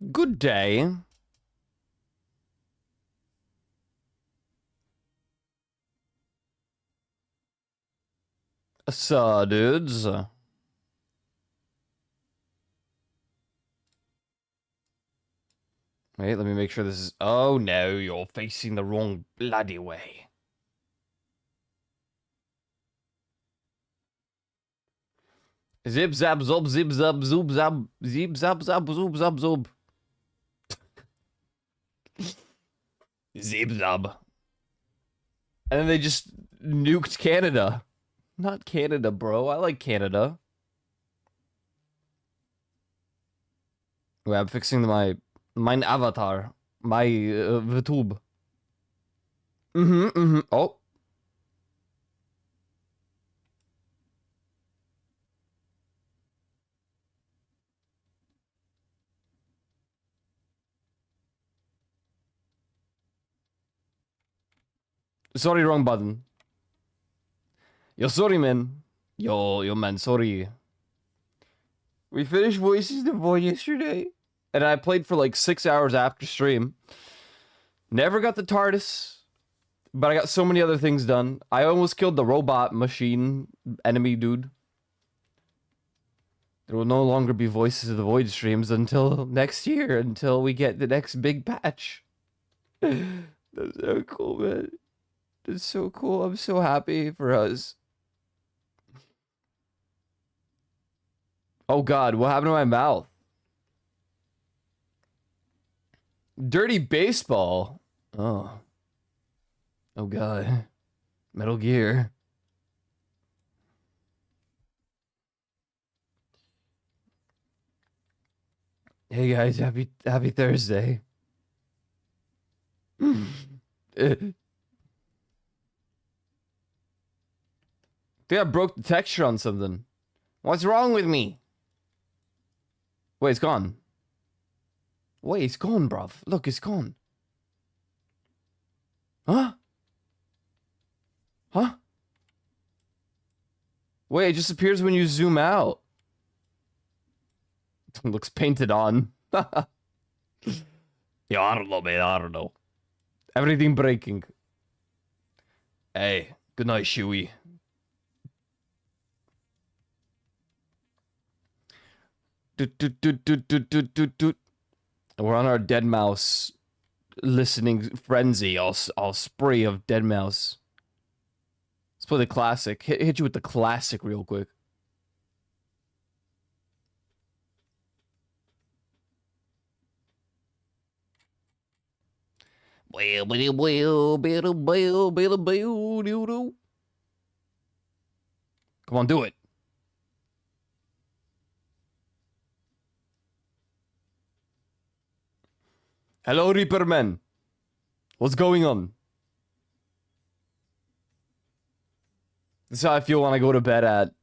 Good day. So, dudes. Wait, let me make sure this is... Oh, no, you're facing the wrong bloody way. Zip, zap, zob, zip, zap, zoop, zap, zip, zap, zap, zoop, zap, zoop. Zip, zap. And then they just nuked Canada. Not Canada, bro. I like Canada. Wait, I'm fixing my avatar. My VTube. Oh. Sorry, wrong button. Yo, sorry, man. Yo, man, sorry. We finished Voices the Void yesterday, and I played for like 6 hours after stream. Never got the TARDIS, but I got so many other things done. I almost killed the robot machine enemy dude. There will no longer be Voices of the Void streams until next year, until we get the next big patch. That's so cool, man. That's so cool. I'm so happy for us. Oh god, what happened to my mouth? Dirty baseball. Oh. Oh god. Metal Gear. Hey guys, happy Thursday. I think I broke the texture on something. What's wrong with me? Wait, it's gone. Wait, it's gone, bruv. Look, it's gone. Huh? Huh? Wait, it just appears when you zoom out. It looks painted on. Yeah, I don't know, man. I don't know. Everything breaking. Hey, good night, Shuey. We're on our dead mouse listening frenzy. All spree of dead mouse. Let's play the classic. Hit you with the classic real quick. Come on, do it. Hello, Reaper Man. What's going on? This is how I feel when I go to bed at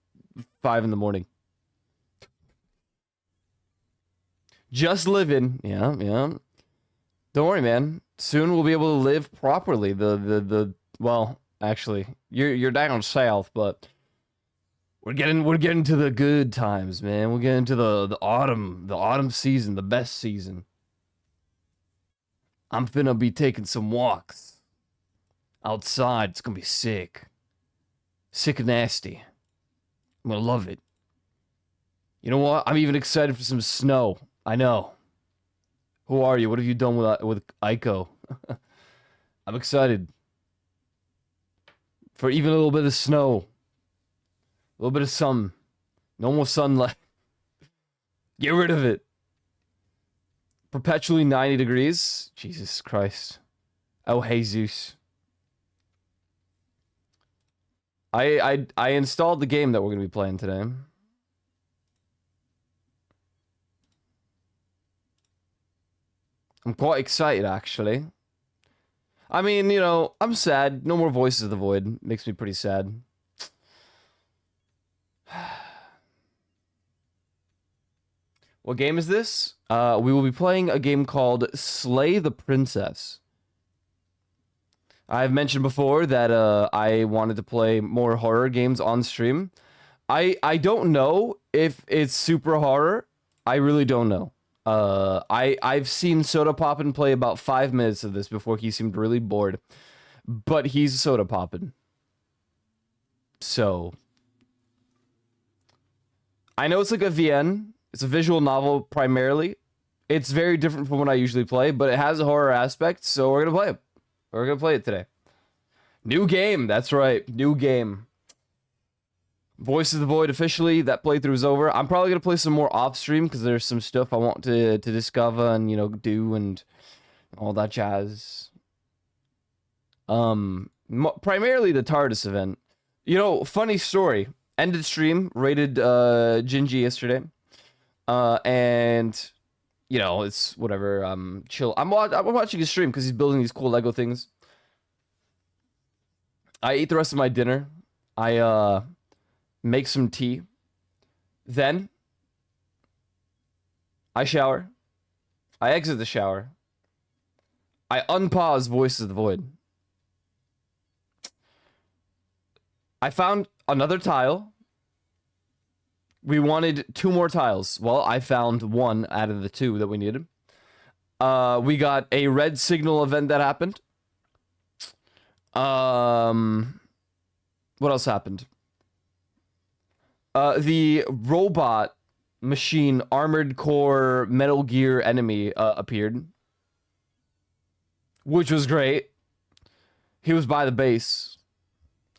5 in the morning. Just living. Yeah, yeah. Don't worry, man. Soon we'll be able to live properly. Well, actually, you're down south, but we're getting to the good times, man. We're getting to the autumn season, the best season. I'm finna be taking some walks outside. It's gonna be sick. Sick and nasty. I'm gonna love it. You know what? I'm even excited for some snow. I know. Who are you? What have you done with Ico? I'm excited. For even a little bit of snow. A little bit of sun. No more sunlight. Get rid of it. Perpetually 90 degrees. Jesus Christ. Oh, Jesus. I installed the game that we're going to be playing today. I'm quite excited, actually. I mean, you know, I'm sad. No more Voices of the Void. Makes me pretty sad. What game is this? We will be playing a game called Slay the Princess. I've mentioned before that I wanted to play more horror games on stream. I don't know if it's super horror. I really don't know. I've seen Soda Poppin play about 5 minutes of this before he seemed really bored, but he's Soda Poppin. So I know it's like a VN. It's a visual novel primarily. It's very different from what I usually play, but it has a horror aspect, so we're gonna play it. We're gonna play it today. New game, that's right, new game. Voice of the Void officially, that playthrough is over. I'm probably gonna play some more off stream because there's some stuff I want to discover and, you know, do and all that jazz. Primarily the TARDIS event. You know, funny story. Ended stream, rated Gingy yesterday. And you know, it's whatever. Chill. I'm watching his stream because he's building these cool Lego things. I eat the rest of my dinner. I make some tea. Then I shower. I exit the shower. I unpause Voice of the Void. I found another tile. We wanted 2 more tiles. Well, I found 1 out of the 2 that we needed. We got a red signal event that happened. What else happened? The robot machine armored core Metal Gear enemy appeared, which was great. He was by the base.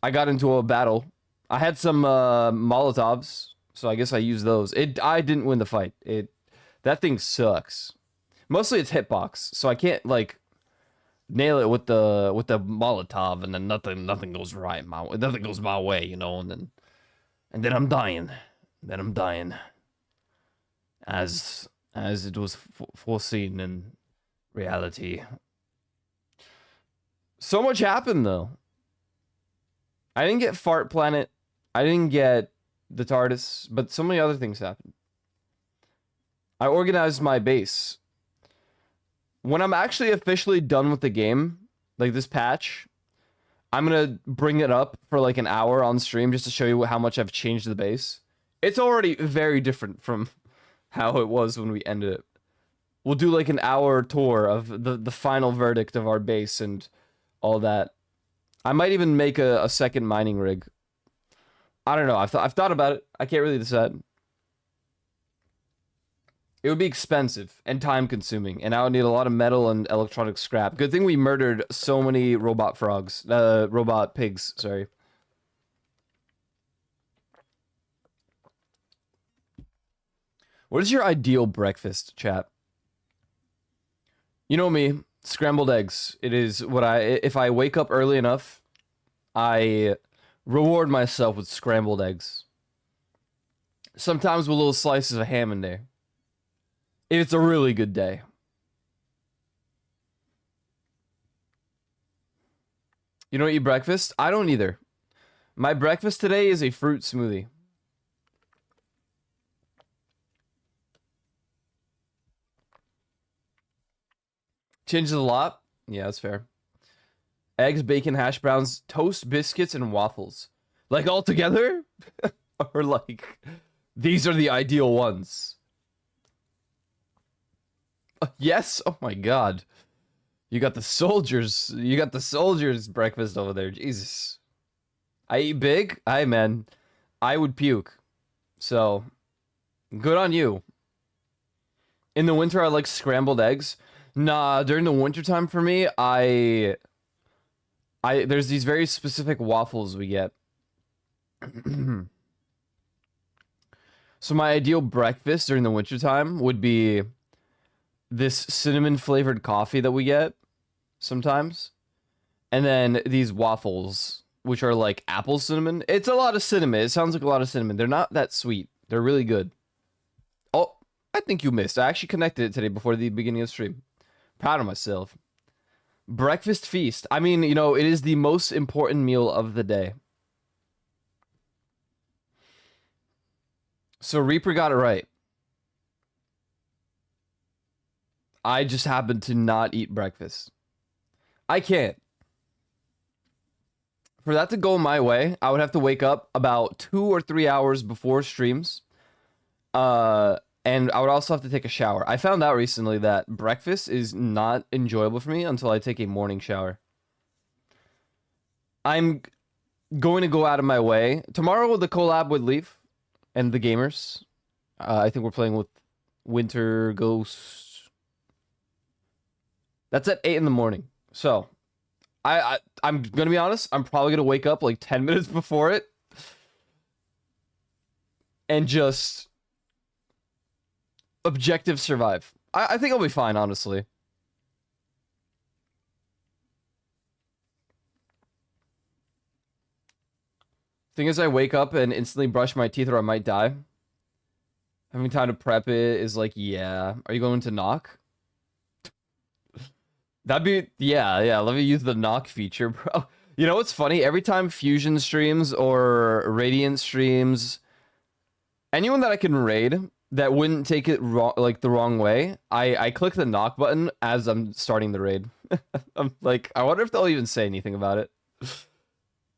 I got into a battle. I had some Molotovs. So I guess I used those. I didn't win the fight. That thing sucks. Mostly it's hitbox, so I can't like nail it with the Molotov, and then nothing goes right. Nothing goes my way, you know. And then I'm dying. Then I'm dying. As it was foreseen in reality. So much happened though. I didn't get Fart Planet. I didn't get the TARDIS, but so many other things happened. I organized my base. When I'm actually officially done with the game, like this patch, I'm gonna bring it up for like an hour on stream just to show you how much I've changed the base. It's already very different from how it was when we ended it. We'll do like an hour tour of the final verdict of our base and all that. I might even make a second mining rig. I don't know. I've thought about it. I can't really decide. It would be expensive and time consuming, and I would need a lot of metal and electronic scrap. Good thing we murdered so many robot frogs. Robot pigs, sorry. What is your ideal breakfast, chat? You know me, scrambled eggs. It is what if I wake up early enough, I reward myself with scrambled eggs. Sometimes with little slices of ham in there. If it's a really good day. You don't eat breakfast? I don't either. My breakfast today is a fruit smoothie. Changes a lot? Yeah, that's fair. Eggs, bacon, hash browns, toast, biscuits, and waffles. Like all together? Or like, these are the ideal ones. Yes? Oh my god. You got the soldiers. You got the soldiers breakfast over there. Jesus. I eat big? Aye, man. I would puke. So, good on you. In the winter, I like scrambled eggs. Nah, during the wintertime for me, there's these very specific waffles we get. So my ideal breakfast during the wintertime would be this cinnamon flavored coffee that we get sometimes. And then these waffles, which are like apple cinnamon. It's a lot of cinnamon. It sounds like a lot of cinnamon. They're not that sweet. They're really good. Oh, I think you missed. I actually connected it today before the beginning of the stream. Proud of myself. Breakfast feast. I mean, you know, it is the most important meal of the day. So Reaper got it right. I just happen to not eat breakfast. I can't. For that to go my way, I would have to wake up about 2 or 3 hours before streams. And I would also have to take a shower. I found out recently that breakfast is not enjoyable for me until I take a morning shower. I'm going to go out of my way. Tomorrow, the collab with Leaf and the gamers. I think we're playing with Winter Ghost. That's at 8 in the morning. So, I'm going to be honest. I'm probably going to wake up like 10 minutes before it. And just objective survive. I think I'll be fine, honestly. Thing is, I wake up and instantly brush my teeth or I might die. Having time to prep it is like, yeah. Are you going to knock? That'd be, yeah. Let me use the knock feature, bro. You know what's funny? Every time Fusion streams or Radiant streams, anyone that I can raid that wouldn't take it wrong, like the wrong way, I click the knock button as I'm starting the raid. I'm like, I wonder if they'll even say anything about it.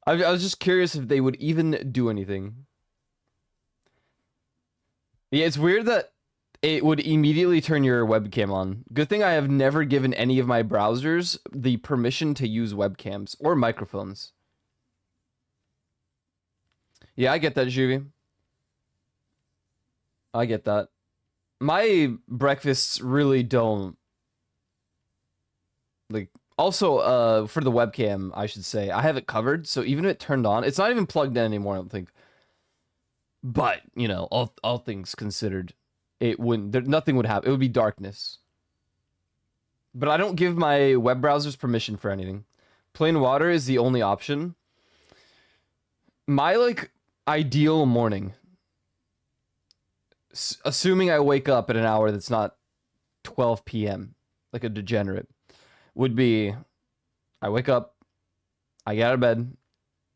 I was just curious if they would even do anything. Yeah, it's weird that it would immediately turn your webcam on. Good thing I have never given any of my browsers the permission to use webcams or microphones. Yeah, I get that, Juvie. I get that. My breakfasts really don't... Like, also, for the webcam, I should say, I have it covered, so even if it turned on, it's not even plugged in anymore, I don't think. But, you know, all things considered, it wouldn't... nothing would happen. It would be darkness. But I don't give my web browsers permission for anything. Plain water is the only option. My, like, ideal morning, assuming I wake up at an hour that's not 12 p.m., like a degenerate, would be, I wake up, I get out of bed.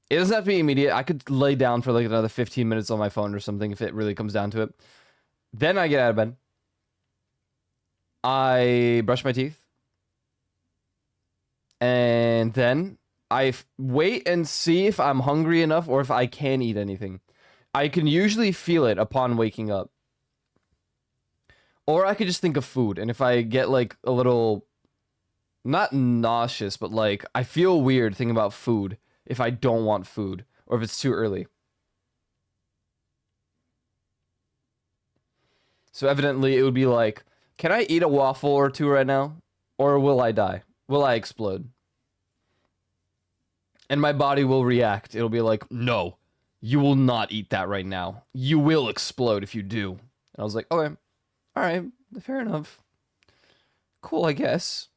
It doesn't have to be immediate. I could lay down for like another 15 minutes on my phone or something if it really comes down to it. Then I get out of bed. I brush my teeth. And then I wait and see if I'm hungry enough or if I can eat anything. I can usually feel it upon waking up. Or I could just think of food. And if I get like a little, not nauseous, but like I feel weird thinking about food if I don't want food or if it's too early. So evidently it would be like, can I eat a waffle or two right now? Or will I die? Will I explode? And my body will react. It'll be like, no, you will not eat that right now. You will explode if you do. And I was like, okay, all right, fair enough. Cool, I guess.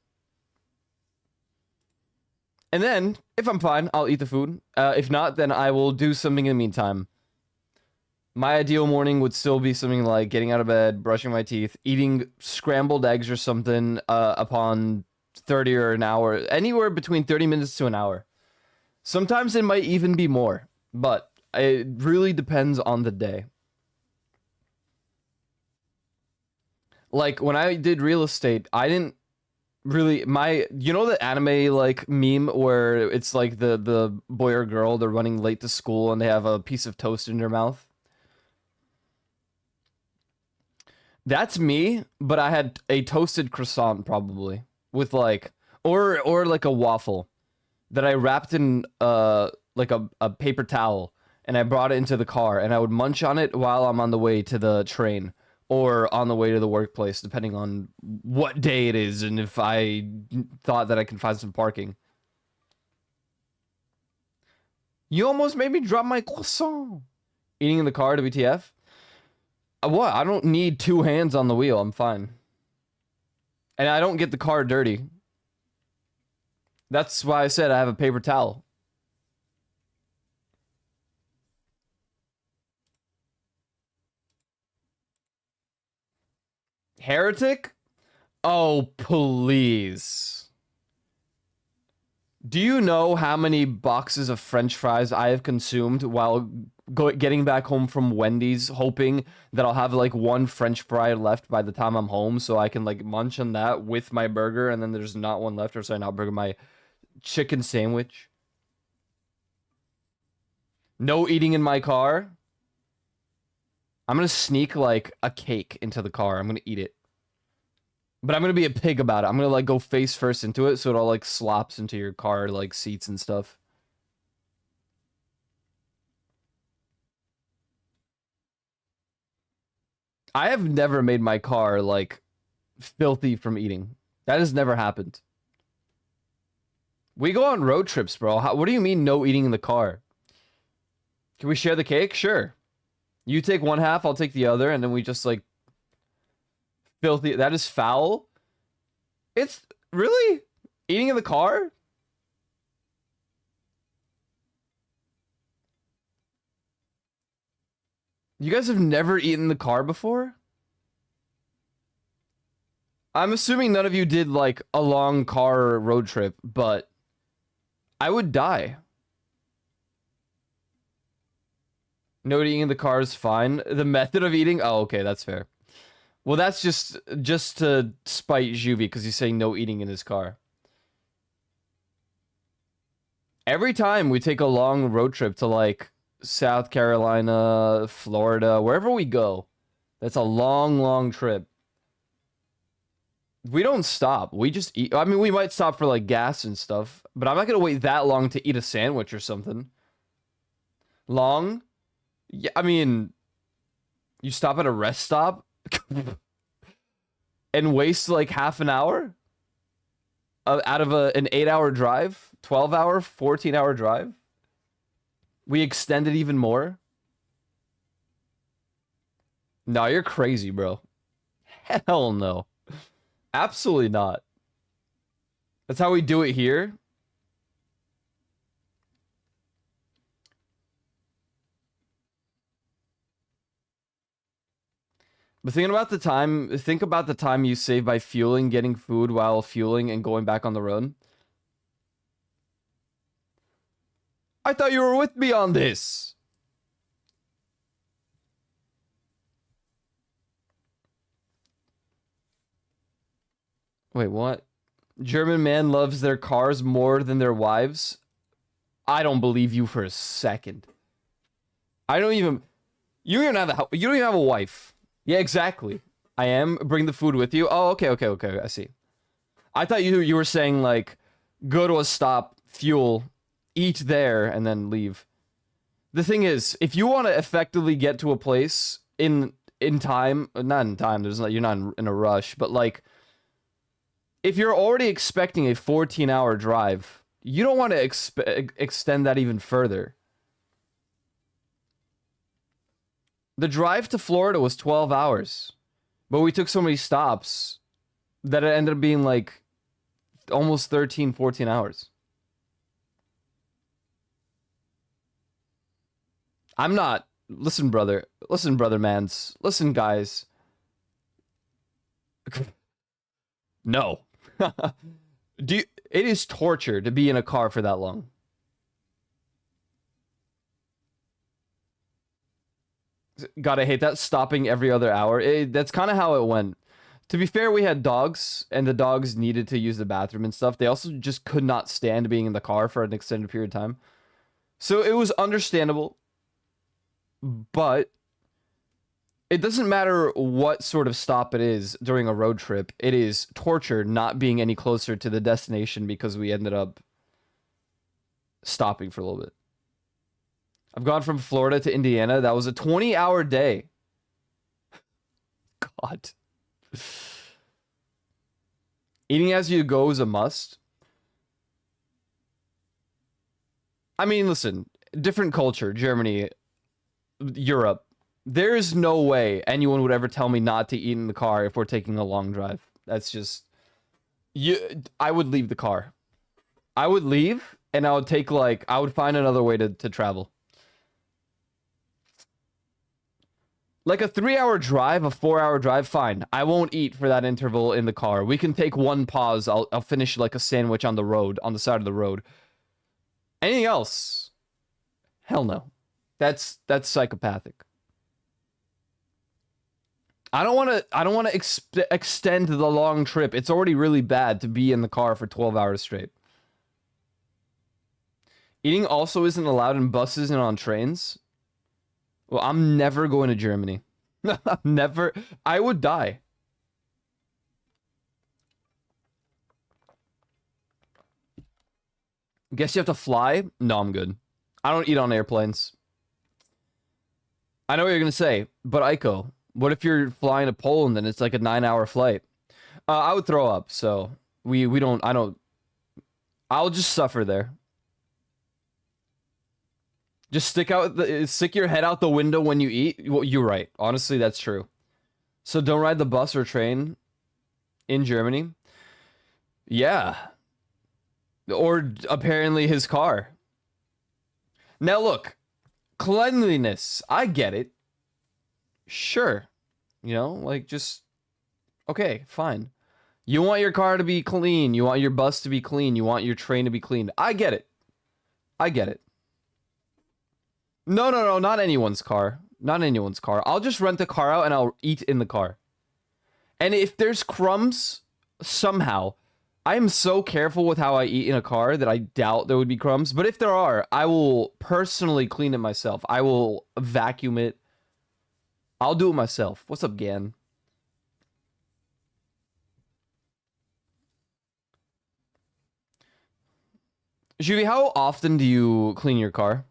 And then, if I'm fine, I'll eat the food. If not, then I will do something in the meantime. My ideal morning would still be something like getting out of bed, brushing my teeth, eating scrambled eggs or something upon 30 or an hour. Anywhere between 30 minutes to an hour. Sometimes it might even be more, but it really depends on the day. Like, when I did real estate, I didn't really... You know the anime, like, meme where it's like the boy or girl, they're running late to school and they have a piece of toast in their mouth? That's me, but I had a toasted croissant, probably. With, like... Or like a waffle that I wrapped in like a paper towel and I brought it into the car and I would munch on it while I'm on the way to the train or on the way to the workplace, depending on what day it is and if I thought that I can find some parking. You almost made me drop my croissant. Eating in the car, WTF? What? I don't need two hands on the wheel. I'm fine. And I don't get the car dirty. That's why I said I have a paper towel. Heretic? Oh, please. Do you know how many boxes of French fries I have consumed while getting back home from Wendy's, hoping that I'll have like one French fry left by the time I'm home so I can like munch on that with my burger and then there's not one left, or sorry, not burger, my chicken sandwich. No eating in my car. I'm gonna sneak like a cake into the car. I'm gonna eat it. But I'm gonna be a pig about it. I'm gonna like go face first into it so it all like slops into your car like seats and stuff. I have never made my car like filthy from eating. That has never happened. We go on road trips, bro. What do you mean no eating in the car? Can we share the cake? Sure. You take one half, I'll take the other, and then we just like filthy. That is foul. It's really eating in the car? You guys have never eaten in the car before? I'm assuming none of you did like a long car road trip, but I would die. No eating in the car is fine. The method of eating? Oh, okay, that's fair. Well, that's just to spite Juvie because he's saying no eating in his car. Every time we take a long road trip to like South Carolina, Florida, wherever we go, that's a long, long trip. We don't stop. We just eat. I mean, we might stop for like gas and stuff, but I'm not gonna wait that long to eat a sandwich or something. Long? Yeah, I mean, you stop at a rest stop and waste like half an hour out of an 8-hour drive, 12-hour, 14-hour drive. We extend it even more. No, you're crazy, bro. Hell no. Absolutely not. That's how we do it here. But think about the time you save by fueling, getting food while fueling, and going back on the road. I thought you were with me on this. Wait, what? German man loves their cars more than their wives? I don't believe you for a second. I don't even... You don't even have a wife. Yeah, exactly. I am. Bring the food with you. Oh, okay. I see. I thought you were saying, like, go to a stop, fuel, eat there, and then leave. The thing is, if you want to effectively get to a place in time, not in time, you're not in a rush, but, like, if you're already expecting a 14-hour drive, you don't want to extend that even further. The drive to Florida was 12 hours, but we took so many stops that it ended up being like almost 13, 14 hours. I'm not. Listen, brother. Listen, brother mans. Listen, guys. No. It is torture to be in a car for that long. Gotta hate that, stopping every other hour. That's kind of how it went. To be fair, we had dogs, and the dogs needed to use the bathroom and stuff. They also just could not stand being in the car for an extended period of time. So it was understandable, but it doesn't matter what sort of stop it is during a road trip. It is torture not being any closer to the destination because we ended up stopping for a little bit. I've gone from Florida to Indiana. That was a 20-hour day. God. Eating as you go is a must. I mean, listen, different culture, Germany, Europe. There is no way anyone would ever tell me not to eat in the car if we're taking a long drive. That's just... I would leave the car. I would leave, and I would take, like... I would find another way to travel. Like a 3-hour drive, a 4-hour drive, fine. I won't eat for that interval in the car. We can take one pause. I'll finish like a sandwich on the road, on the side of the road. Anything else? Hell no. That's psychopathic. I don't want to extend the long trip. It's already really bad to be in the car for 12 hours straight. Eating also isn't allowed in buses and on trains. Well, I'm never going to Germany. Never. I would die. Guess you have to fly? No, I'm good. I don't eat on airplanes. I know what you're gonna say, but Aiko, what if you're flying to Poland and it's like a 9-hour flight? I would throw up, so we don't. I don't. I'll just suffer there. Just stick your head out the window when you eat. Well, you're right. Honestly, that's true. So don't ride the bus or train in Germany. Yeah. Or apparently his car. Now look, cleanliness. I get it. Sure. You know, like just okay, fine. You want your car to be clean. You want your bus to be clean. You want your train to be clean. I get it. I get it. No, no, no, not anyone's car. Not anyone's car. I'll just rent the car out and I'll eat in the car. And if there's crumbs, somehow, I am so careful with how I eat in a car that I doubt there would be crumbs. But if there are, I will personally clean it myself. I will vacuum it. I'll do it myself. What's up, Gan? Juvi, how often do you clean your car?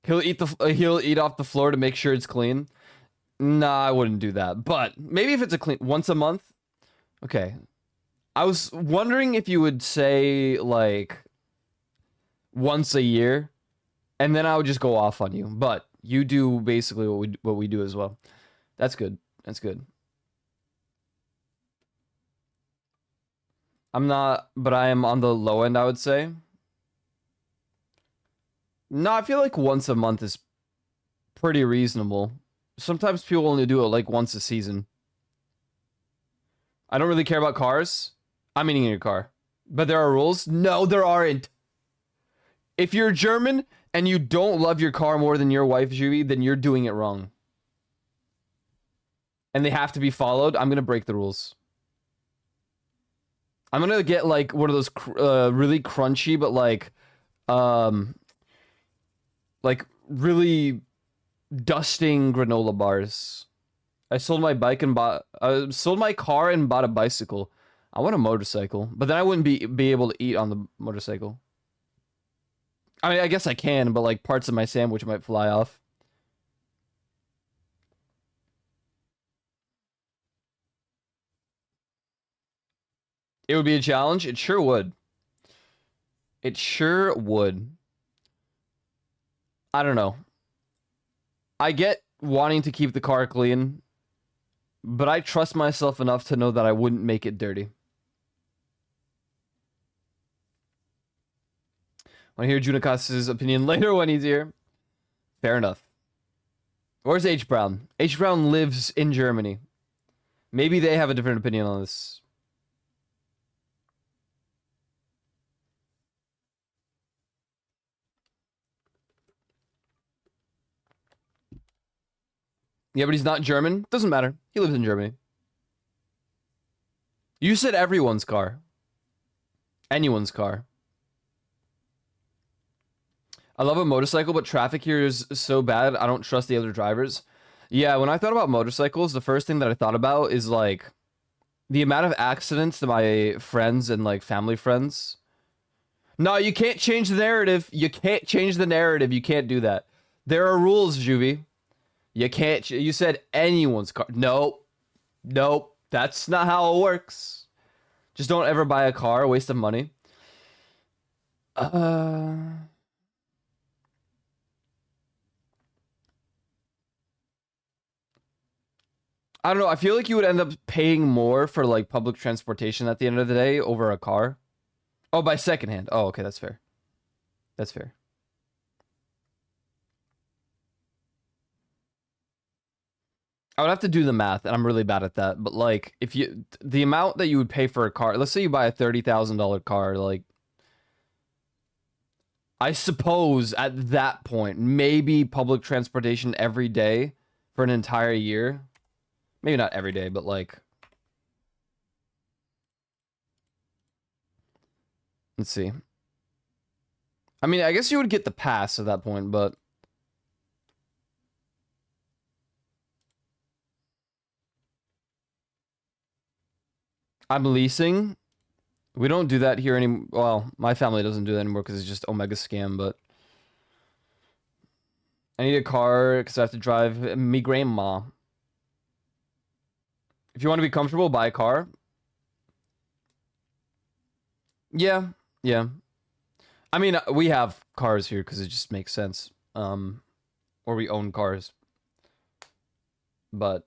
He'll eat off the floor to make sure it's clean. Nah, I wouldn't do that. But maybe if it's a clean once a month. Okay. I was wondering if you would say like once a year, and then I would just go off on you. But you do basically what we do as well. That's good. That's good. I'm not, but I am on the low end, I would say. No, I feel like once a month is pretty reasonable. Sometimes people only do it like once a season. I don't really care about cars. I'm eating in your car. But there are rules? No, there aren't. If you're German and you don't love your car more than your wife, Juvi, then you're doing it wrong. And they have to be followed. I'm gonna break the rules. I'm gonna get like one of those really crunchy, but like really dusting granola bars. I sold my bike and sold my car and bought a bicycle. I want a motorcycle, but then I wouldn't be able to eat on the motorcycle. I mean, I guess I can, but like parts of my sandwich might fly off. It would be a challenge. It sure would. It sure would. I don't know. I get wanting to keep the car clean, but I trust myself enough to know that I wouldn't make it dirty. Want to hear Junakas's opinion later when he's here? Fair enough. Where's H. Brown? H. Brown lives in Germany. Maybe they have a different opinion on this. Yeah, but he's not German. Doesn't matter. He lives in Germany. You said everyone's car. Anyone's car. I love a motorcycle, but traffic here is so bad, I don't trust the other drivers. Yeah, when I thought about motorcycles, the first thing that I thought about is, like, the amount of accidents to my friends and, like, family friends. No, you can't change the narrative. You can't change the narrative. You can't do that. There are rules, Juvie. You can't. You said anyone's car. Nope. Nope. That's not how it works. Just don't ever buy a car. A waste of money. I don't know. I feel like you would end up paying more for like public transportation at the end of the day over a car. Oh, by secondhand. Oh, okay, that's fair. That's fair. I would have to do the math, and I'm really bad at that. But like, if you the amount that you would pay for a car, let's say you buy a $30,000 car, like, I suppose at that point, maybe public transportation every day for an entire year. Maybe not every day, but like, Let's see. I mean, I guess you would get the pass at that point, but I'm leasing. We don't do that here anymore. Well, my family doesn't do that anymore because it's just Omega scam, but I need a car because I have to drive me grandma. If you want to be comfortable, buy a car. Yeah, yeah. I mean, we have cars here because it just makes sense. Or we own cars. But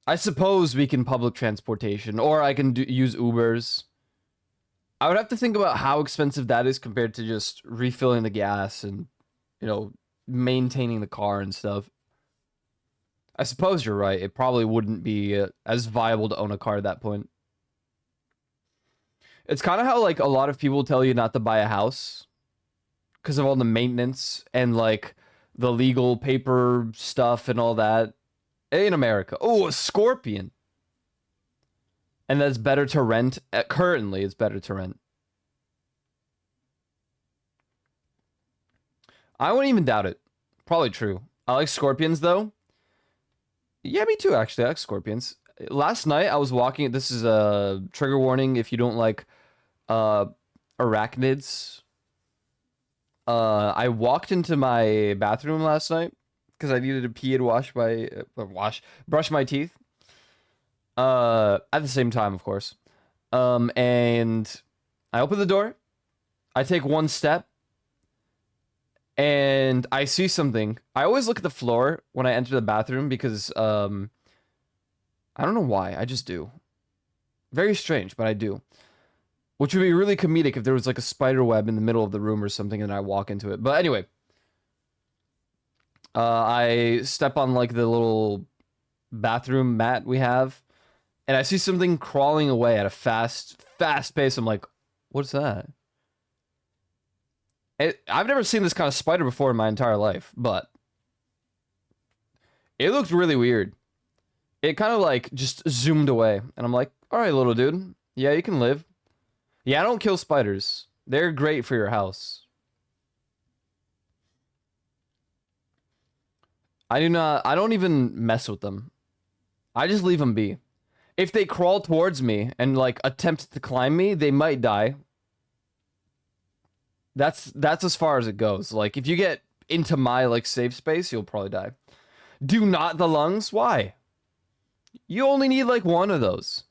I suppose we can public transportation, or I can use Ubers. I would have to think about how expensive that is compared to just refilling the gas and, you know, maintaining the car and stuff. I suppose you're right. It probably wouldn't be as viable to own a car at that point. It's kind of how, like, a lot of people tell you not to buy a house because of all the maintenance and, like, the legal paper stuff and all that in America. Oh, a Scorpion. And that's better to rent. Currently, it's better to rent. I wouldn't even doubt it. Probably true. I like Scorpions, though. Yeah, me too, actually. I like Scorpions. Last night, I was walking. This is a trigger warning if you don't like arachnids. I walked into my bathroom last night because I needed to pee and brush my teeth. At the same time, of course. And I open the door. I take one step. And I see something. I always look at the floor when I enter the bathroom because, I don't know why. I just do. Very strange, but I do. Which would be really comedic if there was like a spider web in the middle of the room or something and I walk into it. But anyway. I step on like the little bathroom mat we have. And I see something crawling away at a fast pace. I'm like, what's that? I've never seen this kind of spider before in my entire life, but it looked really weird. It kind of like just zoomed away, and I'm like, all right, little dude. Yeah, you can live. Yeah, I don't kill spiders. They're great for your house. I don't even mess with them. I just leave them be. If they crawl towards me and like attempt to climb me, they might die. That's as far as it goes. Like if you get into my like safe space, you'll probably die. Do not the lungs? Why? You only need like one of those.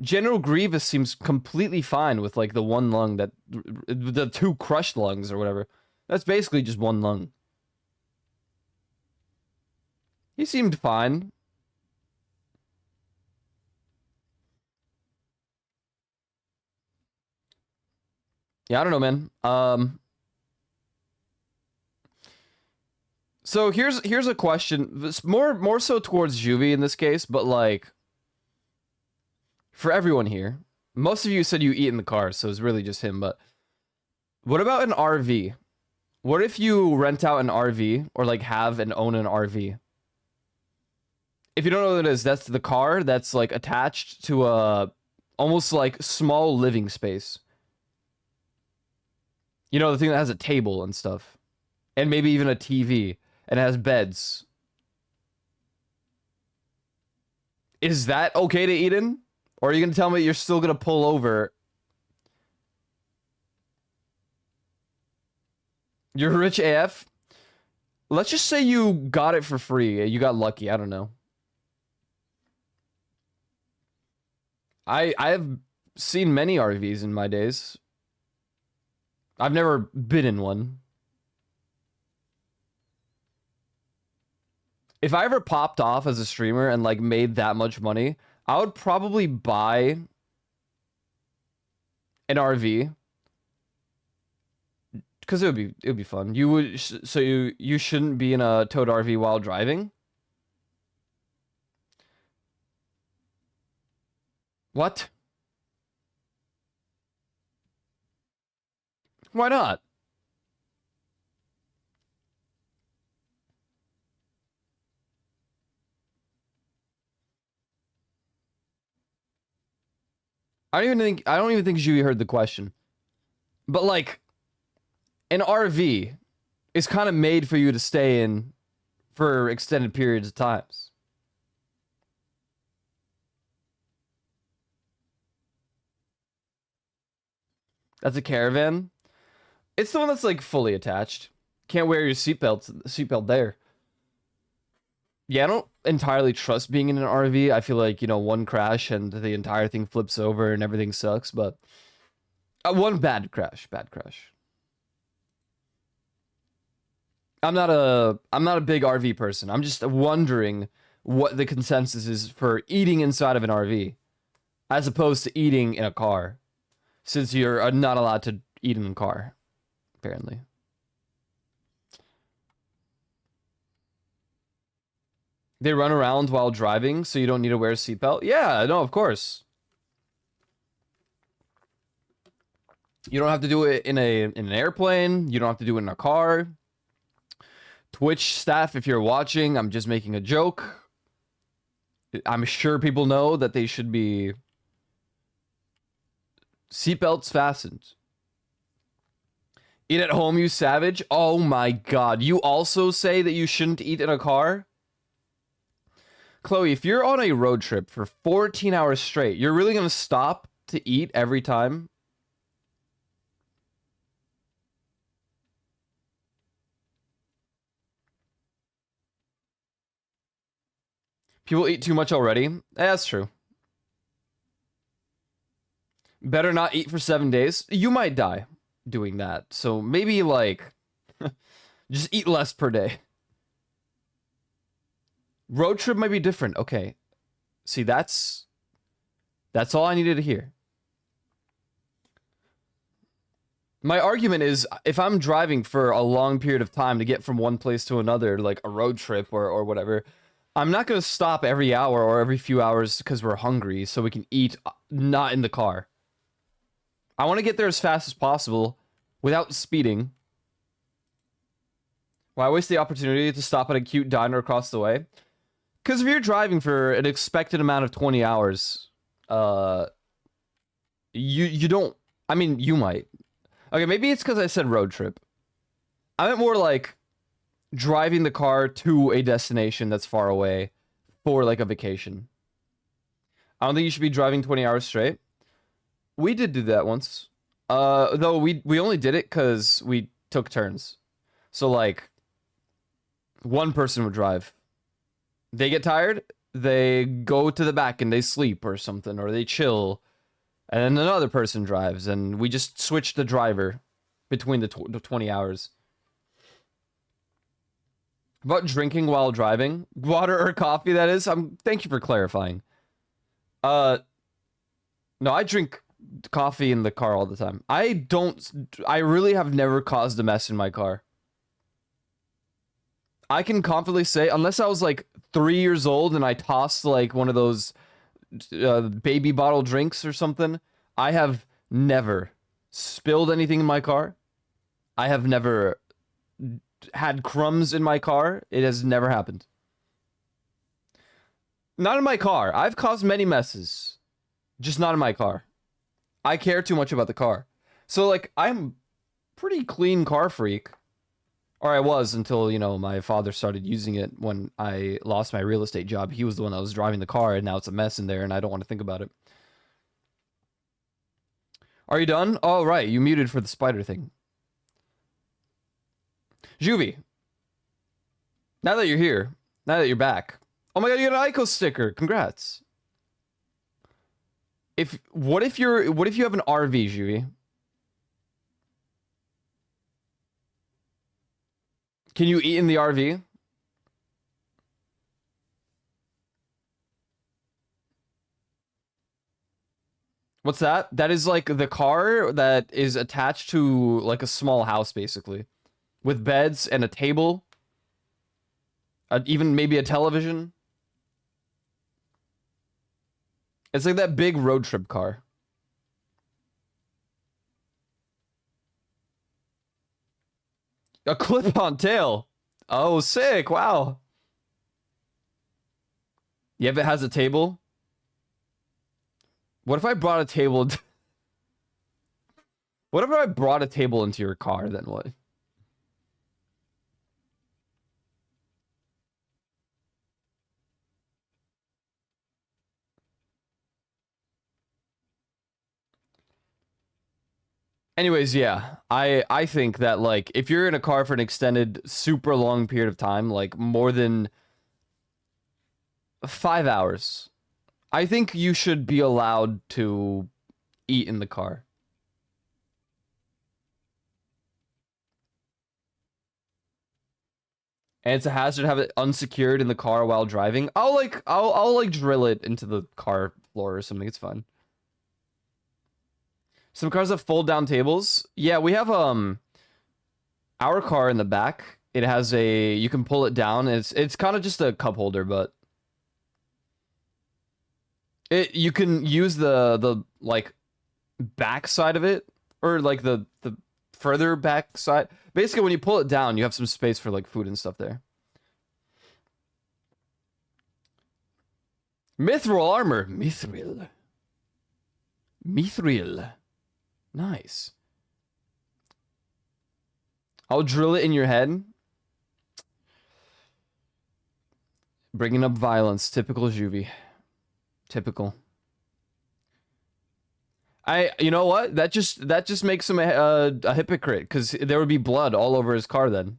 General Grievous seems completely fine with like the one lung that the two crushed lungs or whatever. That's basically just one lung. He seemed fine. Yeah, I don't know, man. So here's a question. This more so towards Juvie in this case, but like for everyone here, most of you said you eat in the car, so it's really just him. But what about an RV? What if you rent out an RV or like have and own an RV? If you don't know what it is, that's the car that's like attached to a almost like small living space. You know, the thing that has a table and stuff. And maybe even a TV. And it has beds. Is that okay to eat in? Or are you going to tell me you're still going to pull over? You're rich AF? Let's just say you got it for free. You got lucky. I don't know. I've seen many RVs in my days. I've never been in one. If I ever popped off as a streamer and like made that much money, I would probably buy an RV because it would be fun. You would so you shouldn't be in a towed RV while driving. What? Why not? I don't even think Jui heard the question. But like an RV is kind of made for you to stay in for extended periods of times. That's a caravan. It's the one that's like fully attached. Can't wear your seatbelt there. Yeah, I don't entirely trust being in an RV. I feel like, you know, one crash and the entire thing flips over and everything sucks, but one bad crash. I'm not a big RV person. I'm just wondering what the consensus is for eating inside of an RV as opposed to eating in a car, since you're not allowed to eat in a car, apparently. They run around while driving, so you don't need to wear a seatbelt? Yeah, no, of course. You don't have to do it in an airplane. You don't have to do it in a car. Twitch staff, if you're watching, I'm just making a joke. I'm sure people know that they should be seatbelts fastened. Eat at home, you savage. Oh my god. You also say that you shouldn't eat in a car? Chloe, if you're on a road trip for 14 hours straight, you're really going to stop to eat every time? People eat too much already? That's true. Better not eat for 7 days. You might die doing that. So maybe, like, just eat less per day. Road trip might be different. Okay. See, that's all I needed to hear. My argument is, if I'm driving for a long period of time to get from one place to another, like a road trip or whatever, I'm not going to stop every hour or every few hours because we're hungry so we can eat not in the car. I want to get there as fast as possible without speeding. Why waste the opportunity to stop at a cute diner across the way? Because if you're driving for an expected amount of 20 hours, you don't... I mean, you might. Okay, maybe it's because I said road trip. I meant more like driving the car to a destination that's far away for like a vacation. I don't think you should be driving 20 hours straight. We did do that once. Though we only did it because we took turns. So like, one person would drive. They get tired, they go to the back and they sleep or something, or they chill. And then another person drives, and we just switch the driver between the 20 hours. About drinking while driving, water or coffee, that is. Thank you for clarifying. No, I drink coffee in the car all the time. I really have never caused a mess in my car. I can confidently say, unless I was like 3 years old and I tossed like one of those baby bottle drinks or something, I have never spilled anything in my car. I have never had crumbs in my car. It has never happened. Not in my car. I've caused many messes. Just not in my car. I care too much about the car. So, like, I'm pretty clean car freak. Or I was until, you know, my father started using it when I lost my real estate job. He was the one that was driving the car, and now it's a mess in there, and I don't want to think about it. Are you done? Oh, right. You muted for the spider thing. Juvie. Now that you're here, now that you're back. Oh my god, you got an Ico sticker. Congrats. What if you have an RV, Juvie? Can you eat in the RV? What's that? That is like the car that is attached to like a small house, basically. With beds and a table. Even maybe a television. It's like that big road trip car. A clip-on tail. Oh, sick. Wow. Yeah, if it has a table. What if I brought a table? What if I brought a table into your car, then what? Anyways, yeah, I think that like if you're in a car for an extended, super long period of time, like more than 5 hours, I think you should be allowed to eat in the car. And it's a hazard to have it unsecured in the car while driving. I'll like drill it into the car floor or something. It's fine. Some cars have fold down tables. Yeah, we have our car in the back. It has a you can pull it down. It's kind of just a cup holder, but you can use the like back side of it or like the further back side. Basically, when you pull it down, you have some space for like food and stuff there. Mithril armor. Mithril. Mithril. Nice. I'll drill it in your head. Bringing up violence. Typical Juvie. Typical. You know what? That just makes him a hypocrite because there would be blood all over his car then.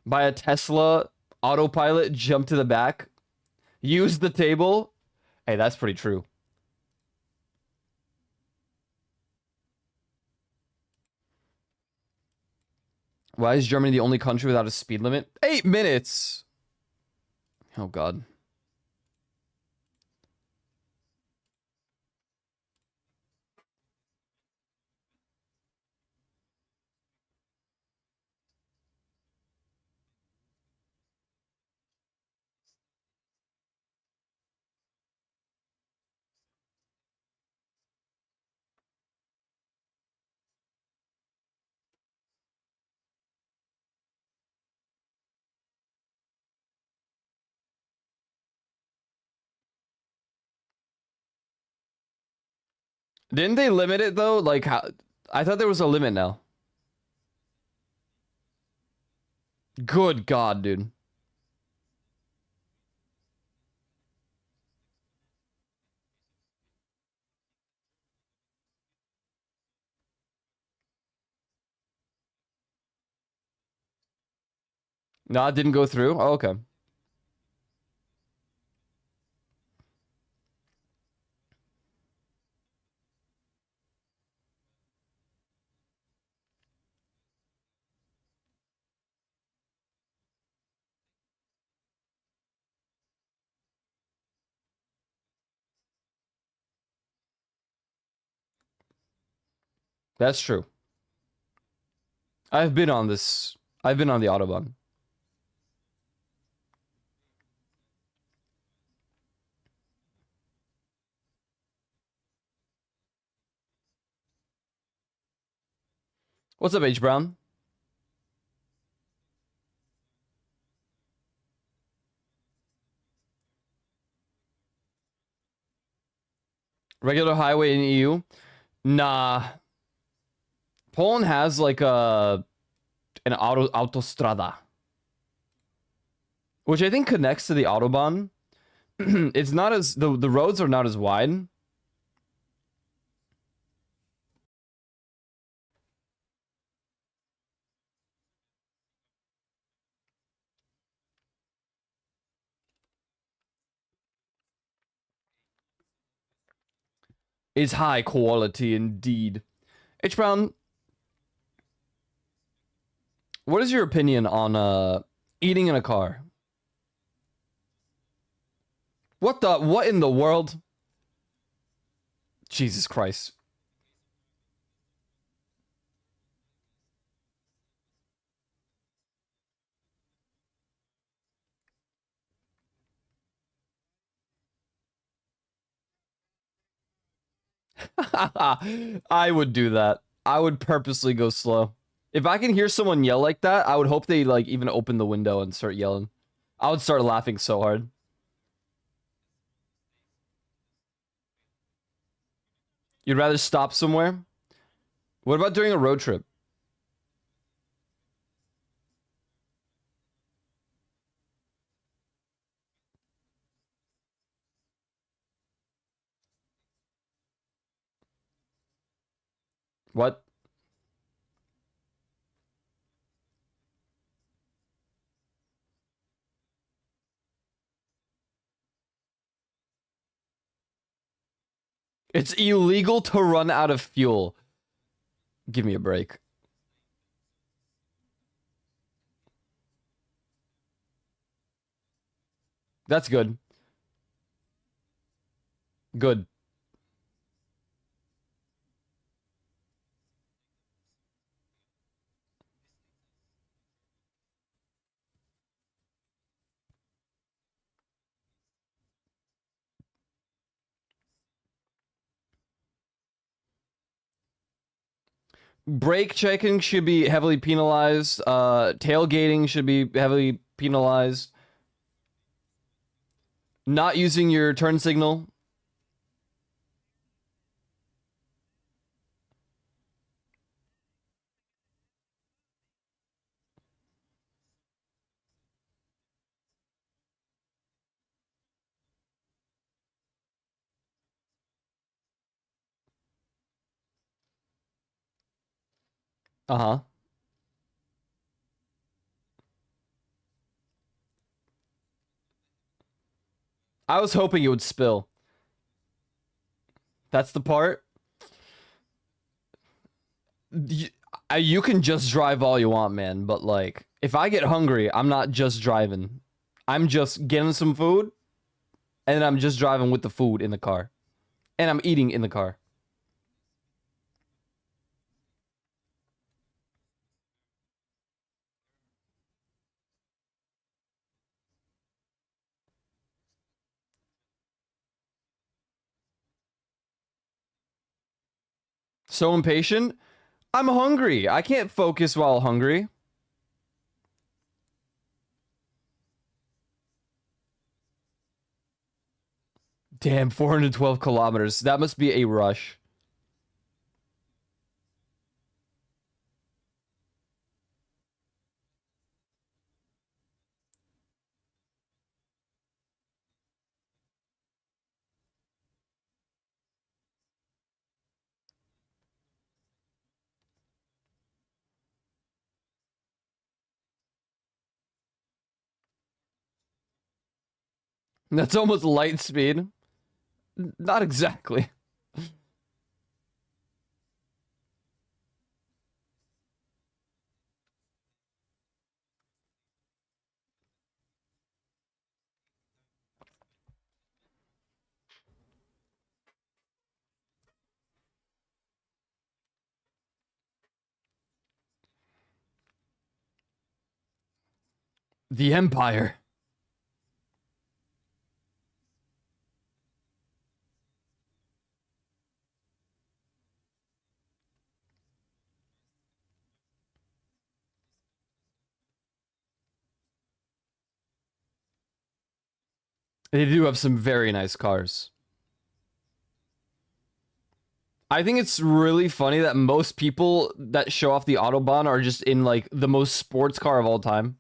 Buy a Tesla autopilot, jump to the back, use the table. Hey, that's pretty true. Why is Germany the only country without a speed limit? 8 minutes. Oh God. Didn't they limit it though? Like how? I thought there was a limit now. Good God, dude. No, it didn't go through. Oh, okay. That's true. I've been on this. I've been on the Autobahn. What's up, H Brown? Regular highway in EU? Nah. Poland has like an autostrada, which I think connects to the Autobahn. It's not as the roads are not as wide. It's high quality indeed. H Brown, what is your opinion on eating in a car? What in the world? Jesus Christ. I would do that. I would purposely go slow. If I can hear someone yell like that, I would hope they like even open the window and start yelling. I would start laughing so hard. You'd rather stop somewhere? What about during a road trip? What? It's illegal to run out of fuel. Give me a break. That's good. Good. Brake checking should be heavily penalized. Tailgating should be heavily penalized. Not using your turn signal. Uh-huh. I was hoping it would spill. That's the part. You can just drive all you want, man. But, like, if I get hungry, I'm not just driving. I'm just getting some food, and then I'm just driving with the food in the car. And I'm eating in the car. So impatient. I'm hungry. I can't focus while hungry. Damn, 412 kilometers. That must be a rush. That's almost light speed. Not exactly. The Empire. They do have some very nice cars. I think it's really funny that most people that show off the Autobahn are just in, like, the most sports car of all time.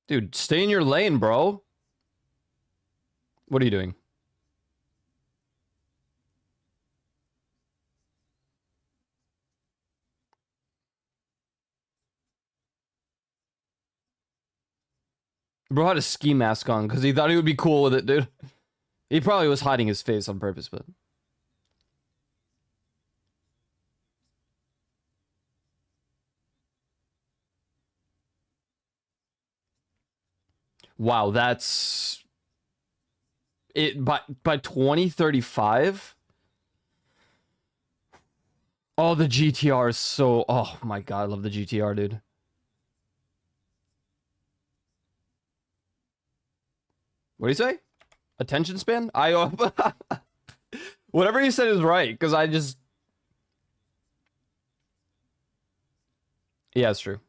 Dude, stay in your lane, bro. What are you doing? Bro had a ski mask on because he thought he would be cool with it, dude. He probably was hiding his face on purpose, but... Wow, that's... It by 2035? Oh, the GTR is so... Oh my god, I love the GTR, dude. What do you say? Attention span? Whatever you said is right, because I just... Yeah, it's true.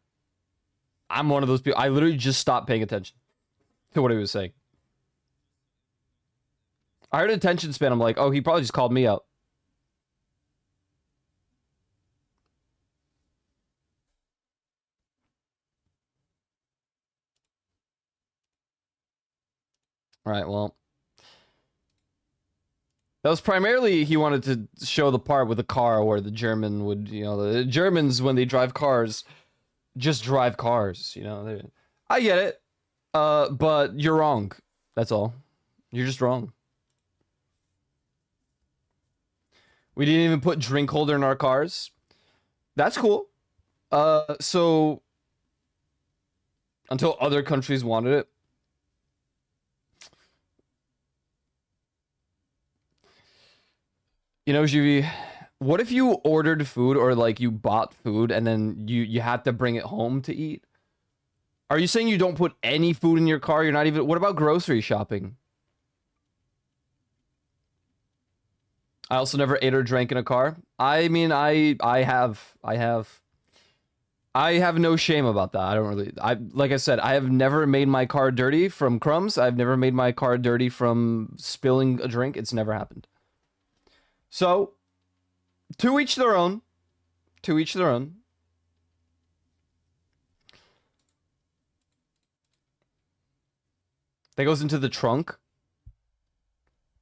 I'm one of those people. I literally just stopped paying attention to what he was saying. I heard attention span. I'm like, oh, he probably just called me out. All right, well. That was primarily he wanted to show the part with the car where the German would, you know, the Germans, when they drive cars, just drive cars, you know. I get it. But you're wrong. That's all. You're just wrong. We didn't even put drink holder in our cars. That's cool. So until other countries wanted it. You know, Juvi, what if you ordered food or like you bought food and then you had to bring it home to eat? Are you saying you don't put any food in your car? You're not even... What about grocery shopping? I also never ate or drank in a car. I mean, I have no shame about that. I don't really... like I said, I have never made my car dirty from crumbs. I've never made my car dirty from spilling a drink. It's never happened. So, to each their own. To each their own. That goes into the trunk.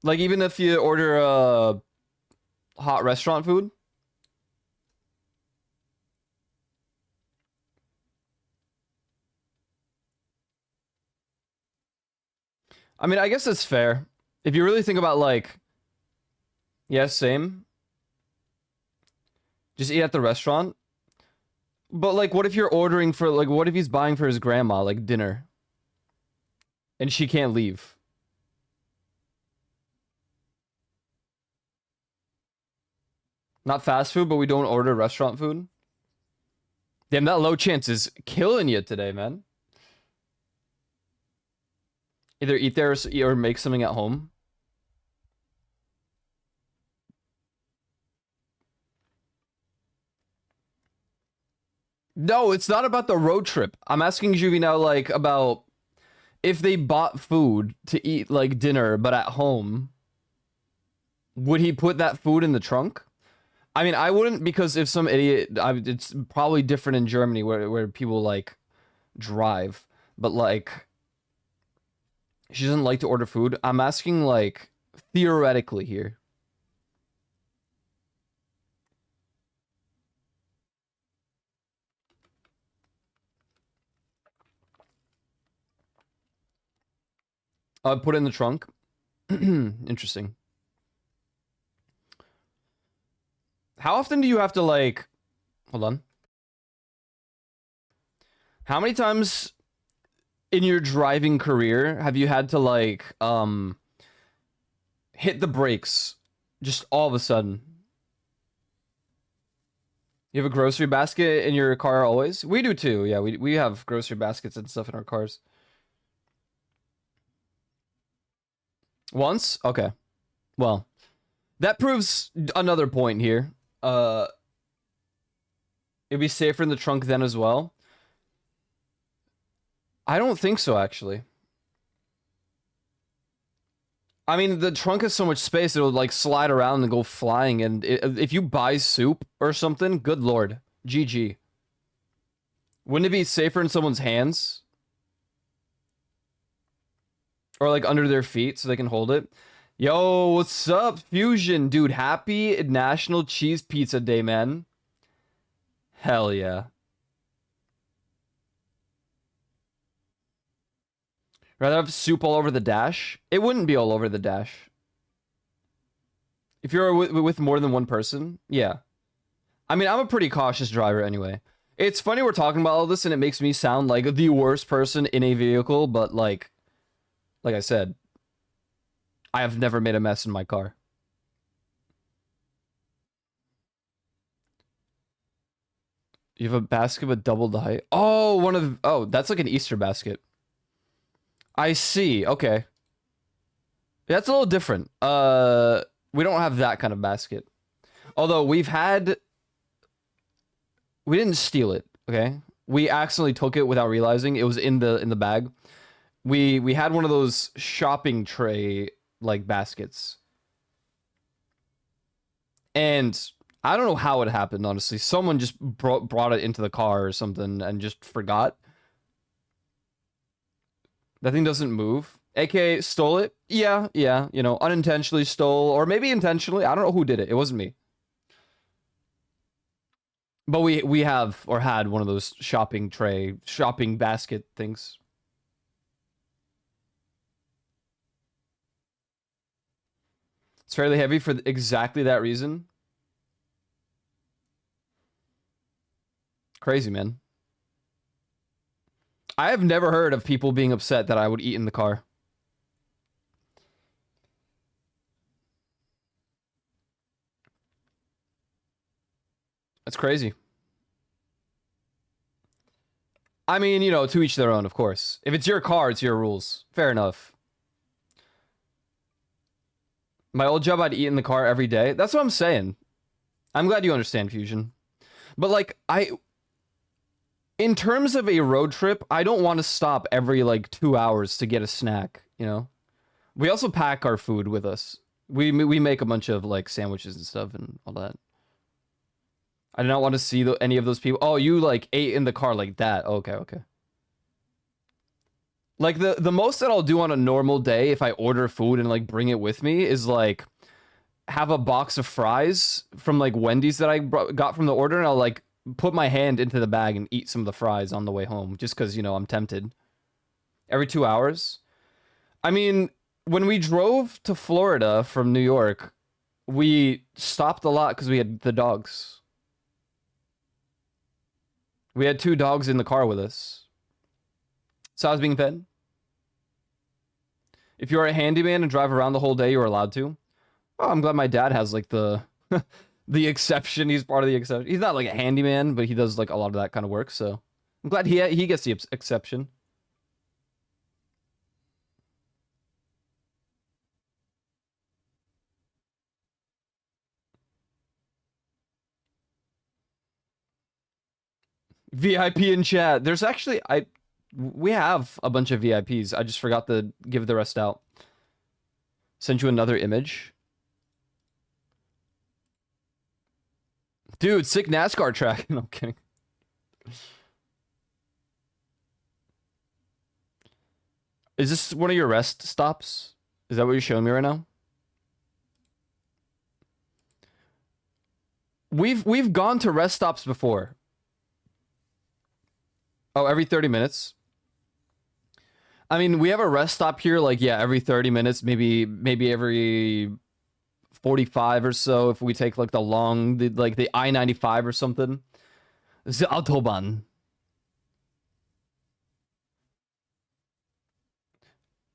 Like, even if you order hot restaurant food. I mean, I guess that's fair. If you really think about, like... Yeah, same. Just eat at the restaurant. But, like, what if you're ordering for... Like, what if he's buying for his grandma, like, dinner? And she can't leave. Not fast food, but we don't order restaurant food. Damn, that low chance is killing you today, man. Either eat there or make something at home. No, it's not about the road trip. I'm asking Juvie now, like, about if they bought food to eat, like, dinner, but at home, would he put that food in the trunk? I mean, I wouldn't, because if some idiot... it's probably different in Germany where people, like, drive. But, like, she doesn't like to order food. I'm asking, like, theoretically here. Put it in the trunk. Interesting. How often do you have to, like... Hold on. How many times in your driving career have you had to, like, hit the brakes just all of a sudden? You have a grocery basket in your car always? We do too, yeah. We have grocery baskets and stuff in our cars. Once? Okay. Well, that proves another point here. It'd be safer in the trunk then as well. I don't think so, actually. I mean, the trunk has so much space, it'll, like, slide around and go flying, and if you buy soup or something, good lord. GG. Wouldn't it be safer in someone's hands? Or, like, under their feet so they can hold it? Yo, what's up, Fusion? Dude, happy National Cheese Pizza Day, man. Hell yeah. Rather have soup all over the dash? It wouldn't be all over the dash. If you're with more than one person, yeah. I mean, I'm a pretty cautious driver anyway. It's funny we're talking about all this and it makes me sound like the worst person in a vehicle, but like I said, I have never made a mess in my car. You have a basket with double the height? Oh, that's like an Easter basket. I see. Okay. That's a little different. We don't have that kind of basket. Although we didn't steal it, okay? We accidentally took it without realizing it was in the bag. We had one of those shopping tray like baskets. And I don't know how it happened, honestly. Someone just brought it into the car or something and just forgot. That thing doesn't move. AKA stole it? Yeah, you know, unintentionally stole, or maybe intentionally. I don't know who did it. It wasn't me. But we have, or had, one of those shopping basket things. It's fairly heavy for exactly that reason. Crazy, man. I have never heard of people being upset that I would eat in the car. That's crazy. I mean, you know, to each their own, of course. If it's your car, it's your rules. Fair enough. My old job, I'd eat in the car every day. That's what I'm saying. I'm glad you understand, Fusion. But, like, in terms of a road trip, I don't want to stop every, like, 2 hours to get a snack, you know? We also pack our food with us. We make a bunch of, like, sandwiches and stuff and all that. I do not want to see any of those people. Oh, you, like, ate in the car like that. Okay. Like, the most that I'll do on a normal day if I order food and, like, bring it with me is, like, have a box of fries from, like, Wendy's that I got from the order, and I'll, like, put my hand into the bag and eat some of the fries on the way home, just because, you know, I'm tempted. Every 2 hours. I mean, when we drove to Florida from New York, we stopped a lot because we had the dogs. We had 2 dogs in the car with us. So I was being fed. If you're a handyman and drive around the whole day, you're allowed to. Oh, I'm glad my dad has, like, the the exception. He's part of the exception. He's not, like, a handyman, but he does, like, a lot of that kind of work, so I'm glad he gets the exception. VIP in chat. There's actually, we have a bunch of VIPs. I just forgot to give the rest out. Send you another image. Dude, sick NASCAR track. No, I'm kidding. Is this one of your rest stops? Is that what you're showing me right now? We've gone to rest stops before. Oh, every 30 minutes. I mean, we have a rest stop here, like, yeah, every 30 minutes, maybe every 45 or so if we take, like, the I-95 or something. The Autobahn.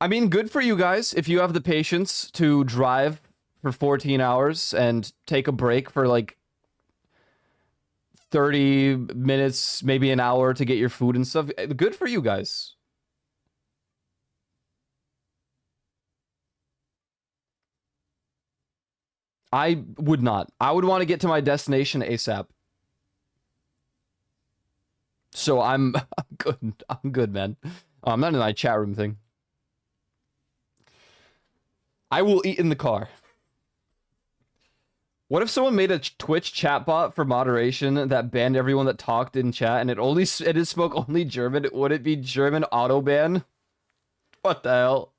I mean, good for you guys if you have the patience to drive for 14 hours and take a break for, like, 30 minutes, maybe an hour to get your food and stuff. Good for you guys. I would not. I would want to get to my destination ASAP. So I'm good. I'm good, man. Oh, I'm not in my chat room thing. I will eat in the car. What if someone made a Twitch chatbot for moderation that banned everyone that talked in chat and it spoke only German? Would it be German autoban? What the hell?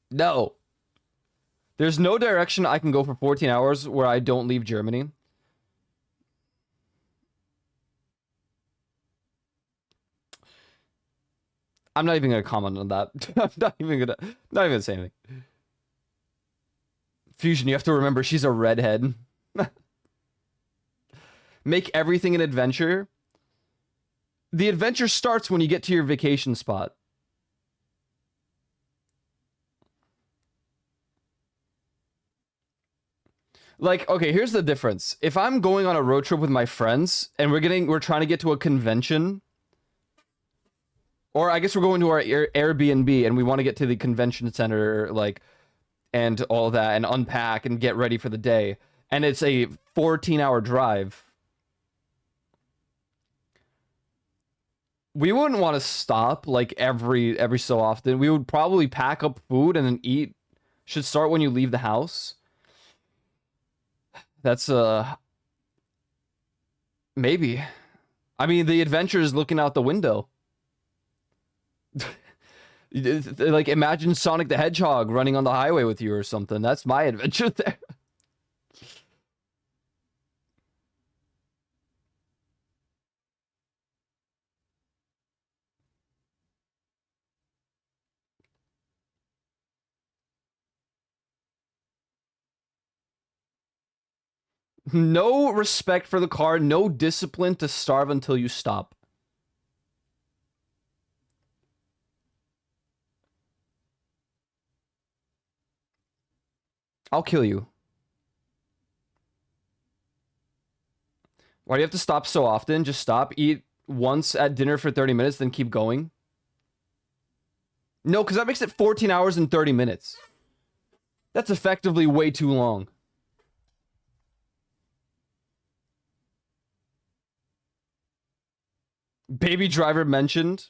No. There's no direction I can go for 14 hours where I don't leave Germany. I'm not even gonna comment on that. I'm not even gonna say anything. Fusion, you have to remember she's a redhead. Make everything an adventure. The adventure starts when you get to your vacation spot. Like, okay, here's the difference. If I'm going on a road trip with my friends and we're trying to get to a convention, or I guess we're going to our Airbnb and we want to get to the convention center, like, and all that, and unpack and get ready for the day, and it's a 14-hour drive, We wouldn't want to stop like every so often. We would probably pack up food and then eat. Should start when you leave the house. That's maybe. I mean, the adventure is looking out the window. Like, imagine Sonic the Hedgehog running on the highway with you or something. That's my adventure there. No respect for the car, no discipline to starve until you stop. I'll kill you. Why do you have to stop so often? Just stop, eat once at dinner for 30 minutes, then keep going. No, because that makes it 14 hours and 30 minutes. That's effectively way too long. Baby Driver mentioned,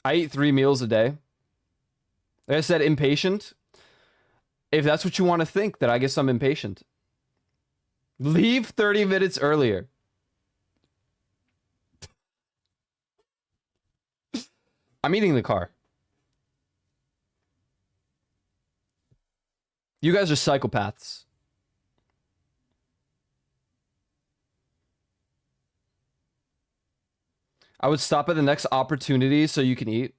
I eat 3 meals a day. Like I said, impatient. If that's what you want to think, then I guess I'm impatient. Leave 30 minutes earlier. I'm eating the car. You guys are psychopaths. I would stop at the next opportunity so you can eat.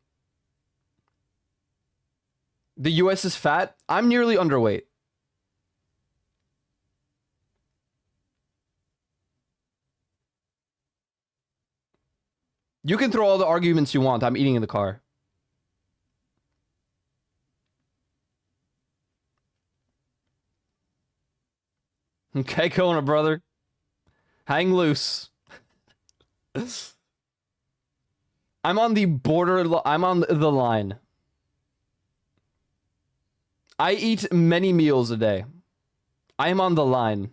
The US is fat. I'm nearly underweight. You can throw all the arguments you want. I'm eating in the car. Okay, Kona, brother. Hang loose. I'm on the border. I'm on the line. I eat many meals a day. I am on the line.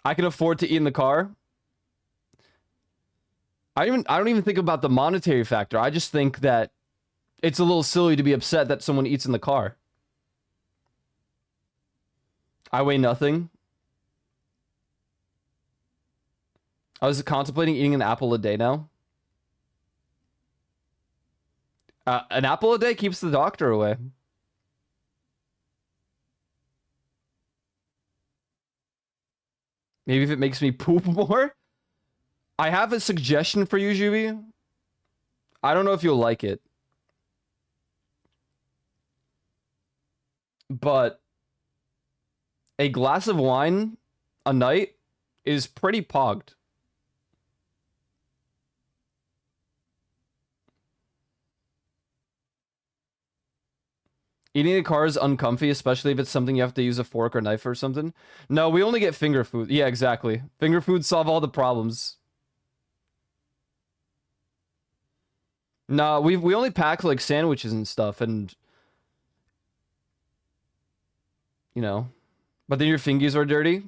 I can afford to eat in the car. I don't even think about the monetary factor. I just think that it's a little silly to be upset that someone eats in the car. I weigh nothing. I was contemplating eating an apple a day now. An apple a day keeps the doctor away. Maybe if it makes me poop more. I have a suggestion for you, Juvi. I don't know if you'll like it. But a glass of wine a night is pretty pogged. Eating a car is uncomfy, especially if it's something you have to use a fork or knife or something. No, we only get finger food. Yeah, exactly. Finger food solve all the problems. Nah, we only pack like sandwiches and stuff, and you know, but then your fingies are dirty.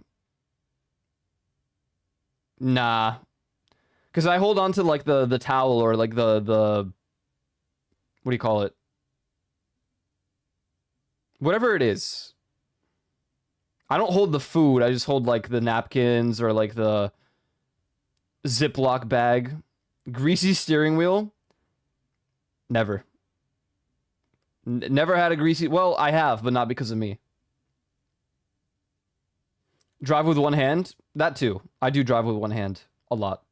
Nah, because I hold on to like the towel or like the what do you call it? Whatever it is. I don't hold the food. I just hold like the napkins or like the Ziploc bag. Greasy steering wheel. Never. Never had a greasy... Well, I have, but not because of me. Drive with one hand? That too. I do drive with one hand. A lot.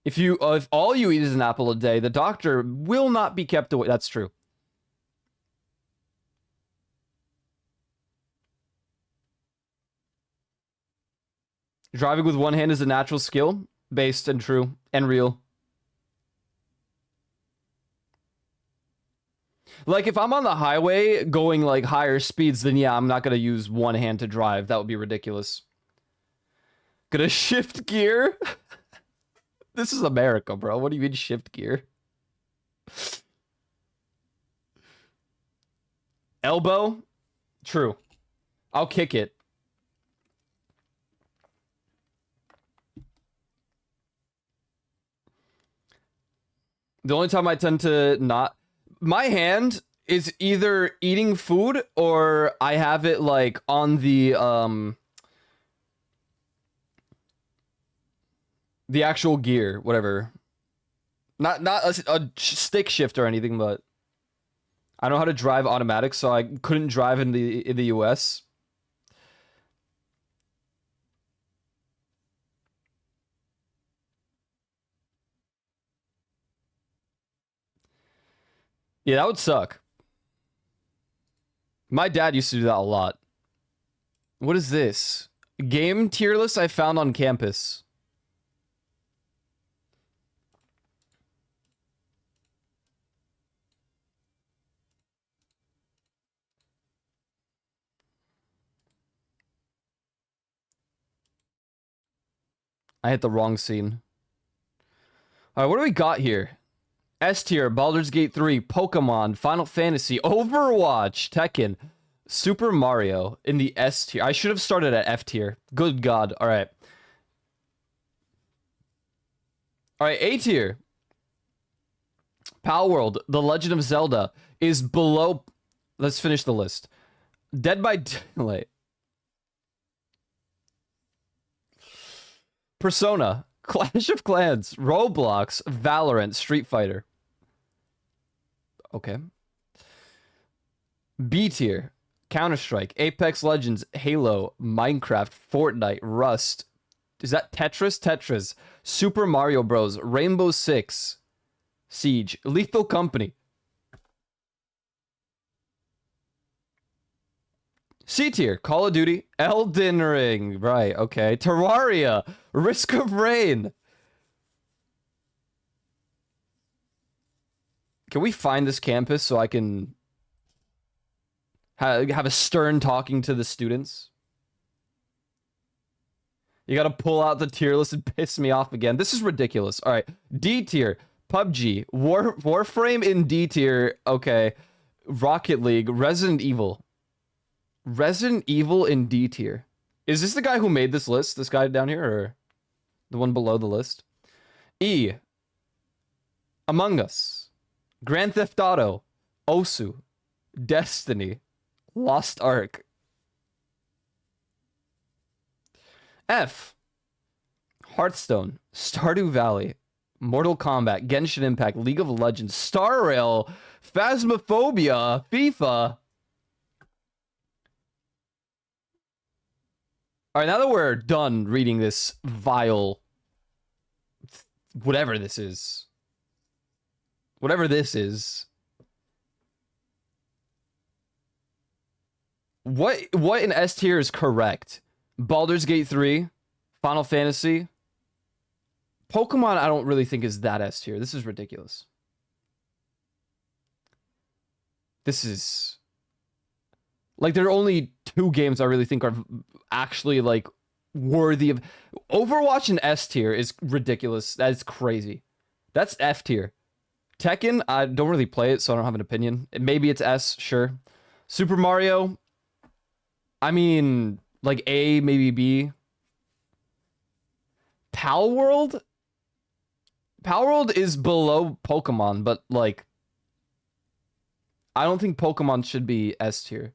If all you eat is an apple a day, the doctor will not be kept away. That's true. Driving with one hand is a natural skill, based and true and real. Like, if I'm on the highway going, like, higher speeds, then yeah, I'm not gonna use one hand to drive. That would be ridiculous. Gonna shift gear? This is America, bro. What do you mean shift gear? Elbow? True. I'll kick it. The only time I tend to not... My hand is either eating food or I have it, like, on the actual gear, whatever. Not a stick shift or anything, but I know how to drive automatic, so I couldn't drive in the US. Yeah, that would suck. My dad used to do that a lot. What is this? Game tier list I found on campus. I hit the wrong scene. All right, what do we got here? S tier, Baldur's Gate 3, Pokemon, Final Fantasy, Overwatch, Tekken, Super Mario in the S tier. I should have started at F tier. Good God. All right. All right, A tier. Palworld, The Legend of Zelda is below. Let's finish the list. Dead by Daylight. Persona, Clash of Clans, Roblox, Valorant, Street Fighter. Okay. B tier. Counter-Strike, Apex Legends, Halo, Minecraft, Fortnite, Rust. Is that Tetris? Tetris. Super Mario Bros. Rainbow Six. Siege. Lethal Company. C tier. Call of Duty, Elden Ring. Right, okay. Terraria. Risk of Rain. Can we find this campus so I can have a stern talking to the students? You gotta pull out the tier list and piss me off again. This is ridiculous. All right, D tier, PUBG, Warframe in D tier. Okay, Rocket League, Resident Evil. Resident Evil in D tier. Is this the guy who made this list? This guy down here, or the one below the list? E. Among Us, Grand Theft Auto, Osu, Destiny, Lost Ark. F. Hearthstone, Stardew Valley, Mortal Kombat, Genshin Impact, League of Legends, Star Rail, Phasmophobia, FIFA. All right, now that we're done reading this vile, whatever this is, what in S tier is correct? Baldur's Gate 3, Final Fantasy, Pokemon. I don't really think is that S tier. This is ridiculous. This is like, there are only 2 games I really think are actually like worthy of. Overwatch in S tier is ridiculous. That is crazy. That's F tier. Tekken, I don't really play it, so I don't have an opinion. Maybe it's S, sure. Super Mario, I mean, like A, maybe B. Palworld? Palworld is below Pokemon, but like, I don't think Pokemon should be S tier.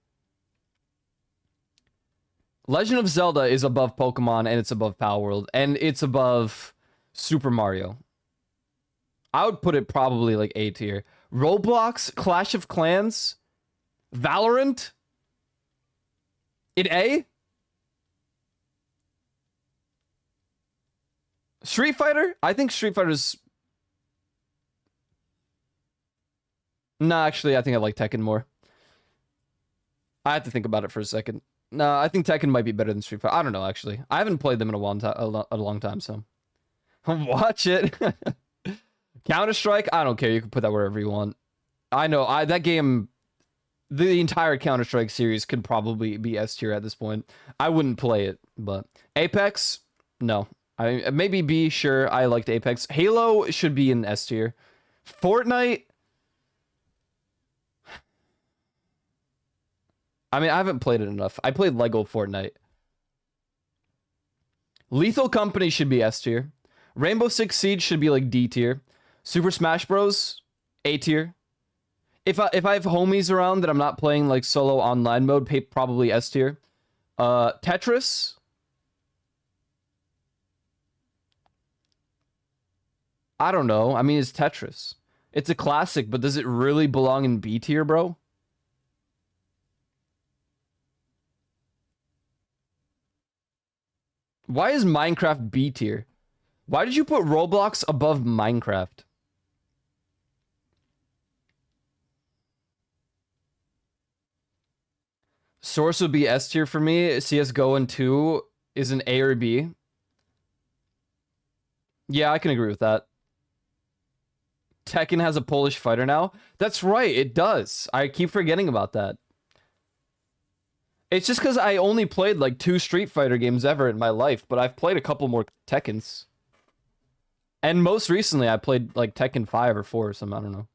Legend of Zelda is above Pokemon, and it's above Palworld, and it's above Super Mario. I would put it probably like A tier. Roblox, Clash of Clans, Valorant in A. Street Fighter? I think Street Fighter's... Nah, actually, I think I like Tekken more. I have to think about it for a second. No, I think Tekken might be better than Street Fighter. I don't know, actually. I haven't played them in a long time, so... Watch it. Counter-Strike? I don't care. You can put that wherever you want. I know. That game... The entire Counter-Strike series could probably be S tier at this point. I wouldn't play it, but... Apex? No. I maybe B, sure. I liked Apex. Halo should be in S tier. Fortnite. I mean, I haven't played it enough. I played Lego Fortnite. Lethal Company should be S tier. Rainbow Six Siege should be like D tier. Super Smash Bros. A tier. If I have homies around that I'm not playing like solo online mode, probably S tier. Tetris. I don't know. I mean, it's Tetris. It's a classic, but does it really belong in B tier, bro? Why is Minecraft B tier? Why did you put Roblox above Minecraft? Source would be S tier for me. CSGO and 2 is an A or B. Yeah, I can agree with that. Tekken has a Polish fighter now. That's right, it does. I keep forgetting about that. It's just because I only played like 2 Street Fighter games ever in my life, but I've played a couple more Tekkens. And most recently, I played like Tekken 5 or 4 or something, I don't know.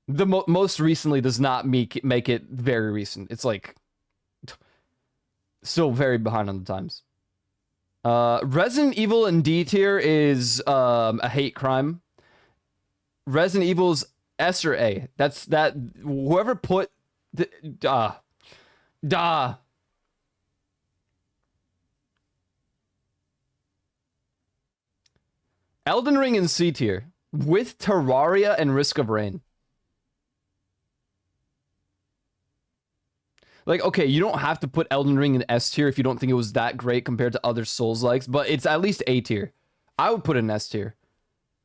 The most recently does not make it very recent. It's like still very behind on the times. Resident Evil in D tier is a hate crime. Resident Evil's S or A. That's that. Whoever put da. Elden Ring in C tier with Terraria and Risk of Rain. Like, okay, you don't have to put Elden Ring in S tier if you don't think it was that great compared to other Souls-likes, but it's at least A tier. I would put it in S tier.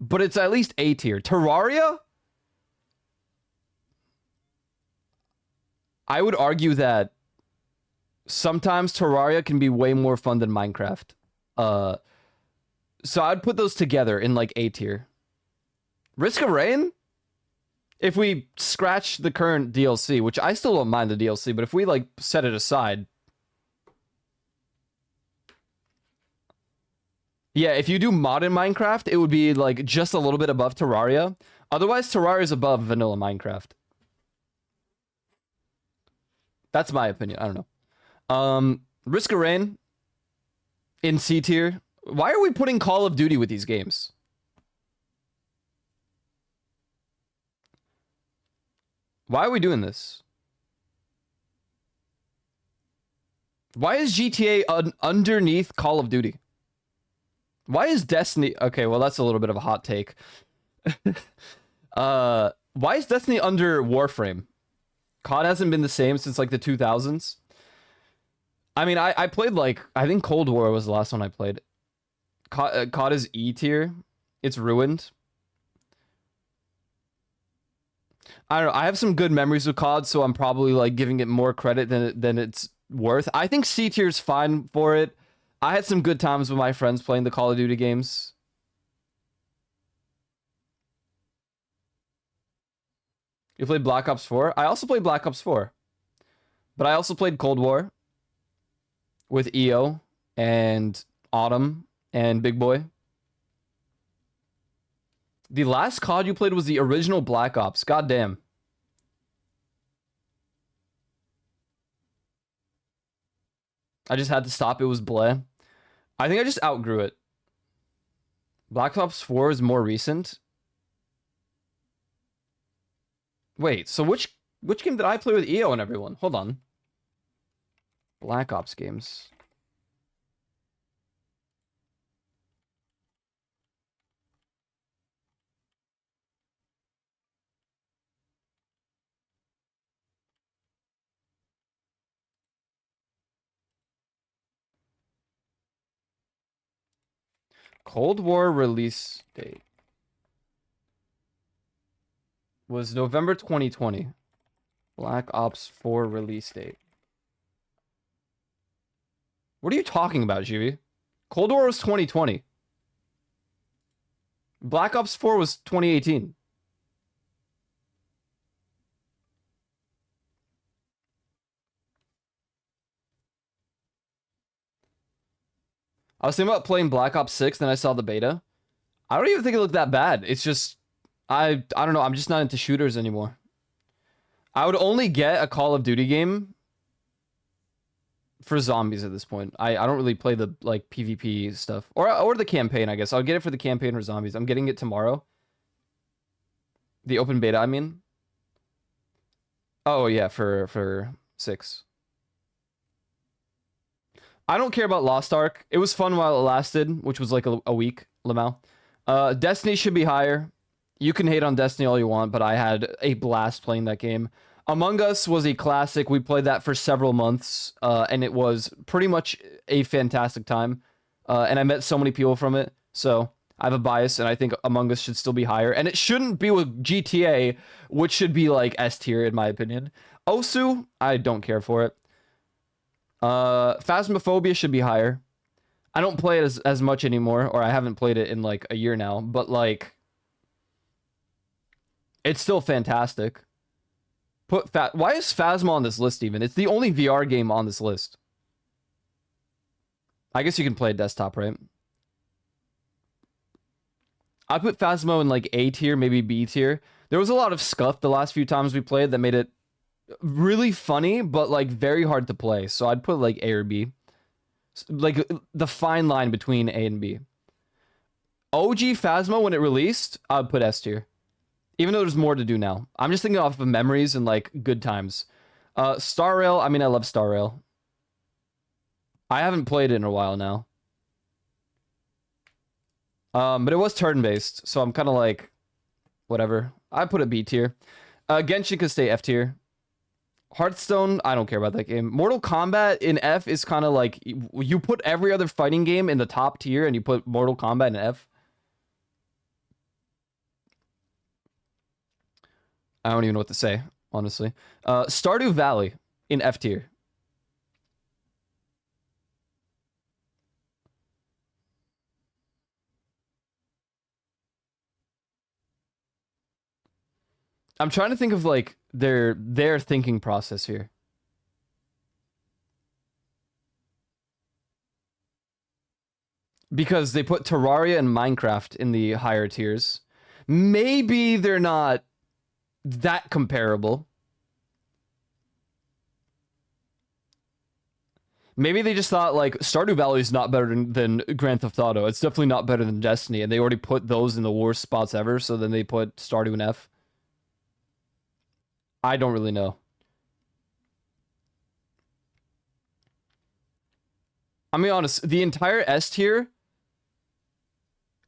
But it's at least A tier. Terraria? I would argue that sometimes Terraria can be way more fun than Minecraft. So I'd put those together in like A tier. Risk of Rain? If we scratch the current DLC, which I still don't mind the DLC, but if we like set it aside. Yeah, if you do modern Minecraft, it would be like just a little bit above Terraria. Otherwise, Terraria is above vanilla Minecraft. That's my opinion. I don't know. Risk of Rain in C tier. Why are we putting Call of Duty with these games? Why are we doing this? Why is GTA underneath Call of Duty? Why is Destiny... Okay, well, that's a little bit of a hot take. Why is Destiny under Warframe? COD hasn't been the same since, like, the 2000s. I mean, I played, like... I think Cold War was the last one I played. COD is E tier. It's ruined. I don't know. I have some good memories with COD, so I'm probably, like, giving it more credit than it's worth. I think C tier is fine for it. I had some good times with my friends playing the Call of Duty games. You played Black Ops 4? I also played Black Ops 4. But I also played Cold War with EO and Autumn and Big Boy. The last COD you played was the original Black Ops. God damn. I just had to stop. It was bleh. I think I just outgrew it. Black Ops 4 is more recent. Wait, so which game did I play with EO and everyone? Hold on. Black Ops games. Cold War release date was November 2020. Black Ops 4 release date. What are you talking about, Jivi? Cold War was 2020. Black Ops 4 was 2018. I was thinking about playing Black Ops 6, then I saw the beta. I don't even think it looked that bad. It's just, I don't know. I'm just not into shooters anymore. I would only get a Call of Duty game for zombies at this point. I don't really play the like PvP stuff or the campaign. I guess I'll get it for the campaign or zombies. I'm getting it tomorrow. The open beta, I mean. Oh yeah, for 6. I don't care about Lost Ark. It was fun while it lasted, which was like a week. Lamau. Destiny should be higher. You can hate on Destiny all you want, but I had a blast playing that game. Among Us was a classic. We played that for several months, and it was pretty much a fantastic time. And I met so many people from it, so I have a bias, and I think Among Us should still be higher. And it shouldn't be with GTA, which should be like S tier, in my opinion. Osu, I don't care for it. Phasmophobia should be higher. I don't play it as much anymore, or I haven't played it in like a year now, but like, it's still fantastic. Why is Phasma on this list even? It's the only VR game on this list. I guess you can play desktop, right? I put Phasmo in like A tier, maybe B tier. There was a lot of scuff the last few times we played that made it really funny, but like very hard to play. So I'd put like A or B. Like the fine line between A and B. OG Phasmo, when it released, I'd put S tier. Even though there's more to do now. I'm just thinking off of memories and like good times. Star Rail, I mean, I love Star Rail. I haven't played it in a while now. But it was turn-based, so I'm kind of like, whatever. I put it B tier. Genshin could stay F tier. Hearthstone, I don't care about that game. Mortal Kombat in F is kind of like, you put every other fighting game in the top tier and you put Mortal Kombat in F. I don't even know what to say, honestly. Stardew Valley in F tier. I'm trying to think of like their thinking process here. Because they put Terraria and Minecraft in the higher tiers. Maybe they're not that comparable. Maybe they just thought like Stardew Valley is not better than Grand Theft Auto. It's definitely not better than Destiny, and they already put those in the worst spots ever. So then they put Stardew in F. I don't really know. I'm being honest. The entire S tier,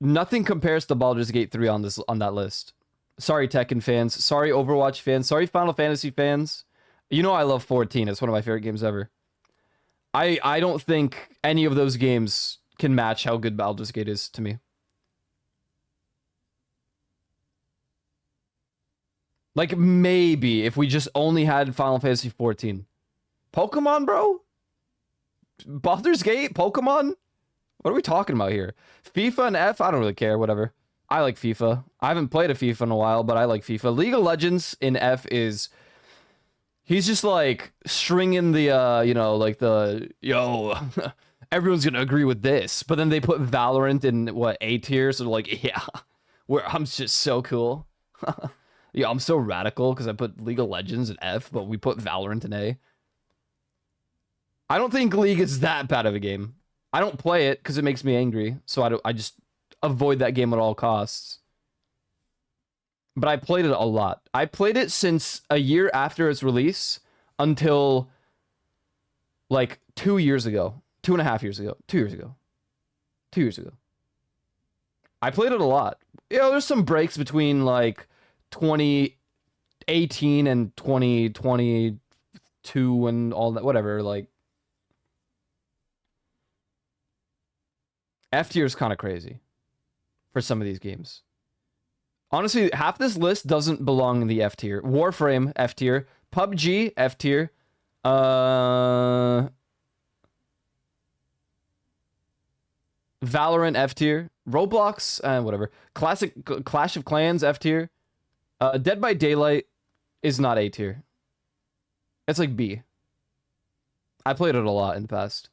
nothing compares to Baldur's Gate 3 on that list. Sorry, Tekken fans. Sorry, Overwatch fans. Sorry, Final Fantasy fans. You know I love 14. It's one of my favorite games ever. I don't think any of those games can match how good Baldur's Gate is to me. Like, maybe if we just only had Final Fantasy 14. Pokemon, bro? Baldur's Gate? Pokemon? What are we talking about here? FIFA and F? I don't really care, whatever. I like FIFA. I haven't played a FIFA in a while, but I like FIFA. League of Legends in F is... He's just like stringing the, you know, like the, yo, everyone's gonna agree with this. But then they put Valorant in, what, A tier? So like, yeah, where I'm just so cool. Yeah, I'm so radical because I put League of Legends in F, but we put Valorant in A. I don't think League is that bad of a game. I don't play it because it makes me angry. So I just avoid that game at all costs. But I played it a lot. I played it since a year after its release until like 2 years ago. 2.5 years ago. 2 years ago. 2 years ago. I played it a lot. You know, there's some breaks between like 2018 and 2022 and all that, whatever. Like, F tier is kind of crazy for some of these games. Honestly, half this list doesn't belong in the F tier. Warframe, F tier. PUBG, F tier. Valorant, F tier. Roblox, whatever. Clash of Clans, F tier. Dead by Daylight is not A tier. It's like B. I played it a lot in the past.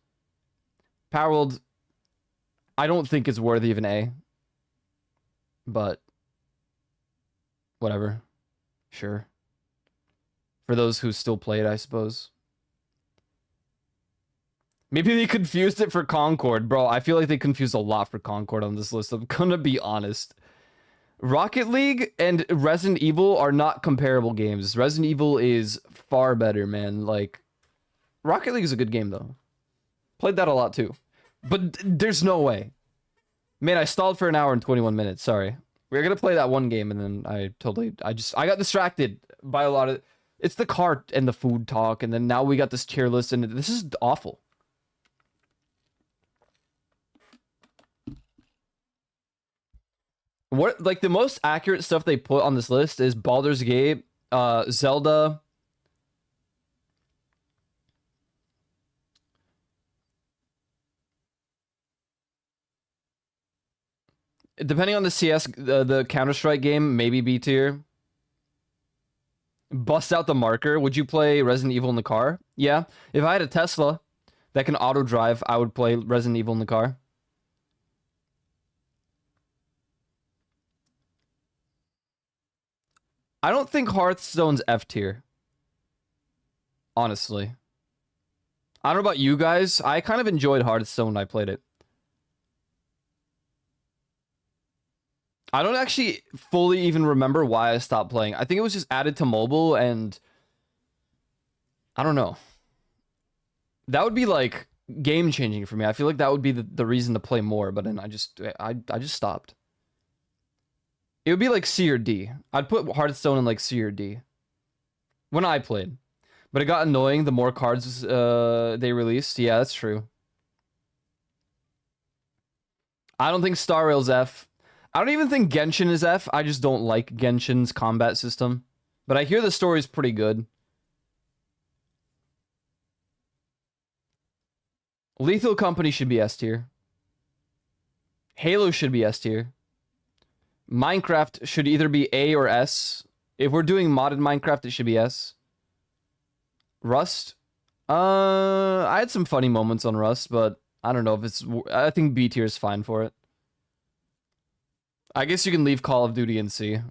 Power World, I don't think it's worthy of an A. But whatever. Sure. For those who still play it, I suppose. Maybe they confused it for Concord. Bro, I feel like they confused a lot for Concord on this list. I'm gonna be honest. Rocket League and Resident Evil are not comparable games. Resident Evil is far better, man. Like, Rocket League is a good game, though. Played that a lot, too. But there's no way. Man, I stalled for an hour and 21 minutes. Sorry. We were gonna play that one game, and then I got distracted by a lot of... It's the cart and the food talk, and then now we got this tier list, and this is awful. What, like, the most accurate stuff they put on this list is Baldur's Gate, Zelda... Depending on the CS, the Counter-Strike game, maybe B tier. Bust out the marker. Would you play Resident Evil in the car? Yeah. If I had a Tesla that can auto-drive, I would play Resident Evil in the car. I don't think Hearthstone's F tier. Honestly. I don't know about you guys. I kind of enjoyed Hearthstone when I played it. I don't actually fully even remember why I stopped playing. I think it was just added to mobile, and I don't know. That would be like game changing for me. I feel like that would be the reason to play more, but then I just stopped. It would be like C or D. I'd put Hearthstone in like C or D when I played, but it got annoying the more cards they released. Yeah, that's true. I don't think Star Rail's F. I don't even think Genshin is F. I just don't like Genshin's combat system. But I hear the story's pretty good. Lethal Company should be S tier. Halo should be S tier. Minecraft should either be A or S. If we're doing modded Minecraft, it should be S. Rust? I had some funny moments on Rust, but I don't know if it's... I think B tier is fine for it. I guess you can leave Call of Duty in C.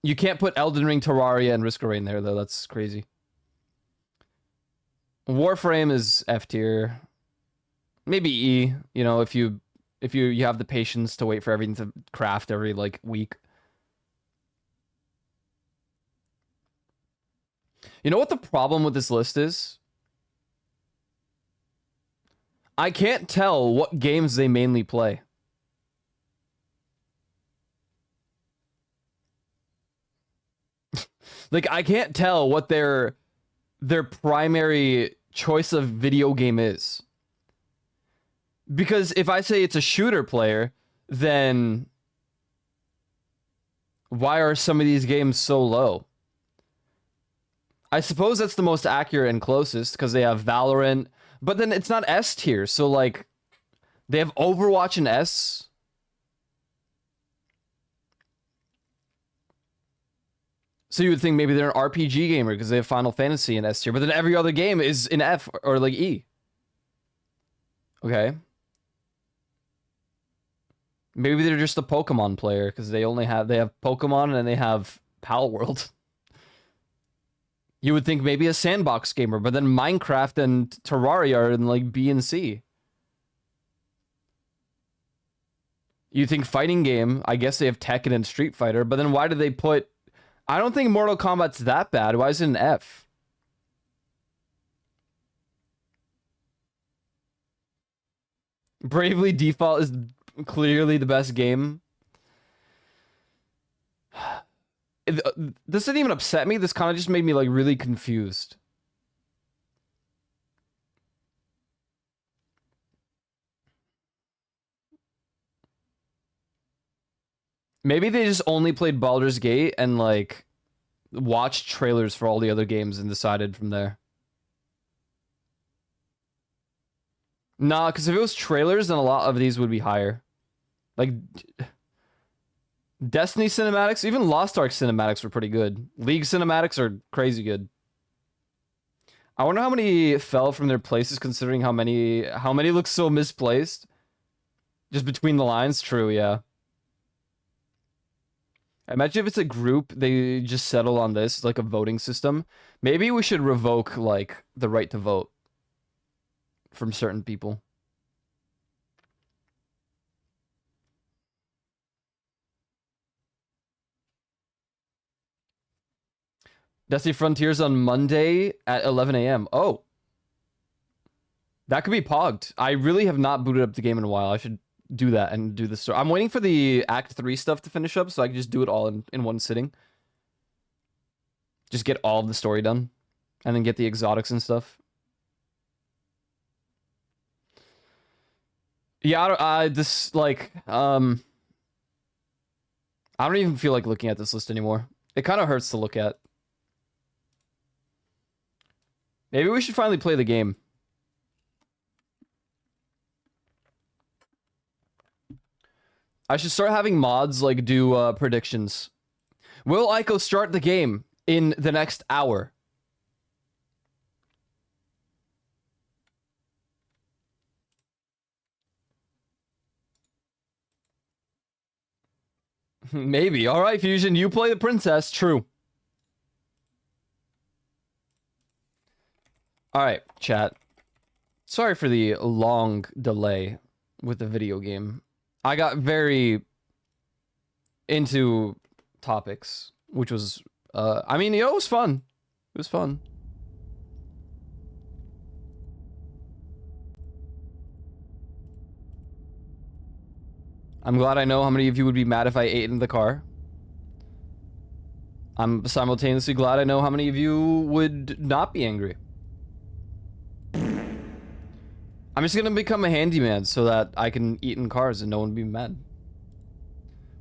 You can't put Elden Ring, Terraria, and Risk of Rain there, though. That's crazy. Warframe is F tier. Maybe E, you know, if you have the patience to wait for everything to craft every, like, week. You know what the problem with this list is? I can't tell what games they mainly play. Like, I can't tell what their primary choice of video game is. Because if I say it's a shooter player, then why are some of these games so low? I suppose that's the most accurate and closest, because they have Valorant, but then it's not S tier, so like, they have Overwatch in S. So you would think maybe they're an RPG gamer because they have Final Fantasy in S tier, but then every other game is in F or like E. Okay. Maybe they're just a Pokemon player because they have Pokemon and they have Pal World. You would think maybe a sandbox gamer, but then Minecraft and Terraria are in like B and C. You think fighting game, I guess they have Tekken and Street Fighter, but then why do they put... I don't think Mortal Kombat's that bad. Why is it an F? Bravely Default is clearly the best game. This didn't even upset me. This kind of just made me like really confused. Maybe they just only played Baldur's Gate and like watched trailers for all the other games and decided from there. Nah, because if it was trailers, then a lot of these would be higher. Like Destiny cinematics, even Lost Ark cinematics were pretty good. League cinematics are crazy good. I wonder how many fell from their places considering how many look so misplaced. Just between the lines, true, yeah. Imagine if it's a group, they just settle on this, like a voting system. Maybe we should revoke, like, the right to vote from certain people. Destiny Frontiers on Monday at 11 a.m. Oh. That could be pogged. I really have not booted up the game in a while. I should do that and do the story. I'm waiting for the Act 3 stuff to finish up so I can just do it all in one sitting. Just get all of the story done. And then get the exotics and stuff. Yeah, I don't even feel like looking at this list anymore. It kind of hurts to look at. Maybe we should finally play the game. I should start having mods like do predictions. Will Ico start the game in the next hour? Maybe. All right, Fusion, you play the princess. True. All right, chat. Sorry for the long delay with the video game. I got very into topics, which was, I mean, it was fun. It was fun. I'm glad I know how many of you would be mad if I ate in the car. I'm simultaneously glad I know how many of you would not be angry. I'm just gonna become a handyman so that I can eat in cars and no one will be mad.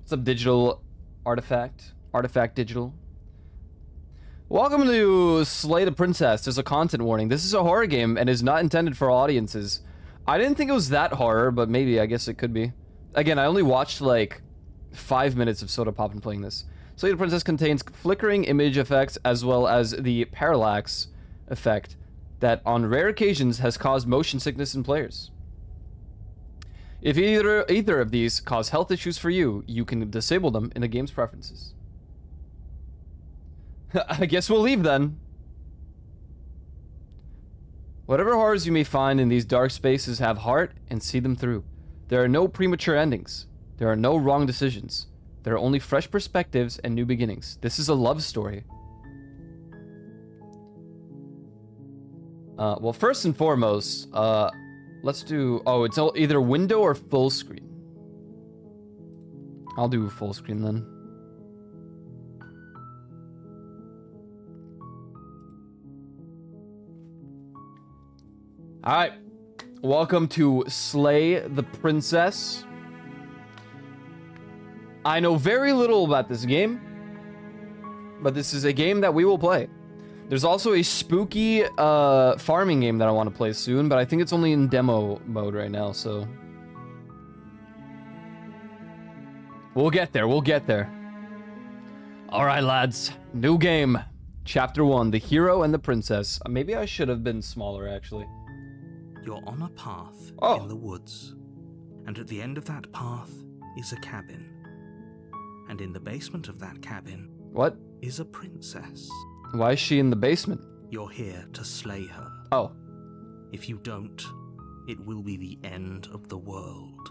What's up, Digital Artifact? Artifact Digital. Welcome to Slay the Princess. There's a content warning. This is a horror game and is not intended for all audiences. I didn't think it was that horror, but maybe, I guess it could be. Again, I only watched like 5 minutes of Soda Poppin playing this. Slay the Princess contains flickering image effects as well as the parallax effect that on rare occasions has caused motion sickness in players. If either of these cause health issues for you, you can disable them in the game's preferences. I guess we'll leave then. Whatever horrors you may find in these dark spaces, have heart and see them through. There are no premature endings. There are no wrong decisions. There are only fresh perspectives and new beginnings. This is a love story. Well, first and foremost, let's do... Oh, it's either window or full screen. I'll do full screen then. Alright. Welcome to Slay the Princess. I know very little about this game, but this is a game that we will play. There's also a spooky farming game that I want to play soon, but I think it's only in demo mode right now, so... We'll get there, we'll get there. Alright, lads. New game. Chapter 1, The Hero and the Princess. Maybe I should have been smaller, actually. You're on a path in the woods, and at the end of that path is a cabin. And in the basement of that cabin... What? ...is a princess. Why is she in the basement? You're here to slay her. Oh. If you don't, it will be the end of the world.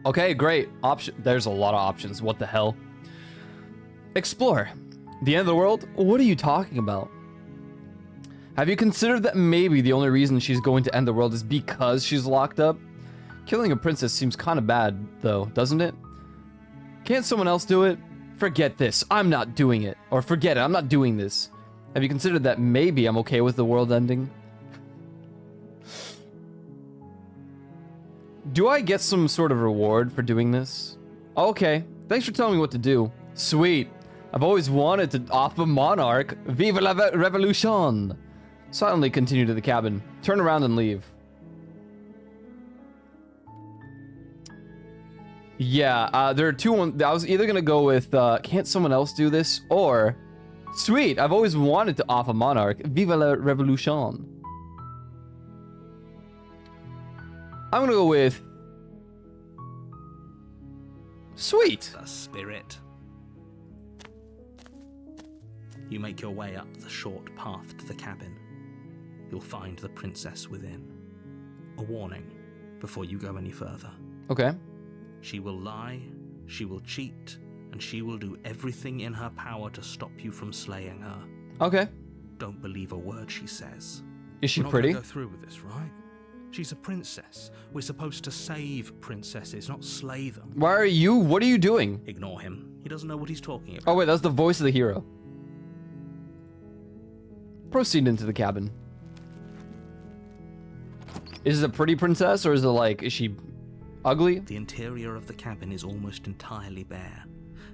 Okay, great. There's a lot of options. What the hell? Explore. The end of the world? What are you talking about? Have you considered that maybe the only reason she's going to end the world is because she's locked up? Killing a princess seems kind of bad, though, doesn't it? Can't someone else do it? Forget this. I'm not doing it. Or forget it. I'm not doing this. Have you considered that maybe I'm okay with the world ending? Do I get some sort of reward for doing this? Okay. Thanks for telling me what to do. Sweet. I've always wanted to off a monarch. Vive la revolution. Silently continue to the cabin. Turn around and leave. Yeah, there are two. I was either gonna go with can't someone else do this, or Sweet. I've always wanted to off a monarch. Viva la revolution. I'm gonna go with... Sweet. The spirit. You make your way up the short path to the cabin. You'll find the princess within. A warning before you go any further. Okay. She will lie, she will cheat, and she will do everything in her power to stop you from slaying her. Okay. Don't believe a word she says. Is she We're not pretty? gonna go through with this, right? She's a princess. We're supposed to save princesses, not slay them. Why are you... What are you doing? Ignore him. He doesn't know what he's talking about. Oh, wait. That's the voice of the hero. Proceed into the cabin. Is it a pretty princess, or is it like... Is she ugly? The interior of the cabin is almost entirely bare.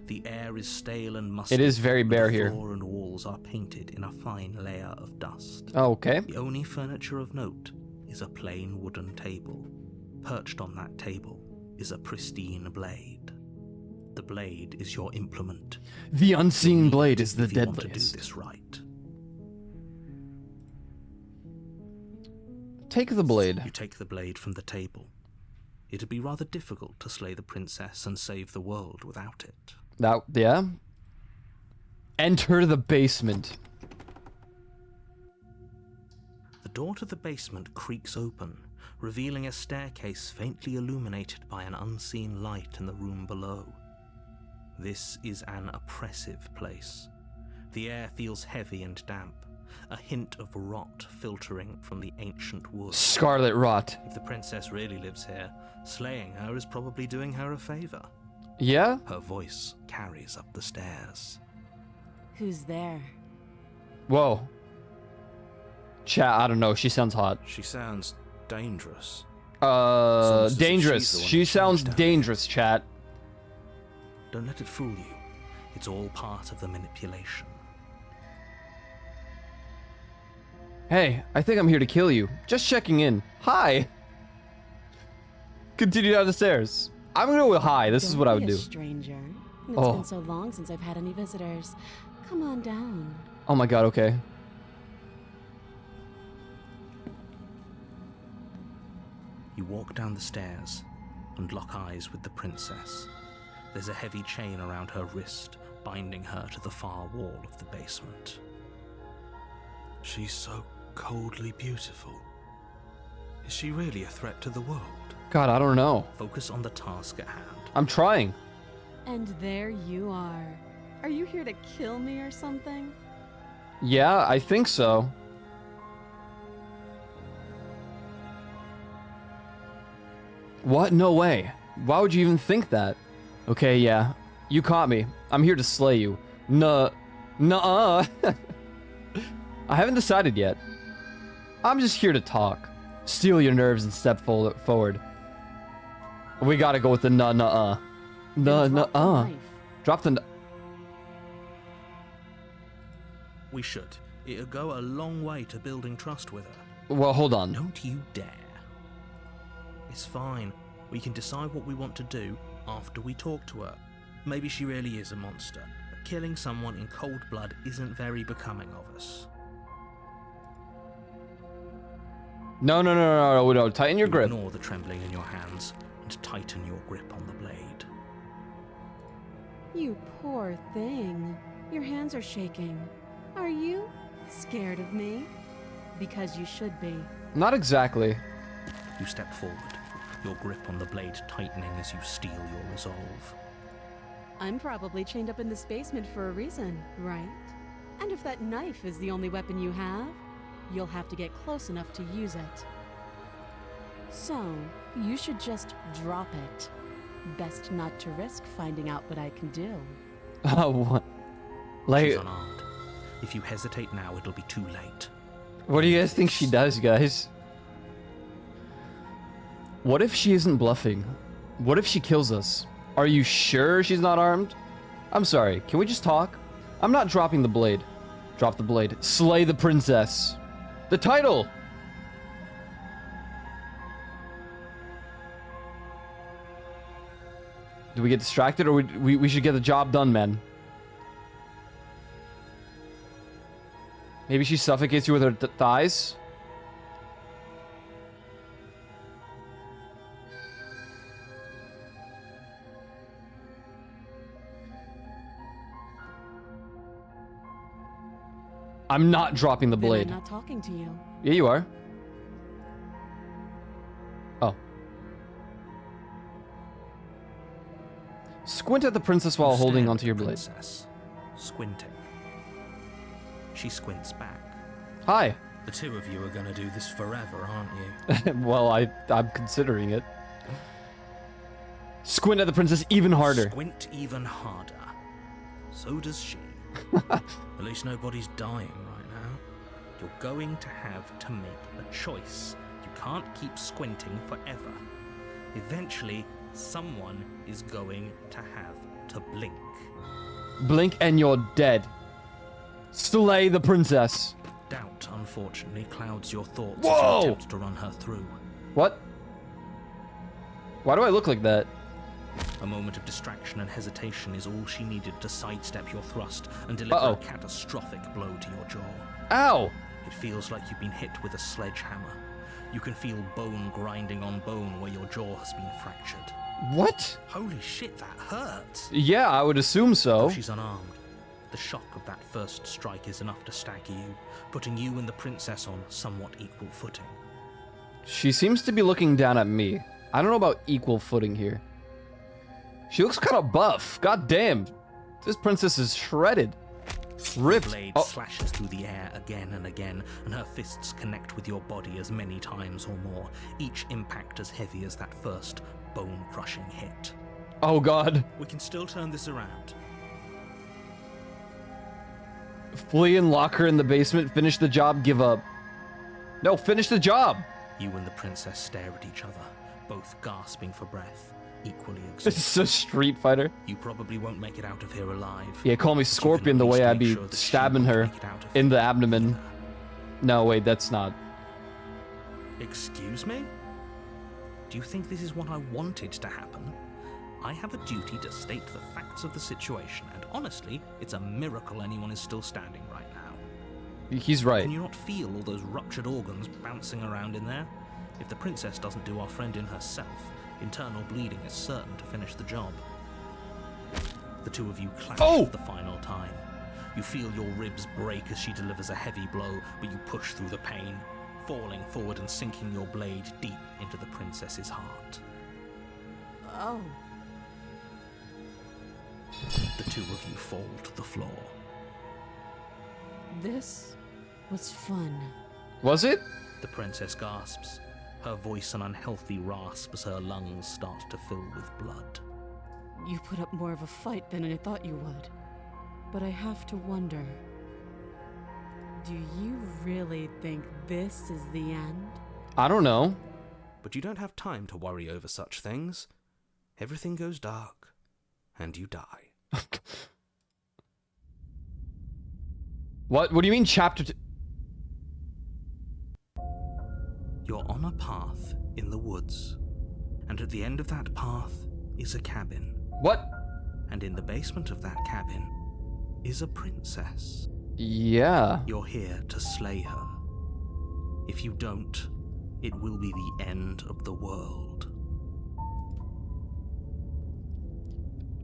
The air is stale and musty. It is very bare The here. floor and walls are painted in a fine layer of dust. Oh, okay. The only furniture of note is a plain wooden table. Perched on that table is a pristine blade. The blade is your implement. The unseen blade is the If you want to do deadliest. this right. Take the blade. You take the blade from the table. It'd be rather difficult to slay the princess and save the world without it. That, yeah. Enter the basement. The door to the basement creaks open, revealing a staircase faintly illuminated by an unseen light in the room below. This is an oppressive place. The air feels heavy and damp, a hint of rot filtering from the ancient wood. Scarlet rot. If the princess really lives here, slaying her is probably doing her a favor. Yeah? Her voice carries up the stairs. Who's there? Whoa. Chat, I don't know. She sounds hot. She sounds dangerous. almost as if Dangerous. she's the one She who sounds changed her. dangerous, chat. Don't let it fool you. It's all part of the manipulation. Hey, I think I'm here to kill you. Just checking in. Hi. Continue down the stairs. I'm gonna go with hi. This is Don't what I be would a do. stranger. It's Oh. been so long since I've had any visitors. Come on down. Oh my god, okay. You walk down the stairs and lock eyes with the princess. There's a heavy chain around her wrist, binding her to the far wall of the basement. She's so coldly beautiful. Is she really a threat to the world? God, I don't know. Focus on the task at hand. I'm trying. And there you are. Are you here to kill me or something? Yeah, I think so. What? No way. Why would you even think that? Okay, yeah. You caught me. I'm here to slay you. Nuh-uh. I haven't decided yet. I'm just here to talk. Steal your nerves and step forward. We gotta go with the nuh-uh. Then drop the Nuh-uh. knife. Drop the... We should. It'll go a long way to building trust with her. Well, hold on. Don't you dare. It's fine. We can decide what we want to do after we talk to her. Maybe she really is a monster, but killing someone in cold blood isn't very becoming of us. No. Tighten your You grip. Ignore the trembling in your hands and tighten your grip on the blade. You poor thing. Your hands are shaking. Are you scared of me? Because you should be. Not exactly. You step forward, your grip on the blade tightening as you steel your resolve. I'm probably chained up in this basement for a reason, right? And if that knife is the only weapon you have, you'll have to get close enough to use it. So, you should just drop it. Best not to risk finding out what I can do. What? Like, She's unarmed. If you hesitate now, it'll be too late. what do you guys think she does, guys? What if she isn't bluffing? What if she kills us? Are you sure she's not armed? I'm sorry, can we just talk? I'm not dropping the blade. Drop the blade. Slay the princess. The title! Do we get distracted, or we should get the job done, man? Maybe she suffocates you with her thighs? I'm not dropping the Then blade. I'm not talking to you. Yeah, you are. Oh. Squint at the princess while You holding stare onto at your the blade. princess, squinting. She squints back. Hi. The two of you are gonna do this forever, aren't you? Well, I'm considering it. Squint at the princess even harder. Squint even harder. So does she. At least nobody's dying right now. You're going to have to make a choice. You can't keep squinting forever. Eventually, someone is going to have to blink. Blink and you're dead. Slay the princess. Doubt, unfortunately, clouds your thoughts Whoa! as you attempt to run her through. What? Why do I look like that? A moment of distraction and hesitation is all she needed to sidestep your thrust and deliver Uh-oh. a catastrophic blow to your jaw. Ow! It feels like you've been hit with a sledgehammer. You can feel bone grinding on bone where your jaw has been fractured. What? Holy shit, that hurts! Yeah, I would assume so. Though she's unarmed, the shock of that first strike is enough to stagger you, putting you and the princess on somewhat equal footing. She seems to be looking down at me. I don't know about equal footing here. She looks kind of buff. God damn. This princess is shredded. Ripped. The blade Oh, slashes through the air again and again, and her fists connect with your body as many times or more, each impact as heavy as that first bone-crushing hit. oh god. We can still turn this around. Flee and lock her in the basement. Finish the job. Give up. No, finish the job. You and the princess stare at each other, both gasping for breath, equally This exhausted. is a Street Fighter. You probably won't make it out of here alive. Yeah, call me but you can Scorpion at the way least I'd make be sure that she stabbing won't her make it out of in here the abdomen. either. No, wait, that's not. Excuse me? Do you think this is what I wanted to happen? I have a duty to state the facts of the situation, and honestly, it's a miracle anyone is still standing right now. He's right. Can you not feel all those ruptured organs bouncing around in there? If the princess doesn't do our friend in herself, internal bleeding is certain to finish the job. The two of you clash Oh! for the final time. You feel your ribs break as she delivers a heavy blow, but you push through the pain, falling forward and sinking your blade deep into the princess's heart. Oh. The two of you fall to the floor. This was fun. Was it? The princess gasps, her voice an unhealthy rasp as her lungs start to fill with blood. You put up more of a fight than I thought you would. But I have to wonder. Do you really think this is the end? I don't know. But you don't have time to worry over such things. Everything goes dark, and you die. What do you mean chapter 2? You're on a path in the woods, and at the end of that path is a cabin. What? And in the basement of that cabin is a princess. Yeah. You're here to slay her. If you don't, it will be the end of the world.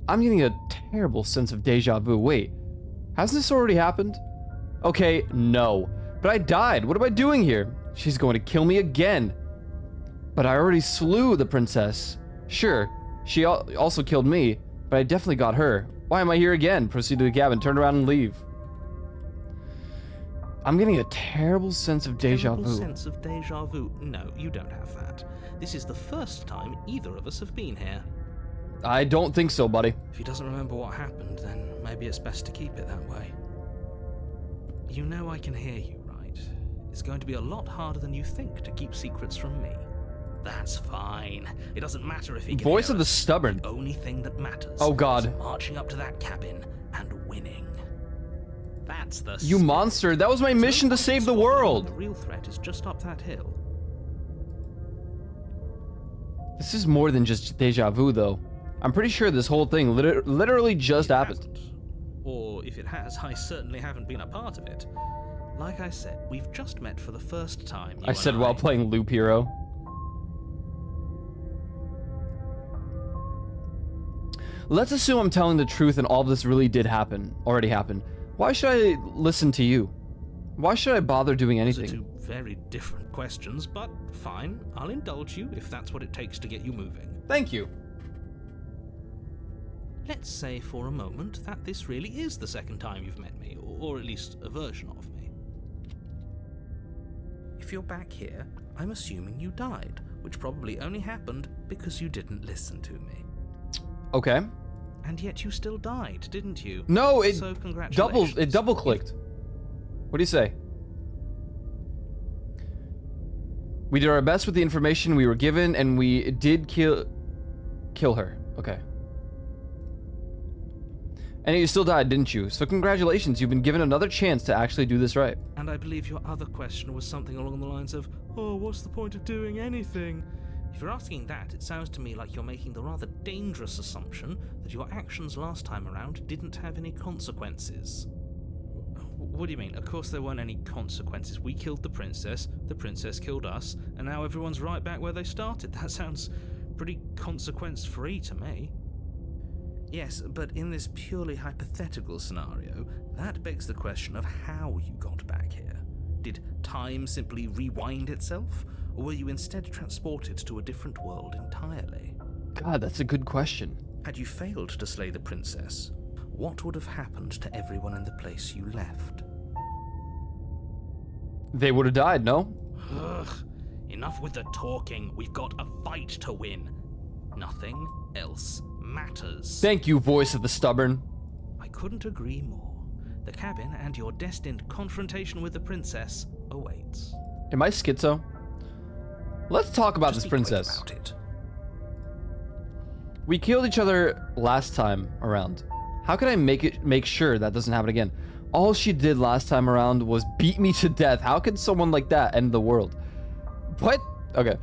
I'm getting a terrible sense of deja vu. Wait, hasn't this already happened? Okay, no. But I died. What am I doing here? She's going to kill me again. But I already slew the princess. Sure, she also killed me, but I definitely got her. Why am I here again? Proceed to the cabin, turn around and leave. I'm getting a terrible sense of deja Terrible vu. sense of deja vu? No, you don't have that. This is the first time either of us have been here. I don't think so, buddy. If he doesn't remember what happened, then maybe it's best to keep it that way. You know I can hear you, right? It's going to be a lot harder than you think to keep secrets from me. That's fine. It doesn't matter if he can Voice hear of the us. stubborn. The only thing that matters Oh, God. is marching up to that cabin and winning. That's the You spirit. monster, that was my There's no mission to point in save the squabbling when world. The real threat is just up that hill. This is more than just deja vu, though. I'm pretty sure this whole thing literally just It happened. hasn't. Or if it has, I certainly haven't been a part of it. Like I said, we've just met for the first time. I said while playing Loop Hero. Let's assume I'm telling the truth and all of this really did happen, already happened. Why should I listen to you? Why should I bother doing Those anything? are two very different questions, but fine. I'll indulge you if that's what it takes to get you moving. Thank you. Let's say for a moment that this really is the second time you've met me, or at least a version of me. If you're back here, I'm assuming you died, which probably only happened because you didn't listen to me. Okay. And yet you still died, didn't you? No, it So congratulations. double clicked. What do you say? We did our best with the information we were given, and we did kill her. Okay. And you still died, didn't you? So congratulations, you've been given another chance to actually do this right. And I believe your other question was something along the lines of, oh, what's the point of doing anything? If you're asking that, it sounds to me like you're making the rather dangerous assumption that your actions last time around didn't have any consequences. What do you mean? Of course there weren't any consequences. We killed the princess killed us, and now everyone's right back where they started. That sounds pretty consequence-free to me. Yes, but in this purely hypothetical scenario, that begs the question of how you got back here. Did time simply rewind itself, or were you instead transported to a different world entirely? God, that's a good question. Had you failed to slay the princess, what would have happened to everyone in the place you left? They would have died, no? Ugh, enough with the talking. We've got a fight to win. Nothing else matters. Thank you, voice of the stubborn. I couldn't agree more. The cabin and your destined confrontation with the princess awaits. Am I schizo? Let's talk about Just this be quick princess. about it. We killed each other last time around. How can I make sure that doesn't happen again? All she did last time around was beat me to death. How could someone like that end the world? What? Okay.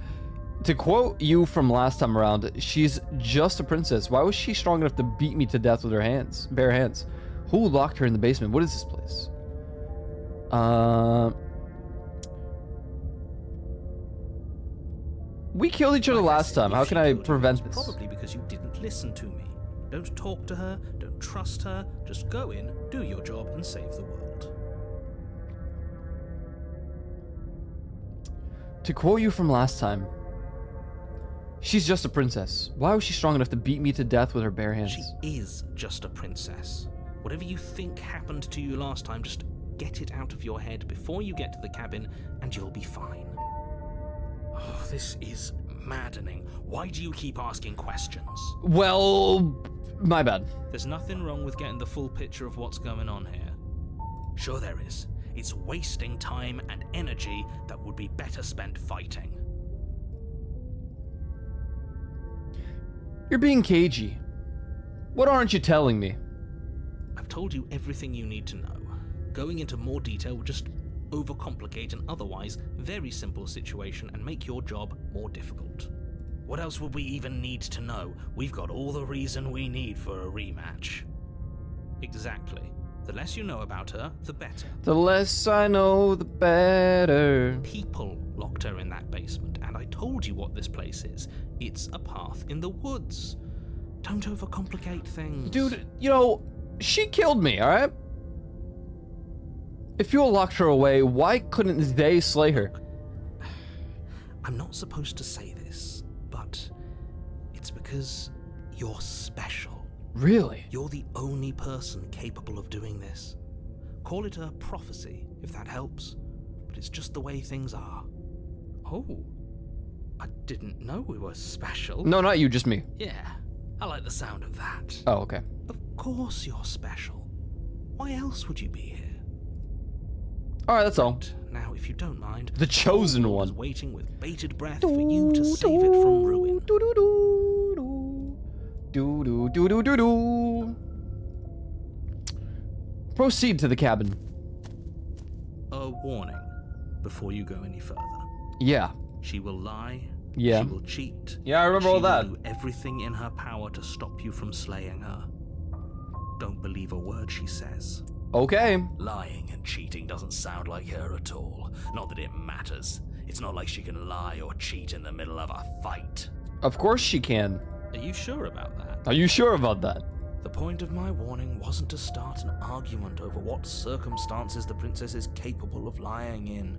To quote you from last time around, she's just a princess. Why was she strong enough to beat me to death with her hands, bare hands? Who locked her in the basement? What is this place? We killed each other Like I last said, time. if How she can I killed you, prevent it's this? Probably because you didn't listen to me. Don't talk to her, don't trust her, just go in, do your job, and save the world. To quote you from last time, she's just a princess. Why was she strong enough to beat me to death with her bare hands? She is just a princess. Whatever you think happened to you last time, just get it out of your head before you get to the cabin, and you'll be fine. Oh, this is maddening. Why do you keep asking questions? Well, my bad. There's nothing wrong with getting the full picture of what's going on here. Sure there is. It's wasting time and energy that would be better spent fighting. You're being cagey. What aren't you telling me? I've told you everything you need to know. Going into more detail would just overcomplicate an otherwise very simple situation and make your job more difficult. What else would we even need to know? We've got all the reason we need for a rematch. Exactly. The less you know about her, the better. The less I know, the better. People locked her in that basement, and I told you what this place is. It's a path in the woods. Don't overcomplicate things. Dude, you know, she killed me, alright? If you locked her away, why couldn't they slay her? I'm not supposed to say this, but it's because you're special. Really? You're the only person capable of doing this. Call it a prophecy, if that helps, but it's just the way things are. Oh, I didn't know we were special. No, not you, just me. Yeah, I like the sound of that. Oh, okay. Of course you're special. Why else would you be here? Alright, that's all. Now, if you don't mind, The chosen Lord is one. waiting with bated breath for you to save it from ruin. Proceed to the cabin. A warning before you go any further. Yeah. She will lie. Yeah. She will cheat. Yeah, I remember she all that. will do everything in her power to stop you from slaying her. Don't believe a word she says. Okay. Lying and cheating doesn't sound like her at all. Not that it matters. It's not like she can lie or cheat in the middle of a fight. Of course she can. Are you sure about that? Are you sure about that? The point of my warning wasn't to start an argument over what circumstances the princess is capable of lying in.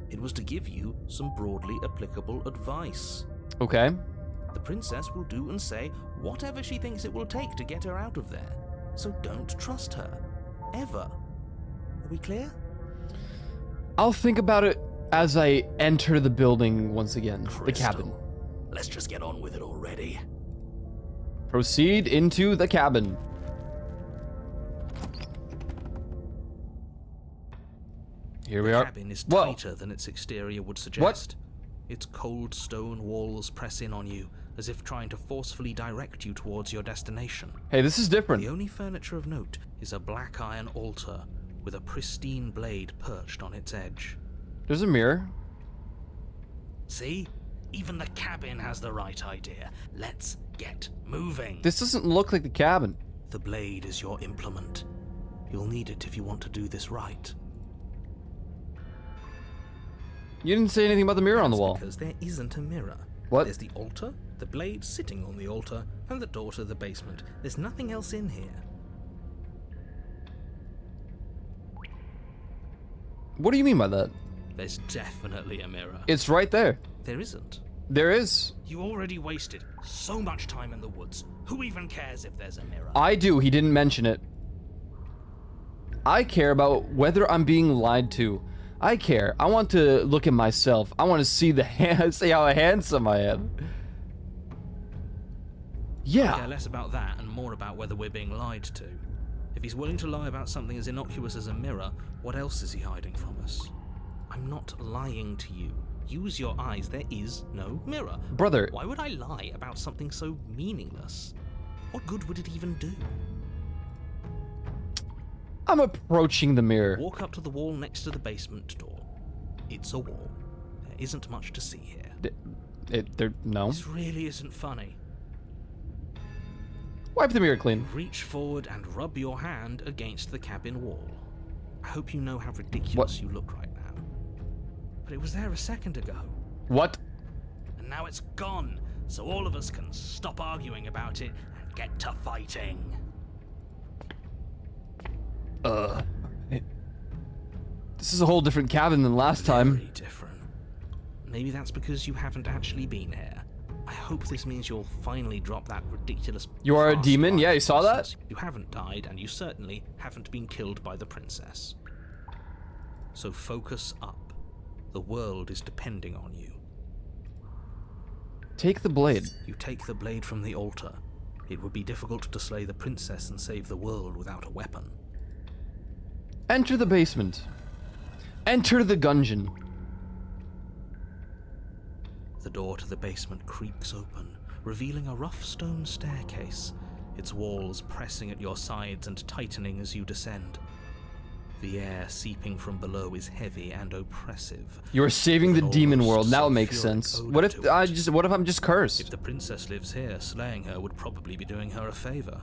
It was to give you some broadly applicable advice. Okay. The princess will do and say whatever she thinks it will take to get her out of there. So don't trust her. Ever. Are we clear? I'll think about it as I enter the building once again. The cabin. Crystal, let's just get on with it already. Proceed into the cabin. Here we The are. cabin is Whoa. tighter than its exterior would suggest. Its cold stone walls press in on you, as if trying to forcefully direct you towards your destination. Hey, this is different. The only furniture of note is a black iron altar with a pristine blade perched on its edge. There's a mirror. See? Even the cabin has the right idea. Let's get moving. This doesn't look like the cabin. The blade is your implement. You'll need it if you want to do this right. You didn't say anything about the mirror on the That's wall. Because there isn't a mirror. What? There's the altar, the blade sitting on the altar, and the door to the basement. There's nothing else in here. What do you mean by that? There's definitely a mirror. It's right there. There isn't. There is. You already wasted so much time in the woods. Who even cares if there's a mirror? I do. He didn't mention it. I care about whether I'm being lied to. I care. I want to look at myself. I want to see see how handsome I am. I care Yeah. less about that and more about whether we're being lied to. If he's willing to lie about something as innocuous as a mirror, what else is he hiding from us? I'm not lying to you. Use your eyes. There is no mirror. Brother. Why would I lie about something so meaningless? What good would it even do? I'm approaching the mirror. Walk up to the wall next to the basement door. It's a wall. There isn't much to see here. No. This really isn't funny. Wipe the mirror clean. Reach forward and rub your hand against the cabin wall. I hope you know how ridiculous you look right now. But it was there a second ago. What? And now it's gone, so all of us can stop arguing about it and get to fighting. This is a whole different cabin than last time. Very different. Maybe that's because you haven't actually been here. I hope this means you'll finally drop that ridiculous. You are a past demon? life Yeah, you saw that? nonsense. You haven't died, and you certainly haven't been killed by the princess. So focus up. The world is depending on you. Take the blade. You take the blade from the altar. It would be difficult to slay the princess and save the world without a weapon. Enter the basement. Enter the gungeon. The door to the basement creaks open, revealing a rough stone staircase, its walls pressing at your sides and tightening as you descend. The air seeping from below is heavy and oppressive. You are saving the With an demon almost world. Now it makes sulfuric sense. odor What if to it. what if I'm just cursed? If the princess lives here, slaying her would probably be doing her a favor.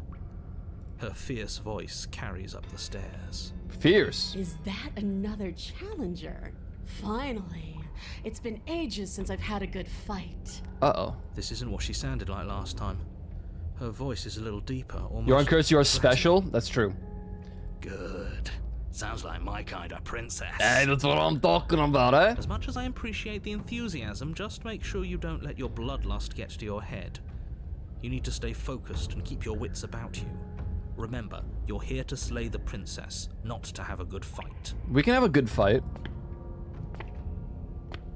Her fierce voice carries up the stairs. Fierce. Is that another challenger? Finally. It's been ages since I've had a good fight. Uh-oh. This isn't what she sounded like last time. Her voice is a little deeper, almost. You're uncursed, you are threatening. special? That's true. Good. Sounds like my kind of princess. Hey, that's what I'm talking about, eh? As much as I appreciate the enthusiasm, just make sure you don't let your bloodlust get to your head. You need to stay focused and keep your wits about you. Remember, you're here to slay the princess, not to have a good fight. We can have a good fight.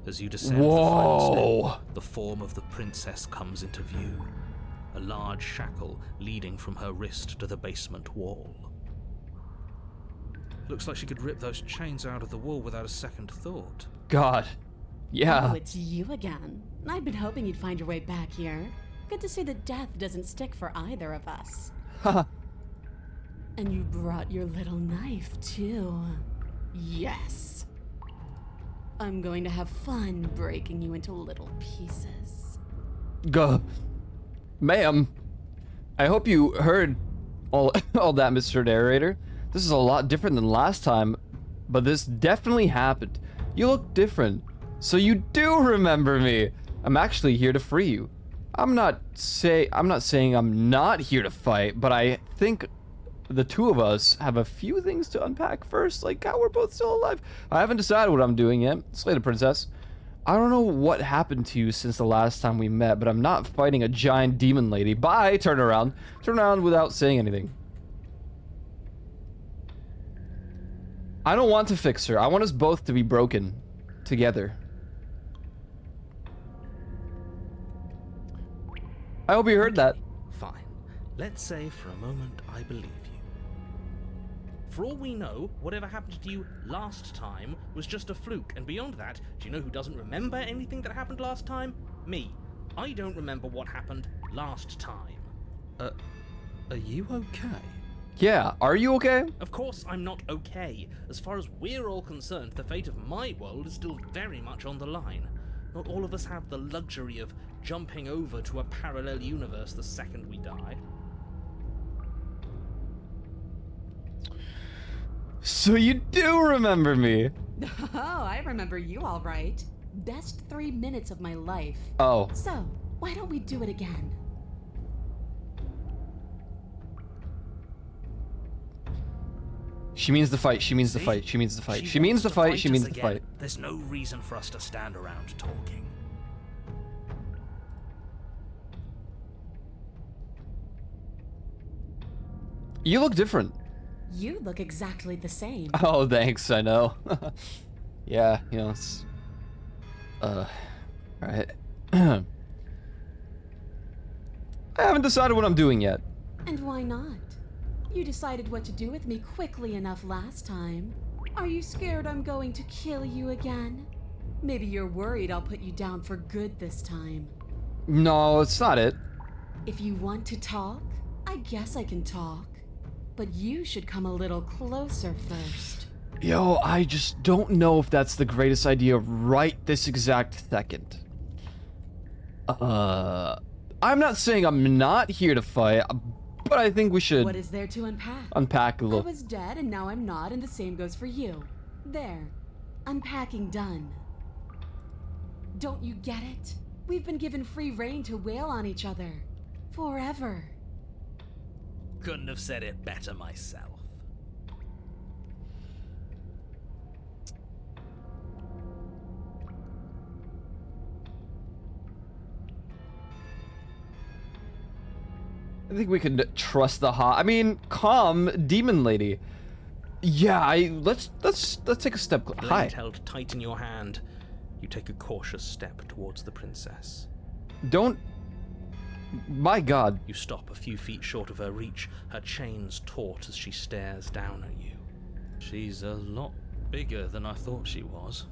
As you descend the final Whoa. step, the form of the princess comes into view. A large shackle leading from her wrist to the basement wall. Looks like she could rip those chains out of the wall without a second thought. God. Yeah. Oh, it's you again. I'd been hoping you'd find your way back here. Good to see that death doesn't stick for either of us. Haha. And you brought your little knife, too. Yes. I'm going to have fun breaking you into little pieces. Go. Ma'am. I hope you heard all that, Mr. Narrator. This is a lot different than last time, but this definitely happened. You look different. So you do remember me. I'm actually here to free you. I'm not saying I'm not here to fight, but I think the two of us have a few things to unpack first, like how we're both still alive. I haven't decided what I'm doing yet. Slay the princess. I don't know what happened to you since the last time we met, but I'm not fighting a giant demon lady. Bye. Turn around. Turn around without saying anything. I don't want to fix her. I want us both to be broken together. I hope you heard that. Fine. Let's say for a moment I believe you. For all we know, whatever happened to you last time was just a fluke, and beyond that, do you know who doesn't remember anything that happened last time? Me. I don't remember what happened last time. Are you okay? Yeah, are you okay? Of course I'm not okay. As far as we're all concerned, the fate of my world is still very much on the line. Not all of us have the luxury of jumping over to a parallel universe the second we die. So you do remember me. Oh, I remember you all right. Best 3 minutes of my life. Oh. So, why don't we do it again? She means the fight. She means the See? fight. She means the fight. She wants means the to fight. She us means the again. fight. There's no reason for us to stand around talking. You look different. You look exactly the same. Oh, thanks. I know. Yeah, you know, it's... Alright. I haven't decided what I'm doing yet. And why not? You decided what to do with me quickly enough last time. Are you scared I'm going to kill you again? Maybe you're worried I'll put you down for good this time. No, it's not it. If you want to talk, I guess I can talk. But you should come a little closer first. Yo, I just don't know if that's the greatest idea right this exact second. I'm not saying I'm not here to fight, but I think we should What is there to unpack? unpack a I little. was dead and now I'm not, and the same goes for you. There. Unpacking done. Don't you get it? We've been given free rein to wail on each other. Forever. Couldn't have said it better myself. I think we can trust the calm demon lady. Yeah, let's take a step. Hi. Blade held tight in your hand, you take a cautious step towards the princess. Don't. My God. You stop a few feet short of her reach, her chains taut as she stares down at you. She's a lot bigger than I thought she was.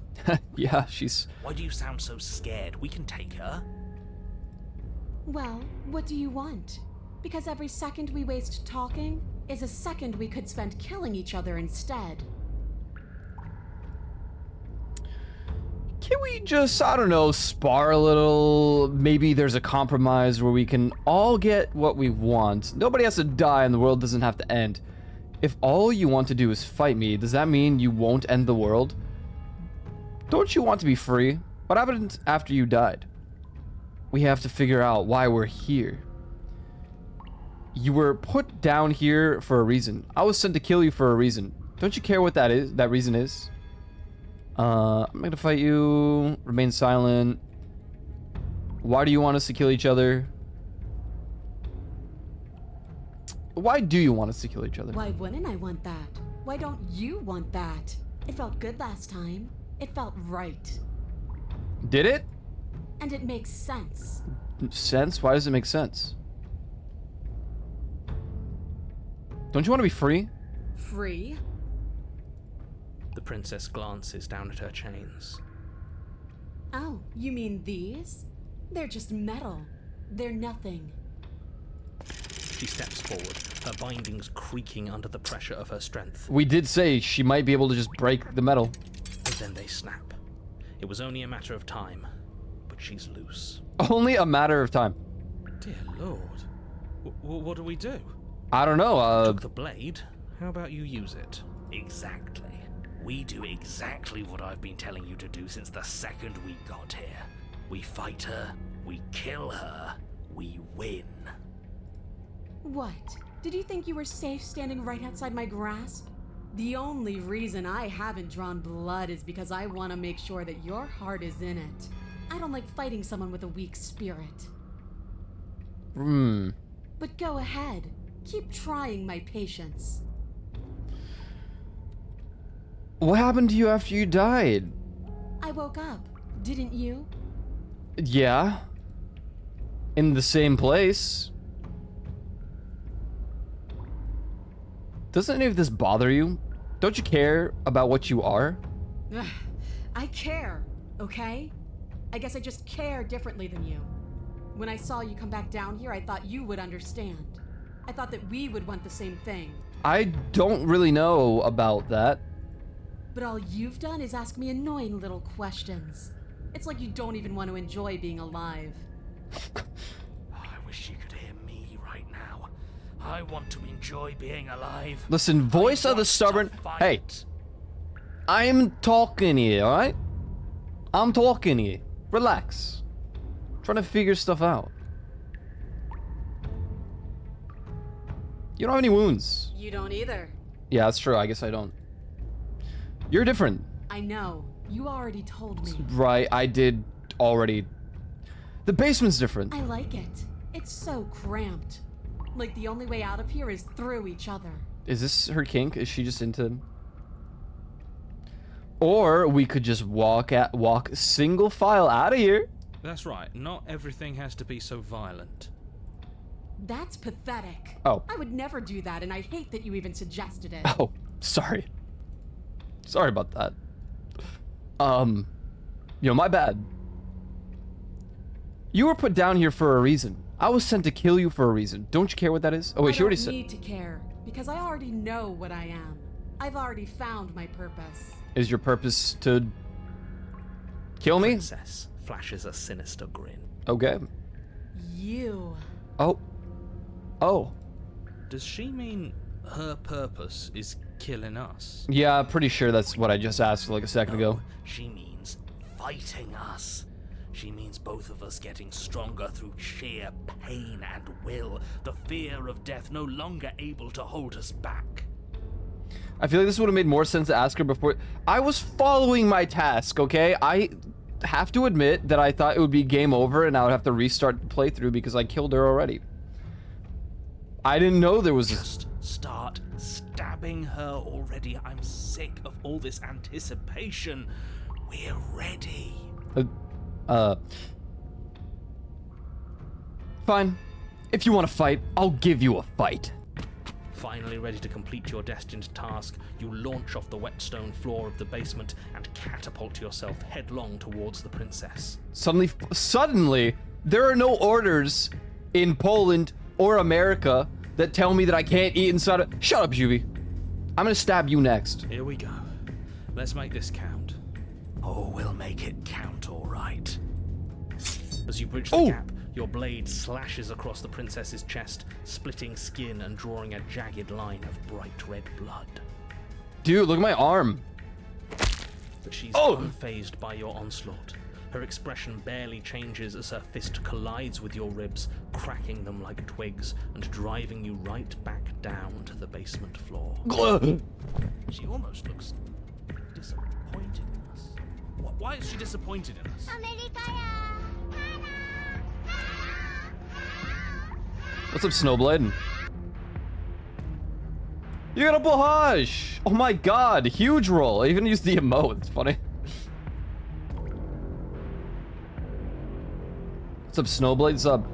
Yeah, she's. Why do you sound so scared? We can take her. Well, what do you want? Because every second we waste talking is a second we could spend killing each other instead. Can we just, I don't know, spar a little? Maybe there's a compromise where we can all get what we want. Nobody has to die and the world doesn't have to end. If all you want to do is fight me, does that mean you won't end the world? Don't you want to be free? What happened after you died? We have to figure out why we're here. You were put down here for a reason. I was sent to kill you for a reason. Don't you care what that reason is? I'm gonna fight you. Remain silent. Why do you want us to kill each other? Why do you want us to kill each other? Why wouldn't I want that? Why don't you want that? It felt good last time. It felt right. Did it? And it makes sense. Sense? Why does it make sense? Don't you want to be free? Free? The princess glances down at her chains. Oh, you mean these? They're just metal. They're nothing. She steps forward, her bindings creaking under the pressure of her strength. We did say she might be able to just break the metal. And then they snap. It was only a matter of time, but she's loose. Only a matter of time. Dear Lord. What do we do? I don't know. Took the blade, How about you use it? Exactly. We do exactly what I've been telling you to do since the second we got here. We fight her, we kill her, we win. What? Did you think you were safe standing right outside my grasp? The only reason I haven't drawn blood is because I want to make sure that your heart is in it. I don't like fighting someone with a weak spirit. But go ahead. Keep trying my patience. What happened to you after you died? I woke up. Didn't you? Yeah. In the same place. Doesn't any of this bother you? Don't you care about what you are? Ugh, I care, okay? I guess I just care differently than you. When I saw you come back down here, I thought you would understand. I thought that we would want the same thing. I don't really know about that. But all you've done is ask me annoying little questions. It's like you don't even want to enjoy being alive. I wish you could hear me right now. I want to enjoy being alive. Listen, voice of the stubborn. Hey, I'm talking here, alright? I'm talking here. Relax. Trying to figure stuff out. You don't have any wounds. You don't either. Yeah, that's true. I guess I don't. You're different. I know. You already told me. Right, I did already. The basement's different. I like it. It's so cramped. Like the only way out of here is through each other. Is this her kink? Is she just into... Or we could just walk single file out of here. That's right, not everything has to be so violent. That's pathetic. Oh. I would never do that, and I hate that you even suggested it. Oh, sorry. Sorry about that. You know, my bad. You were put down here for a reason. I was sent to kill you for a reason. Don't you care what that is? Oh wait, she already said. I don't need to care, because I already know what I am. I've already found my purpose. Is your purpose to kill me? Princess flashes a sinister grin. Okay. You. Oh. Oh. Does she mean her purpose is killing us? Yeah, pretty sure that's what I just asked like a second ago. No, she means fighting us. She means both of us getting stronger through sheer pain and will. The fear of death no longer able to hold us back. I feel like this would have made more sense to ask her before. I was following my task, okay? I have to admit that I thought it would be game over and I would have to restart the playthrough because I killed her already. I didn't know there was Just start stabbing her already. I'm sick of all this anticipation. We're ready. Fine. If you want to fight, I'll give you a fight. Finally ready to complete your destined task, you launch off the wet stone floor of the basement and catapult yourself headlong towards the princess. Suddenly, there are no orders in Poland or America that tell me that I can't eat inside of... Shut up, Juvie. I'm gonna stab you next. Here we go. Let's make this count. Oh, we'll make it count, all right. As you bridge the Oh! gap, your blade slashes across the princess's chest, splitting skin and drawing a jagged line of bright red blood. Dude, look at my arm. But she's Oh! unfazed by your onslaught. Her expression barely changes as her fist collides with your ribs, cracking them like twigs and driving you right back down to the basement floor. She almost looks disappointed in us. Why is she disappointed in us? What's up, Snowblade? You got a Bohaj! Oh my god, huge roll. I even used the emote, it's funny. What's up, Snowblade? What's up?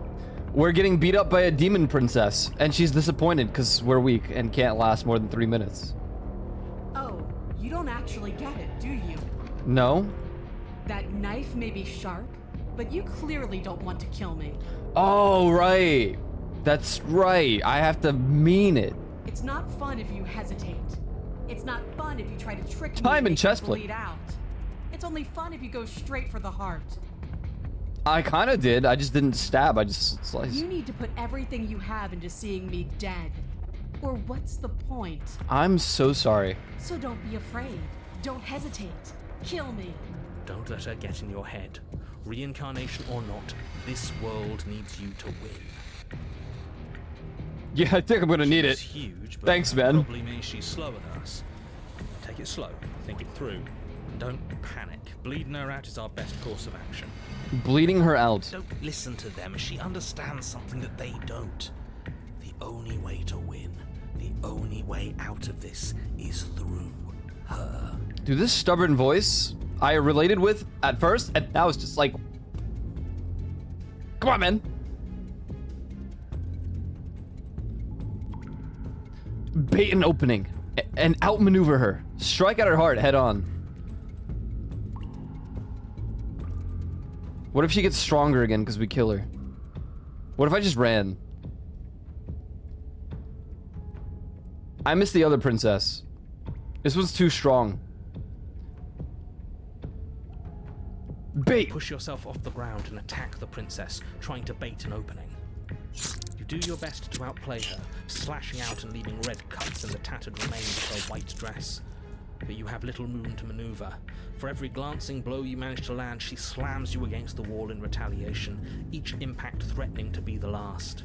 We're getting beat up by a demon princess, and she's disappointed because we're weak and can't last more than 3 minutes. Oh, you don't actually get it, do you? No? That knife may be sharp, but you clearly don't want to kill me. Oh, right. That's right. I have to mean it. It's not fun if you hesitate. It's not fun if you try to trick me Time and and make chess me play. bleed out. It's only fun if you go straight for the heart. I kind of did. I just didn't stab. I just sliced. You need to put everything you have into seeing me dead. Or what's the point? I'm so sorry. So don't be afraid. Don't hesitate. Kill me. Don't let her get in your head. Reincarnation or not, this world needs you to win. Yeah, I think I'm gonna need She's it. huge, but Thanks, that man. probably means she's slower than us. Take it slow, think it through. Don't panic. Bleeding her out is our best course of action. Bleeding her out. Don't listen to them. She understands something that they don't. The only way to win, the only way out of this is through her. Dude, this stubborn voice I related with at first, and now it's just like, come on, man. Bait an opening and outmaneuver her. Strike at her heart head on. What if she gets stronger again because we kill her? What if I just ran? I miss the other princess. This one's too strong. Bait! Push yourself off the ground and attack the princess, trying to bait an opening. You do your best to outplay her, slashing out and leaving red cuts in the tattered remains of her white dress. But you have little room to maneuver. For every glancing blow you manage to land, she slams you against the wall in retaliation, each impact threatening to be the last.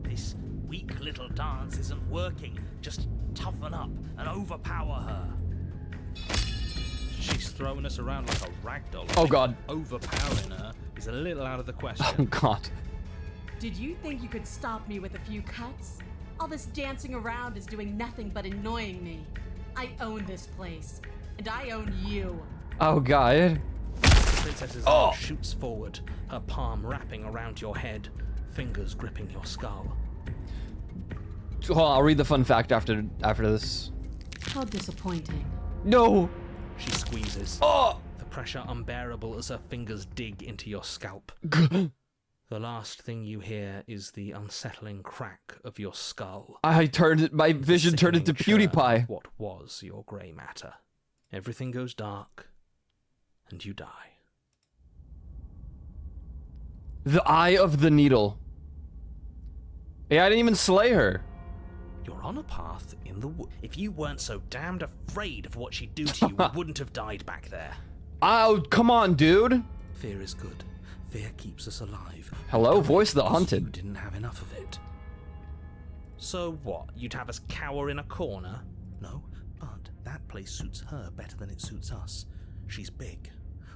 This weak little dance isn't working. Just toughen up and overpower her. She's throwing us around like a ragdoll. Oh, God. Overpowering her is a little out of the Oh question. god. Did you think you could stop me with a few cuts? All this dancing around is doing nothing but annoying me. I own this place, and I own you. Oh god. The princess's arm shoots forward, her palm wrapping around your head, fingers gripping your skull. Hold on, I'll read the fun fact after this. How disappointing. No! She squeezes, Oh! the pressure unbearable as her fingers dig into your scalp. The last thing you hear is the unsettling crack of your skull. my vision turned into Sickening churn PewDiePie. of what was your grey matter. Everything goes dark, and you die. The Eye of the Needle. Yeah, I didn't even slay her. You're on a path in the wood. If you weren't so damned afraid of what she'd do to you, we wouldn't have died back there. Oh, come on, dude. Fear is good. Fear keeps us alive. Hello, You die voice of the because hunted. You didn't have enough of it. So what? You'd have us cower in a corner? No, but that place suits her better than it suits us. She's big.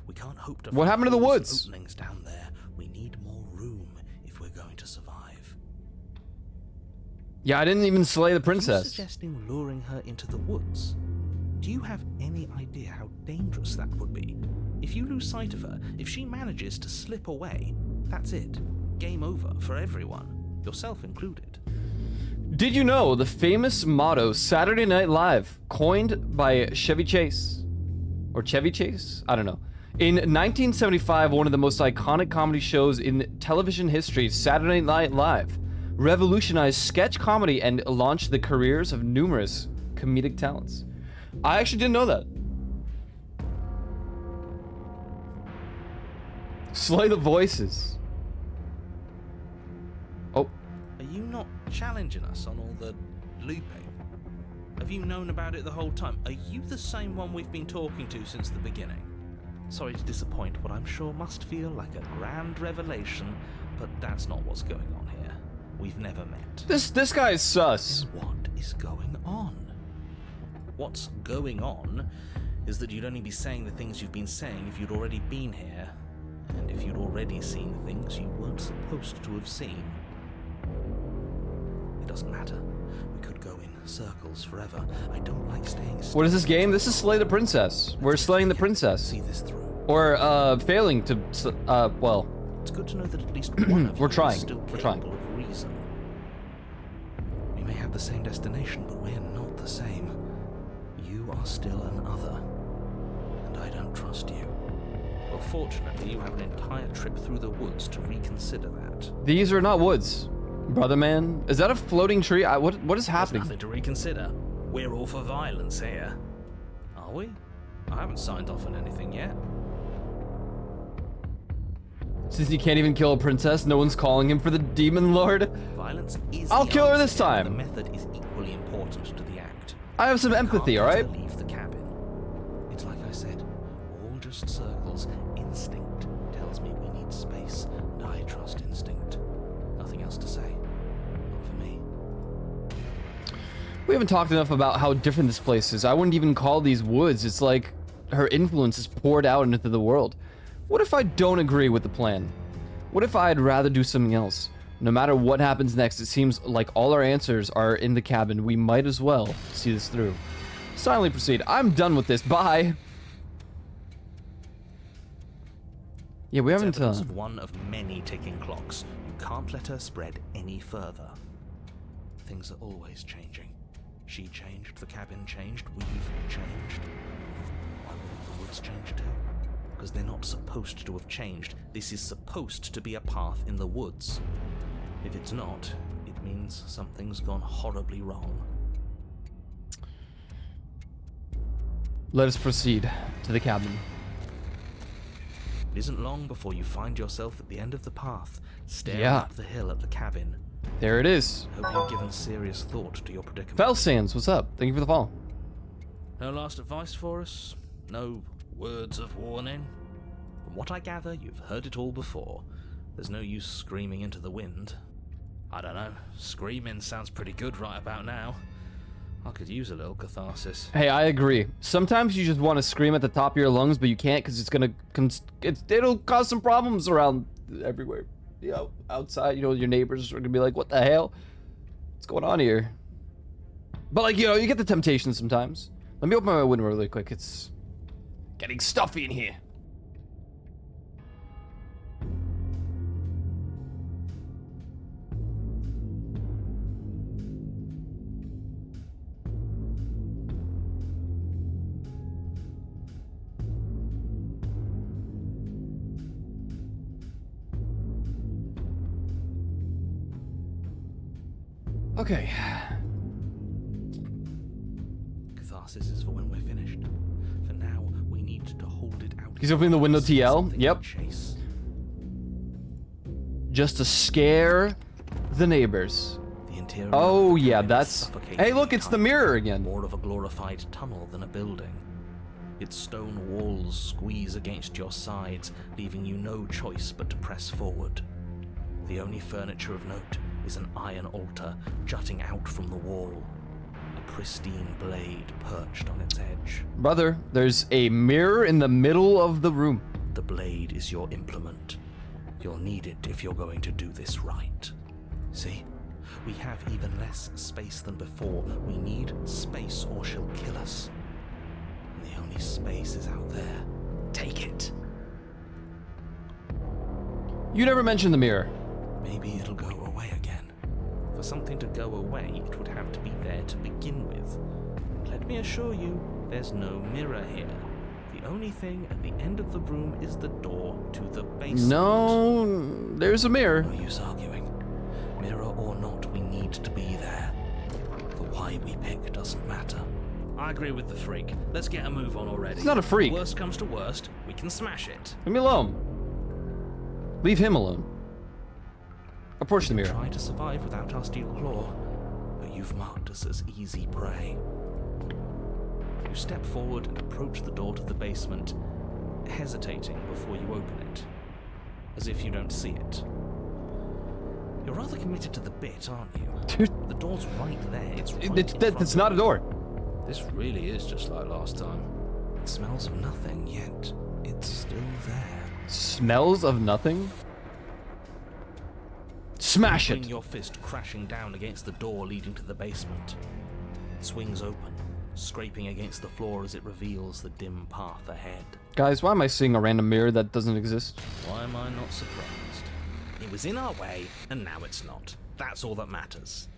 We can't hope to What find happened to the holes and woods? openings down there. We need more room if we're going to survive. Yeah, I didn't even slay the Are you princess. suggesting luring her into the woods? Do you have any idea how dangerous that would be? If you lose sight of her, if she manages to slip away, that's it. Game over for everyone, yourself included. Did you know the famous motto Saturday Night Live, coined by Chevy Chase? Or Chevy Chase? I don't know. In 1975, one of the most iconic comedy shows in television history, Saturday Night Live, revolutionized sketch comedy and launched the careers of numerous comedic talents. I actually didn't know that. Slay the voices. Oh, Are you not challenging us on all the looping? Have you known about it the whole time? Are you the same one we've been talking to since the beginning? Sorry to disappoint what I'm sure must feel like a grand revelation, but that's not what's going on here. We've never met. this guy is sus. What is going on? What's going on is that you'd only be saying the things you've been saying if you'd already been here, and if you'd already seen things you weren't supposed to have seen. It doesn't matter. We could go in circles forever. I don't like staying still. What is this game? This is Slay the Princess. We're slaying the princess. See this through. Or, failing to, well, It's good to know that at least one of We're you trying. is still We're trying. capable of reason. We may have the same destination, but we're not the same. You are still an other, and I don't trust you. Well, fortunately, you have an entire trip through the woods to reconsider that. these are not woods. Brother man. Is that a floating tree? What is There's happening? nothing to reconsider. We're all for violence here. Are we? I haven't signed off on anything yet. Since he can't even kill a princess, no one's calling him for the demon lord. Violence is I'll the kill her answer this here, but time. The method is equally important to the act. I have some You empathy, can't let alright? her leave the cabin. It's like I said, all just circles. Instinct tells me we need space, and I trust instinct. Nothing else to say. Not for me. We haven't talked enough about how different this place is. I wouldn't even call these woods. It's like her influence is poured out into the world. What if I don't agree with the plan? What if I'd rather do something else? No matter what happens next, it seems like all our answers are in the cabin. We might as well see this through. Silently proceed. I'm done with this. Bye. Yeah, we It's haven't evidence of one of many ticking clocks. You can't let her spread any further. Things are always changing. She changed, the cabin changed, we've changed. Why won't the woods change too? Because they're not supposed to have changed. This is supposed to be a path in the woods. If it's not, it means something's gone horribly wrong. Let us proceed to the cabin. It isn't long before you find yourself at the end of the path, staring Yeah. up the hill at the cabin. There it is. Hope you've given serious thought to your predicament. Fell Sands, what's up? Thank you for the follow. No last advice for us? No words of warning? From what I gather, you've heard it all before. There's no use screaming into the wind. I don't know. Screaming sounds pretty good right about now. I could use a little catharsis. Hey, I agree. Sometimes you just want to scream at the top of your lungs, but you can't because it's gonna it'll cause some problems around everywhere. You know, outside, you know, your neighbors are gonna be like, "What the hell? What's going on here?" But like, you know, you get the temptation sometimes. Let me open my window really quick. It's getting stuffy in here. Okay. Catharsis is for when we're finished. For now, we need to hold it out. He's opening the window TL. Something Yep. to chase. Just to scare the neighbors. The interior Oh of the yeah, cabin is that's. suffocatingly Hey, look, it's the tight. mirror again. More of a glorified tunnel than a building. Its stone walls squeeze against your sides, leaving you no choice but to press forward. The only furniture of note is an iron altar jutting out from the wall, a pristine blade perched on its edge. Brother, there's a mirror in the middle of the room. The blade is your implement. You'll need it if you're going to do this right. See? We have even less space than before. We need space or she'll kill us. And the only space is out there. Take it. You never mentioned the mirror. Maybe it'll go away again. For something to go away, it would have to be there to begin with. Let me assure you, there's no mirror here. The only thing at the end of the room is the door to the basement. No, there's a mirror. No use arguing. Mirror or not, we need to be there. The why we pick doesn't matter. I agree with the freak. Let's get a move on already. He's not a freak. Worst comes to worst, we can smash it. Leave me alone. Leave him alone. Approach the mirror. Try to survive without our steel claw, but you've marked us as easy prey. You step forward and approach the door to the basement, hesitating before you open it, as if you don't see it. You're rather committed to the bit, aren't you? Dude, The door's right there. It's right it's, in front it's of not a you. door. This really is just like last time. It smells of nothing, yet it's still there. Smells of nothing? Smash Bring it. your fist crashing down against the door leading to the basement. It swings open, scraping against the floor as it reveals the dim path ahead. Guys, why am I seeing a random mirror that doesn't exist? Why am I not surprised? It was in our way, and now it's not. That's all that matters.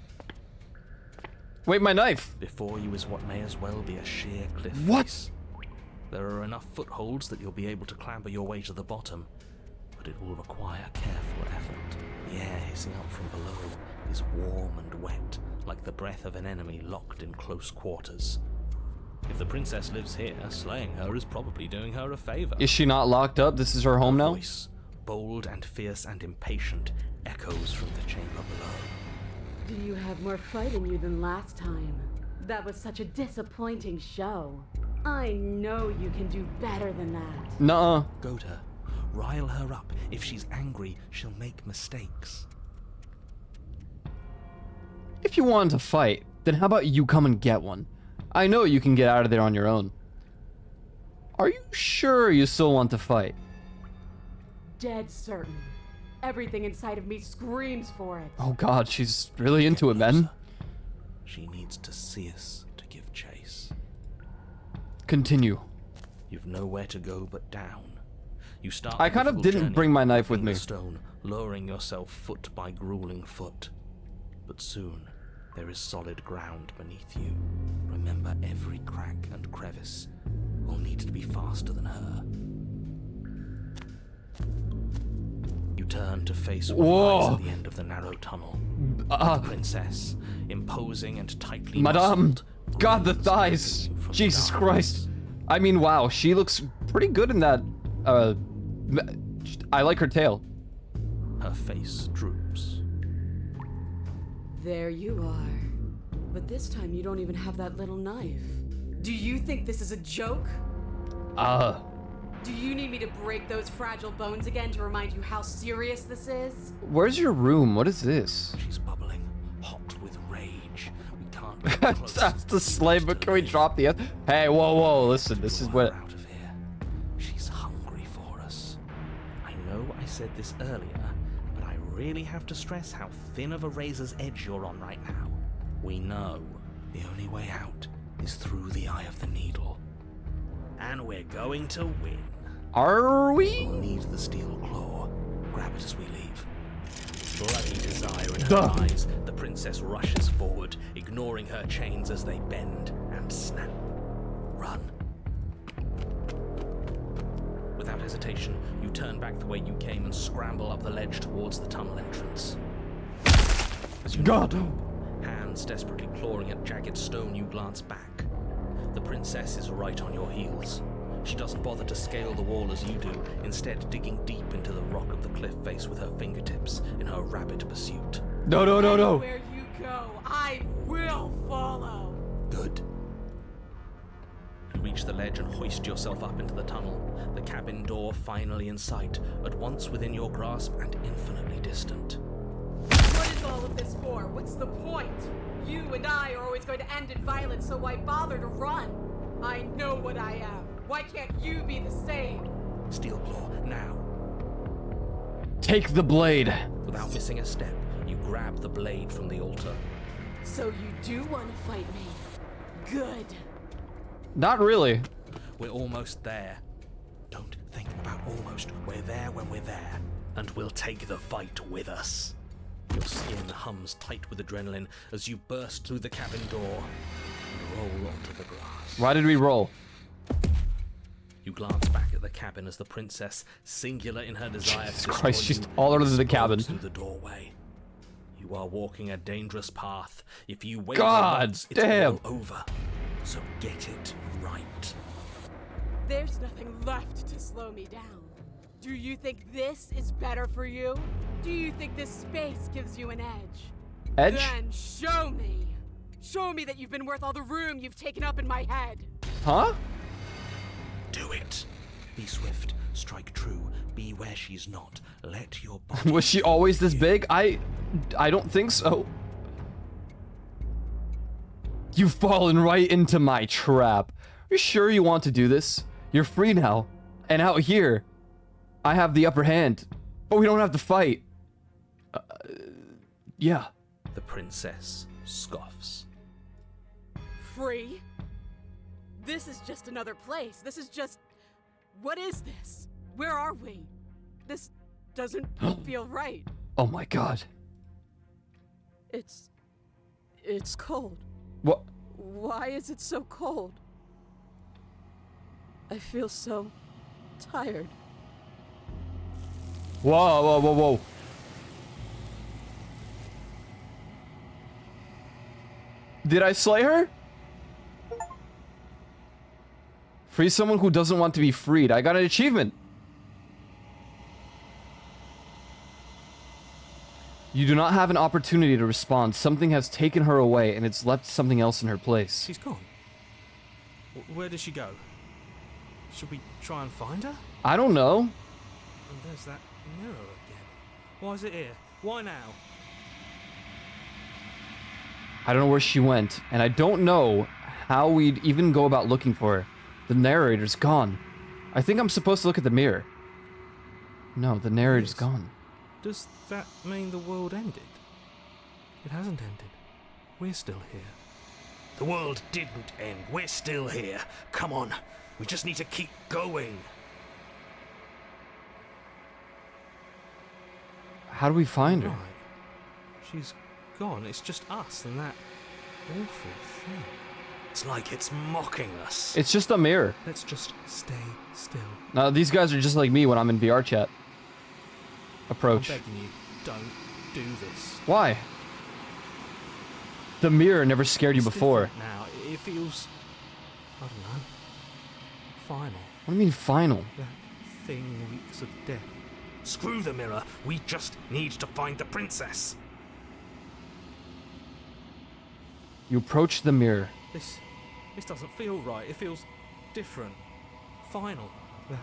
Wait, my knife. Before you is what may as well be a sheer cliff What? face. There are enough footholds that you'll be able to clamber your way to the bottom, but it will require careful effort. The air hissing up from below is warm and wet, like the breath of an enemy locked in close quarters. If the princess lives here, slaying her is probably doing her a favor. Is she not locked up? This is her home now? Voice, bold and fierce and impatient, echoes from the chamber below. Do you have more fight in you than last time? That was such a disappointing show. I know you can do better than that. Nuh-uh. Goad her. Rile her up. If she's angry, she'll make mistakes. If you want to fight, then how about you come and get one? I know you can get out of there on your own. Are you sure you still want to fight? Dead certain. Everything inside of me screams for it. Oh god, she's really into it, man. She needs to see us to give chase. Continue. You've nowhere to go but down. You start. I the kind of difficult didn't journey, bring my knife with lifting me. the stone, lowering yourself foot by grueling foot. But soon, there is solid ground beneath you. Remember, every crack and crevice will need to be faster than her. You turn to face what lies Whoa. at the end of the narrow tunnel. The princess, imposing and tightly Madame. muscled, God, the grins thighs. at you from the Jesus darkness. Christ. I mean, wow, she looks pretty good in that. I like her tail. Her face droops. There you are. But this time you don't even have that little knife. Do you think this is a joke? Do you need me to break those fragile bones again to remind you how serious this is? Where's your room? What is this? She's bubbling, hot with rage. We can't get close. That's the slave, but can we drop the... Hey, whoa, whoa, listen, this is Lure what... her out of here. She's hungry for us. I know I said this earlier, but I really have to stress how thin of a razor's edge you're on right now. We know the only way out is through the eye of the needle. And we're going to win. Are we? We'll need the steel claw. Grab it as we leave. Bloody desire in her Duh. eyes, the princess rushes forward, ignoring her chains as they bend and snap. Run. Without hesitation, you turn back the way you came and scramble up the ledge towards the tunnel entrance. As you God. nod up, hands desperately clawing at jagged stone, you glance back. The princess is right on your heels. She doesn't bother to scale the wall as you do, instead digging deep into the rock of the cliff face with her fingertips in her rapid pursuit. No, no, no, no. Where you go, I will follow. Good. You reach the ledge and hoist yourself up into the tunnel, the cabin door finally in sight, at once within your grasp and infinitely distant. What is all of this for? What's the point? You and I are always going to end in violence, so why bother to run? I know what I am. Why can't you be the same? Steel claw, now. Take the blade. Without missing a step, you grab the blade from the altar. So you do want to fight me? Good. Not really. We're almost there. Don't think about almost. We're there when we're there. And we'll take the fight with us. Your skin hums tight with adrenaline as you burst through the cabin door and roll onto the grass. Why did we roll? You glance back at the cabin as the princess, singular in her desire Jesus to destroy Christ, she's you, taller than the cabin. explodes through the doorway. You are walking a dangerous path. If you waver God once, it's damn. all over. So get it right. There's nothing left to slow me down. Do you think this is better for you? Do you think this space gives you an edge? Edge? Then show me. Show me that you've been worth all the room you've taken up in my head. Huh? Do it. Be swift. Strike true. Be where she's not. Let your body. Was she always this big? I don't think so. You've fallen right into my trap. You sure you want to do this? You're free now. And out here, I have the upper hand. But we don't have to fight. Yeah. The princess scoffs. Free? This is just another place. This is just... What is this? Where are we? This doesn't feel right. Oh my god. It's cold. What? Why is it so cold? I feel so tired. Whoa, whoa, whoa, whoa. Did I slay her? Free someone who doesn't want to be freed. I got an achievement. You do not have an opportunity to respond. Something has taken her away, and it's left something else in her place. She's gone. Where did she go? Should we try and find her? I don't know. And there's that mirror again. Why is it here? Why now? I don't know where she went, and I don't know how we'd even go about looking for her. The narrator's gone. I think I'm supposed to look at the mirror. No, the narrator's Yes. gone. Does that mean the world ended? It hasn't ended. We're still here. The world didn't end. We're still here. Come on. We just need to keep going. How do we find her? Right. She's gone. It's just us and that awful thing. It's like it's mocking us. It's just a mirror. Let's just stay still. Now, these guys are just like me when I'm in VR chat. I'm Approach. begging you, don't do this. Why? The mirror never scared you It's before. different now. It feels, I don't know, final. What do you mean final? That thing reeks of death. Screw the mirror. We just need to find the princess. You approach the mirror. This doesn't feel right. It feels different. Final. That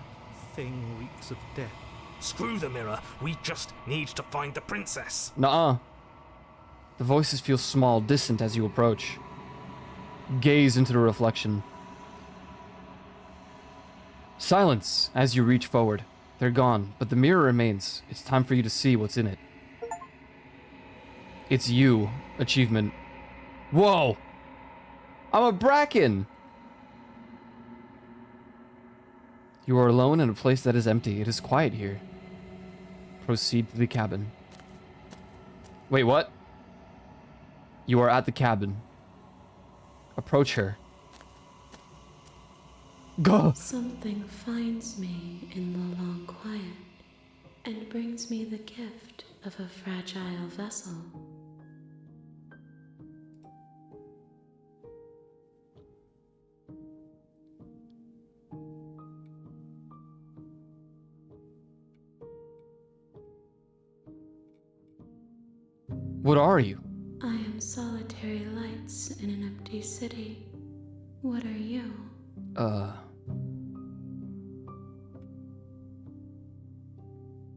thing reeks of death. Screw the mirror. We just need to find the princess. Nuh-uh. The voices feel small, distant as you approach. Gaze into the reflection. Silence as you reach forward. They're gone, but the mirror remains. It's time for you to see what's in it. It's you. Achievement. Whoa! I'm a Bracken! You are alone in a place that is empty. It is quiet here. Proceed to the cabin. Wait, what? You are at the cabin. Approach her. Go! Something finds me in the long quiet and brings me the gift of a fragile vessel. What are you? I am solitary lights in an empty city. What are you?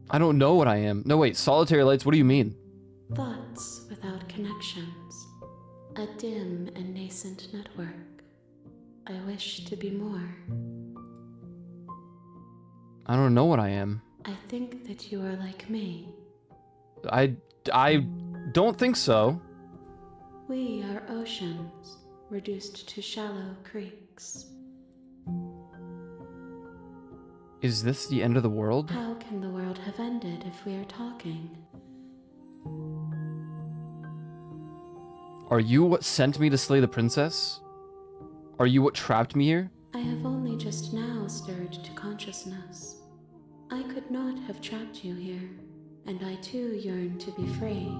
I don't know what I am. No, wait, solitary lights, what do you mean? Thoughts without connections. A dim and nascent network. I wish to be more. I don't know what I am. I think that you are like me. I don't think so. We are oceans, reduced to shallow creeks. Is this the end of the world? How can the world have ended if we are talking? Are you what sent me to slay the princess? Are you what trapped me here? I have only just now stirred to consciousness. I could not have trapped you here, and I too yearn to be free.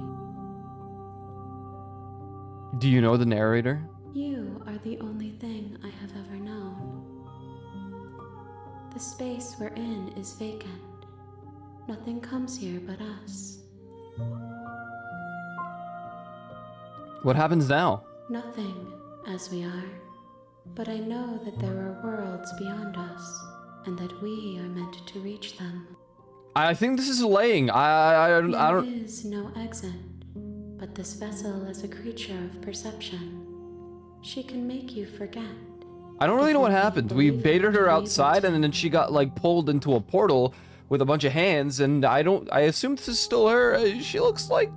Do you know the narrator? You are the only thing I have ever known. The space we're in is vacant. Nothing comes here but us. What happens now? Nothing, as we are. But I know that there are worlds beyond us, and that we are meant to reach them. I think this is laying. I There don't. is no exit, but this vessel is a creature of perception. She can make you forget. I don't really know what If you happened. We believe it, baited her believe outside, it. and then she got like pulled into a portal with a bunch of hands. And I assume this is still her. She looks like,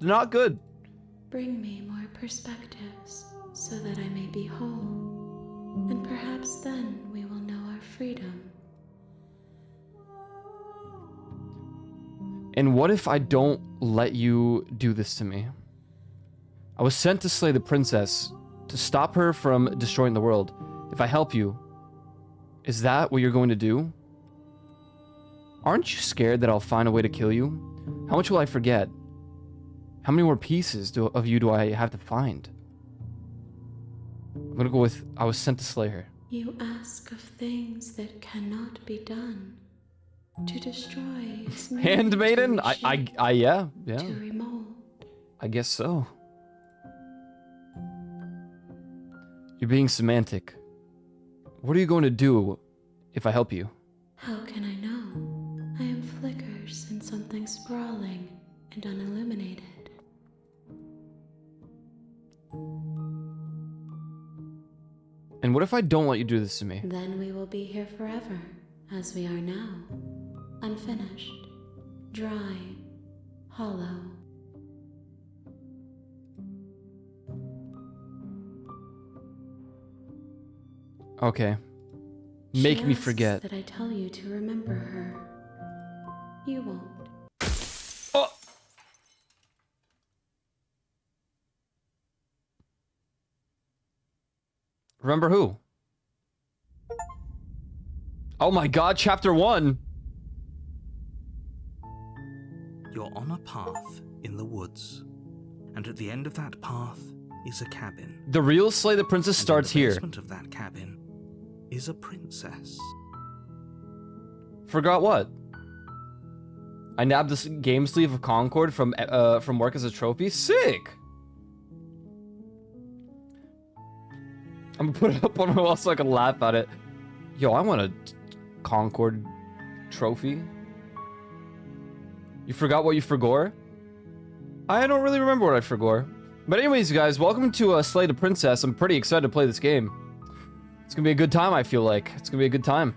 not good. Bring me more perspectives, so that I may be whole, and perhaps then we will know our freedom. And what if I don't let you do this to me? I was sent to slay the princess, to stop her from destroying the world. If I help you, is that what you're going to do? Aren't you scared that I'll find a way to kill you? How much will I forget? How many more pieces of you do I have to find? I'm gonna go with, I was sent to slay her. You ask of things that cannot be done. To destroy is merely Handmaiden? to reshape, Yeah. to remold. I guess so. You're being semantic. What are you going to do if I help you? How can I know? I am flickers in something sprawling and unilluminated. And what if I don't let you do this to me? Then we will be here forever, as we are now. Unfinished, dry, hollow. Okay. She Make me asks forget. that I tell you to remember her. You won't. Oh! Remember who? Oh my god, chapter 1! You're on a path in the woods, and at the end of that path is a cabin. The real Slay the Princess And starts in the here. basement of that cabin is a princess. Forgot what? I nabbed this game sleeve of Concord from work as a trophy. Sick! I'm gonna put it up on my wall so I can laugh at it. Yo, I want a Concord trophy. You forgot what you forgore? I don't really remember what I forgore. But anyways, guys, welcome to Slay the Princess. I'm pretty excited to play this game. It's gonna be a good time, I feel like. It's gonna be a good time.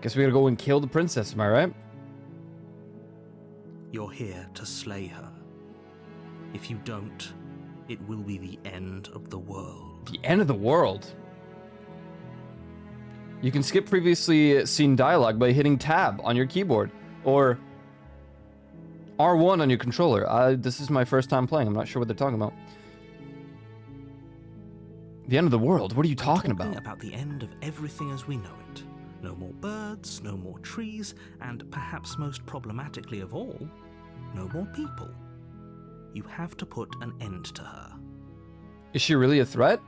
Guess we gotta go and kill the princess, am I right? You're here to slay her. If you don't, it will be the end of the world. The end of the world. You can skip previously seen dialogue by hitting tab on your keyboard, or R1 on your controller. This is my first time playing. I'm not sure what they're talking about. The end of the world? What are you talking about? About the end of everything as we know it. No more birds, no more trees, and perhaps most problematically of all, no more people. You have to put an end to her. Is she really a threat?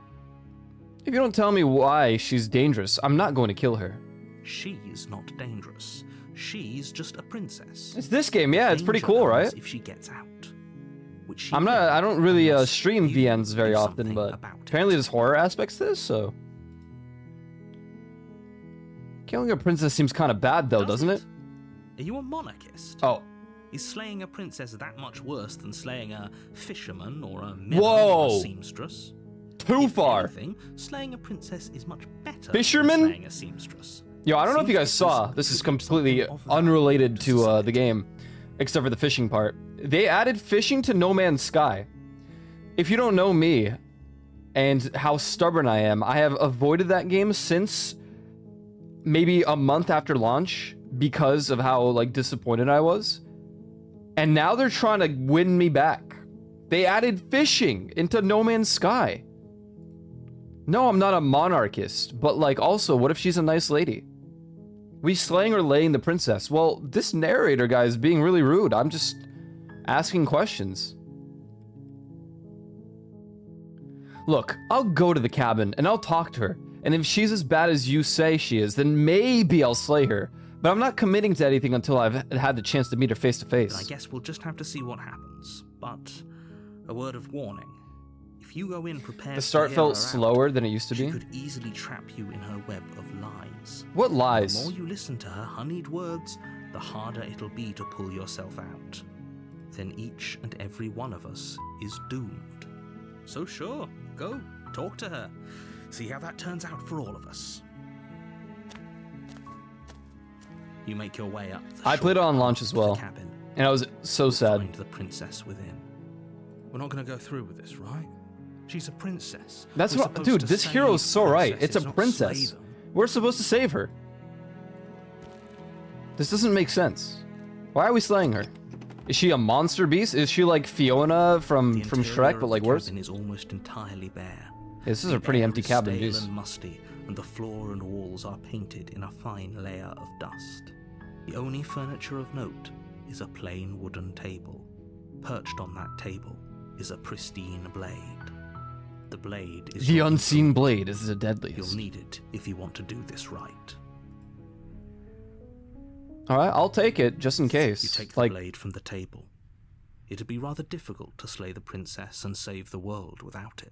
If you don't tell me why she's dangerous, I'm not going to kill her. She's not dangerous. She's just a princess. It's this game, yeah, it's pretty Danger cool, comes right? If she gets out. Which she I don't really unless stream you VNs very do often, something but about it. apparently there's horror aspects to this, so... Killing a princess seems kind of bad, though, doesn't it? Are you a monarchist? Oh. Is slaying a princess that much worse than slaying a fisherman or a miller Whoa! or a seamstress? Too If far. anything, slaying a princess is much better Fisherman? than slaying a seamstress. Yo, I don't know if you guys saw, this is completely unrelated to the game, except for the fishing part. They added fishing to No Man's Sky. If you don't know me, and how stubborn I am, I have avoided that game since maybe a month after launch, because of how, like, disappointed I was. And now they're trying to win me back. They added fishing into No Man's Sky. No, I'm not a monarchist, but, like, also, what if she's a nice lady? We slaying or laying the princess? Well, this narrator guy is being really rude. I'm just asking questions. Look, I'll go to the cabin and I'll talk to her. And if she's as bad as you say she is, then maybe I'll slay her. But I'm not committing to anything until I've had the chance to meet her face to Then I face. guess we'll just have to see what happens. But a word of warning. If you go in prepared The start to hear felt her out, slower than it used to she be. could easily trap you in her web of lies. What The lies? more you listen to her honeyed words, the harder it'll be to pull yourself out. Then each and every one of us is doomed. So sure, go, talk to her. See how that turns out for all of us. You make your way up. I played it on launch as well, Cabin. and I was so sad. Find the princess within. We're not going to go through with this, right? She's a princess. That's We're what, supposed dude, to this save hero's so right. It's a princesses, not princess. slay them. We're supposed to save her. This doesn't make sense. Why are we slaying her? Is she a monster beast? Is she like Fiona from The interior Shrek, of but like the worse? cabin is almost entirely bare. This is The a pretty air empty is cabin, stale jeez. and musty, and the floor and walls are painted in a fine layer of dust. The only furniture of note is a plain wooden table. Perched on that table is a pristine blade. The blade is The your unseen instrument. blade is the deadliest. You'll need it if you want to do this right. Alright, I'll take it, just in case. You take the Like, blade from the table. It'd be rather difficult to slay the princess and save the world without it.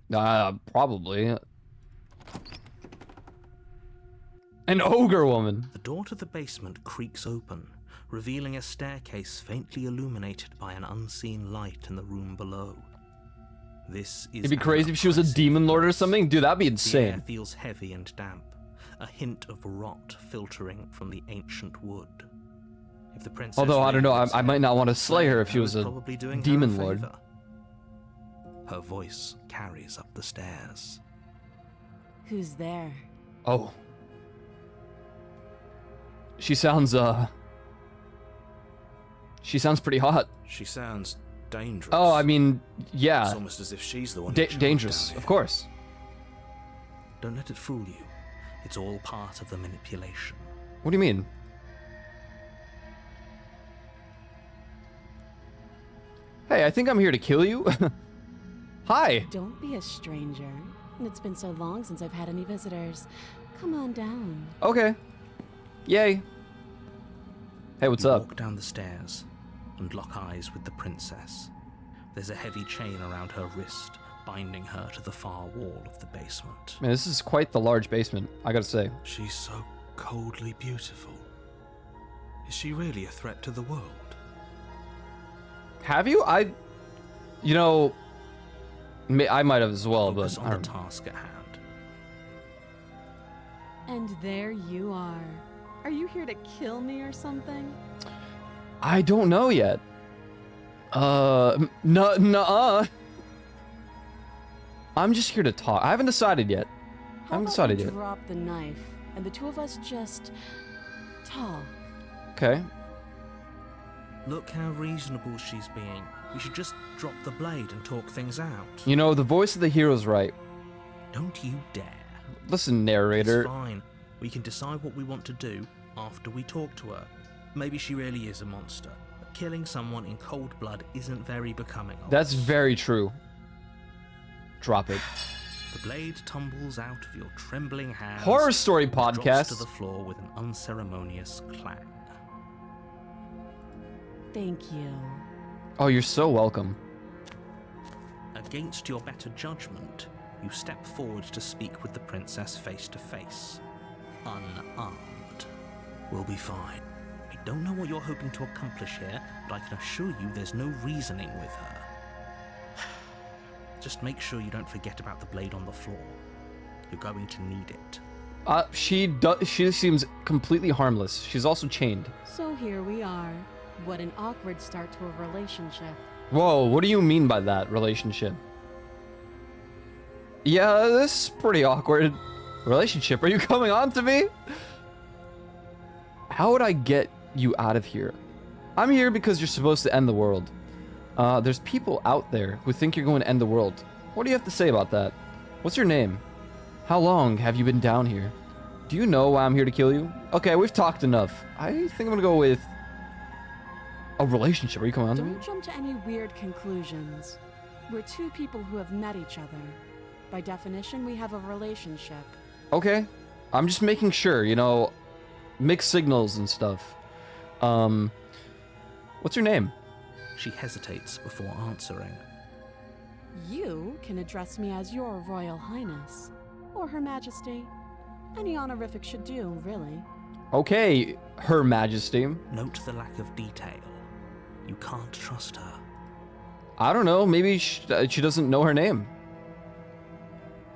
probably. An ogre woman. The door to the basement creaks open, revealing a staircase faintly illuminated by an unseen light in the room below. This is It'd be an crazy if she was a oppressive demon lord or place. something. Dude, that'd be The air insane. feels heavy and damp, a hint of rot filtering from the ancient wood. If the princess Although, I don't know, really lives I here, might not want to slay her if she Slayer was is a probably doing her demon a lord. favor. Her voice carries up the stairs. Who's there? Oh. She sounds pretty hot. She sounds dangerous. Oh, I mean, It's yeah. almost as if she's the one in charge Dangerous, down of here. course. Don't let it fool you. It's all part of the manipulation. What do you mean? Hey, I think I'm here to kill you. Hi. Don't be a stranger. It's been so long since I've had any visitors. Come on down. Okay. Yay. Hey, what's You up? walk down the stairs and lock eyes with the princess. There's a heavy chain around her wrist, binding her to the far wall of the basement. Man, this is quite the large basement, I gotta say. She's so coldly beautiful. Is she really a threat to the world? Have you? You know, I might have as well, Focus but on I the don't know. task at hand. And there you are. Are you here to kill me or something? I don't know yet. Nuh-uh. I'm just here to talk. I haven't decided yet. How haven't about decided we yet. drop the knife and the two of us just talk? Okay. Look how reasonable she's being. We should just drop the blade and talk things out. You know, the voice of the hero's right. Don't you dare. Listen, It's narrator. fine. We can decide what we want to do after we talk to her. Maybe she really is a monster. But killing someone in cold blood isn't very becoming of That's us. very true. Drop it. The blade tumbles out of your trembling hands. Horror Story and drops podcast. to the floor with an unceremonious clang. Thank you. Oh, you're so welcome. Against your better judgment, you step forward to speak with the princess face to face. Unarmed. We'll be fine. I don't know what you're hoping to accomplish here, but I can assure you there's no reasoning with her. Just make sure you don't forget about the blade on the floor. You're going to need it. She seems completely harmless. She's also chained. So here we are. What an awkward start to a relationship. Whoa, what do you mean by that, relationship? Yeah, this is pretty awkward. Relationship, are you coming on to me? How would I get you out of here? I'm here because you're supposed to end the world. There's people out there who think you're going to end the world. What do you have to say about that? What's your name? How long have you been down here? Do you know why I'm here to kill you? Okay, we've talked enough. I think I'm gonna go with a relationship. Are you coming on to me? Don't jump to any weird conclusions. We're two people who have met each other. By definition, we have a relationship. Okay. I'm just making sure, you know, mixed signals and stuff. What's your name? She hesitates before answering. You can address me as Your Royal Highness, or Her Majesty. Any honorific should do, really. Okay, Her Majesty. Note the lack of detail. You can't trust her. I don't know, maybe she doesn't know her name.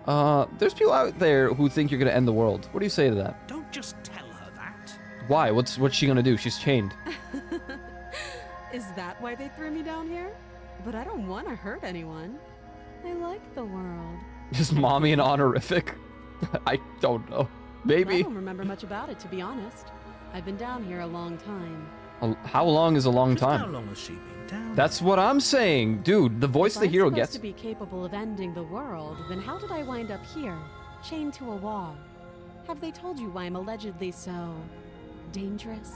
There's people out there who think you're gonna end the world. What do you say to that? Don't just tell her that. Why? What's she gonna do? She's chained. Is that why they threw me down here? But I don't want to hurt anyone. I like the world. Is mommy an honorific? I don't know. I Maybe. don't remember much about it, to be honest. I've been down here a long time. How long is a long Just how time? long has she been down? That's what I'm saying. Dude, the voice If the I'm hero supposed gets. to be capable of ending the world, then how did I wind up here, chained to a wall? Have they told you why I'm allegedly so dangerous?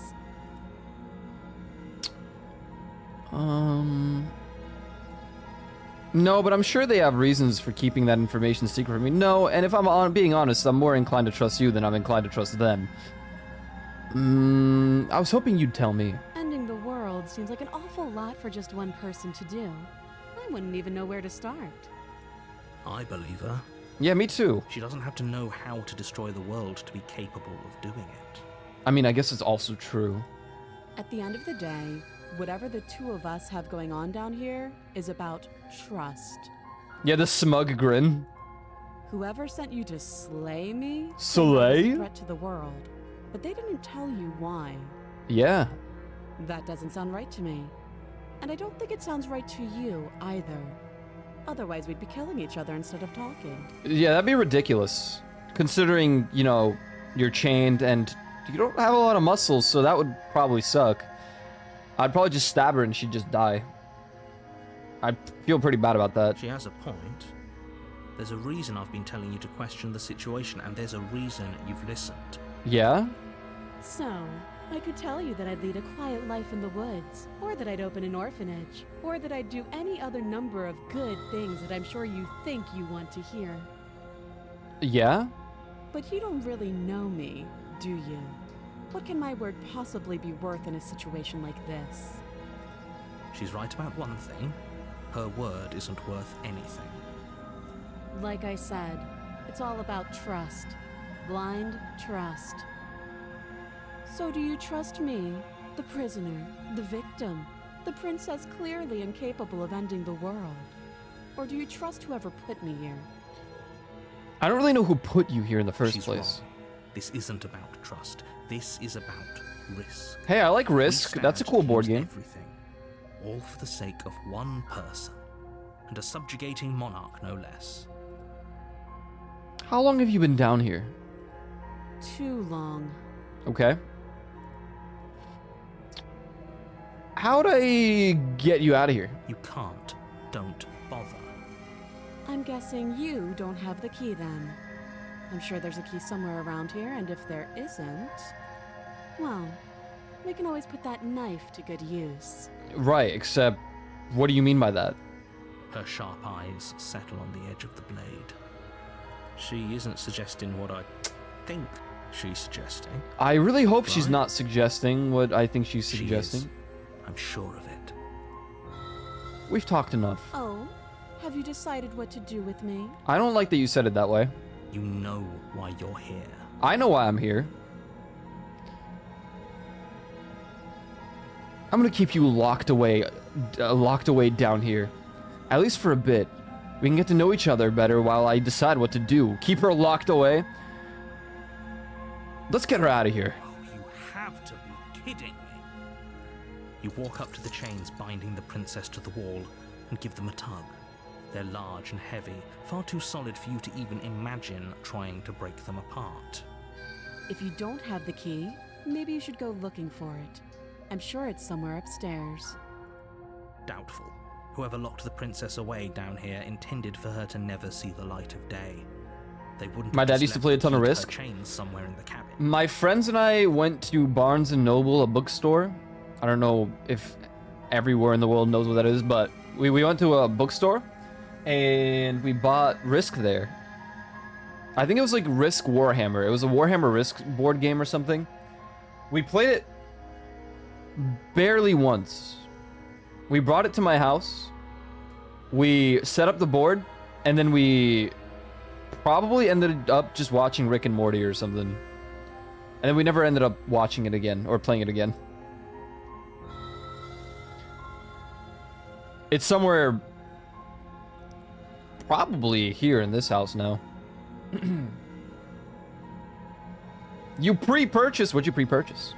No, but I'm sure they have reasons for keeping that information secret from me. No, and if I'm being honest, I'm more inclined to trust you than I'm inclined to trust them. I was hoping you'd tell me. Ending the world seems like an awful lot for just one person to do. I wouldn't even know where to start. I believe her. Yeah, me too. She doesn't have to know how to destroy the world to be capable of doing it. I mean, I guess it's also true. At the end of the day, whatever the two of us have going on down here is about trust. Yeah, the smug grin. Whoever sent you to slay me Slay? is a threat to the world, but they didn't tell you why. Yeah. That doesn't sound right to me. And I don't think it sounds right to you either. Otherwise, we'd be killing each other instead of talking. Yeah, that'd be ridiculous. Considering, you know, you're chained and you don't have a lot of muscles, so that would probably suck. I'd probably just stab her and she'd just die. I'd feel pretty bad about that. She has a point. There's a reason I've been telling you to question the situation, and there's a reason you've listened. Yeah? So, I could tell you that I'd lead a quiet life in the woods, or that I'd open an orphanage, or that I'd do any other number of good things that I'm sure you think you want to hear. Yeah? But you don't really know me, do you? What can my word possibly be worth in a situation like this? She's right about one thing. Her word isn't worth anything. Like I said, it's all about trust. Blind trust. So do you trust me, the prisoner, the victim, the princess clearly incapable of ending the world? Or do you trust whoever put me here? I don't really know who put you here in the first She's place. wrong. This isn't about trust. This is about risk. Hey, I like We Risk. stand That's a to cool board lose game. Everything, all for the sake of one person, and a subjugating monarch, no less. How long have you been down here? Too long. Okay. How'd I get you out of here? You can't. Don't bother. I'm guessing you don't have the key then. I'm sure there's a key somewhere around here, and if there isn't, well, we can always put that knife to good use. Right, except, what do you mean by that? Her sharp eyes settle on the edge of the blade. She isn't suggesting what I think she's suggesting. I really hope she's Right. not suggesting what I think she's She suggesting. is. I'm sure of it. We've talked enough. Oh, have you decided what to do with me? I don't like that you said it that way. You know why you're here. I know why I'm here. I'm gonna keep you locked away down here. At least for a bit. We can get to know each other better while I decide what to do. Keep her locked away. Let's get her out of here. Oh, you have to be kidding me. You walk up to the chains binding the princess to the wall and give them a tug. They're large and heavy, far too solid for you to even imagine trying to break them apart. If you don't have the key, maybe you should go looking for it. I'm sure it's somewhere upstairs. Doubtful. Whoever locked the princess away down here intended for her to never see the light of day. They wouldn't. My have dad just used to left play a the ton of key to her Risk. chains somewhere in the cabin. My friends and I went to Barnes & Noble, a bookstore. I don't know if everywhere in the world knows what that is, but we went to a bookstore and we bought Risk there. I think it was like Risk Warhammer. It was a Warhammer Risk board game or something. We played it barely once. We brought it to my house. We set up the board, and then we probably ended up just watching Rick and Morty or something. And then we never ended up watching it again or playing it again. It's somewhere probably here in this house now. You pre-purchased? What'd you pre-purchase?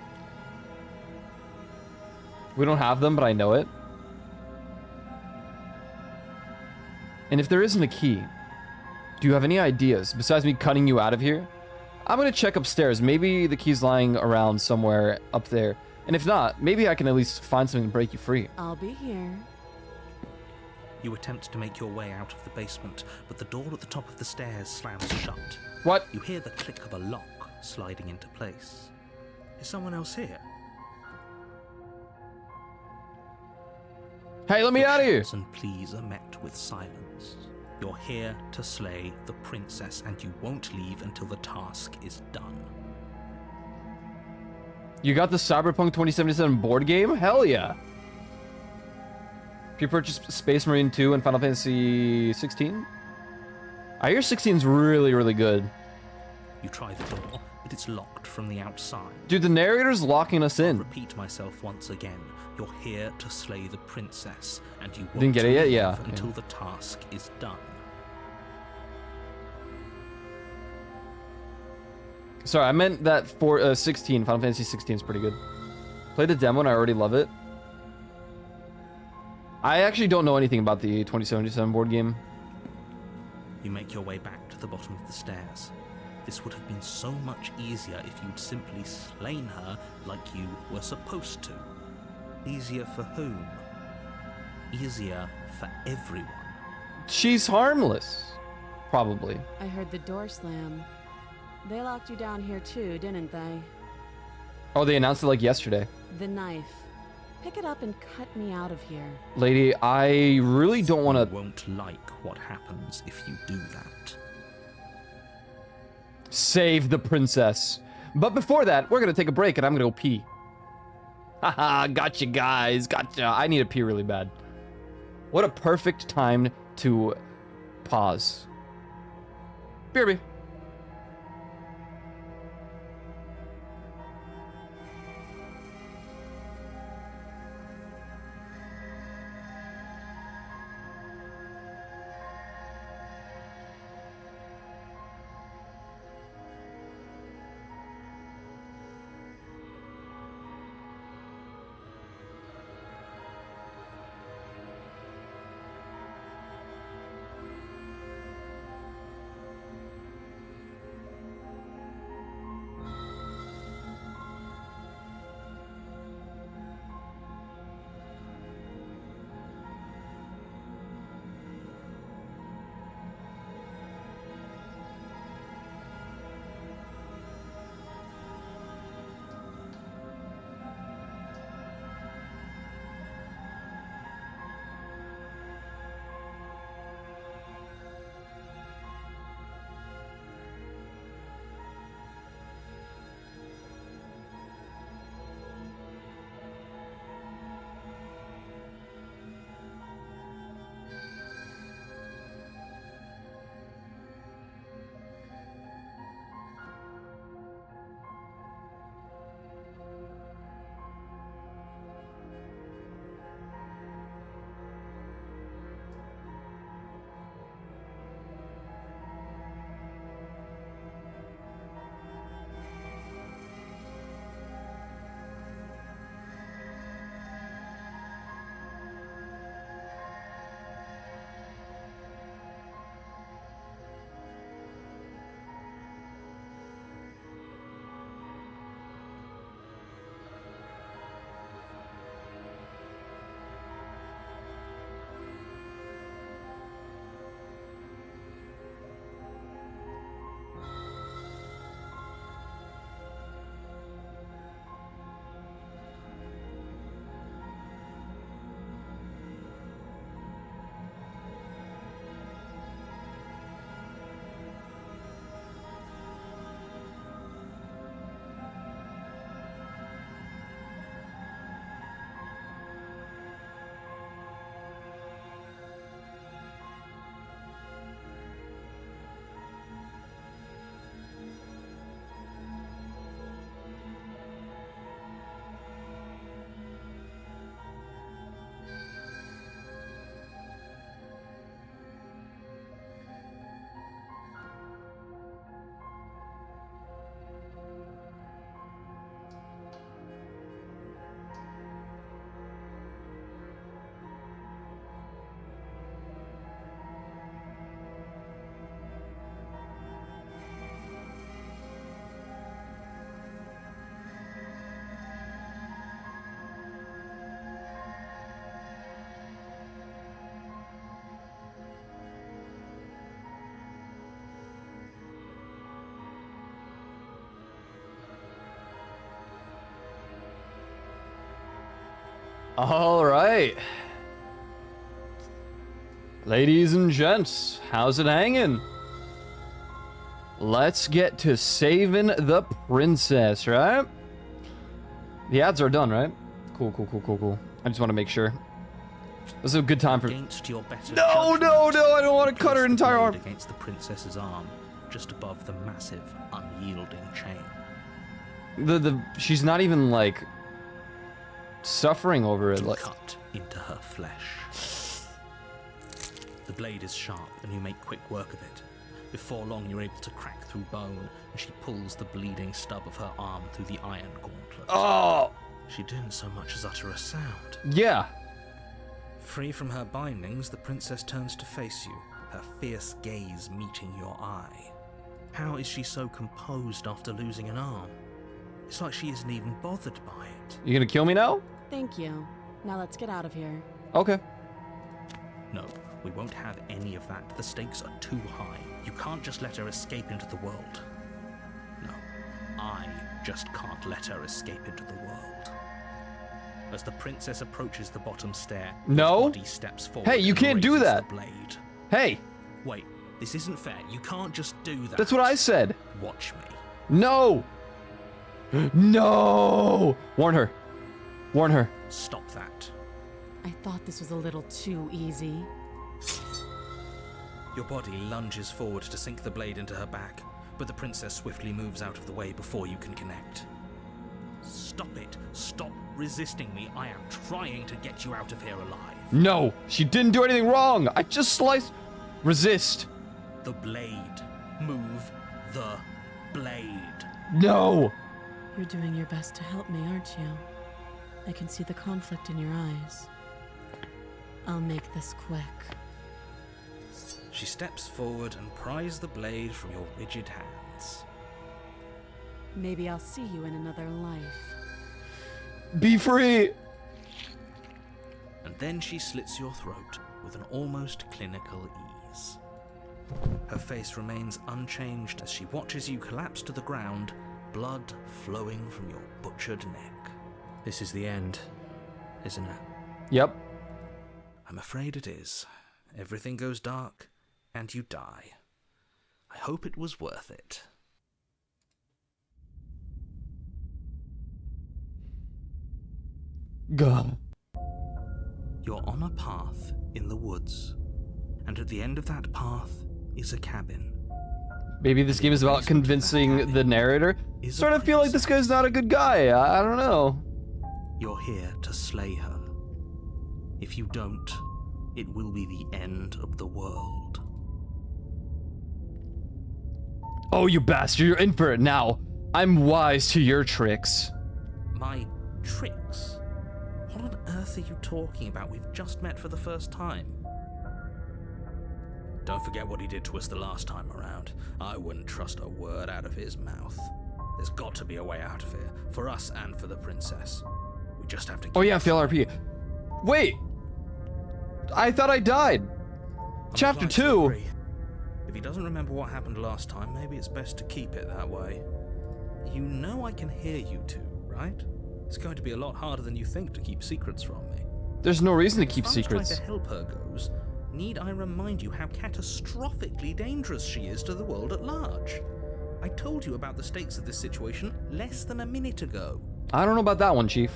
We don't have them, but I know it. And if there isn't a key, do you have any ideas besides me cutting you out of here? I'm gonna check upstairs. Maybe the key's lying around somewhere up there. And if not, maybe I can at least find something to break you free. I'll be here. You attempt to make your way out of the basement, but the door at the top of the stairs slams shut. What? You hear the click of a lock sliding into place. Is someone else here? Hey, let me Your out of here! shouts and pleas are met with silence. You're here to slay the princess, and you won't leave until the task is done. You got the Cyberpunk 2077 board game? Hell yeah! Pre-purchase Space Marine 2 and Final Fantasy 16? I hear 16's really, really good. You try the door, but it's locked from the outside. Dude, the narrator's locking us I'll in. repeat myself once again. You're here to slay the princess, and you Didn't won't get it yet? leave Yeah. until the task is done. Sorry, I meant that for 16. Final Fantasy 16 is pretty good. Played the demo and I already love it. I actually don't know anything about the 2077 board game. You make your way back to the bottom of the stairs. This would have been so much easier if you'd simply slain her like you were supposed to. Easier for whom? Easier for everyone. She's harmless. Probably. I heard the door slam. They locked you down here too, didn't they? Oh, they announced it like yesterday. The knife. Pick it up and cut me out of here. Lady, I really don't want You to won't like what happens if you do that. save the princess. But before that, we're going to take a break and I'm going to go pee. Haha, gotcha guys, gotcha. I need to pee really bad. What a perfect time to pause. BRB. All right. Ladies and gents, how's it hanging? Let's get to saving the princess, right? The ads are done, right? Cool. I just want to make sure. This is a good time for... Against your better No, judgment, I don't want to cut her place the entire arm. blade against the princess's arm, just above the massive, unyielding chain. She's not even, like, suffering over it. You Like, cut into her flesh. The blade is sharp, and you make quick work of it. Before long, you're able to crack through bone, and she pulls the bleeding stub of her arm through the iron gauntlet. oh, She didn't so much as utter a sound. yeah. Free from her bindings, the princess turns to face you, her fierce gaze meeting your eye. How is she so composed after losing an arm? It's like she isn't even bothered by it. You gonna kill me now? Thank you. Now let's get out of here. Okay. No, we won't have any of that. The stakes are too high. You can't just let her escape into the world. No, I just can't let her escape into the world. As the princess approaches the bottom stair, No. his body steps forward. Hey, you and can't do raises that. The blade. Hey, Wait, this isn't fair. You can't just do that. that's what I said. Watch me. No. No. Warn her. Warn her. Stop that. I thought this was a little too easy. Your body lunges forward to sink the blade into her back, but the princess swiftly moves out of the way before you can connect. Stop it. Stop resisting me. I am trying to get you out of here alive. No, she didn't do anything wrong. I just sliced. Resist. The blade. Move the blade. No. You're doing your best to help me, aren't you? I can see the conflict in your eyes. I'll make this quick. She steps forward and pries the blade from your rigid hands. Maybe I'll see you in another life. Be free. And then she slits your throat with an almost clinical ease. Her face remains unchanged as she watches you collapse to the ground, blood flowing from your butchered neck. This is the end, isn't it? Yep. I'm afraid it is. Everything goes dark, and you die. I hope it was worth it. God. You're on a path in the woods, and at the end of that path is a cabin. Maybe this game is about convincing the narrator. Sort of feel like this guy's not a good guy. I don't know. You're here to slay her. If you don't, it will be the end of the world. Oh, you bastard, you're in for it now. I'm wise to your tricks. My tricks? What on earth are you talking about? We've just met for the first time. Don't forget what he did to us the last time around. I wouldn't trust a word out of his mouth. There's got to be a way out of here, for us and for the princess. We just have to Oh yeah, fail RP. Wait. I thought I died. Chapter 2. If he doesn't remember what happened last time, maybe it's best to keep it that way. You know I can hear you two, right? It's going to be a lot harder than you think to keep secrets from me. There's no reason to keep As far as secrets. trying to help her goes, need I remind you how catastrophically dangerous she is to the world at large? I told you about the stakes of this situation less than a minute ago. I don't know about that one, Chief.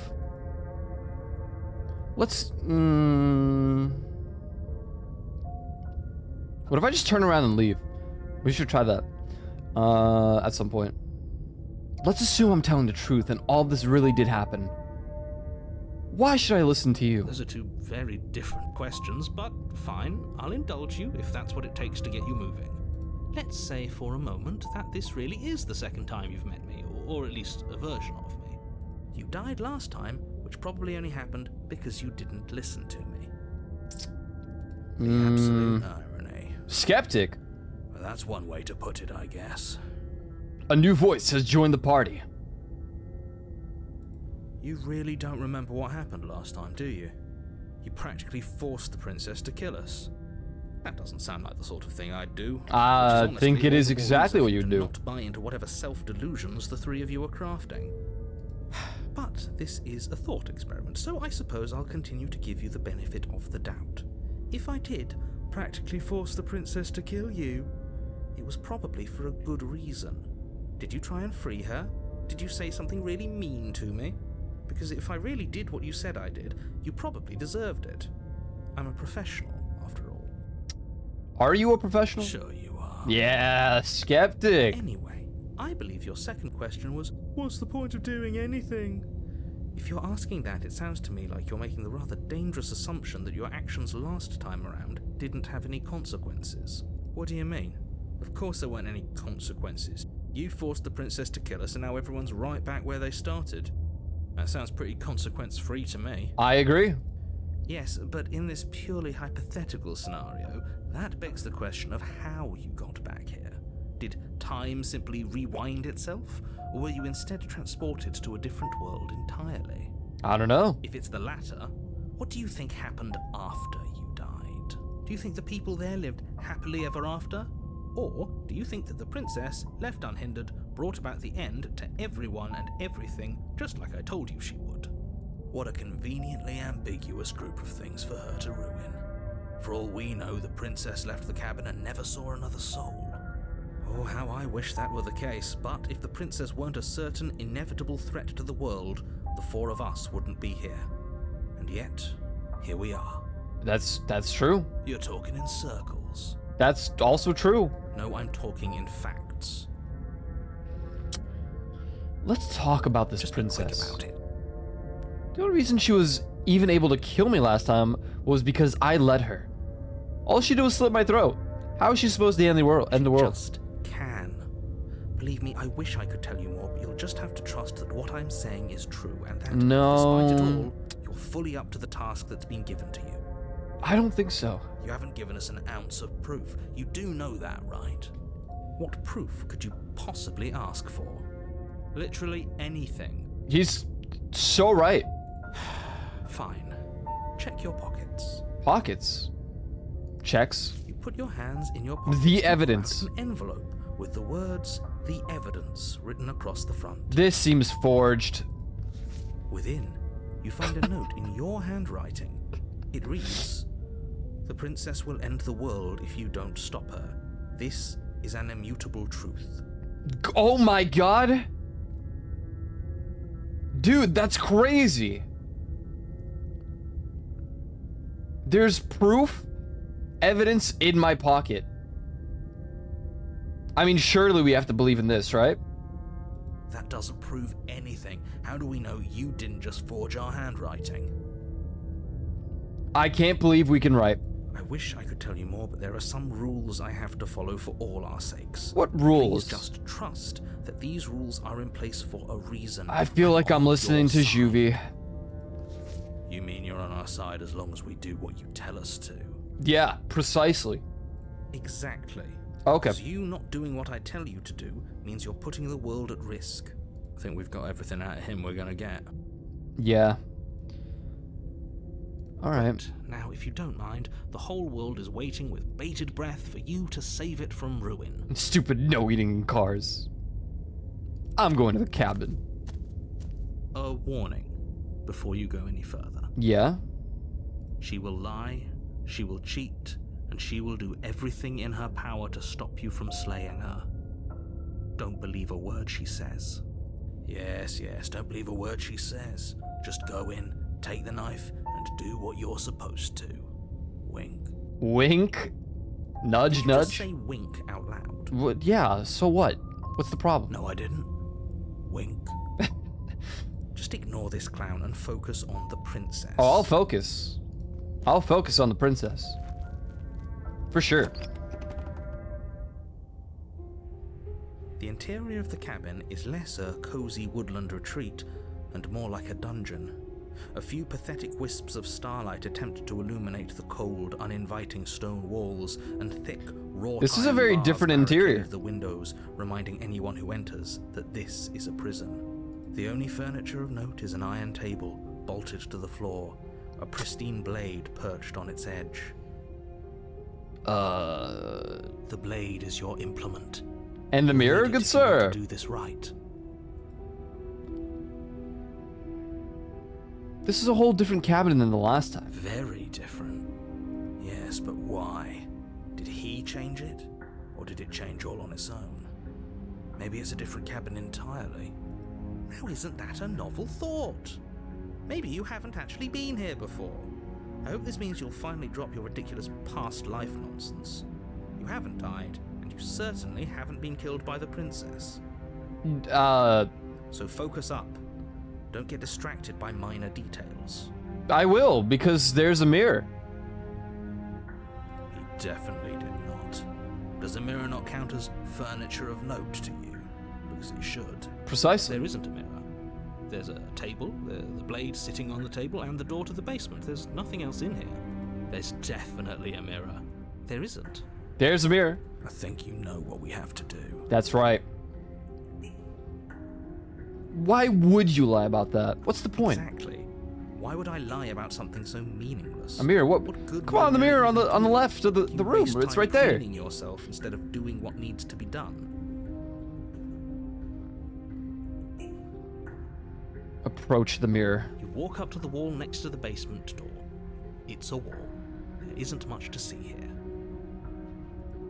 Let's... What if I just turn around and leave? We should try that. At some point. Let's assume I'm telling the truth and all this really did happen. Why should I listen to you? Those are two very different questions, but fine, I'll indulge you if that's what it takes to get you moving. Let's say for a moment that this really is the second time you've met me, or at least a version of me. You died last time, which probably only happened because you didn't listen to me. The absolute irony. Skeptic. Well, that's one way to put it, I guess. A new voice has joined the party. You really don't remember what happened last time, do you? You practically forced the princess to kill us. That doesn't sound like the sort of thing I'd do. I Which is think honestly it is all the more exactly reason what for you you'd to do. Not buy into whatever self-delusions the three of you are crafting. But this is a thought experiment, so I suppose I'll continue to give you the benefit of the doubt. If I did, practically forced the princess to kill you. It was probably for a good reason. Did you try and free her? Did you say something really mean to me? Because if I really did what you said I did, you probably deserved it. I'm a professional, after all. Are you a professional? Sure you are. Yeah, skeptic. Anyway, I believe your second question was, what's the point of doing anything? If you're asking that, it sounds to me like you're making the rather dangerous assumption that your actions last time around didn't have any consequences. What do you mean? Of course there weren't any consequences. You forced the princess to kill us and now everyone's right back where they started. That sounds pretty consequence-free to me. I agree. Yes, but in this purely hypothetical scenario, that begs the question of how you got back here. Did time simply rewind itself, or were you instead transported to a different world entirely? I don't know. If it's the latter, what do you think happened after you died? Do you think the people there lived happily ever after? Or do you think that the princess, left unhindered, brought about the end to everyone and everything, just like I told you she would? What a conveniently ambiguous group of things for her to ruin. For all we know, the princess left the cabin and never saw another soul. Oh, how I wish that were the case, but if the princess weren't a certain, inevitable threat to the world, the four of us wouldn't be here. And yet, here we are. That's true. You're talking in circles. That's also true. No, I'm talking in facts. Let's talk about this Just princess. Think about it. The only reason she was even able to kill me last time was because I let her. All she did was slit my throat. How is she supposed to end the world? Just can. Believe me, I wish I could tell you more, but you'll just have to trust that what I'm saying is true, and that, No. despite it all, you're fully up to the task that's been given to you. I don't think so. You haven't given us an ounce of proof. You do know that, right? What proof could you possibly ask for? Literally anything. He's so right. Fine. Check your pockets. Pockets. Checks. You put your hands in your pockets. The and pull out evidence. An envelope with the words, "The Evidence," written across the front. This seems forged. Within, you find a note in your handwriting. It reads, "The princess will end the world if you don't stop her. This is an immutable truth." Oh my god. Dude, that's crazy. There's proof, evidence in my pocket. I mean, surely we have to believe in this, right? That doesn't prove anything. How do we know you didn't just forge our handwriting? I can't believe we can write. I wish I could tell you more, but there are some rules I have to follow for all our sakes. What rules? Please just trust that these rules are in place for a reason. I feel like I'm listening to Juvie. You mean you're on our side as long as we do what you tell us to? Yeah, precisely. Exactly. Okay. Because you not doing what I tell you to do means you're putting the world at risk. I think we've got everything out of him we're gonna get. Yeah. Alright. But now, if you don't mind, the whole world is waiting with bated breath for you to save it from ruin. Stupid no-eating cars. I'm going to the cabin. A warning before you go any further. Yeah? She will lie, she will cheat, and she will do everything in her power to stop you from slaying her. Don't believe a word she says. Yes, don't believe a word she says. Just go in, take the knife, and do what you're supposed to. Wink. Wink? Nudge, Did you nudge? just say wink out loud? What? Yeah, so what? What's the problem? No, I didn't. Wink. Just ignore this clown and focus on the princess. Oh, I'll focus. I'll focus on the princess. For sure. The interior of the cabin is less a cozy woodland retreat and more like a dungeon. A few pathetic wisps of starlight attempt to illuminate the cold, uninviting stone walls and thick, wrought This is a iron very bars different barricade interior. the windows, reminding anyone who enters that this is a prison. The only furniture of note is an iron table, bolted to the floor, a pristine blade perched on its edge. The blade is your implement. And the You'll mirror, need it good if you want sir. to do this right. This is a whole different cabin than the last time. Very different. Yes, but why? Did he change it? Or did it change all on its own? Maybe it's a different cabin entirely. Now isn't that a novel thought? Maybe you haven't actually been here before. I hope this means you'll finally drop your ridiculous past life nonsense. You haven't died, and you certainly haven't been killed by the princess. So focus up. Don't get distracted by minor details. I will, because there's a mirror. He definitely did not. Does a mirror not count as furniture of note to you? Because it should. Precisely. There isn't a mirror. There's a table, the blade sitting on the table, and the door to the basement. There's nothing else in here. There's definitely a mirror. There isn't. There's a mirror. I think you know what we have to do. That's right. Why would you lie about that? What's the point? Exactly. Why would I lie about something so meaningless? A mirror? What? Good Come on, the will mirror there on the even be left of if you the room. waste It's time right there. cleaning yourself instead of doing what needs to be done? Approach the mirror. You walk up to the wall next to the basement door. It's a wall. There isn't much to see here.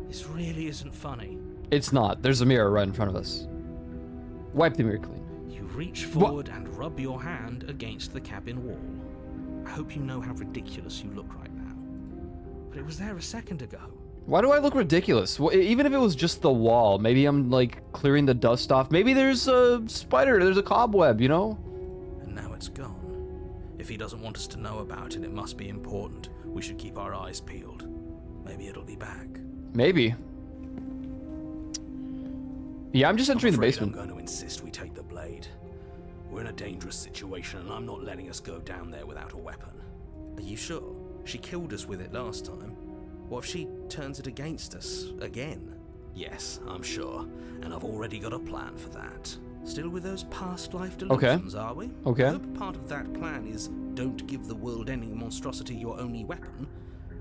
This really isn't funny. It's not. There's a mirror right in front of us. Wipe the mirror clean. You reach forward and rub your hand against the cabin wall. I hope you know how ridiculous you look right now. But it was there a second ago. Why do I look ridiculous? Well, even if it was just the wall, maybe I'm like clearing the dust off. Maybe there's a spider, there's a cobweb, you know? And now it's gone. If he doesn't want us to know about it, it must be important. We should keep our eyes peeled. Maybe it'll be back. Maybe. Yeah, I'm just entering the I'm basement. going to insist we take the blade. We're in a dangerous situation, and I'm not letting us go down there without a weapon. Are you sure? She killed us with it last time. What if she turns it against us again? Yes, I'm sure, and I've already got a plan for that. Still with those past life delusions, are we? Okay. I hope part of that plan is don't give the world any monstrosity your only weapon,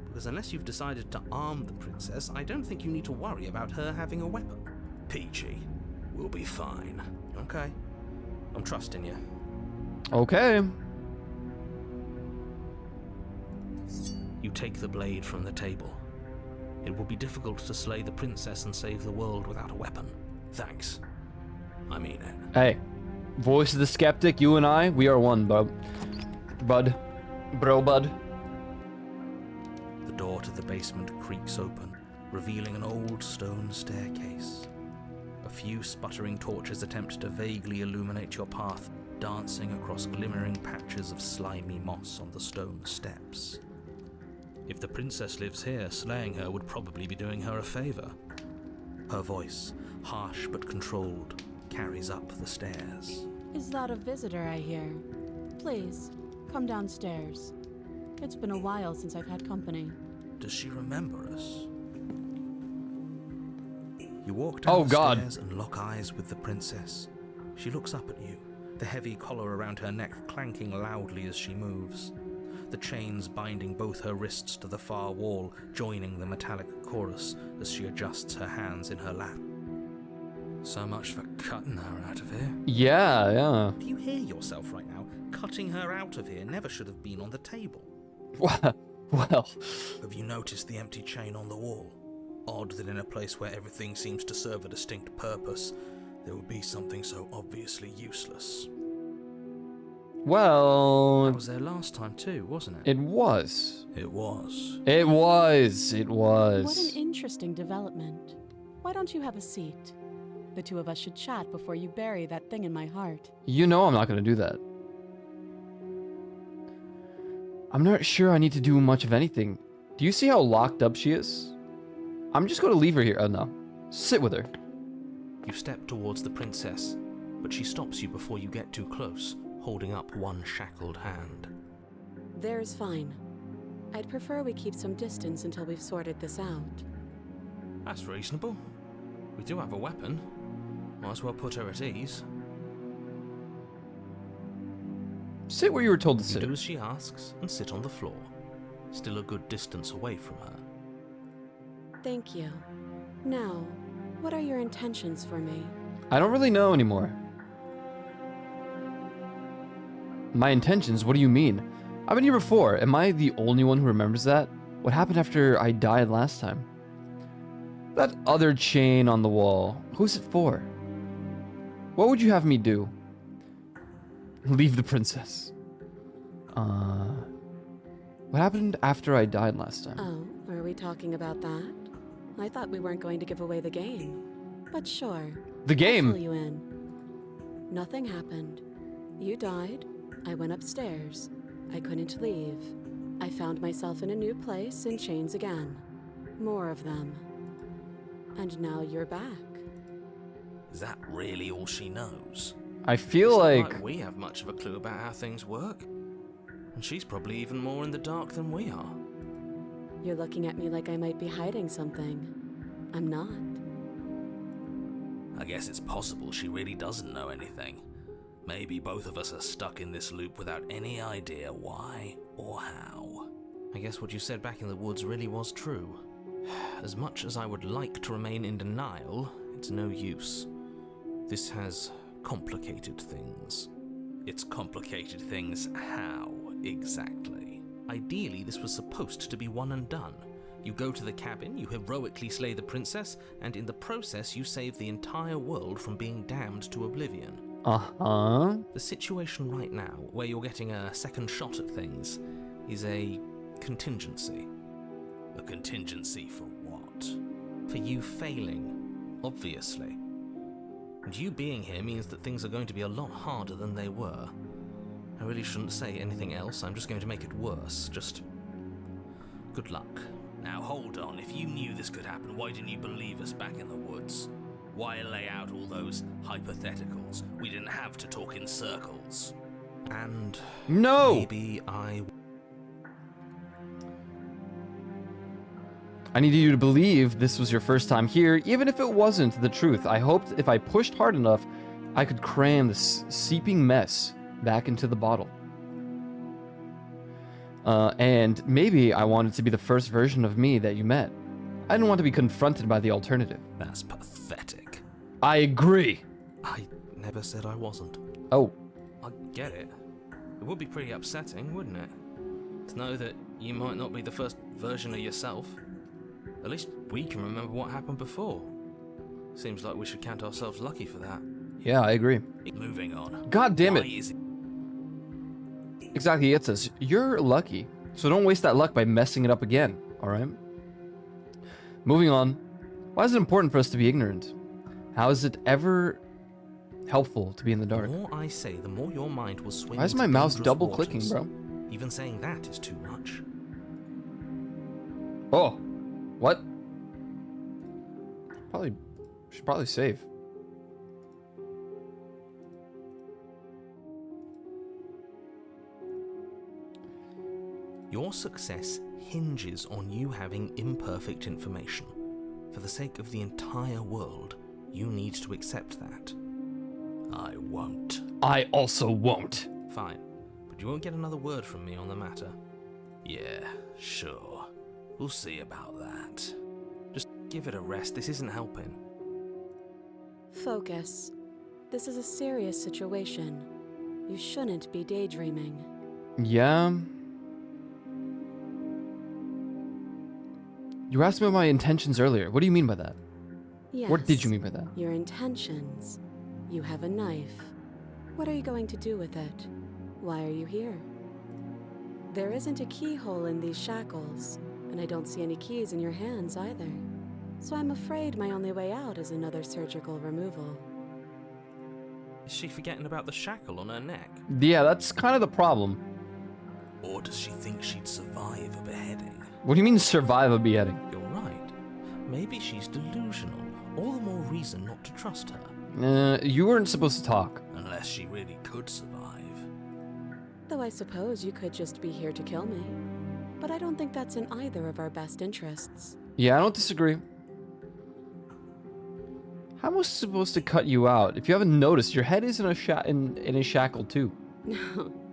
because unless you've decided to arm the princess, I don't think you need to worry about her having a weapon. Peachy, we'll be fine. Okay. I'm trusting you. Okay. You take the blade from the table. It will be difficult to slay the princess and save the world without a weapon. Thanks. I mean it. Hey, voice of the skeptic, you and I, we are one, bud. Bud. Bro, bud. The door to the basement creaks open, revealing an old stone staircase. A few sputtering torches attempt to vaguely illuminate your path, dancing across glimmering patches of slimy moss on the stone steps. If the princess lives here, slaying her would probably be doing her a favor. Her voice, harsh but controlled, carries up the stairs. Is that a visitor I hear? Please, come downstairs. It's been a while since I've had company. Does she remember us? You walk down Oh, the God. stairs and lock eyes with the princess. She looks up at you, the heavy collar around her neck clanking loudly as she moves. The chains binding both her wrists to the far wall, joining the metallic chorus as she adjusts her hands in her lap. So much for cutting her out of here. Yeah. Do you hear yourself right now? Cutting her out of here never should have been on the table. Well, Have you noticed the empty chain on the wall? Odd that in a place where everything seems to serve a distinct purpose, there would be something so obviously useless. well, That was there last time too, wasn't it? it was. It was. It was. What an interesting development. Why don't you have a seat? The two of us should chat before you bury that thing in my heart. You know I'm not going to do that. I'm not sure I need to do much of anything. Do you see how locked up she is? I'm just going to leave her here. Oh, no. Sit with her. You step towards the princess, but she stops you before you get too close, holding up one shackled hand. There's fine. I'd prefer we keep some distance until we've sorted this out. That's reasonable. We do have a weapon. Might as well put her at ease. Sit where you were told to You sit. do as she asks and sit on the floor, still a good distance away from her. Thank you. Now, what are your intentions for me? I don't really know anymore. My intentions? What do you mean? I've been here before. Am I the only one who remembers that? What happened after I died last time? That other chain on the wall. Who's it for? What would you have me do? Leave the princess. What happened after I died last time? Oh, are we talking about that? I thought we weren't going to give away the game. But sure. The I'll game. fill you in. Nothing happened. You died. I went upstairs. I couldn't leave. I found myself in a new place in chains again. More of them. And now you're back. Is that really all she knows? I feel It's not like we have much of a clue about how things work. And she's probably even more in the dark than we are. You're looking at me like I might be hiding something. I'm not. I guess it's possible she really doesn't know anything. Maybe both of us are stuck in this loop without any idea why or how. I guess what you said back in the woods really was true. As much as I would like to remain in denial, it's no use. This has complicated things. It's complicated things how, exactly? Ideally, this was supposed to be one and done. You go to the cabin, you heroically slay the princess, and in the process you save the entire world from being damned to oblivion. Uh-huh. The situation right now, where you're getting a second shot at things, is a contingency. A contingency for what? For you failing, obviously. And you being here means that things are going to be a lot harder than they were. I really shouldn't say anything else, I'm just going to make it worse. Just good luck. Now hold on, if you knew this could happen, why didn't you believe us back in the woods? Why lay out all those hypotheticals? We didn't have to talk in circles. And No! maybe I needed you to believe this was your first time here, even if it wasn't the truth. I hoped if I pushed hard enough, I could cram this seeping mess back into the bottle. And maybe I wanted to be the first version of me that you met. I didn't want to be confronted by the alternative. That's pathetic. I agree. I never said I wasn't. Oh, I get it. It would be pretty upsetting, wouldn't it? To know that you might not be the first version of yourself. At least we can remember what happened before. Seems like we should count ourselves lucky for that. yeah, I agree. Moving on. God damn Why it. is it Exactly, it says, you're lucky, so don't waste that luck by messing it up again, alright? Moving on. Why is it important for us to be ignorant? How is it ever helpful to be in the dark? The more I say, the more your mind will swim. Why is into my mouse dangerous double clicking, waters. bro? Even saying that is too much. Oh, what? Should probably save. Your success hinges on you having imperfect information. For the sake of the entire world, you need to accept that. I won't. I also won't. Fine, but you won't get another word from me on the matter. Yeah, sure. We'll see about that. Just give it a rest, this isn't helping. Focus. This is a serious situation. You shouldn't be daydreaming. Yeah. You asked me about my intentions earlier. What do you mean by that? Yes. What did you mean by that? Your intentions. You have a knife. What are you going to do with it? Why are you here? There isn't a keyhole in these shackles, and I don't see any keys in your hands either. So I'm afraid my only way out is another surgical removal. Is she forgetting about the shackle on her neck? Yeah, that's kind of the problem. Or does she think she'd survive a beheading? What do you mean survive a beheading? You're right. Maybe she's delusional. All the more reason not to trust her. You weren't supposed to talk. Unless she really could survive. Though I suppose you could just be here to kill me. But I don't think that's in either of our best interests. Yeah, I don't disagree. How am I supposed to cut you out? If you haven't noticed, your head is in a shackle too.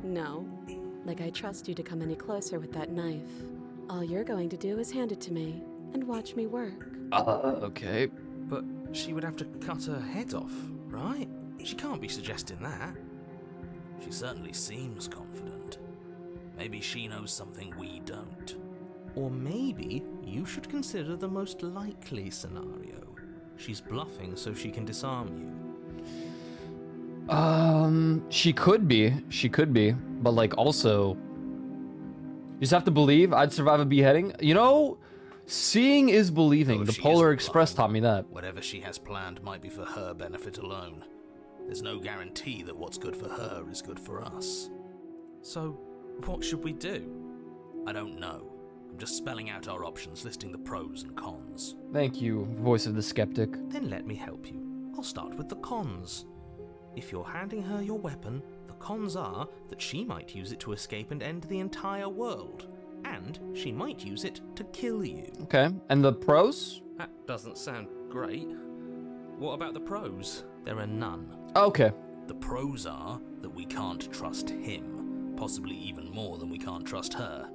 No. Like I trust you to come any closer with that knife. All you're going to do is hand it to me and watch me work. Okay. But she would have to cut her head off, right? She can't be suggesting that. She certainly seems confident. Maybe she knows something we don't. Or maybe you should consider the most likely scenario. She's bluffing so she can disarm you. She could be. She could be. But, like, also... You just have to believe I'd survive a beheading. You know, seeing is believing. Oh, The she Polar isn't Express bluffing. taught me that. Whatever she has planned might be for her benefit alone. There's no guarantee that what's good for her is good for us. So, what should we do? I don't know. I'm just spelling out our options, listing the pros and cons. Thank you, voice of the skeptic. Then let me help you. I'll start with the cons. If you're handing her your weapon, the cons are that she might use it to escape and end the entire world. And she might use it to kill you. Okay, and the pros? That doesn't sound great. What about the pros? There are none. Okay. The pros are that we can't trust him, possibly even more than we can't trust her.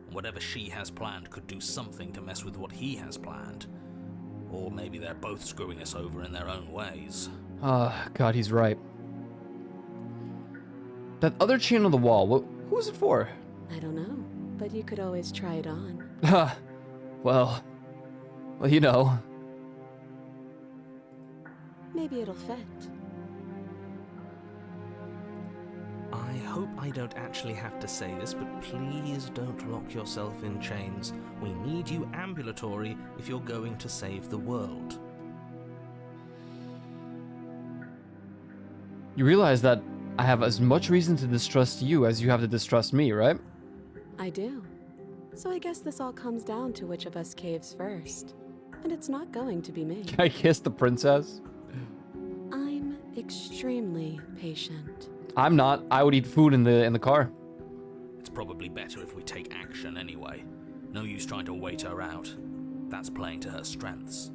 And whatever she has planned could do something to mess with what he has planned. Or maybe they're both screwing us over in their own ways. God, he's right. That other chain on the wall, who was it for? I don't know, but you could always try it on. well, you know. Maybe it'll fit. I hope I don't actually have to say this, but please don't lock yourself in chains. We need you ambulatory if you're going to save the world. You realize that I have as much reason to distrust you as you have to distrust me, right? I do. So I guess this all comes down to which of us caves first. And it's not going to be me. Can I kiss the princess? I'm extremely patient. I'm not. I would eat food in the car. It's probably better if we take action anyway. No use trying to wait her out. That's playing to her strengths.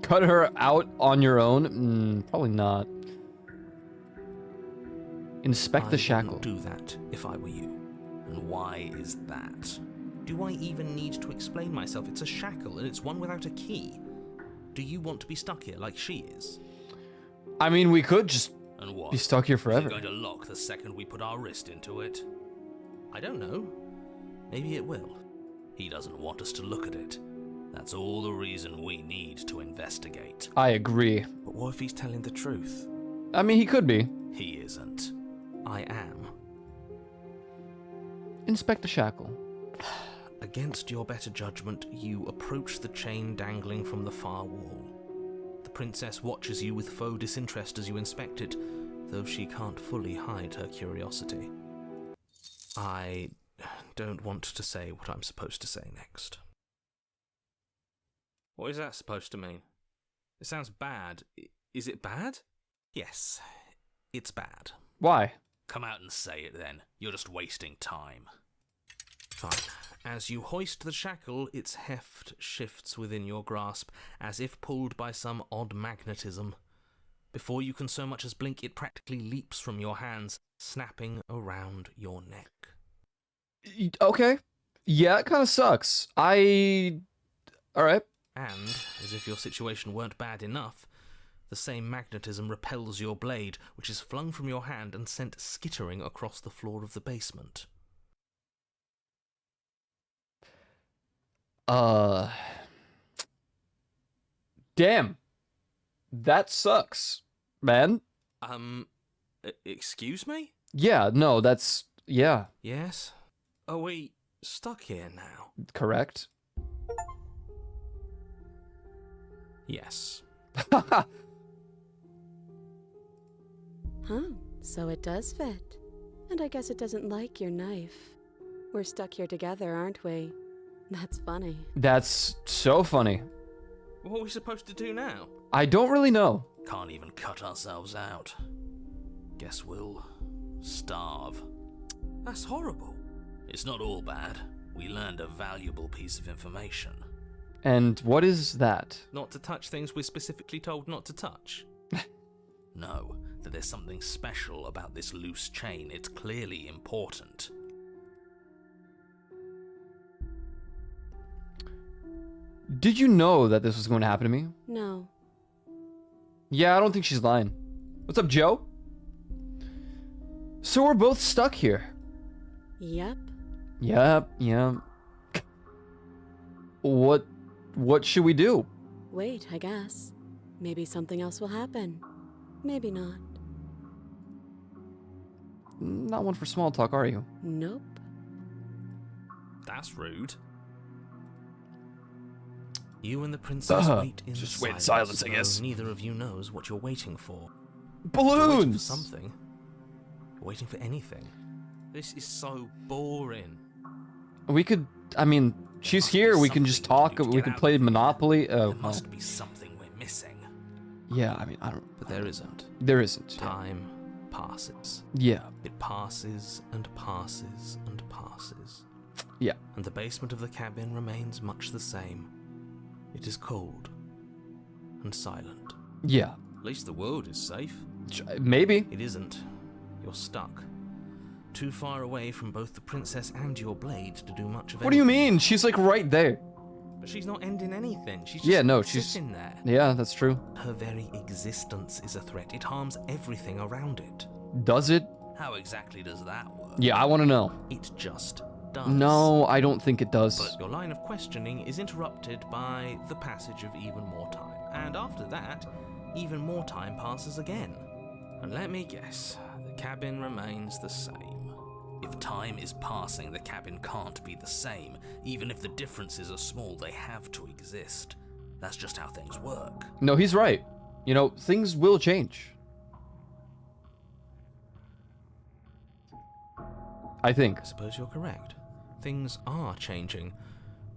Cut her out on your own? Probably not. Inspect the I shackle. wouldn't do that if I were you. And why is that? Do I even need to explain myself? It's a shackle and it's one without a key. Do you want to be stuck here like she is? I mean, we could just And what? be stuck here Is it forever. going to lock the second we put our wrist into it? I don't know. Maybe it will. He doesn't want us to look at it. That's all the reason we need to investigate. I agree. But what if he's telling the truth? I mean, he could be. He isn't. I am. Inspect the shackle. Against your better judgment, you approach the chain dangling from the far wall. The princess watches you with faux disinterest as you inspect it, though she can't fully hide her curiosity. I don't want to say what I'm supposed to say next. What is that supposed to mean? It sounds bad. Is it bad? Yes, it's bad. Why? Come out and say it then. You're just wasting time. Fine. As you hoist the shackle, its heft shifts within your grasp, as if pulled by some odd magnetism. Before you can so much as blink, it practically leaps from your hands, snapping around your neck. Okay. Yeah, it kind of sucks. Alright. And, as if your situation weren't bad enough, the same magnetism repels your blade, which is flung from your hand and sent skittering across the floor of the basement. Damn. That sucks, man. Excuse me? Yeah, no, that's... Yeah, Yes? Are we stuck here now? correct. Yes. Huh, so it does fit. And I guess it doesn't like your knife. We're stuck here together, aren't we? That's funny. That's so funny. What are we supposed to do now? I don't really know. Can't even cut ourselves out. Guess we'll starve. That's horrible. It's not all bad. We learned a valuable piece of information. And what is that? Not to touch things we're specifically told not to touch. No, that there's something special about this loose chain. It's clearly important. Did you know that this was going to happen to me? No. Yeah, I don't think she's lying. What's up, Joe? So we're both stuck here. Yep. Yep, yeah. What should we do? Wait, I guess. Maybe something else will happen. Maybe not. Not one for small talk, are you? Nope. That's rude. You and the princess wait in just silence, wait in silence, I though guess. neither of you knows what you're waiting for. You're waiting for Balloons! something. You're waiting for anything. This is so boring. We could, I mean, she's Must be here, we can just something we talk, can do to we get can out play of here. Monopoly. Oh, There well, must be something we're missing. yeah, I mean, I don't, But there isn't. there isn't. Time passes. Yeah, It passes and passes and passes. yeah. And the basement of the cabin remains much the same. It is cold and silent. Yeah, At least the world is safe. maybe. It isn't. You're stuck. Too far away from both the princess and your blade to do much of What do you anything. mean? She's like right there. But she's not ending anything. She's just Yeah, no, she's- sitting there. Yeah, that's true. Her very existence is a threat. It harms everything around it. Does it? How exactly does that work? Yeah, I want to know. It just does. No, I don't think it does. But your line of questioning is interrupted by the passage of even more time. And after that, even more time passes again. And let me guess, the cabin remains the same. If time is passing, the cabin can't be the same. Even if the differences are small, they have to exist. That's just how things work. No, he's right. You know, things will change. I think. I suppose you're correct. Things are changing.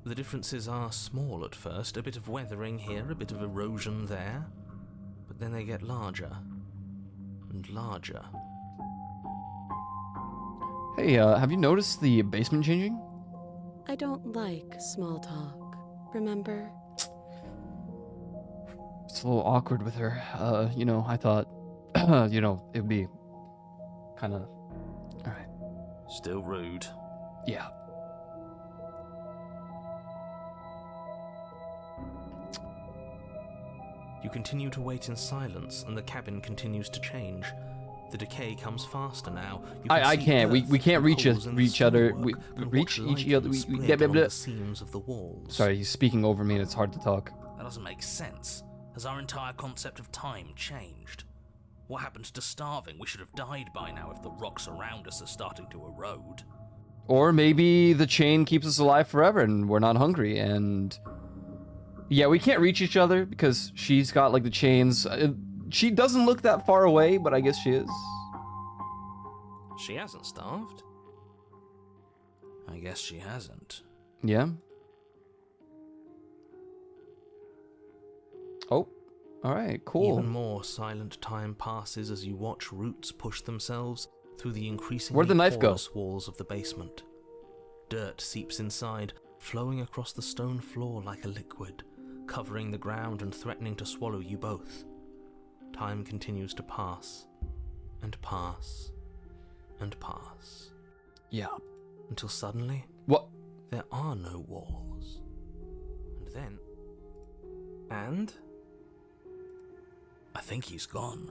The differences are small at first, a bit of weathering here, a bit of erosion there. But then they get larger and larger. Hey, have you noticed the basement changing? I don't like small talk. Remember? It's a little awkward with her. You know, I thought, you know, it would be kind of. Alright. Still rude. Yeah. You continue to wait in silence, and the cabin continues to change. The decay comes faster now. You I see can't. We earth can't and reach holes in the each other. stonework We and reach watch each other. lichens We split blah, blah, along blah. the seams of the walls. Sorry, he's speaking over me and it's hard to talk. That doesn't make sense. Has our entire concept of time changed? What happens to starving? We should have died by now if the rocks around us are starting to erode. Or maybe the chain keeps us alive forever and we're not hungry and... Yeah, we can't reach each other because she's got like the chains. She doesn't look that far away, but I guess she is. She hasn't starved. I guess she hasn't. Yeah. Oh, alright, cool. Even more silent time passes as you watch roots push themselves through the increasingly Where'd the knife go? porous walls of the basement. Dirt seeps inside, flowing across the stone floor like a liquid, covering the ground and threatening to swallow you both. Time continues to pass, and pass, and pass, Yeah. until suddenly What? there are no walls. And then... And... I think he's gone.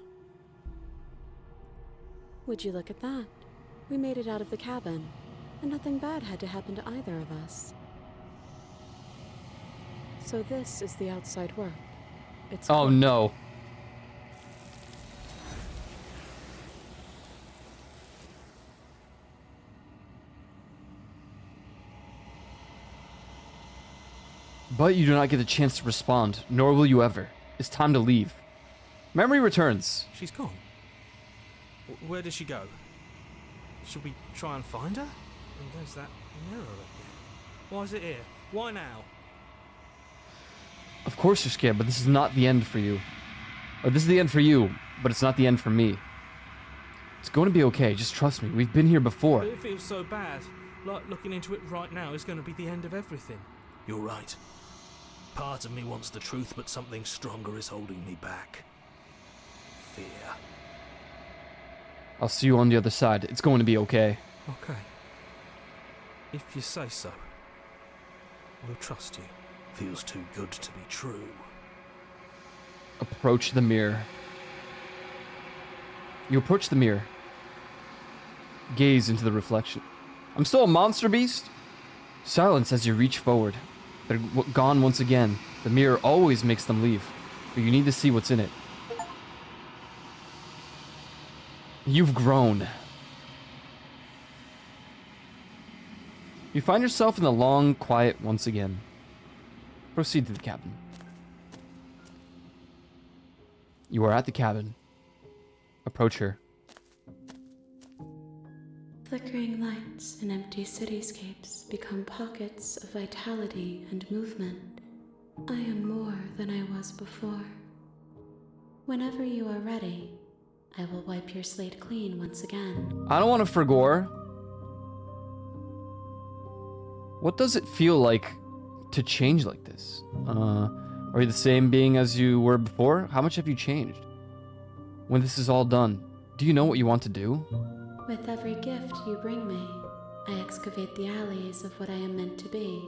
Would you look at that? We made it out of the cabin, and nothing bad had to happen to either of us. So this is the outside world. It's Oh cool. no. But you do not get a chance to respond, nor will you ever. It's time to leave. Memory returns. she's gone. Where did she go? Should we try and find her? And there's that mirror again. Why is it here? Why now? Of course you're scared, but this is not the end for you. Or this is the end for you, but it's not the end for me. It's going to be okay, just trust me. We've been here before. It feels so bad. Like looking into it right now is going to be the end of everything. You're right. Part of me wants the truth, but something stronger is holding me back. Fear. I'll see you on the other side. It's going to be okay. Okay. If you say so. We'll trust you. Feels too good to be true. Approach the mirror. You approach the mirror. Gaze into the reflection. I'm still a monster beast? Silence as you reach forward. They're gone once again. The mirror always makes them leave, but you need to see what's in it. You've grown. You find yourself in the long quiet once again. Proceed to the cabin. You are at the cabin. Approach her. Flickering lights and empty cityscapes become pockets of vitality and movement. I am more than I was before. Whenever you are ready, I will wipe your slate clean once again. I don't want to forgore. What does it feel like to change like this? Are you the same being as you were before? How much have you changed? When this is all done, do you know what you want to do? With every gift you bring me, I excavate the alleys of what I am meant to be,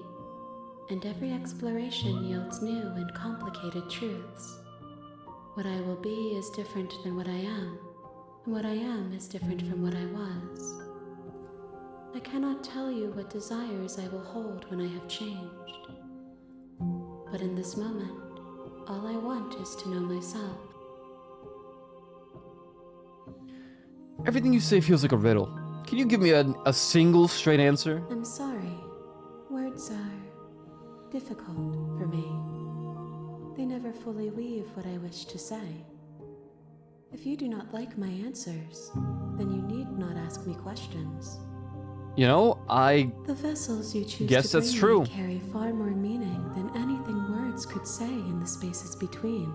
and every exploration yields new and complicated truths. What I will be is different than what I am, and what I am is different from what I was. I cannot tell you what desires I will hold when I have changed. But in this moment, all I want is to know myself. Everything you say feels like a riddle. Can you give me a single straight answer? I'm sorry. Words are difficult for me. They never fully weave what I wish to say. If you do not like my answers, then you need not ask me questions. You know, The vessels you choose Guess to that's bring true. me carry far more meaning than anything words could say in the spaces between.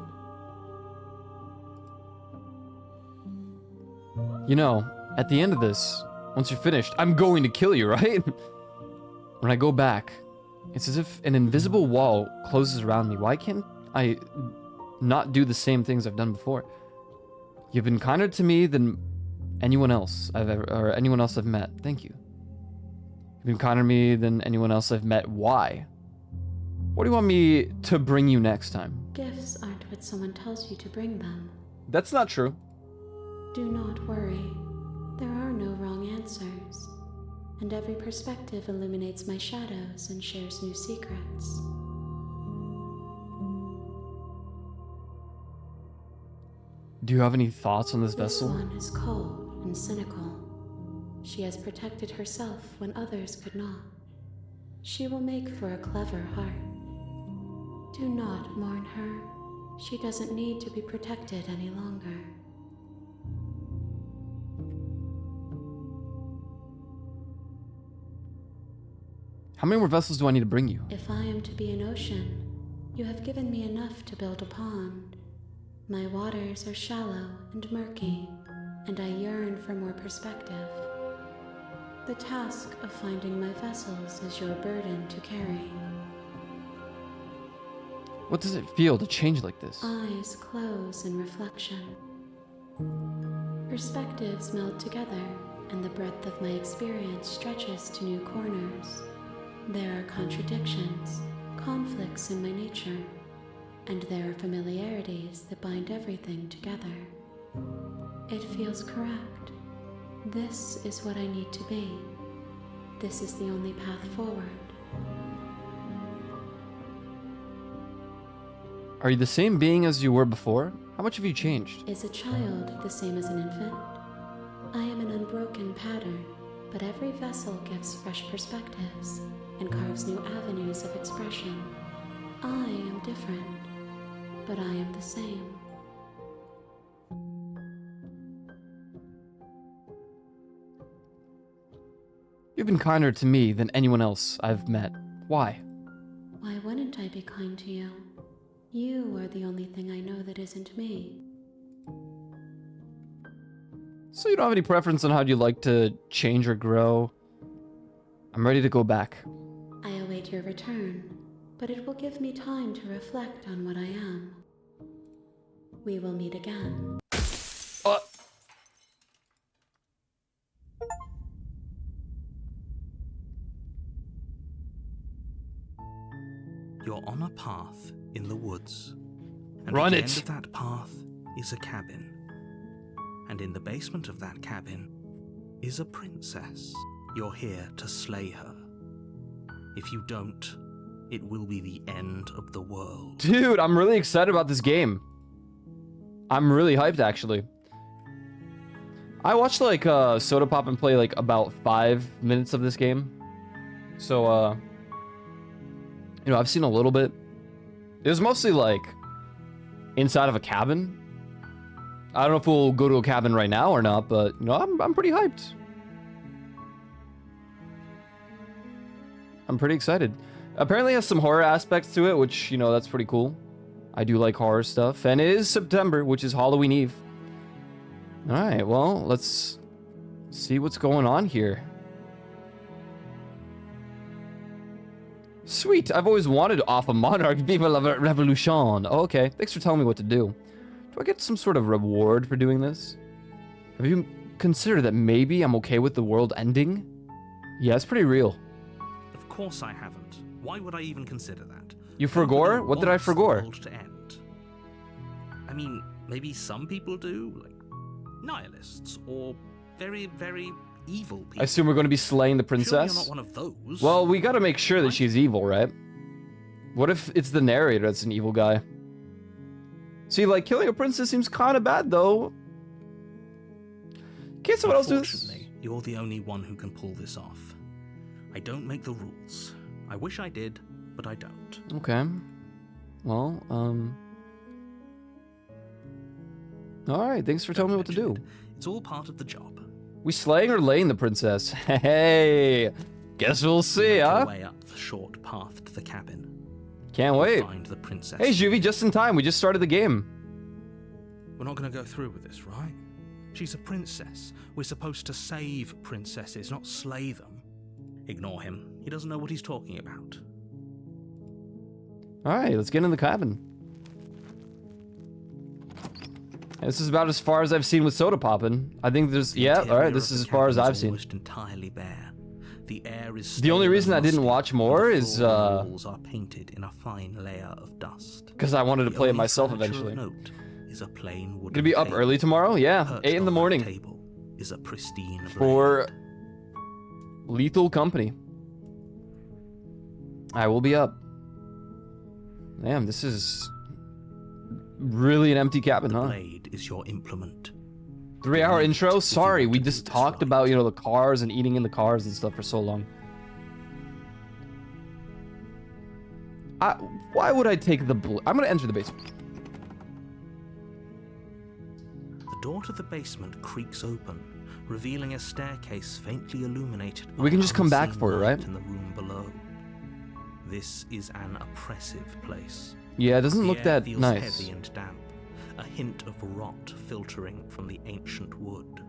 You know, at the end of this, once you're finished, I'm going to kill you, right? When I go back, it's as if an invisible wall closes around me. Why can't I not do the same things I've done before? You've been kinder to me than anyone else I've met. Thank you. You've been kinder to me than anyone else I've met. Why? What do you want me to bring you next time? Gifts aren't what someone tells you to bring them. That's not true. Do not worry. There are no wrong answers. And every perspective illuminates my shadows and shares new secrets. Do you have any thoughts on this This vessel? one is cold and cynical. She has protected herself when others could not. She will make for a clever heart. Do not mourn her. She doesn't need to be protected any longer. How many more vessels do I need to bring you? If I am to be an ocean, you have given me enough to build a pond. My waters are shallow and murky, and I yearn for more perspective. The task of finding my vessels is your burden to carry. What does it feel to change like this? Eyes close in reflection. Perspectives meld together, and the breadth of my experience stretches to new corners. There are contradictions, conflicts in my nature, and there are familiarities that bind everything together. It feels correct. This is what I need to be. This is the only path forward. Are you the same being as you were before? How much have you changed? Is a child the same as an infant? I am an unbroken pattern, but every vessel gives fresh perspectives and carves new avenues of expression. I am different, but I am the same. You've been kinder to me than anyone else I've met. Why? Why wouldn't I be kind to you? You are the only thing I know that isn't me. So you don't have any preference on how you like to change or grow? I'm ready to go back. I await your return, but it will give me time to reflect on what I am. We will meet again. You're on a path in the woods. And Run at the it. end of that path is a cabin. And in the basement of that cabin is a princess. You're here to slay her. If you don't, it will be the end of the world. Dude, I'm really excited about this game. I'm really hyped, actually. I watched, like, Sodapoppin play, like, about 5 minutes of this game. So, you know, I've seen a little bit. It was mostly, like, inside of a cabin. I don't know if we'll go to a cabin right now or not, but, you know, I'm pretty hyped. I'm pretty excited. Apparently it has some horror aspects to it, which, you know, that's pretty cool. I do like horror stuff. And it is September, which is Halloween Eve. Alright, well, let's see what's going on here. Sweet, I've always wanted off a monarch. Viva la revolution. Oh, okay, thanks for telling me what to do. Do I get some sort of reward for doing this? Have you considered that maybe I'm okay with the world ending? Yeah, it's pretty real. Of course I haven't. Why would I even consider that? You forgore? Nobody What did I wants the forgore? world to end. I mean, maybe some people do, like nihilists or very, very evil people. I assume we're going to be slaying the Surely princess? you're not one of those. Well, we gotta make sure that she's evil, right? What if it's the narrator that's an evil guy? See, like, killing a princess seems kind of bad, though. Can't someone else do this? Unfortunately, you're the only one who can pull this off. I don't make the rules. I wish I did, but I don't. Okay. Well, Alright, thanks for telling me what to do. It's all part of the job. We slaying or laying the princess? Hey, guess we'll see, Make your huh? way up the short path to the cabin. Can't You'll wait. Find the princess. Hey, Juvie, just in time. We just started the game. We're not going to go through with this, right? She's a princess. We're supposed to save princesses, not slay them. Ignore him. He doesn't know what he's talking about. Alright, let's get in the cabin. This is about as far as I've seen with Sodapoppin. I think there's... The Yeah, interior alright, of this the is as far as cabin I've seen. Almost entirely bare. The air is The only stale reason and I didn't musty, watch and more the is, floor and walls are painted in a fine layer of dust. because I wanted to The play it only myself furniture eventually. of note is a plain wooden Gonna be up table. early tomorrow? Yeah, Perched 8 in the on that morning. Table is a pristine blade. For Lethal Company. I will be up. Damn, this is really an empty cabin, The huh? blade is your implement. 3-hour Right, intro? if you Sorry, want we to just do this talked right. about, you know, the cars and eating in the cars and stuff for so long. Why would I take the I'm gonna enter the basement. The door to the basement creaks open, revealing a staircase faintly illuminated by We can just come back unseen for it, light right? in the room below. This is an oppressive place. Yeah, it doesn't The look air that feels nice. heavy and damp, a hint of rot filtering from the ancient wood.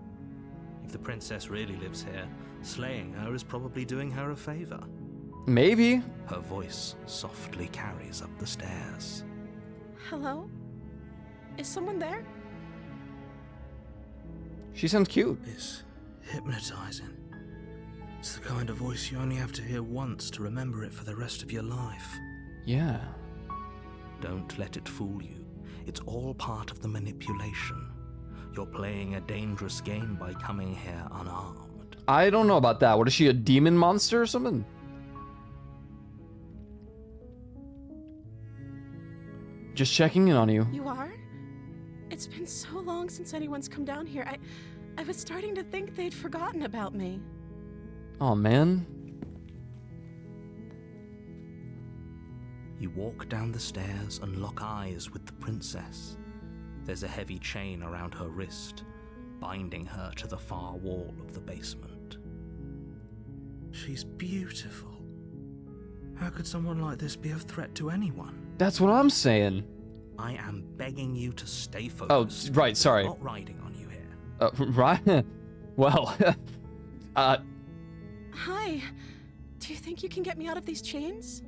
If the princess really lives here, slaying her is probably doing her a favor. Maybe. Her voice softly carries up the stairs. Hello? Is someone there? She sounds cute. It's hypnotizing. It's the kind of voice you only have to hear once to remember it for the rest of your life. Yeah. Don't let it fool you. It's all part of the manipulation. You're playing a dangerous game by coming here unarmed. I don't know about that. What is she, a demon monster or something? Just checking in on you. You are? It's been so long since anyone's come down here. I was starting to think they'd forgotten about me. Oh man. You walk down the stairs and lock eyes with the princess. There's a heavy chain around her wrist, binding her to the far wall of the basement. She's beautiful. How could someone like this be a threat to anyone? That's what I'm saying. I am begging you to stay Oh, focused. right, sorry. I'm not riding on you here. Right? Well, Hi. Do you think you can get me out of these chains?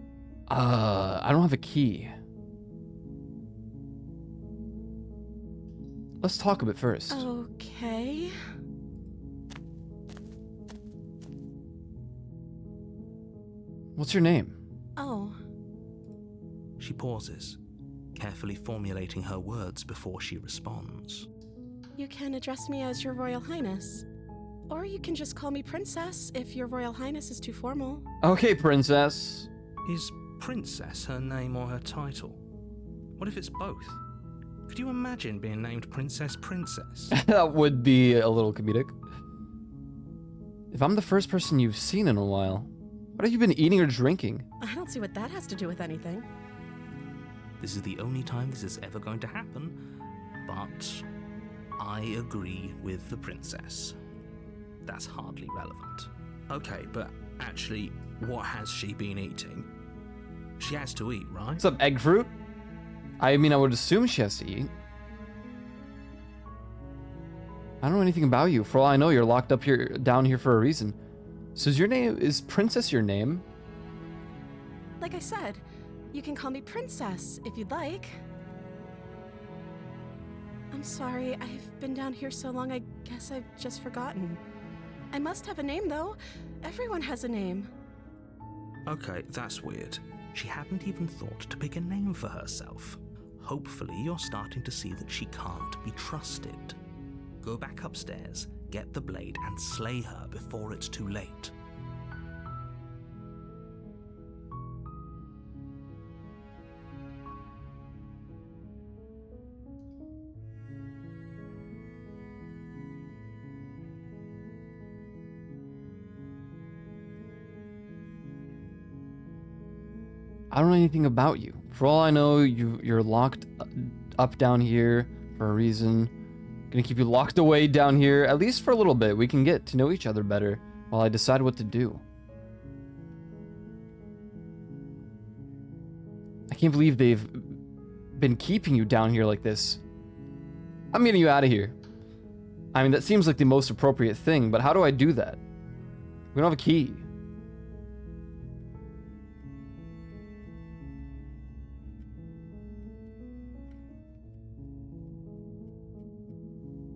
I don't have a key. Let's talk a bit first. Okay. What's your name? Oh, She pauses, carefully formulating her words before she responds. You can address me as Your Royal Highness. Or you can just call me Princess if Your Royal Highness is too formal. Okay, princess. Is Princess her name or her title? What if it's both? Could you imagine being named Princess Princess? That would be a little comedic. If I'm the first person you've seen in a while, what have you been eating or drinking? I don't see what that has to do with anything. This is the only time this is ever going to happen, but I agree with the princess. That's hardly relevant. Okay, but actually, what has she been eating? She has to eat, right? What's up, egg fruit? I mean, I would assume she has to eat. I don't know anything about you. For all I know, you're locked up here, down here for a reason. So is Princess your name? Like I said, you can call me Princess if you'd like. I'm sorry, I've been down here so long, I guess I've just forgotten. I must have a name, though. Everyone has a name. Okay, that's weird. She hadn't even thought to pick a name for herself. Hopefully, you're starting to see that she can't be trusted. Go back upstairs, get the blade, and slay her before it's too late. I don't know anything about you. For all I know, you're locked up down here for a reason. Gonna keep you locked away down here, at least for a little bit. We can get to know each other better while I decide what to do. I can't believe they've been keeping you down here like this. I'm getting you out of here. I mean, that seems like the most appropriate thing, but how do I do that? We don't have a key.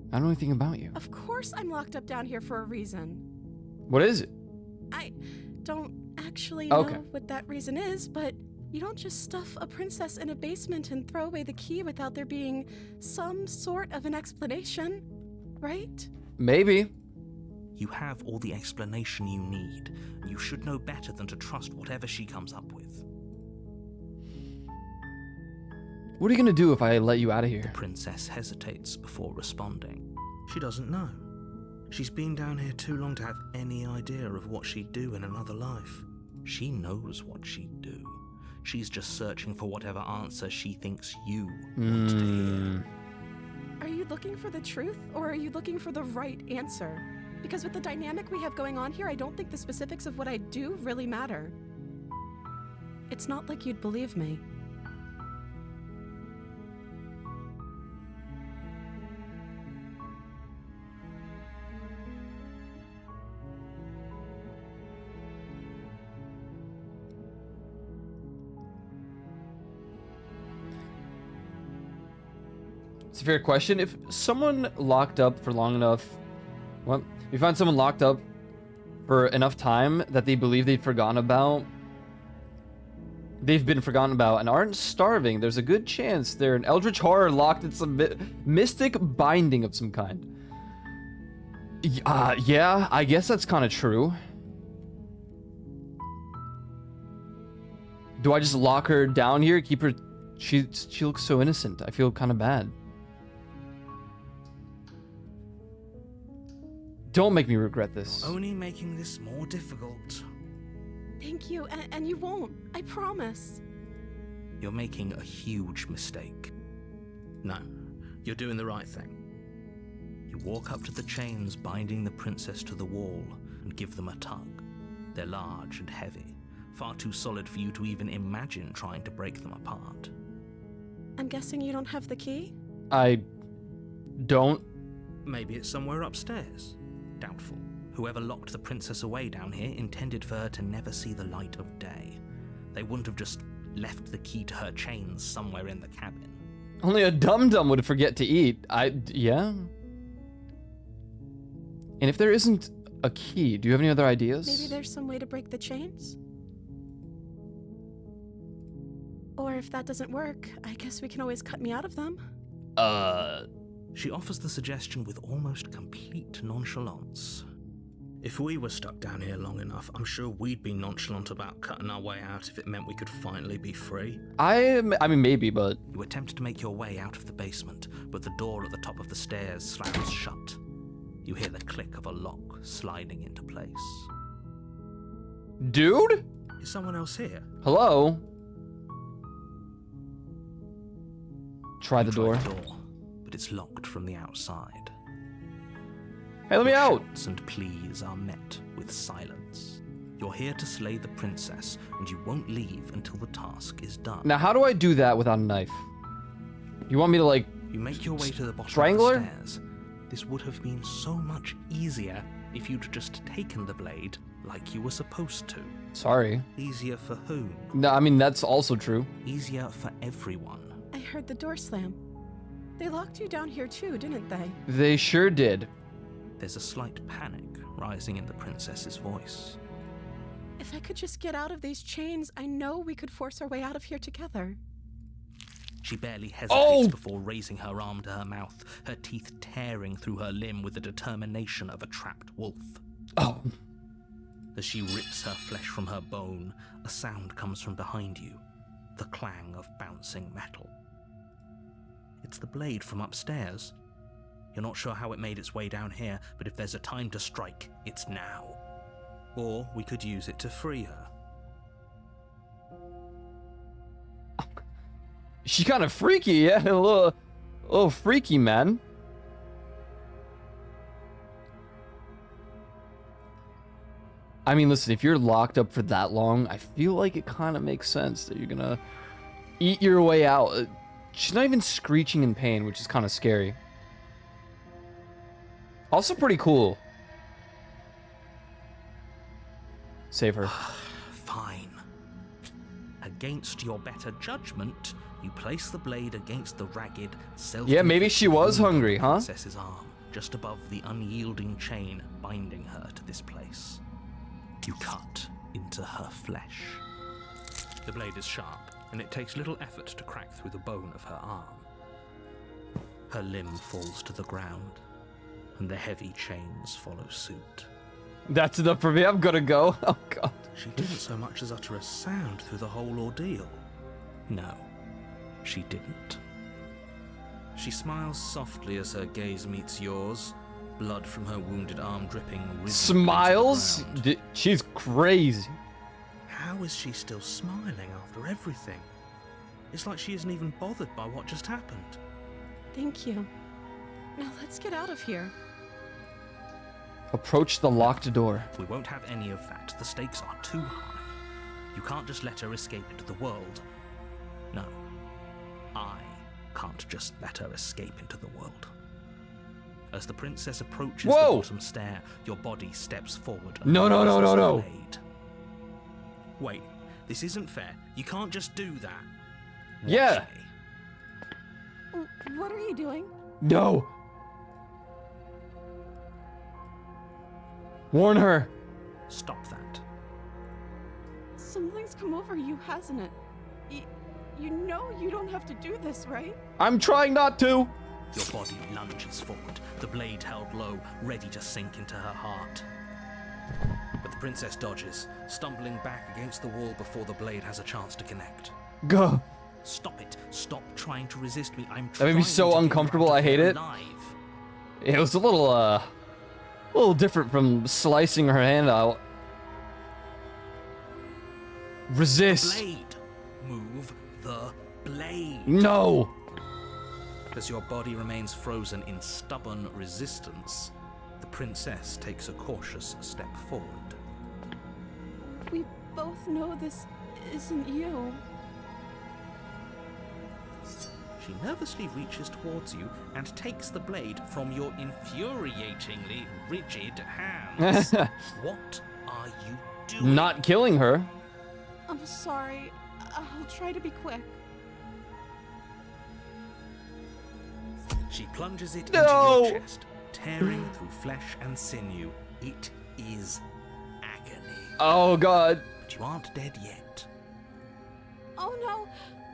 I don't know anything about you. Of course I'm locked up down here for a reason. What is it? I don't actually Okay. know what that reason is, but you don't just stuff a princess in a basement and throw away the key without there being some sort of an explanation, right? Maybe. You have all the explanation you need, and you should know better than to trust whatever she comes up with. What are you gonna do if I let you out of here? The princess hesitates before responding. She doesn't know. She's been down here too long to have any idea of what she'd do in another life. She knows what she'd do. She's just searching for whatever answer she thinks you want to hear. Are you looking for the truth, or are you looking for the right answer? Because with the dynamic we have going on here, I don't think the specifics of what I do really matter. It's not like you'd believe me. It's a fair question. If someone locked up for long enough, well, you find someone locked up for enough time that they believe they've been forgotten about and aren't starving, there's a good chance they're an eldritch horror locked in some mystic binding of some kind. Yeah, I guess that's kind of true. Do I just lock her down here, keep her? She looks so innocent. I feel kind of bad. Don't make me regret this. Only making this more difficult. Thank you, and you won't. I promise. You're making a huge mistake. No, you're doing the right thing. You walk up to the chains binding the princess to the wall and give them a tug. They're large and heavy, far too solid for you to even imagine trying to break them apart. I'm guessing you don't have the key? I don't. Maybe it's somewhere upstairs. Doubtful. Whoever locked the princess away down here intended for her to never see the light of day. They wouldn't have just left the key to her chains somewhere in the cabin. Only a dum-dum would forget to eat. Yeah. And if there isn't a key, do you have any other ideas? Maybe there's some way to break the chains? Or if that doesn't work, I guess we can always cut me out of them. She offers the suggestion with almost complete nonchalance. If we were stuck down here long enough, I'm sure we'd be nonchalant about cutting our way out if it meant we could finally be free. I mean, maybe, but... You attempt to make your way out of the basement, but the door at the top of the stairs slams shut. You hear the click of a lock sliding into place. Dude? Is someone else here? Hello? Try the You door. try the door, but it's locked from the outside. Hey, let me Your out! shouts and pleas are met with silence. You're here to slay the princess, and you won't leave until the task is done. Now, how do I do that without a knife? You want me to, like... You make your way to the bottom Strangler? of the stairs. This would have been so much easier if you'd just taken the blade like you were supposed to. Sorry. Easier for whom? No, I mean, that's also true. Easier for everyone. I heard the door slam. They locked you down here too, didn't they? They sure did. There's a slight panic rising in the princess's voice. If I could just get out of these chains, I know we could force our way out of here together. She barely hesitates Oh! before raising her arm to her mouth, her teeth tearing through her limb with the determination of a trapped wolf. Oh. As she rips her flesh from her bone, a sound comes from behind you, the clang of bouncing metal. It's the blade from upstairs. You're not sure how it made its way down here, but if there's a time to strike, it's now. Or we could use it to free her. She kind of freaky, yeah? A little freaky, man. I mean, listen, if you're locked up for that long, I feel like it kind of makes sense that you're gonna eat your way out. She's not even screeching in pain, which is kind of scary. Also pretty cool. Save her. Fine. Against your better judgment, you place the blade against the ragged, Yeah, maybe she was hungry, huh? princess's arm, just above the unyielding chain binding her to this place. You cut into her flesh. The blade is sharp, and it takes little effort to crack through the bone of her arm. Her limb falls to the ground, and the heavy chains follow suit. That's enough for me. I'm gonna go. Oh, God. She didn't so much as utter a sound through the whole ordeal. No, she didn't. She smiles softly as her gaze meets yours, blood from her wounded arm dripping. Smiles? She's crazy. How is she still smiling after everything? It's like she isn't even bothered by what just happened. Thank you. Now let's get out of here. Approach the locked door. We won't have any of that. The stakes are too high. You can't just let her escape into the world. No, I can't just let her escape into the world. As the princess approaches the bottom stair, your body steps forward. And No. raises the blade. Wait, this isn't fair. You can't just do that. Watch Yeah. me. What are you doing? No. Warn her. Stop that. Something's come over you, hasn't it? You know you don't have to do this, right? I'm trying not to. Your body lunges forward, the blade held low, ready to sink into her heart. But the princess dodges, stumbling back against the wall before the blade has a chance to connect. Go. Stop it. Stop trying to resist me. I'm That made me trying so to get you uncomfortable, out of I hate here it. alive. It was a little different from slicing her hand out. Resist. Blade. Move the blade. No. As your body remains frozen in stubborn resistance, the princess takes a cautious step forward. We both know this isn't you. She nervously reaches towards you and takes the blade from your infuriatingly rigid hands. What are you doing? Not killing her. I'm sorry. I'll try to be quick. She plunges it No! into your chest, tearing through flesh and sinew. It is agony. Oh, God. But you aren't dead yet. Oh no!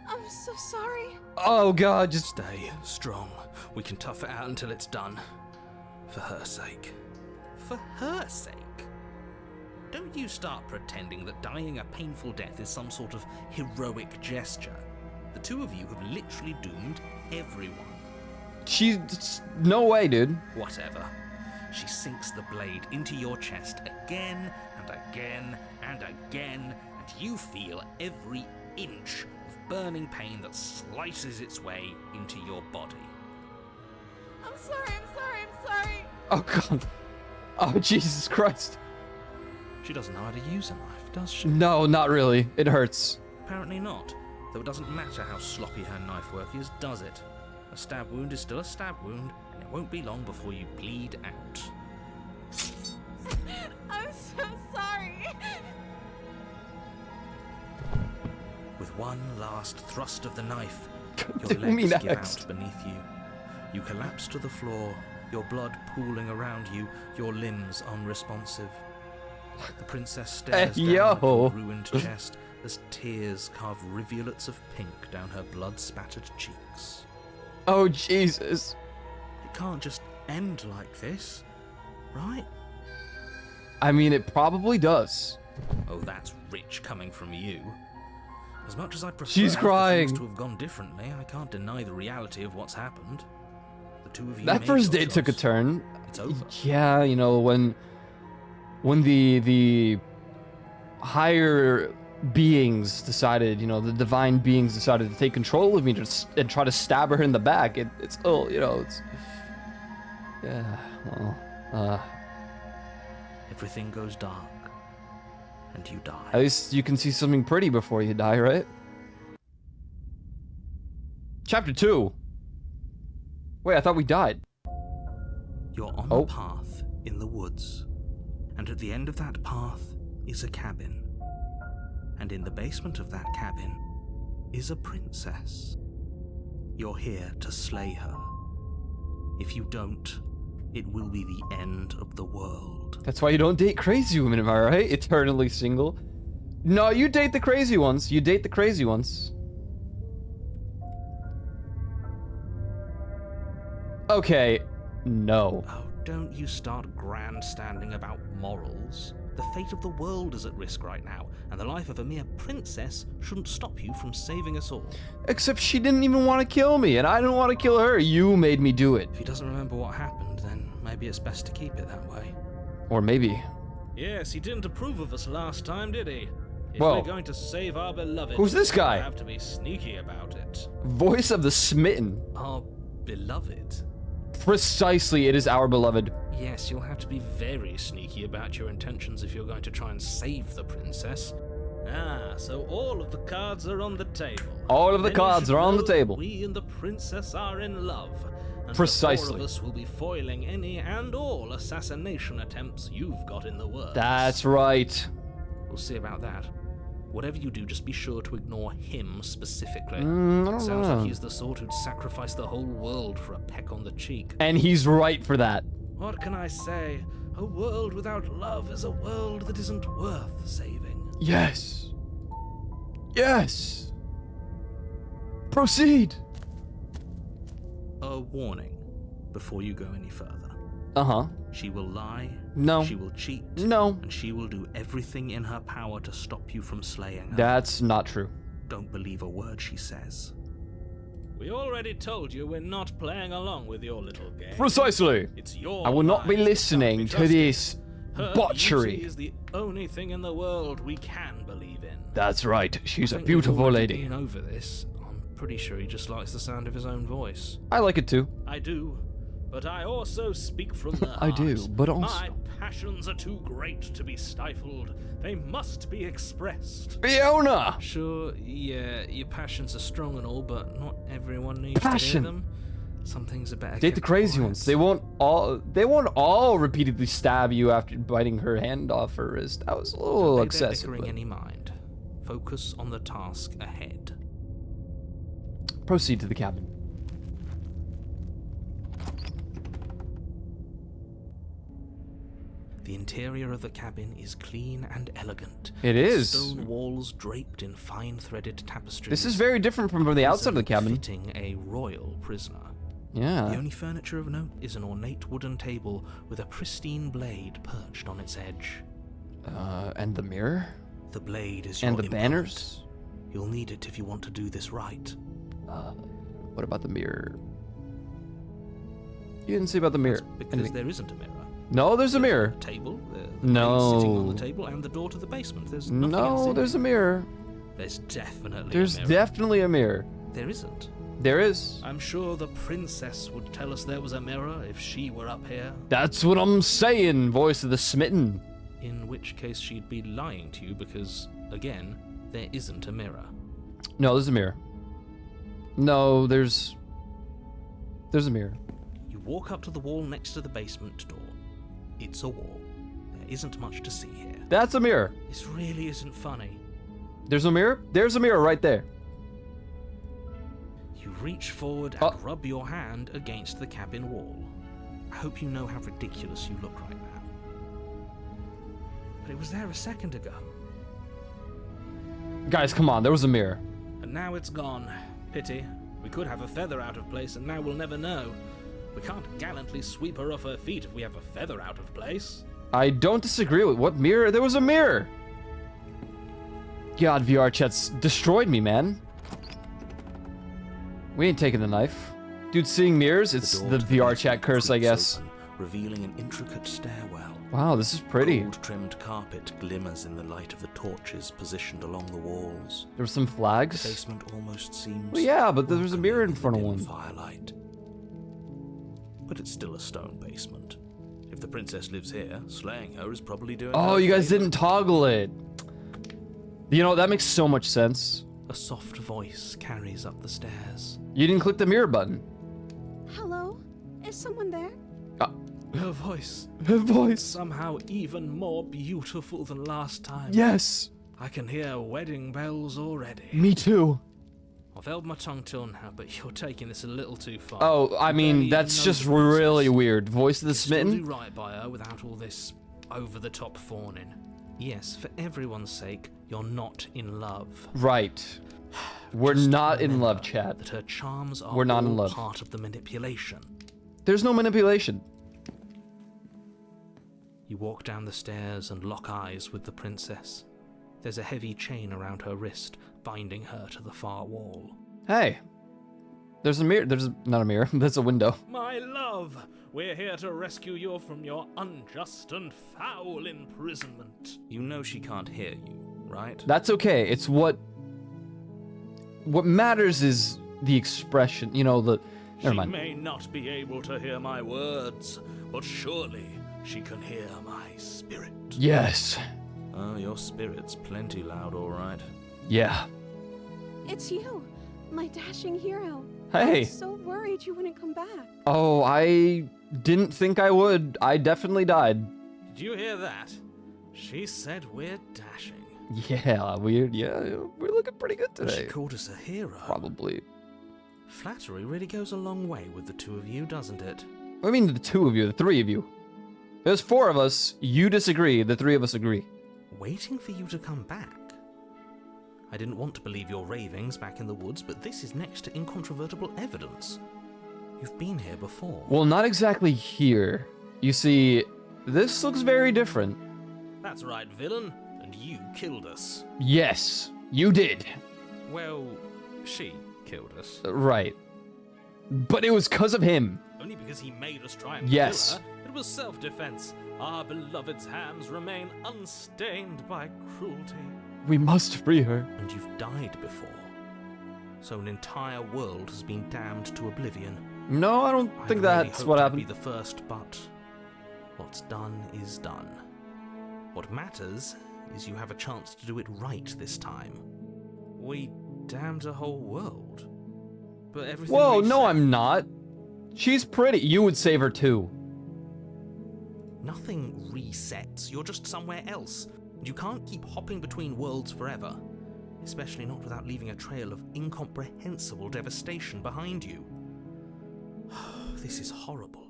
I'm so sorry. Oh god, just Stay strong. We can tough it out until it's done. For her sake. For her sake? Don't you start pretending that dying a painful death is some sort of heroic gesture. The two of you have literally doomed everyone. no way, dude. Whatever. She sinks the blade into your chest again and again and again, and you feel every inch of burning pain that slices its way into your body. I'm sorry, I'm sorry. Oh god. Oh Jesus Christ. She doesn't know how to use a knife, does she? No, not really. It hurts. Apparently not. Though it doesn't matter how sloppy her knife work is, does it? A stab wound is still a stab wound, and it won't be long before you bleed out. I'm so sorry. With one last thrust of the knife, Do your me legs give next. out beneath you. You collapse to the floor, your blood pooling around you, your limbs unresponsive. The princess stares down yo. at your ruined chest as tears carve rivulets of pink down her blood-spattered cheeks. Oh Jesus. It can't just end like this, right? I mean, it probably does. Oh, that's rich coming from you. As much as I'd prefer She's for crying. things to have gone differently, I can't deny the reality of what's happened. The two of you That made first your date took a choice. turn. It's over. Yeah, you know, when the higher beings decided, you know, the divine beings decided to take control of me and try to stab her in the back, it's oh, you know, it's yeah, well, Everything goes dark, and you die. at least you can see something pretty before you die, right? Chapter 2. Wait, I thought we died. You're on Oh. a path in the woods, and at the end of that path is a cabin. And in the basement of that cabin is a princess. You're here to slay her. If you don't, it will be the end of the world. That's why you don't date crazy women, am I right? Eternally single. No, you date the crazy ones. You date the crazy ones. Okay, no. Oh, don't you start grandstanding about morals. The fate of the world is at risk right now, and the life of a mere princess shouldn't stop you from saving us all. Except she didn't even want to kill me, and I didn't want to kill her. You made me do it. If he doesn't remember what happened, then maybe it's best to keep it that way. Or maybe. Yes, he didn't approve of us last time, did he? If Whoa. we're going to save our beloved, Who's this guy? we have to be sneaky about it. Voice of the smitten. Our beloved. Precisely, it is our beloved. Yes, you'll have to be very sneaky about your intentions if you're going to try and save the princess. Ah, so all of the cards are on the table. All of the Then you cards should are on the know table. We and the princess are in love. And Precisely. The four of us will be foiling any and all assassination attempts you've got in the works. That's right. We'll see about that. Whatever you do, just be sure to ignore him specifically. I don't Sounds know. like he's the sort who'd sacrifice the whole world for a peck on the cheek. And he's right for that. What can I say? A world without love is a world that isn't worth saving. Yes. Yes. Proceed. A warning before you go any further. Uh-huh. She will lie, No. she will cheat, No. and she will do everything in her power to stop you from slaying her. That's not true. Don't believe a word she says. We already told you we're not playing along with your little game. Precisely. It's your I will not be lies that listening can't be to trusted. this Her butchery. beauty is the only thing in the world we can believe in. That's right. She's I a think we've beautiful already lady. been over this. I'm pretty sure he just likes the sound of his own voice. I like it too. I do, but I also speak from the I do, heart. but My also- passions are too great to be stifled. They must be expressed. Fiona! Sure, yeah, your passions are strong and all, but not everyone needs Passion. to hear them. Some things are better Date the kept crazy quiet. ones. They won't all repeatedly stab you after biting her hand off her wrist. That was a little Don't pay their excessive. bickering But any mind. Focus on the task ahead. proceed to the cabin. The interior of the cabin is clean and elegant. It with is. Stone walls draped in fine-threaded tapestries. This is very different from the outside of the cabin. Fitting a royal prisoner. The Yeah. only furniture of note is an ornate wooden table with a pristine blade perched on its edge. And the mirror? The blade is your And the implement. banners? You'll need it if you want to do this right. What about the mirror? You didn't say about the mirror. Because Anything. there isn't a mirror. No, there's a mirror. A table, No. sitting on the table, and the door to the basement. There's nothing else No, in there's here. a mirror. There's definitely There's a mirror. definitely a mirror. There isn't. There is. I'm sure the princess would tell us there was a mirror if she were up here. That's what I'm saying, voice of the smitten. In which case she'd be lying to you because, again, there isn't a mirror. No, there's a mirror. No, there's a mirror. You walk up to the wall next to the basement door. It's a wall. There isn't much to see here. That's a mirror. This really isn't funny. There's a mirror? There's a mirror right there. You reach forward and rub your hand against the cabin wall. I hope you know how ridiculous you look right now. But it was there a second ago. Guys, come on, there was a mirror. And now it's gone. Pity. We could have a feather out of place, and now we'll never know. We can't gallantly sweep her off her feet if we have a feather out of place. I don't disagree with what mirror? There was a mirror. God, VR chat's destroyed me, man. We ain't taking the knife. Dude, seeing mirrors, it's the door to VR basement chat curse, I creaks guess. open, revealing an intricate stairwell. Wow, this is pretty. Gold-trimmed carpet glimmers in the light of the torches positioned along the walls. There were some The flags. basement almost seems. Well, yeah, but there was a mirror in welcoming front of the dim one. Firelight. But it's still a stone basement. If the princess lives here, slaying her is probably doing. Oh, her a you guys favor. didn't toggle it. You know, that makes so much sense. A soft voice carries up the stairs. You didn't click the mirror button. Hello? Is someone there? Her voice, Her voice. Somehow even more beautiful than last time. Yes. I can hear wedding bells already. Me too. I've held my tongue till now, but you're taking this a little too far. Oh, I You mean, barely that's even know just the princess. really weird. Voice of the You still do smitten? right by her without all this over-the-top fawning. Yes, for everyone's sake, you're not in love. Right. We're Just not in remember love, chat. That her charms are We're not in all love. part of the manipulation. There's no manipulation. You walk down the stairs and lock eyes with the princess. There's a heavy chain around her wrist, binding her to the far wall. Hey. There's a mirror. Not a mirror. That's a window. My love, we're here to rescue you from your unjust and foul imprisonment. You know she can't hear you, right? That's okay. It's what matters is the expression. You know, the... Never She mind. may not be able to hear my words, but surely she can hear my spirit. Yes. Oh, your spirit's plenty loud, all right. Yeah. It's you, my dashing hero. Hey. I was so worried you wouldn't come back. Oh, I didn't think I would. I definitely died. Did you hear that? She said we're dashing. Yeah, we're looking pretty good She today. called us a hero. Probably. Flattery really goes a long way with the two of you, doesn't it? I mean, the two of you, the three of you. There's four of us. You disagree. The three of us agree. Waiting for you to come back. I didn't want to believe your ravings back in the woods, but this is next to incontrovertible evidence. You've been here before. Well, not exactly here. You see, this looks very different. That's right, villain. And you killed us. Yes, you did. Well, she killed us. Right. But it was because of him. Only because he made us try and Yes. kill her. It was self-defense. Our beloved's hands remain unstained by cruelty. We must free her. And you've died before. So an entire world has been damned to oblivion. No, I don't I'd think really that's hoped what I'd happened. be the first, but what's done is done. What matters is you have a chance to do it right this time. We damned a whole world. But everything Whoa, we no, said- I'm not. She's pretty. You would save her too. Nothing resets. You're just somewhere else. And you can't keep hopping between worlds forever. Especially not without leaving a trail of incomprehensible devastation behind you. This is horrible.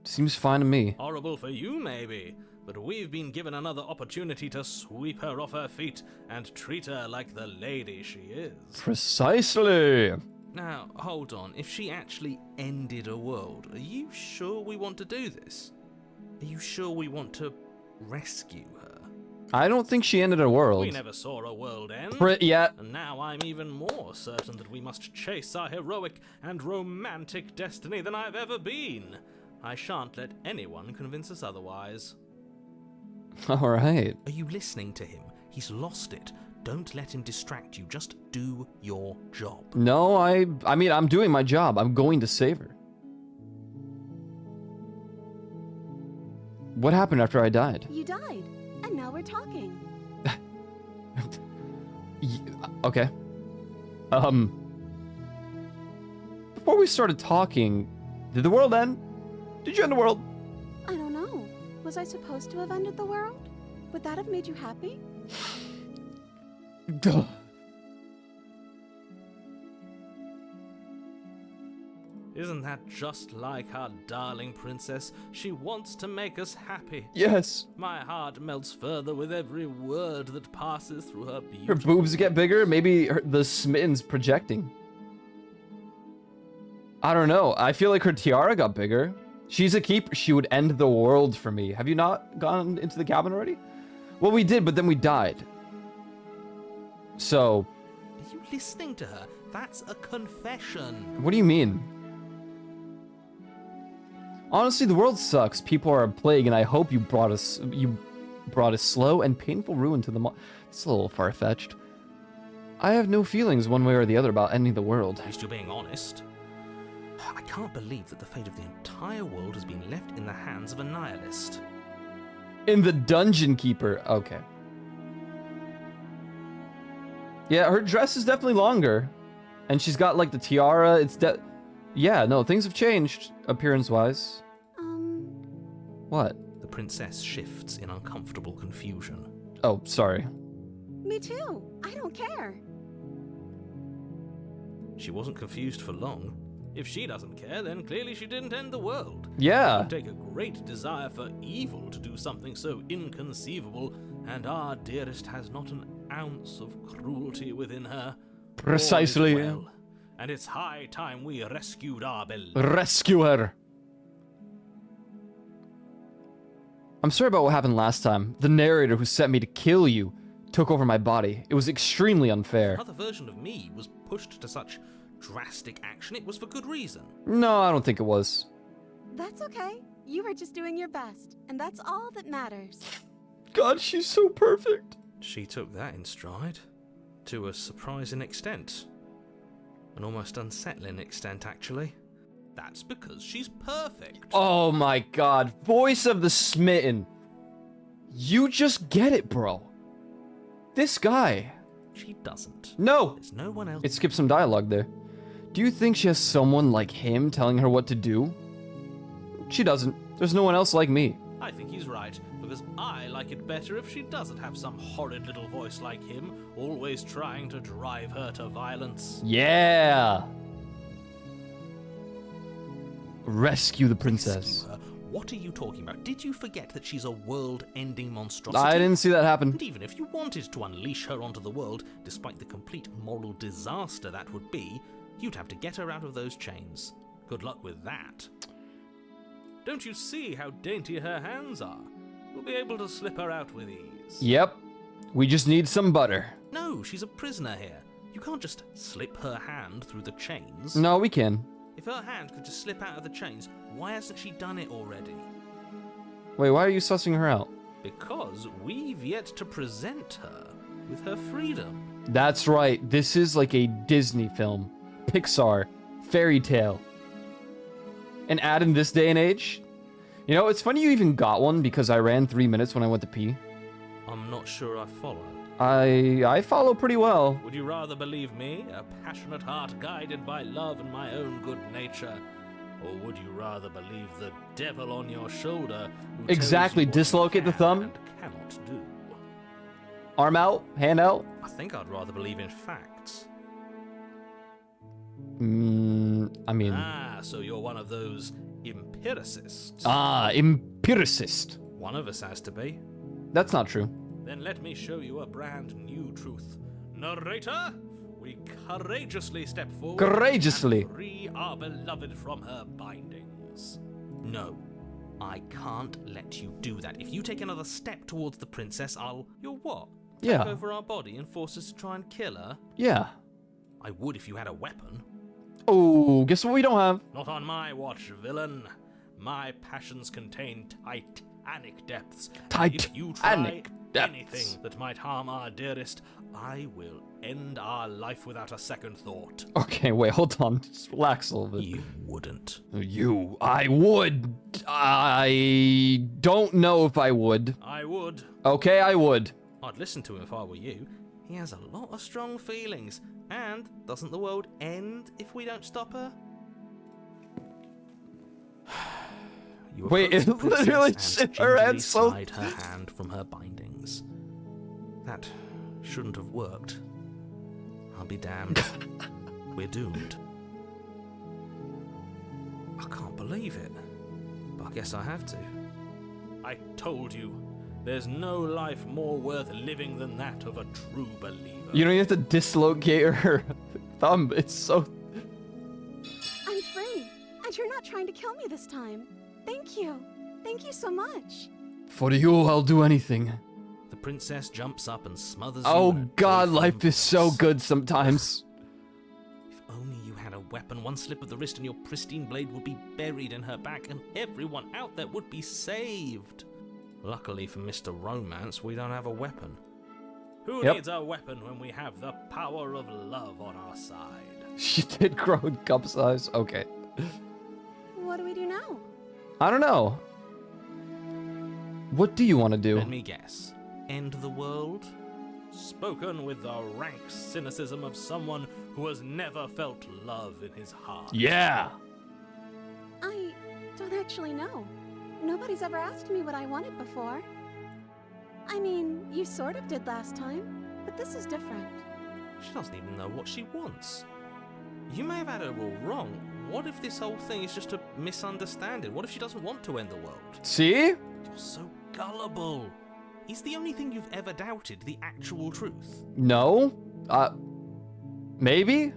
Seems fine to me. Horrible for you, maybe, but we've been given another opportunity to sweep her off her feet and treat her like the lady she is. Precisely. Now, hold on. If she actually ended a world, are you sure we want to do this? Are you sure we want to rescue her? I don't think she ended a world. We never saw a world end. Yeah. And now I'm even more certain that we must chase our heroic and romantic destiny than I've ever been. I shan't let anyone convince us otherwise. All right. Are you listening to him? He's lost it. Don't let him distract you. Just do your job. No, I mean, I'm doing my job. I'm going to save her. What happened after I died? You died, and now we're talking. Okay. Before we started talking, did the world end? Did you end the world? I don't know. Was I supposed to have ended the world? Would that have made you happy? Duh. Isn't that just like our darling princess? She wants to make us happy. Yes. My heart melts further with every word that passes through her beautiful... Her boobs get bigger. Maybe the smitten's projecting. I don't know. I feel like her tiara got bigger. She's a keeper. She would end the world for me. Have you not gone into the cabin already? Well, we did, but then we died. So... Are you listening to her? That's a confession. What do you mean? Honestly, the world sucks. People are a plague, and I hope you brought a slow and painful ruin to them all. It's a little far-fetched. I have no feelings one way or the other about ending the world. At least you're being honest. I can't believe that the fate of the entire world has been left in the hands of a nihilist. In the Dungeon Keeper. Okay. Yeah, her dress is definitely longer. And she's got, like, the tiara. Yeah, no, things have changed, appearance-wise. What? The princess shifts in uncomfortable confusion. Oh, sorry. Me too. I don't care. She wasn't confused for long. If she doesn't care, then clearly she didn't end the world. Yeah. It would take a great desire for evil to do something so inconceivable, and our dearest has not an ounce of cruelty within her. Precisely. All is well, and it's high time we rescued our beloved. Rescue her. I'm sorry about what happened last time. The narrator who sent me to kill you took over my body. It was extremely unfair. Another version of me was pushed to such drastic action. It was for good reason. No, I don't think it was. That's okay. You were just doing your best, and that's all that matters. God, she's so perfect. She took that in stride. To a surprising extent. An almost unsettling extent, actually. That's because she's perfect. Oh my god. Voice of the Smitten. You just get it, bro. This guy. She doesn't. No. There's no one else. It skipped some dialogue there. Do you think she has someone like him telling her what to do? She doesn't. There's no one else like me. I think he's right, because I like it better if she doesn't have some horrid little voice like him, always trying to drive her to violence. Yeah. Rescue the princess. Rescue her? What are you talking about? Did you forget that she's a world-ending monstrosity? I didn't see that happen. And even if you wanted to unleash her onto the world, despite the complete moral disaster that would be, you'd have to get her out of those chains. Good luck with that. Don't you see how dainty her hands are? We'll be able to slip her out with ease. Yep. We just need some butter. No, she's a prisoner here. You can't just slip her hand through the chains. No, we can. If her hand could just slip out of the chains, why hasn't she done it already? Wait, why are you sussing her out? Because we've yet to present her with her freedom. That's right. This is like a Disney film. Pixar. Fairy tale. And add in this day and age? You know, it's funny you even got one because I ran 3 minutes when I went to pee. I'm not sure I follow. I follow pretty well. Would you rather believe me, a passionate heart guided by love and my own good nature? Or would you rather believe the devil on your shoulder who Exactly, tells you what you dislocate the can thumb. and cannot do? Arm out, hand out. I think I'd rather believe in facts. I mean, Ah, so you're one of those empiricists. Ah, empiricist. One of us has to be. That's not true. Then let me show you a brand new truth. Narrator, we courageously step forward Courageously. and free our beloved from her bindings. No, I can't let you do that. If you take another step towards the princess, I'll... You're what? Yeah. Take over our body and force us to try and kill her? Yeah. I would if you had a weapon. Oh, guess what we don't have? Not on my watch, villain. My passions contain titanic depths. And if you try Titanic depths. anything that might harm our dearest, I will end our life without a second thought. Okay, wait, hold on. Just relax a little bit. You wouldn't. I would. I don't know if I would. I would. Okay, I would. I'd listen to him if I were you. He has a lot of strong feelings. And doesn't the world end if we don't stop her? You Wait, approach the it literally princess and shit her gingerly hand so- slide her hand from her bindings. That shouldn't have worked. I'll be damned. We're doomed. I can't believe it, but I guess I have to. I told you. There's no life more worth living than that of a true believer. You don't even have to dislocate her thumb. It's so. I'm free, and you're not trying to kill me this time. Thank you. Thank you so much. For you, I'll do anything. The princess jumps up and smothers you Oh in a god, playful life is so embrace. good sometimes. If only you had a weapon, one slip of the wrist and your pristine blade would be buried in her back, and everyone out there would be saved. Luckily for Mr. Romance, we don't have a weapon. Who Yep. needs a weapon when we have the power of love on our side? She did grow in cup size. Okay. What do we do now? I don't know. What do you want to do? Let me guess. End the world? Spoken with the rank cynicism of someone who has never felt love in his heart. Yeah. I don't actually know. Nobody's ever asked me what I wanted before. I mean, you sort of did last time, but this is different. She doesn't even know what she wants. You may have had her all wrong. What if this whole thing is just a misunderstanding? What if she doesn't want to end the world? See? You're so gullible. Is the only thing you've ever doubted the actual truth? No. Maybe?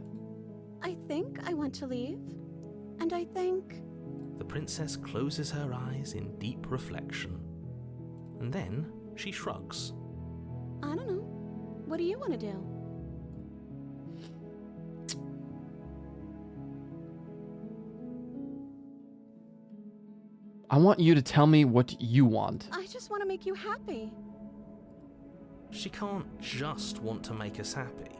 I think I want to leave. And I think... The princess closes her eyes in deep reflection. And then she shrugs. I don't know. What do you want to do? I want you to tell me what you want. I just want to make you happy. She can't just want to make us happy.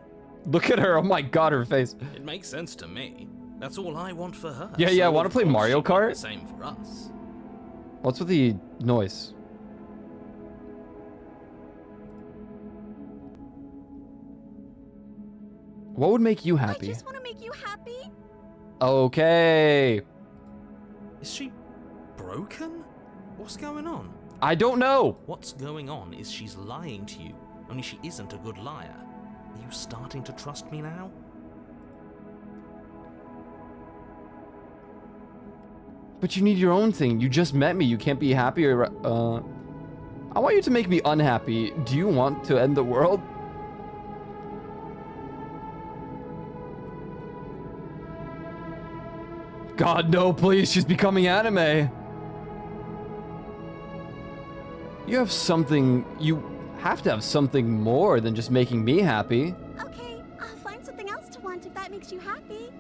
Look at her. Oh my god, her face. It makes sense to me. That's all I want for her. Yeah, so wanna of play course Mario she'd want Kart? The same for us. What's with the noise? What would make you I happy? just want to make you happy. Okay. Is she broken? What's going on? I don't know. What's going on is she's lying to you, only she isn't a good liar. Are you starting to trust me now? But you need your own thing. You just met me. You can't be happy or... I want you to make me unhappy. Do you want to end the world? God, no, please. She's becoming anime. You have something... You have to have something more than just making me happy. Okay, I'll find something else to want if that makes you happy.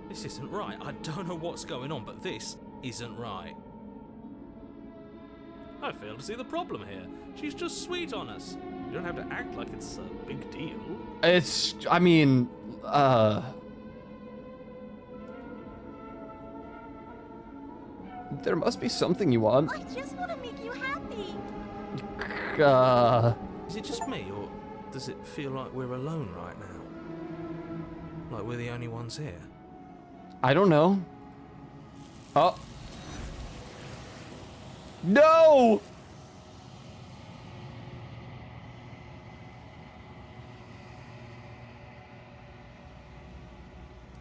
This isn't right. I don't know what's going on, but this isn't right. I fail to see the problem here. She's just sweet on us. You don't have to act like it's a big deal. It's... I mean... There must be something you want. I just want to make you happy. Is it just me, or does it feel like we're alone right now? Like we're the only ones here? I don't know. Oh. No!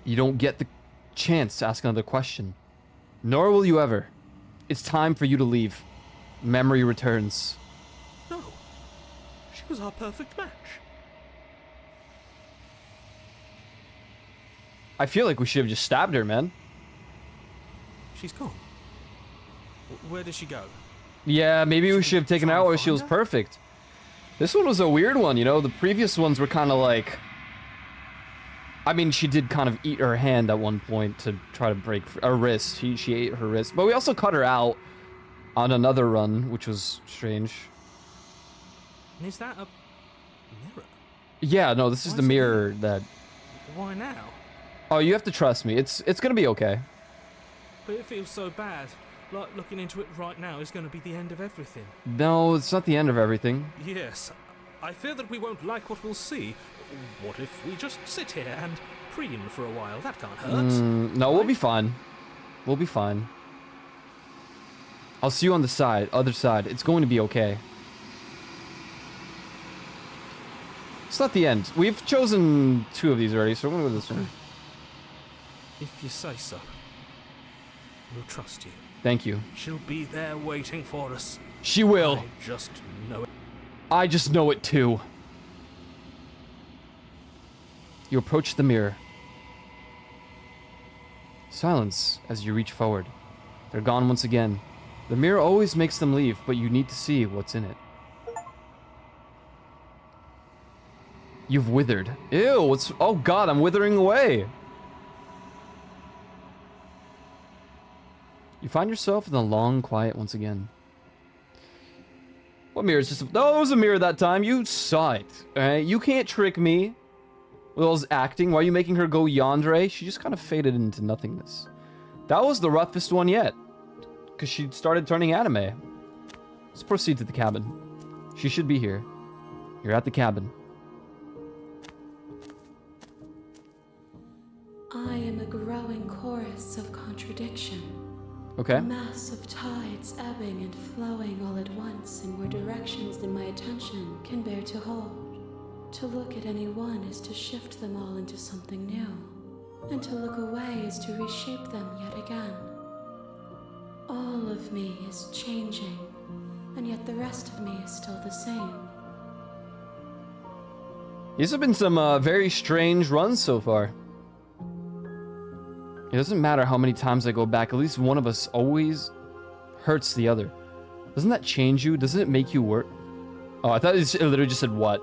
You don't get the chance to ask another question. Nor will you ever. It's time for you to leave. Memory returns. No. She was our perfect match. I feel like we should have just stabbed her, man. She's gone. Where did she go? Yeah, maybe we should have taken her out while she was Find her? perfect. This one was a weird one, you know? The previous ones were kind of like... I mean, she did kind of eat her hand at one point to try to break her wrist. She ate her wrist. But we also cut her out on another run, which was strange. And is that a mirror? Yeah, no, this is Why the is it mirror that... Why now? Oh, you have to trust me. It's gonna be okay. But it feels so bad. Like looking into it right now is going to be the end of everything. No, it's not the end of everything. Yes. I fear that we won't like what we'll see. What if we just sit here and preen for a while? That can't hurt. No, we'll be fine. We'll be fine. I'll see you on the other side. It's going to be okay. It's not the end. We've chosen 2 of these already, so we're gonna go with this one. If you say so. We'll trust you. Thank you. She'll be there waiting for us. She will. I just know it. I just know it too. You approach the mirror. Silence as you reach forward. They're gone once again. The mirror always makes them leave, but you need to see what's in it. You've withered. Ew, what's... Oh god, I'm withering away. You find yourself in the long quiet once again. What mirror is just... No, it was a mirror that time. You saw it. Alright? You can't trick me. With all this acting. Why are you making her go yandere? She just kind of faded into nothingness. That was the roughest one yet. Because she started turning anime. Let's proceed to the cabin. She should be here. You're at the cabin. I am a growing chorus of contradiction. Okay. A mass of tides ebbing and flowing all at once in more directions than my attention can bear to hold. To look at any one is to shift them all into something new, and to look away is to reshape them yet again. All of me is changing, and yet the rest of me is still the same. These have been some very strange runs so far. It doesn't matter how many times I go back, at least one of us always hurts the other. Doesn't that change you? Doesn't it make you work? Oh, I thought it literally just said what?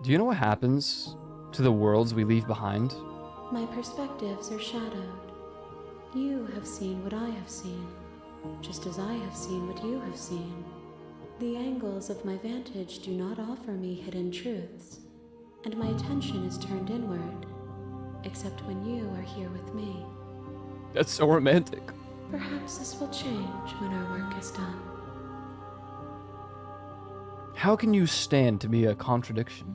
Do you know what happens to the worlds we leave behind? My perspectives are shadowed. You have seen what I have seen, just as I have seen what you have seen. The angles of my vantage do not offer me hidden truths, and my attention is turned inward, except when you are here with me. That's so romantic. Perhaps this will change when our work is done. How can you stand to be a contradiction?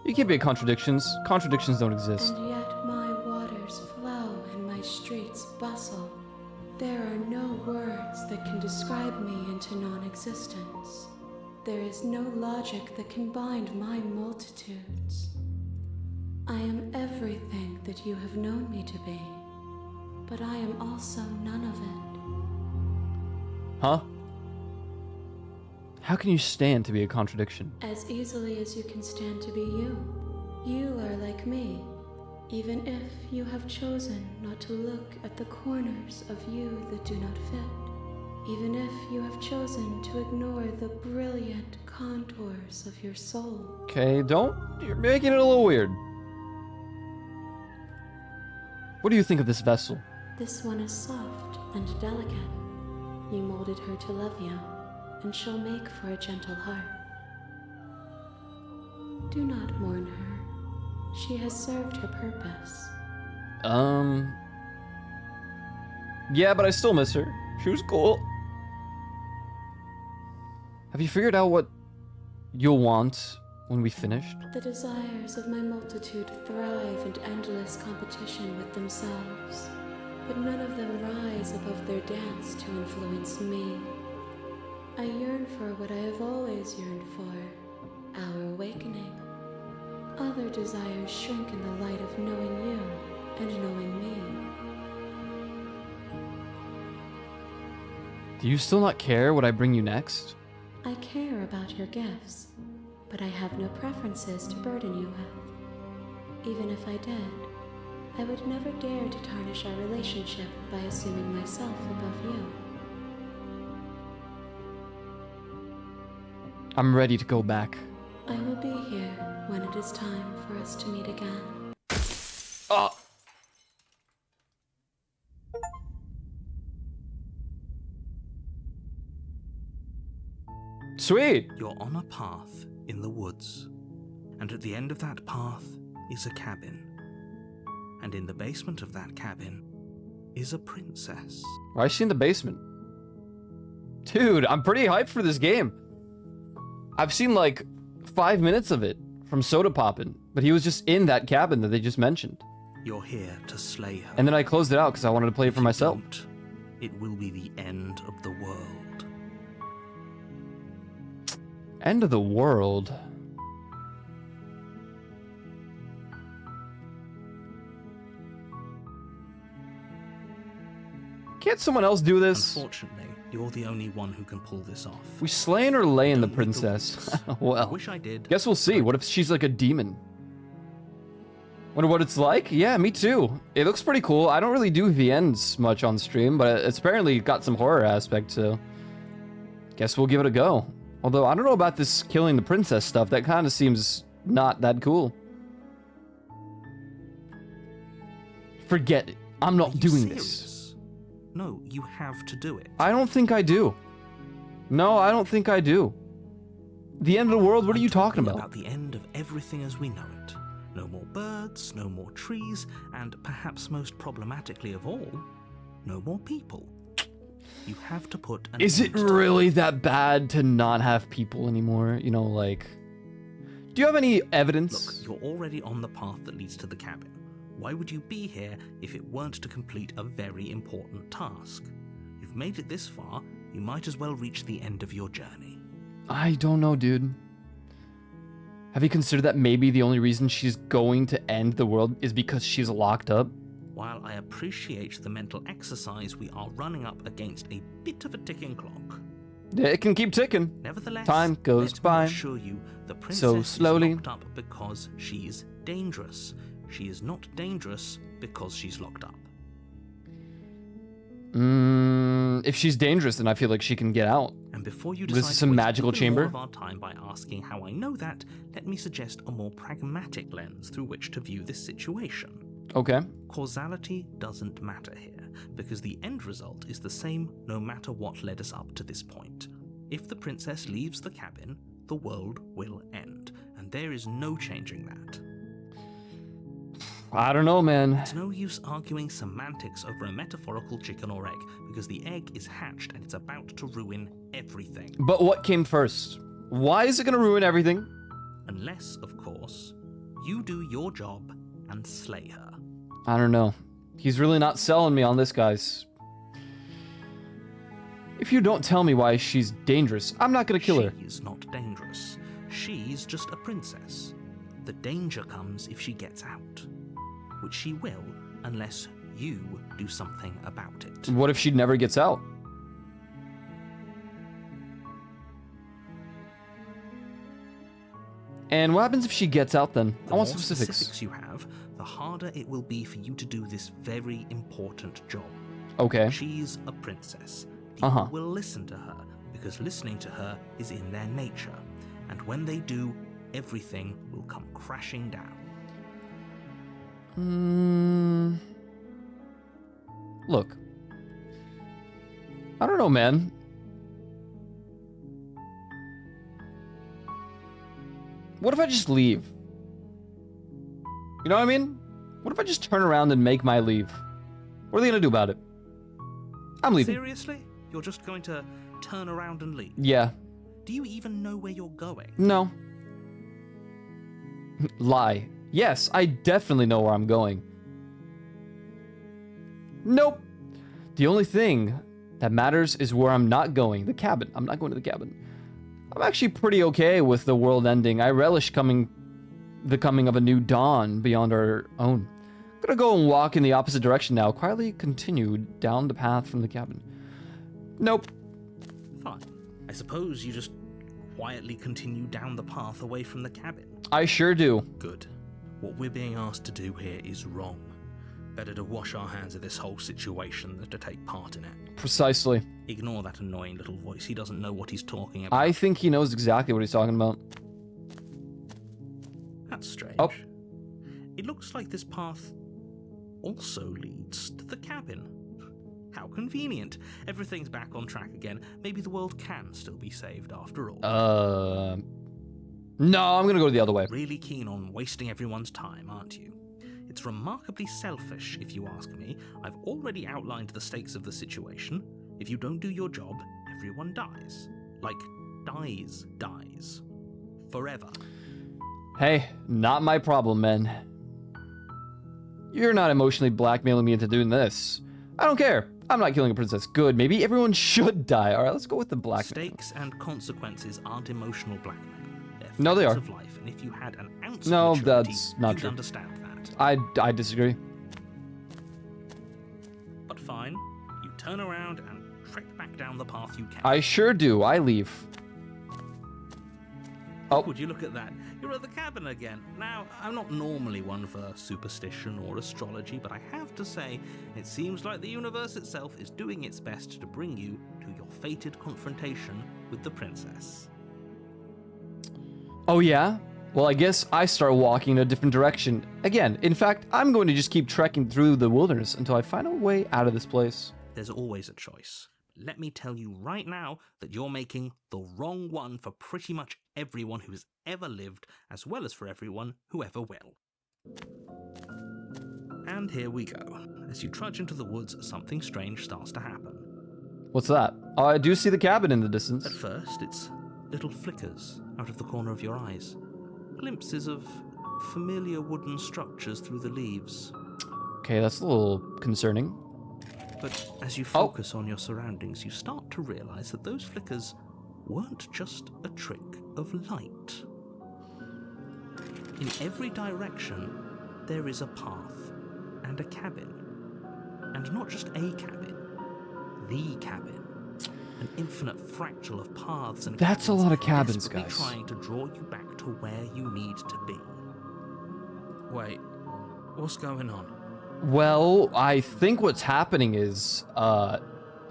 You can't be a contradictions. Contradictions don't exist. And yet my waters flow and my streets bustle. There are no words that can describe me into non-existence. There is no logic that can bind my multitudes. I am everything that you have known me to be, but I am also none of it. Huh? How can you stand to be a contradiction? As easily as you can stand to be you. You are like me, even if you have chosen not to look at the corners of you that do not fit. Even if you have chosen to ignore the brilliant contours of your soul. Okay, you're making it a little weird. What do you think of this vessel? This one is soft and delicate. You molded her to love you, and she'll make for a gentle heart. Do not mourn her. She has served her purpose. Yeah, but I still miss her. She was cool. Have you figured out what you'll want when we finished? The desires of my multitude thrive in endless competition with themselves, but none of them rise above their dance to influence me. I yearn for what I have always yearned for, our awakening. Other desires shrink in the light of knowing you and knowing me. Do you still not care what I bring you next? I care about your gifts, but I have no preferences to burden you with. Even if I did, I would never dare to tarnish our relationship by assuming myself above you. I'm ready to go back. I will be here when it is time for us to meet again. Oh. Sweet. You're on a path in the woods, and at the end of that path is a cabin. And in the basement of that cabin is a princess. Why is she in the basement? Dude, I'm pretty hyped for this game. I've seen like 5 minutes of it from Soda Poppin', but he was just in that cabin that they just mentioned. You're here to slay her. And then I closed it out because I wanted to play it If for you myself. don't, it will be the end of the world. End of the world. Can't someone else do this? Unfortunately, you're the only one who can pull this off. We slaying or laying the Don't make the princess? rules. I Well, wish I did. guess we'll see. What if she's like a demon? Wonder what it's like? Yeah, me too. It looks pretty cool. I don't really do VNs much on stream, but it's apparently got some horror aspect, so guess we'll give it a go. Although, I don't know about this killing the princess stuff. That kind of seems not that cool. Forget it. I'm Are not you doing serious? this. No, you have to do it. I don't think I do. No, I don't think I do. The end of the world? What are I'm you talking about? About the end of everything as we know it. No more birds, no more trees, and perhaps most problematically of all, no more people. You have to put an Is it end to really that bad to not have people anymore? You know, like... Do you have any evidence? Look, you're already on the path that leads to the cabin. Why would you be here if it weren't to complete a very important task? You've made it this far, you might as well reach the end of your journey. I don't know, dude. Have you considered that maybe the only reason she's going to end the world is because she's locked up? While I appreciate the mental exercise, we are running up against a bit of a ticking clock. It can keep ticking. Nevertheless, Time goes let by me assure you, the princess so slowly. is locked up because she's dangerous. She is not dangerous because she's locked up. If she's dangerous, then I feel like she can get out. And before you This decide is to some waste magical even chamber? more of our time by asking how I know that, let me suggest a more pragmatic lens through which to view this situation. Okay. Causality doesn't matter here, because the end result is the same no matter what led us up to this point. If the princess leaves the cabin, the world will end, and there is no changing that. I don't know, man. It's no use arguing semantics over a metaphorical chicken or egg, because the egg is hatched and it's about to ruin everything. But what came first? Why is it gonna ruin everything? Unless, of course, you do your job and slay her. I don't know. He's really not selling me on this, guys. If you don't tell me why she's dangerous, I'm not gonna kill her. She's not dangerous. She's just a princess. The danger comes if she gets out, which she will unless you do something about it. What if she never gets out? And what happens if she gets out then? The I want more specifics. you have, the harder it will be for you to do this very important job. Okay. She's a princess. People Uh-huh. will listen to her because listening to her is in their nature. And when they do, everything will come crashing down. Look. I don't know, man. What if I just leave? You know what I mean? What if I just turn around and make my leave? What are they gonna do about it? I'm leaving. Seriously? You're just going to turn around and leave? Yeah. Do you even know where you're going? No. Lie. Yes, I definitely know where I'm going. Nope. The only thing that matters is where I'm not going. The cabin. I'm not going to the cabin. I'm actually pretty okay with the world ending. I relish coming the coming of a new dawn beyond our own. I'm gonna go and walk in the opposite direction now. Quietly continue down the path from the cabin. Nope. Fine. I suppose you just quietly continue down the path away from the cabin. I sure do. Good. What we're being asked to do here is wrong. Better to wash our hands of this whole situation than to take part in it. Precisely. Ignore that annoying little voice. He doesn't know what he's talking about. I think he knows exactly what he's talking about. That's strange. Oh. It looks like this path also leads to the cabin. How convenient. Everything's back on track again. Maybe the world can still be saved after all. No, I'm gonna go the other way. Really keen on wasting everyone's time, aren't you? It's remarkably selfish, if you ask me. I've already outlined the stakes of the situation. If you don't do your job, everyone dies. Like, dies. Forever. Hey, not my problem, man. You're not emotionally blackmailing me into doing this. I don't care. I'm not killing a princess. Good. Maybe everyone should die. All right, let's go with the blackmail. Stakes and consequences aren't emotional blackmail. They're No, they facts are. Of life, and if you had an ounce No, of maturity, that's not you'd true. understand that. I disagree. But fine, you turn around and trek back down the path you can. I sure do. I leave. Oh. Would you look at that? You're at the cabin again. Now, I'm not normally one for superstition or astrology, but I have to say, it seems like the universe itself is doing its best to bring you to your fated confrontation with the princess. Oh, yeah? Well, I guess I start walking in a different direction. Again, in fact, I'm going to just keep trekking through the wilderness until I find a way out of this place. There's always a choice. Let me tell you right now that you're making the wrong one for pretty much everyone who has ever lived, as well as for everyone who ever will. And here we go. As you trudge into the woods, something strange starts to happen. What's that? Oh, I do see the cabin in the distance. At first, it's little flickers out of the corner of your eyes. Glimpses of familiar wooden structures through the leaves. Okay, that's a little concerning. But as you focus on your surroundings, you start to realize that those flickers weren't just a trick of light. In every direction, there is a path and a cabin. And not just a cabin, the cabin. An infinite fractal of paths and That's a lot of cabins, desperately guys. trying to draw you back to where you need to be. Wait, what's going on? Well, I think what's happening is,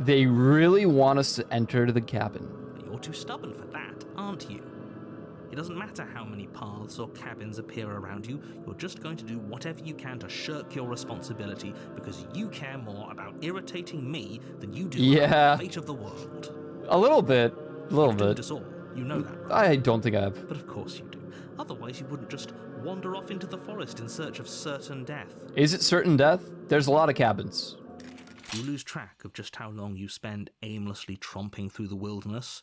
they really want us to enter the cabin. But you're too stubborn for that, aren't you? It doesn't matter how many paths or cabins appear around you, you're just going to do whatever you can to shirk your responsibility because you care more about irritating me than you do Yeah. about the fate of the world. A little bit. A little You've doomed bit. us all. You know that, right? I don't think I have. But of course you do. Otherwise you wouldn't just wander off into the forest in search of certain death. Is it certain death? There's a lot of cabins. You lose track of just how long you spend aimlessly tromping through the wilderness.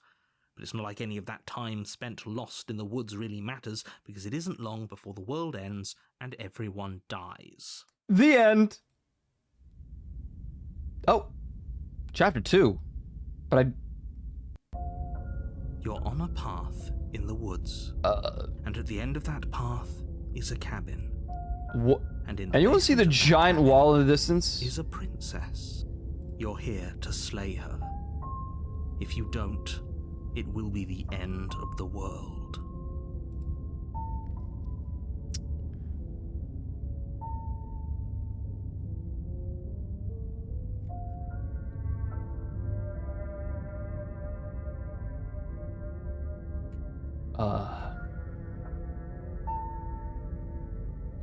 But it's not like any of that time spent lost in the woods really matters, because it isn't long before the world ends and everyone dies. The end. Oh. Chapter 2. But You're on a path in the woods, and at the end of that path is a cabin. What? And in the Anyone see the basement of that giant cabin wall in the distance? is a princess. You're here to slay her. If you don't, it will be the end of the world.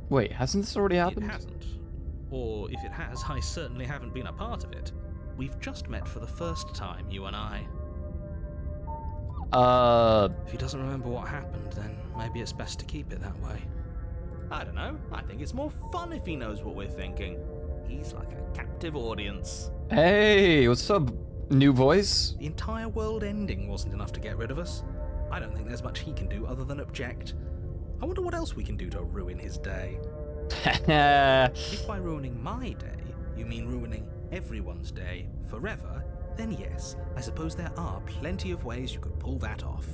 Wait, hasn't this already It happened? hasn't. Or if it has, I certainly haven't been a part of it. We've just met for the first time, you and I. If he doesn't remember what happened, then maybe it's best to keep it that way. I don't know. I think it's more fun if he knows what we're thinking. He's like a captive audience. Hey, what's up, new voice? The entire world ending wasn't enough to get rid of us. I don't think there's much he can do other than object. I wonder what else we can do to ruin his day. If by ruining my day, you mean ruining everyone's day forever, then yes, I suppose there are plenty of ways you could pull that off.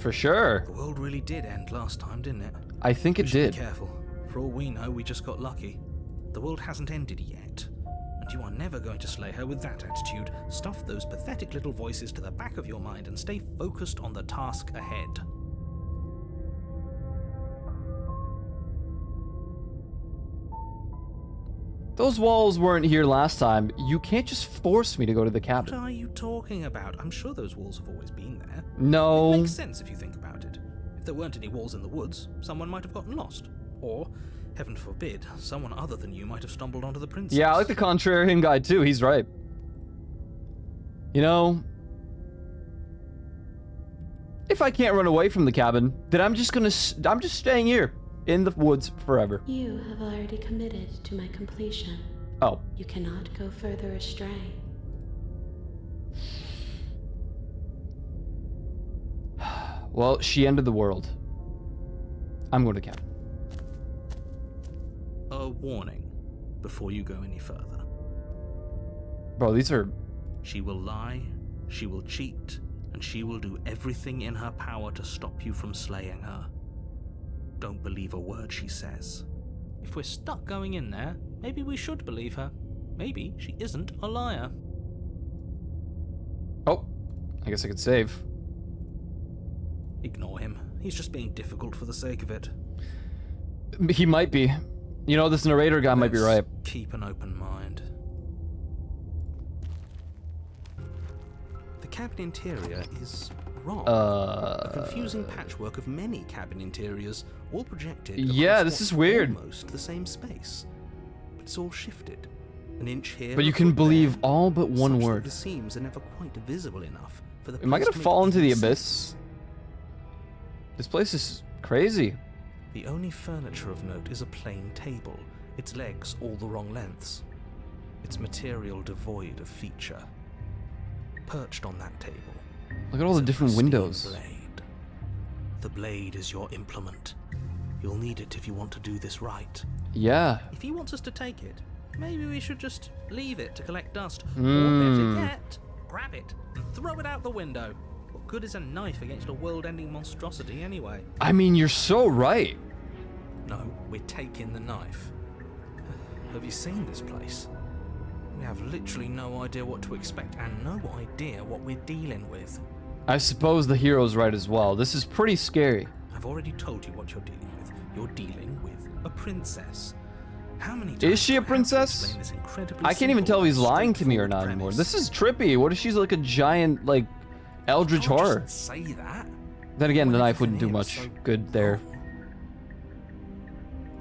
For sure. The world really did end last time, didn't it? I think it We should did. be careful. For all we know, we just got lucky. The world hasn't ended yet. And you are never going to slay her with that attitude. Stuff those pathetic little voices to the back of your mind and stay focused on the task ahead. Those walls weren't here last time. You can't just force me to go to the What cabin. are you talking about? I'm sure those walls have always been there. No. It makes sense if you think about it. If there weren't any walls in the woods, someone might have gotten lost. Or, heaven forbid, someone other than you might have stumbled onto the princess. Yeah, I like the contrarian guy too. He's right. You know, if I can't run away from the cabin, then I'm just staying here in the woods forever. You have already committed to my completion. Oh, You cannot go further astray. well, she ended the world. I'm going to cabin. A warning before you go any further. Bro, these are... She will lie, she will cheat, and she will do everything in her power to stop you from slaying her. Don't believe a word she says. If we're stuck going in there, maybe we should believe her. Maybe she isn't a liar. Oh, I guess I could save. Ignore him. He's just being difficult for the sake of it. He might be. You know, this narrator guy might be Let's right. Keep an open mind. The cabin interior is wrong. A confusing patchwork of many cabin interiors, all projected Yeah, across this what's is weird. almost the same space. But it's all shifted. An inch here. But you a can foot believe there, all but one such that word. The seams are never quite visible enough for the Am I place gonna to make fall into the any abyss? sense. This place is crazy. The only furniture of note is a plain table, its legs all the wrong lengths, its material devoid of feature. Perched on that table, Look at all the is a different pristine windows. Blade. The blade is your implement. You'll need it if you want to do this right. Yeah. If he wants us to take it, maybe we should just leave it to collect dust. Or Hmm. better yet, grab it and throw it out the window. What good is a knife against a world-ending monstrosity anyway? I mean, you're so right. No, we're taking the knife. Have you seen this place? We have literally no idea what to expect and no idea what we're dealing with. I suppose the hero's right as well. This is pretty scary. I've already told you what you're dealing with. You're dealing with a princess. How many times Is she do a I have to princess? explain this incredibly I can't even tell if he's simple, lying to me or straightforward not anymore. premise? This is trippy. What if she's like a giant, like, eldritch Can't horror? just say that. Then again, the Well, knife wouldn't do everything here much is so good there. wrong.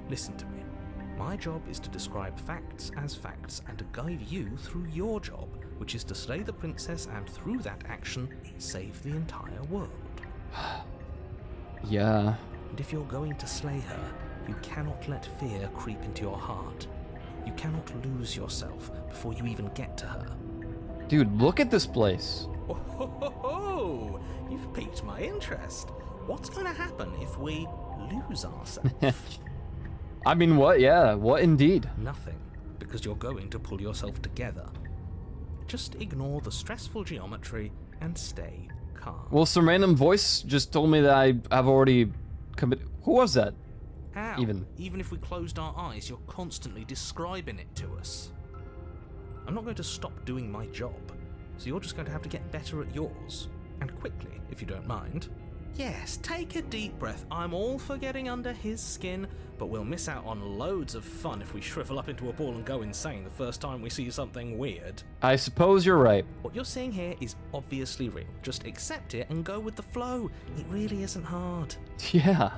Listen to me. My job is to describe facts as facts and to guide you through your job, which is to slay the princess and through that action, save the entire world. Yeah. And if you're going to slay her, you cannot let fear creep into your heart. You cannot lose yourself before you even get to her. Dude, look at this place. Oh, ho, ho, ho. You've piqued my interest. What's going to happen if we lose ourselves? I mean, what? Yeah, what indeed? Nothing, because you're going to pull yourself together. Just ignore the stressful geometry and stay calm. Well, some random voice just told me that I've already committed. Who was that? How? Even if we closed our eyes, you're constantly describing it to us. I'm not going to stop doing my job, so you're just going to have to get better at yours. And quickly, if you don't mind. Yes, take a deep breath. I'm all for getting under his skin, but we'll miss out on loads of fun if we shrivel up into a ball and go insane the first time we see something weird. I suppose you're right. What you're seeing here is obviously real. Just accept it and go with the flow. It really isn't hard. Yeah.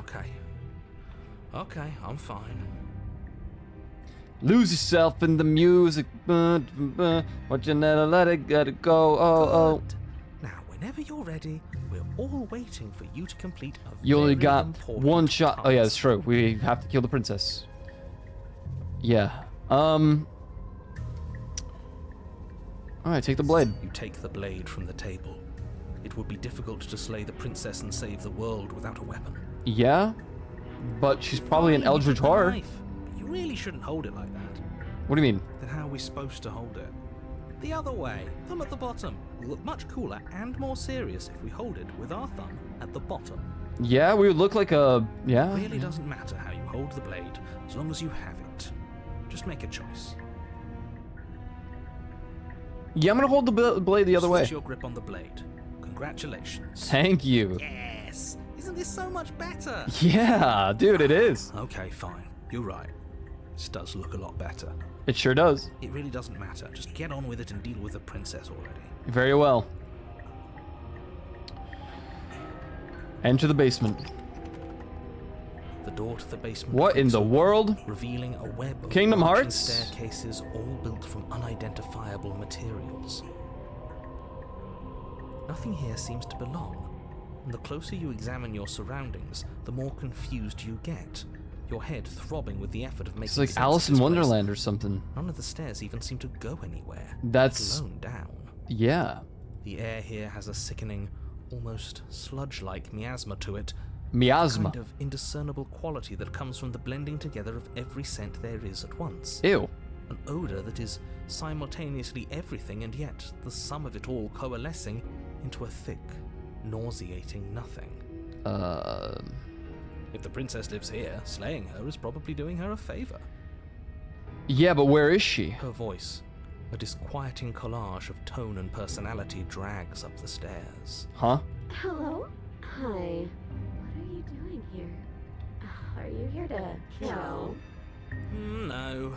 Okay, I'm fine. Lose yourself in the music. But you never let it go. Oh. Good. Now, whenever you're ready, we're all waiting for you to complete a You only very got important one shot. Oh yeah, that's task. true. We have to kill the princess. Yeah. Alright, take the blade. You take the blade from the table. It would be difficult to slay the princess and save the world without a weapon. Yeah? But she's probably an Fine, you eldritch took the horror. knife, but you really shouldn't hold it like that. What do you mean? Then how are we supposed to hold it? The other way, thumb at the bottom. We'll look much cooler and more serious if we hold it with our thumb at the bottom. Yeah, we would look like a... Yeah. Really doesn't matter how you hold the blade, as long as you have it. Just make a choice. Yeah, I'm gonna hold the blade the other way. Switch your grip on the blade. Congratulations. Thank you. Yes! Isn't this so much better? Yeah, dude, it is. Okay, fine. You're right. This does look a lot better. It sure does. It really doesn't matter. Just get on with it and deal with the princess already. Very well. Enter the basement. The door to the basement. What in creaks the open, world? revealing a web of Kingdom branching Hearts? staircases all built from unidentifiable materials. Nothing here seems to belong, and the closer you examine your surroundings, the more confused you get. Your head throbbing with the effort of making It's like sense Alice of in this place. Wonderland or something. None of the stairs even seem to go anywhere. That's... Let alone down. Yeah. The air here has a sickening, almost sludge-like miasma to it. Miasma. Kind of indiscernible quality that comes from the blending together of every scent there is at once. Ew. An odor that is simultaneously everything and yet the sum of it all coalescing into a thick, nauseating nothing. If the princess lives here, slaying her is probably doing her a favor. Yeah, but where is she? Her voice, a disquieting collage of tone and personality, drags up the stairs. Huh? Hello? Hi. What are you doing here? Are you here to kill? No,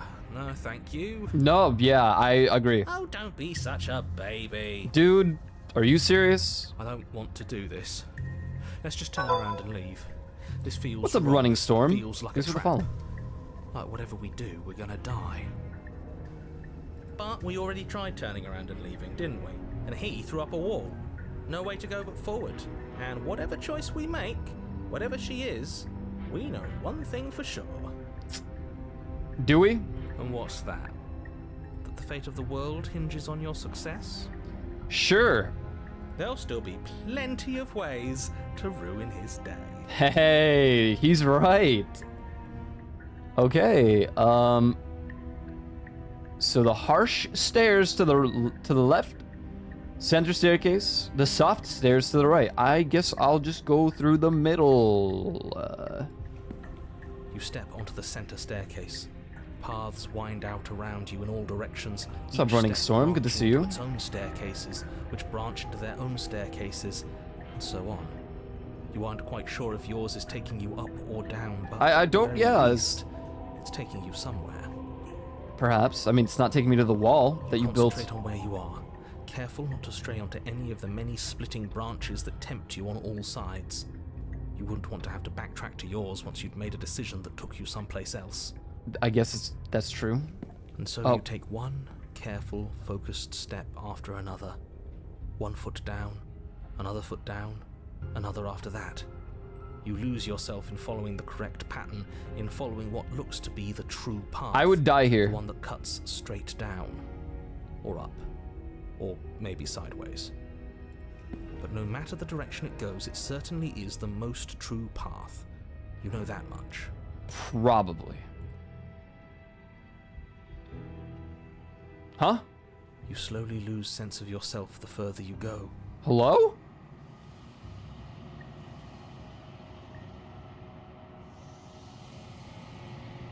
thank you. No, yeah, I agree. Oh, don't be such a baby. Dude, are you serious? I don't want to do this. Let's just turn around and leave. This feels What's up, wrong. Running Storm? Feels like Thanks a for the trap. follow. Like whatever we do, we're gonna die. But we already tried turning around and leaving, didn't we? And he threw up a wall. No way to go but forward. And whatever choice we make, whatever she is, we know one thing for sure. Do we? And what's that? That the fate of the world hinges on your success? Sure. There'll still be plenty of ways to ruin his day. Hey, he's right. Okay, so the harsh stairs to the left, center staircase, the soft stairs to the right. I guess I'll just go through the middle. You step onto the center staircase. Paths wind out around you in all directions. What's up, each Running step Storm? Good to branching see into you. Its own staircases, which branch into their own staircases, and so on. You aren't quite sure if yours is taking you up or down, but I at the don't- very yeah, least, it's taking you somewhere. Perhaps. I mean, it's not taking me to the wall that you built. Concentrate on where you are. Careful not to stray onto any of the many splitting branches that tempt you on all sides. You wouldn't want to have to backtrack to yours once you'd made a decision that took you someplace else. I guess that's true. And so Oh. you take one careful, focused step after another. One foot down, another foot down, another after that. You lose yourself in following the correct pattern, in following what looks to be the true path. I would die here. The one that cuts straight down, or up, or maybe sideways. But no matter the direction it goes, it certainly is the most true path. You know that much. Probably. Huh? You slowly lose sense of yourself the further you go. Hello?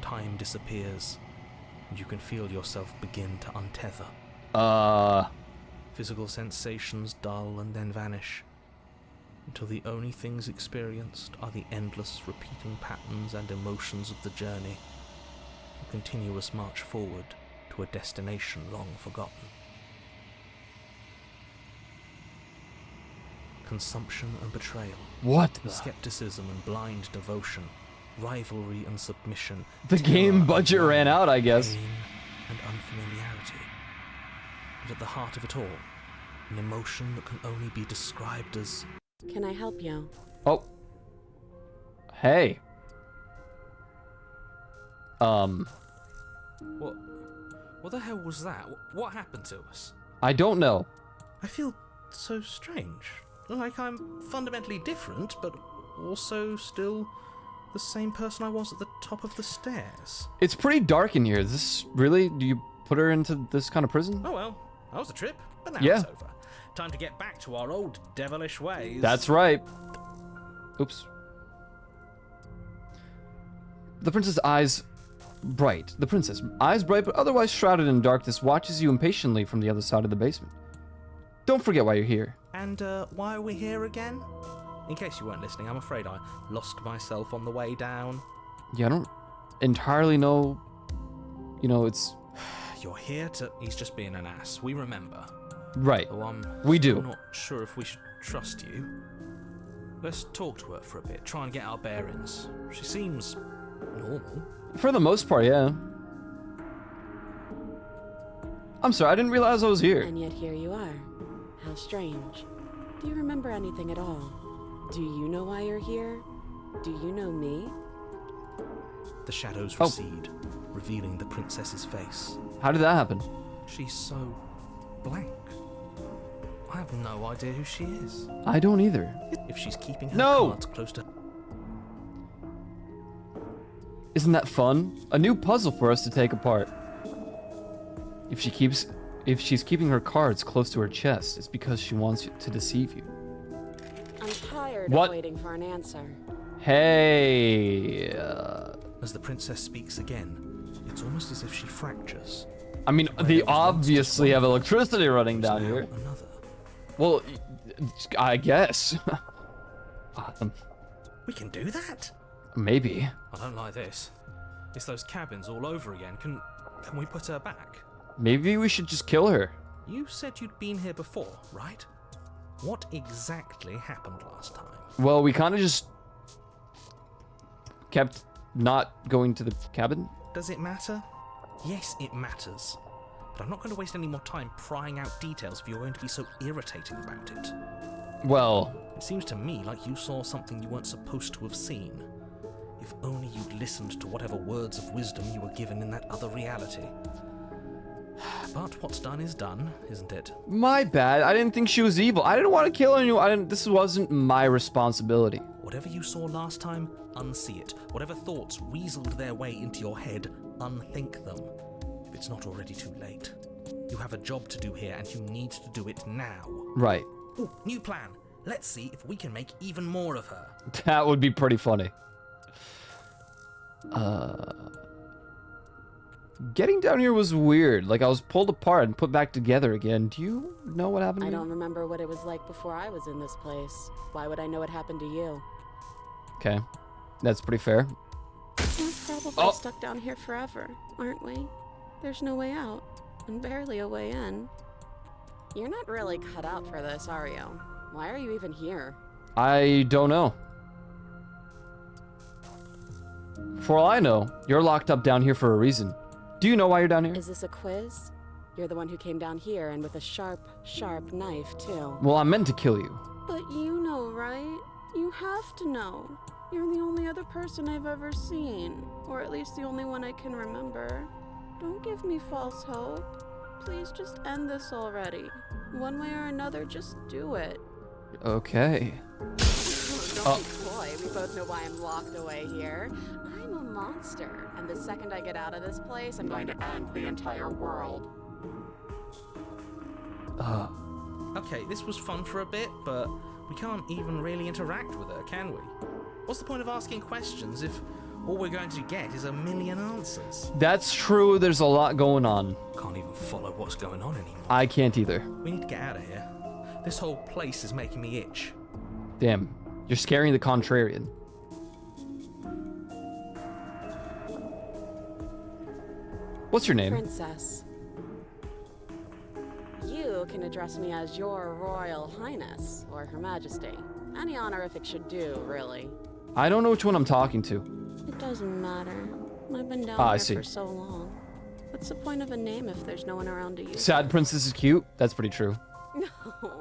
Time disappears, and you can feel yourself begin to untether. Physical sensations dull and then vanish, until the only things experienced are the endless repeating patterns and emotions of the journey, a continuous march forward to a destination long forgotten. Consumption and betrayal, What the? skepticism and blind devotion, rivalry and submission. The terror game and budget love, ran out, I guess. pain and unfamiliarity. And at the heart of it all, an emotion that can only be described as Can I help you? Oh. Hey. What the hell was that? What happened to us? I don't know. I feel so strange. Like I'm fundamentally different, but also still the same person I was at the top of the stairs. It's pretty dark in here. Is this really? Do you put her into this kind of prison? Oh well, that was a trip, but now Yeah. it's over. Time to get back to our old devilish ways. That's right. Oops. The princess' eyes bright. The princess, eyes bright but otherwise shrouded in darkness, watches you impatiently from the other side of the basement. Don't forget why you're here. And why are we here again? In case you weren't listening, I'm afraid I lost myself on the way down. Yeah, I don't entirely know. You know, it's... You're here to... He's just being an ass. We remember. Right. Though I'm We still do. not sure if we should trust you. Let's talk to her for a bit, try and get our bearings. She seems normal. For the most part, yeah. I'm sorry, I didn't realize I was here. And yet here you are. How strange. Do you remember anything at all? Do you know why you're here? Do you know me? The shadows Oh. recede, revealing the princess's face. How did that happen? She's so blank. I have no idea who she is. I don't either. If she's keeping her No! cards close to... Isn't that fun? A new puzzle for us to take apart. If she's keeping her cards close to her chest, it's because she wants to deceive you. I'm tired What? of waiting for an answer. Hey. As the princess speaks again, it's almost as if she fractures. I mean, Where they there was once obviously just have one, electricity running there's down now here. Another. Well, I guess. We can do that? Maybe. I don't like this. It's those cabins all over again. Can we put her back? Maybe we should just kill her. You said you'd been here before, right? What exactly happened last time? Well, we kind of just kept not going to the cabin. Does it matter? Yes, it matters. But I'm not going to waste any more time prying out details if you're going to be so irritating about it. Well, It seems to me like you saw something you weren't supposed to have seen. If only you'd listened to whatever words of wisdom you were given in that other reality. But what's done is done, isn't it? my bad. I didn't think she was evil. I didn't want to kill anyone. This wasn't my responsibility. Whatever you saw last time, unsee it. Whatever thoughts weaseled their way into your head, unthink them. If it's not already too late. You have a job to do here, and you need to do it now. Right. Ooh, new plan. Let's see if we can make even more of her. That would be pretty funny. Getting down here was weird. Like, I was pulled apart and put back together again. Do you know what happened to I me? don't remember what it was like before I was in this place. Why would I know what happened to you? Okay. That's pretty fair. We're probably Oh. stuck down here forever, aren't we? There's no way out, and barely a way in. You're not really cut out for this, are you? Why are you even here? I don't know. For all I know, you're locked up down here for a reason. Do you know why you're down here? Is this a quiz? You're the one who came down here and with a sharp, sharp knife, too. Well, I meant to kill you. But you know, right? You have to know. You're the only other person I've ever seen, or at least the only one I can remember. Don't give me false hope. Please just end this already. One way or another, just do it. Okay. Don't be coy. We both know why I'm locked away here. I'm a monster, and the second I get out of this place, I'm going to end the entire world. Okay, this was fun for a bit, but we can't even really interact with her, can we? What's the point of asking questions if all we're going to get is a million answers? That's true. There's a lot going on. Can't even follow what's going on anymore. I can't either. We need to get out of here. This whole place is making me itch. Damn. You're scaring the contrarian. What's your name? Princess. You can address me as Your Royal Highness, or Her Majesty. Any honorific should do, really. I don't know which one I'm talking to. It doesn't matter. I've been down Ah, I here see. for so long. What's the point of a name if there's no one around to use? Sad princess is cute. That's pretty true. No,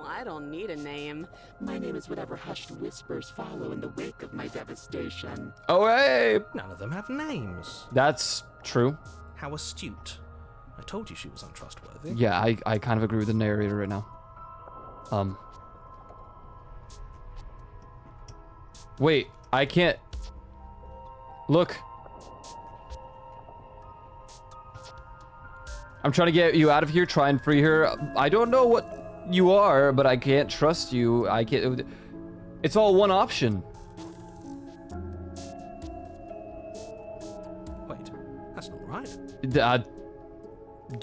I don't need a name. My name is whatever hushed whispers follow in the wake of my devastation. Oh, hey! None of them have names. That's true. How astute. I told you she was untrustworthy. Yeah, I kind of agree with the narrator right now. Wait, I can't... Look. I'm trying to get you out of here, try and free her. I don't know what you are, but I can't trust you. I can't... It's all one option. That's not right.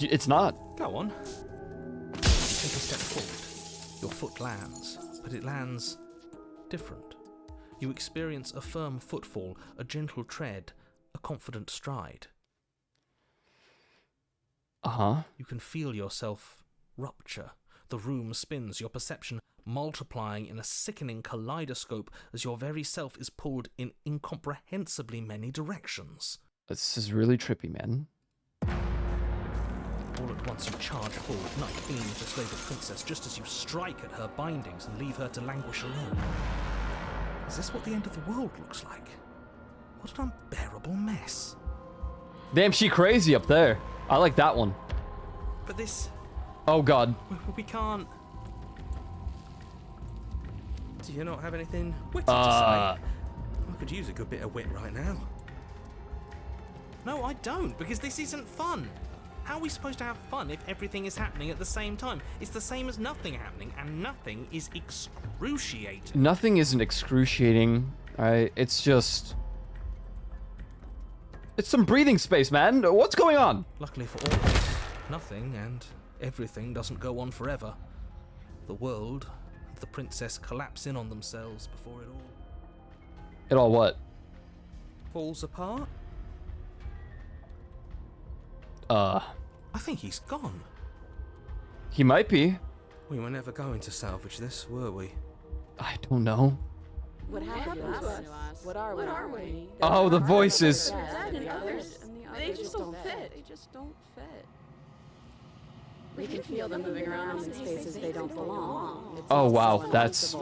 It's not. Go on. Take a step forward. Your foot lands, but it lands different. You experience a firm footfall, a gentle tread, a confident stride. Uh-huh. You can feel yourself rupture. The room spins, your perception multiplying in a sickening kaleidoscope as your very self is pulled in incomprehensibly many directions. This is really trippy, man. All at once you charge forward, knife beaming to slay the princess just as you strike at her bindings and leave her to languish alone. Is this what the end of the world looks like? What an unbearable mess. Damn, she crazy up there. I like that one. But this... Oh, God. We can't... Do you not have anything witty to say? I could use a good bit of wit right now. No, I don't, because this isn't fun. How are we supposed to have fun if everything is happening at the same time? It's the same as nothing happening, and nothing is excruciating. Nothing isn't excruciating. Alright, it's just... It's some breathing space, man. What's going on? Luckily for all of us, nothing and everything doesn't go on forever. The world and the princess collapse in on themselves before it all It all what? falls apart. I think he's gone. He might be. We were never going to salvage this, were we? I don't know. What happened to us? What are we? Oh, the voices. They just don't fit. We can feel them moving around in spaces they don't belong. Oh, wow. That's...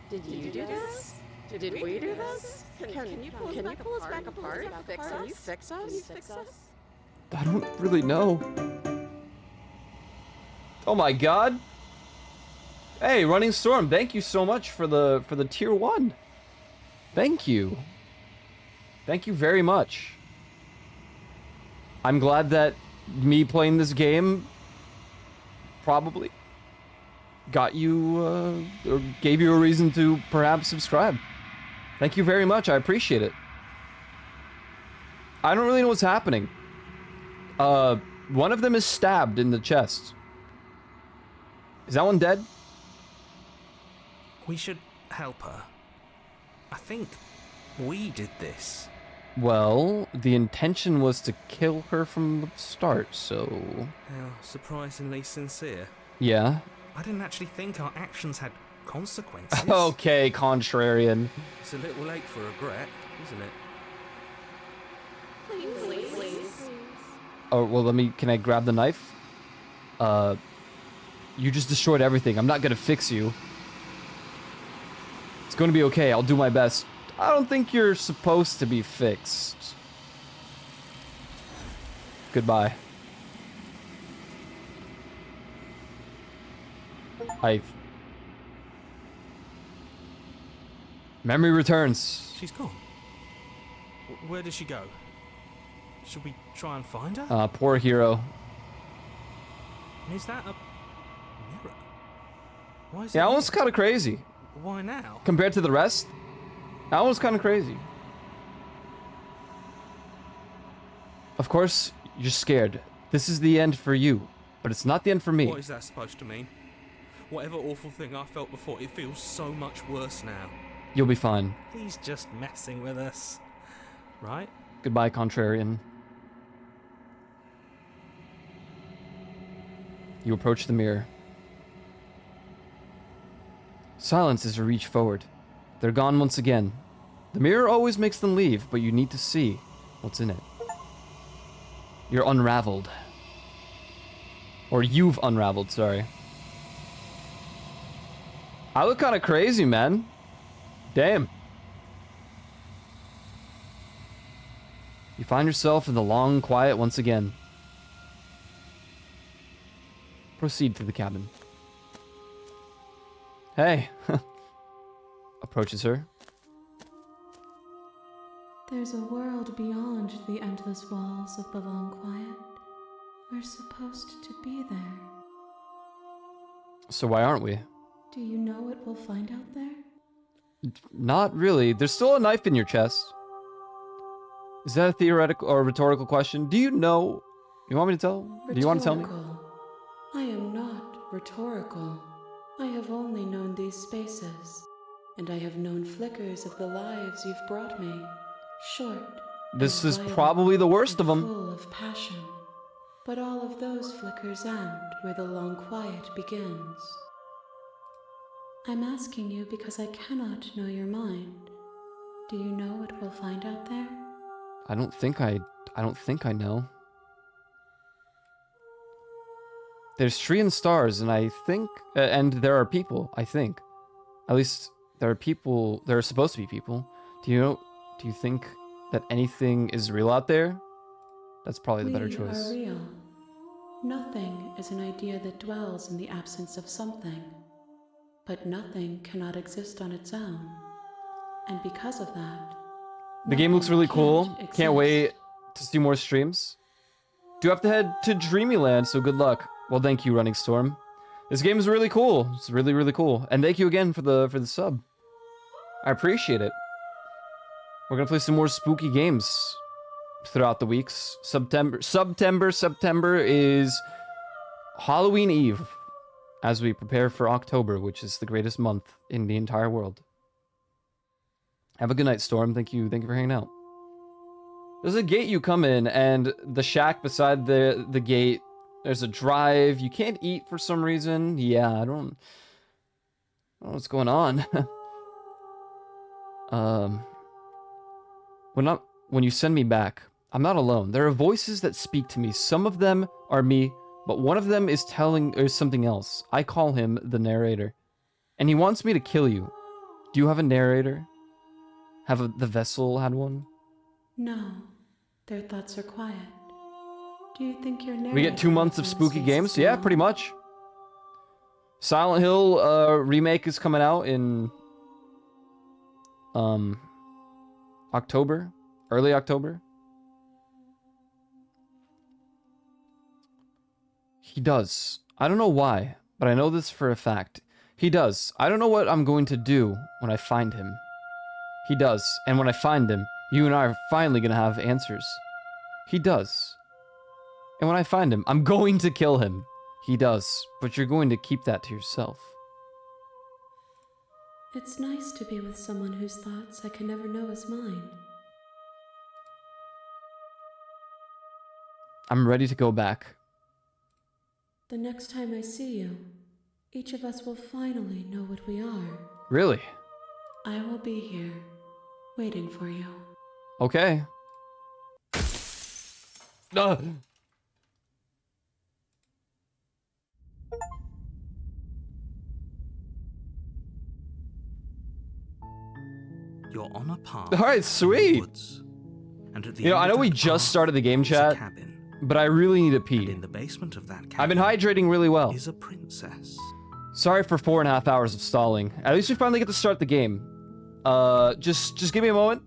Did you do this? Did we do this? Can you pull us back apart? Can you fix us? I don't really know. Oh my God. Hey, Running Storm, thank you so much for the tier 1. Thank you. Thank you very much. I'm glad that me playing this game probably got you or gave you a reason to perhaps subscribe. Thank you very much. I appreciate it. I don't really know what's happening. One of them is stabbed in the chest. Is that one dead? We should help her. I think we did this. Well, the intention was to kill her from the start, so... How surprisingly sincere. Yeah. I didn't actually think our actions had consequences. Okay, contrarian. It's a little late for regret, isn't it? Please. Oh, well, can I grab the knife? You just destroyed everything. I'm not gonna fix you. It's gonna be okay. I'll do my best. I don't think you're supposed to be fixed. Goodbye. Memory returns. She's gone. Where did she go? Should we try and find her? Poor hero. Is that a mirror? Why is Yeah, it that one's kind of crazy. Why now? Compared to the rest, that one's kind of crazy. Of course, you're scared. This is the end for you, but it's not the end for me. What is that supposed to mean? Whatever awful thing I felt before, it feels so much worse now. You'll be fine. He's just messing with us. Right? Goodbye, contrarian. You approach the mirror. Silence as you reach forward. They're gone once again. The mirror always makes them leave, but you need to see what's in it. You're unraveled. Or you've unraveled, sorry. I look kind of crazy, man. Damn. You find yourself in the long quiet once again. Proceed to the cabin. Hey. Approaches her. There's a world beyond the endless walls of the long quiet. We're supposed to be there. So why aren't we? Do you know what we'll find out there? Not really. There's still a knife in your chest. Is that a theoretical or rhetorical question? Do you know? You want me to tell? Do you want to tell me? Rhetorical. I am not rhetorical. I have only known these spaces, and I have known flickers of the lives you've brought me. Short. This and is violent probably the worst of and them. Full of passion. But all of those flickers end where the long quiet begins. I'm asking you because I cannot know your mind. Do you know what we'll find out there? I don't think I know. There's tree and stars, and I think, and there are people. I think, at least there are people. There are supposed to be people. Do you think that anything is real out there? That's probably the better choice. We are real. Nothing is an idea that dwells in the absence of something. But nothing cannot exist on its own. And because of that, The game looks really cool. exist. Can't wait to see more streams. Do have to head to Dreamyland, so good luck. Well, thank you, Running Storm. This game is really cool. It's really, really cool. And thank you again for the sub. I appreciate it. We're gonna play some more spooky games throughout the weeks. September is Halloween Eve, as we prepare for October, which is the greatest month in the entire world. Have a good night, Storm. Thank you for hanging out. There's a gate you come in, and the shack beside the gate, there's a drive. You can't eat for some reason. Yeah, I don't know what's going on. When you send me back, I'm not alone. There are voices that speak to me. Some of them are me, but one of them is something else. I call him the narrator, and he wants me to kill you. Do you have a narrator? The vessel had one? No, their thoughts are quiet. Do you think your narrator We get 2 months of in spooky space games? as Yeah, well? pretty much. Silent Hill remake is coming out in October, early October. He does. I don't know why, but I know this for a fact. He does. I don't know what I'm going to do when I find him. He does. And when I find him, you and I are finally going to have answers. He does. And when I find him, I'm going to kill him. He does. But you're going to keep that to yourself. It's nice to be with someone whose thoughts I can never know as mine. I'm ready to go back. The next time I see you, each of us will finally know what we are. Really? I will be here, waiting for you. Okay. You're on a path. All right, in the sweet. woods, and at the You know, end I know of we that just path started the game is a chat, cabin, but I really need to and pee. in the basement of that cabin I've been hydrating really well. is a princess. Sorry for 4.5 hours of stalling. At least we finally get to start the game. Just give me a moment.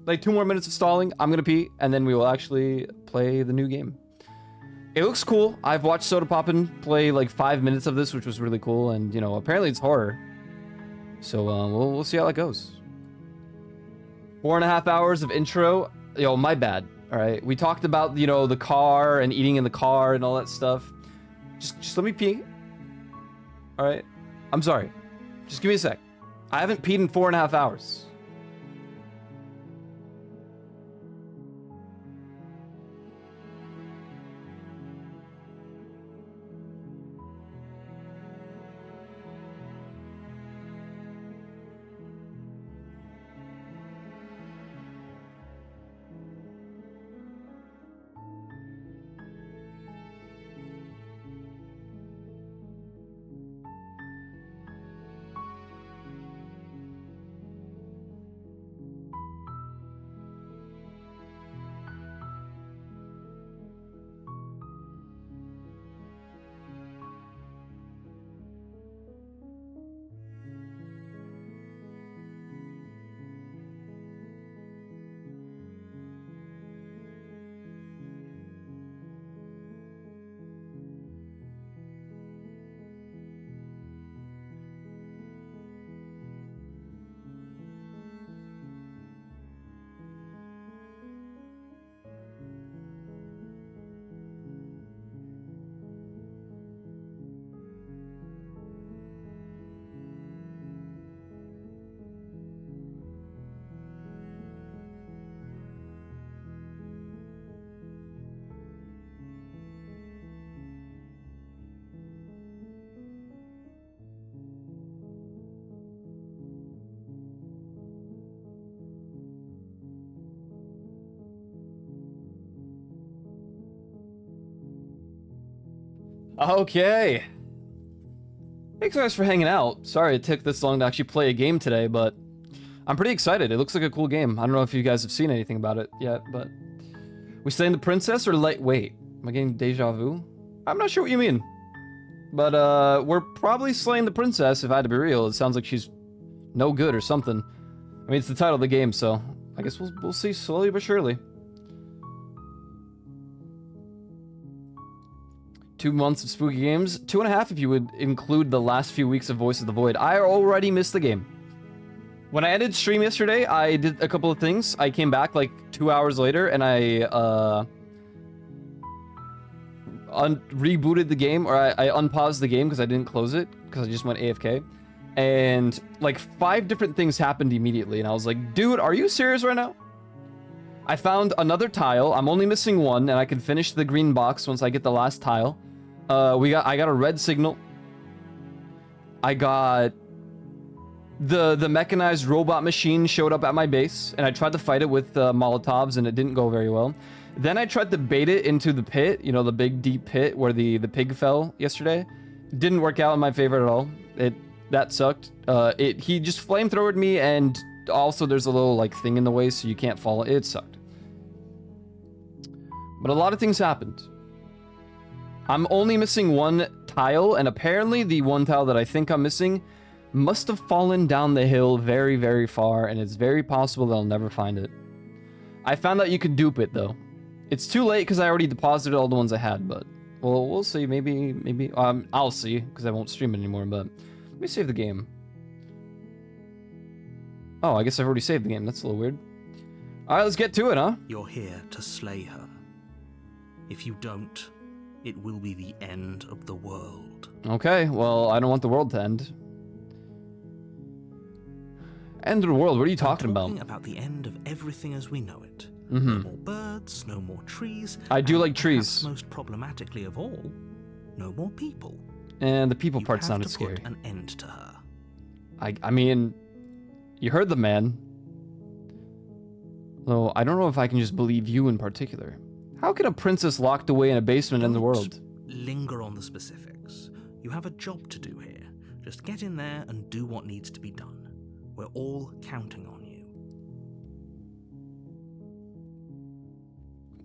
Like 2 more minutes of stalling. I'm gonna pee, and then we will actually play the new game. It looks cool. I've watched Soda Poppin play like 5 minutes of this, which was really cool, and you know, apparently it's horror. So we'll see how that goes. 4.5 hours of intro. Yo, my bad. All right, we talked about, you know, the car and eating in the car and all that stuff. Just let me pee. All right, I'm sorry. Just give me a sec. I haven't peed in 4.5 hours. Okay. Thanks guys for hanging out. Sorry it took this long to actually play a game today, but I'm pretty excited. It looks like a cool game. I don't know if you guys have seen anything about it yet, but... We slaying the princess or wait, am I getting deja vu? I'm not sure what you mean. But, we're probably slaying the princess, if I had to be real. It sounds like she's no good or something. I mean, it's the title of the game, so I guess we'll see slowly but surely. 2 months of spooky games. 2.5 if you would include the last few weeks of Voice of the Void. I already missed the game. When I ended stream yesterday, I did a couple of things. I came back like 2 hours later and I rebooted the game, or I unpaused the game because I didn't close it because I just went AFK. And like 5 different things happened immediately and I was like, dude, are you serious right now? I found another tile. I'm only missing one and I can finish the green box once I get the last tile. I got a red signal. I got the mechanized robot machine showed up at my base and I tried to fight it with Molotovs and it didn't go very well. Then I tried to bait it into the pit, you know, the big deep pit where the pig fell yesterday. Didn't work out in my favor at all. That sucked. He just flamethrowered me, and also there's a little like thing in the way so you can't fall. It sucked. But a lot of things happened. I'm only missing one tile, and apparently the one tile that I think I'm missing must have fallen down the hill very, very far, and it's very possible that I'll never find it. I found out you could dupe it, though. It's too late because I already deposited all the ones I had, but... Well, we'll see. Maybe... I'll see, because I won't stream it anymore, but... Let me save the game. Oh, I guess I've already saved the game. That's a little weird. Alright, let's get to it, huh? You're here to slay her. If you don't, it will be the end of the world. Okay, well, I don't want the world to end. End of the world? What are you talking about? I'm talking about the end of everything as we know it. Mm-hmm. No more birds, no more trees. I do like trees. Most problematically of all, no more people. And the people part sounded scary. You have to put an end to her. I mean, you heard the man. Though I don't know if I can just believe you in particular. How can a princess locked away in a basement in the world? Linger on the specifics. You have a job to do here. Just get in there and do what needs to be done. We're all counting on you.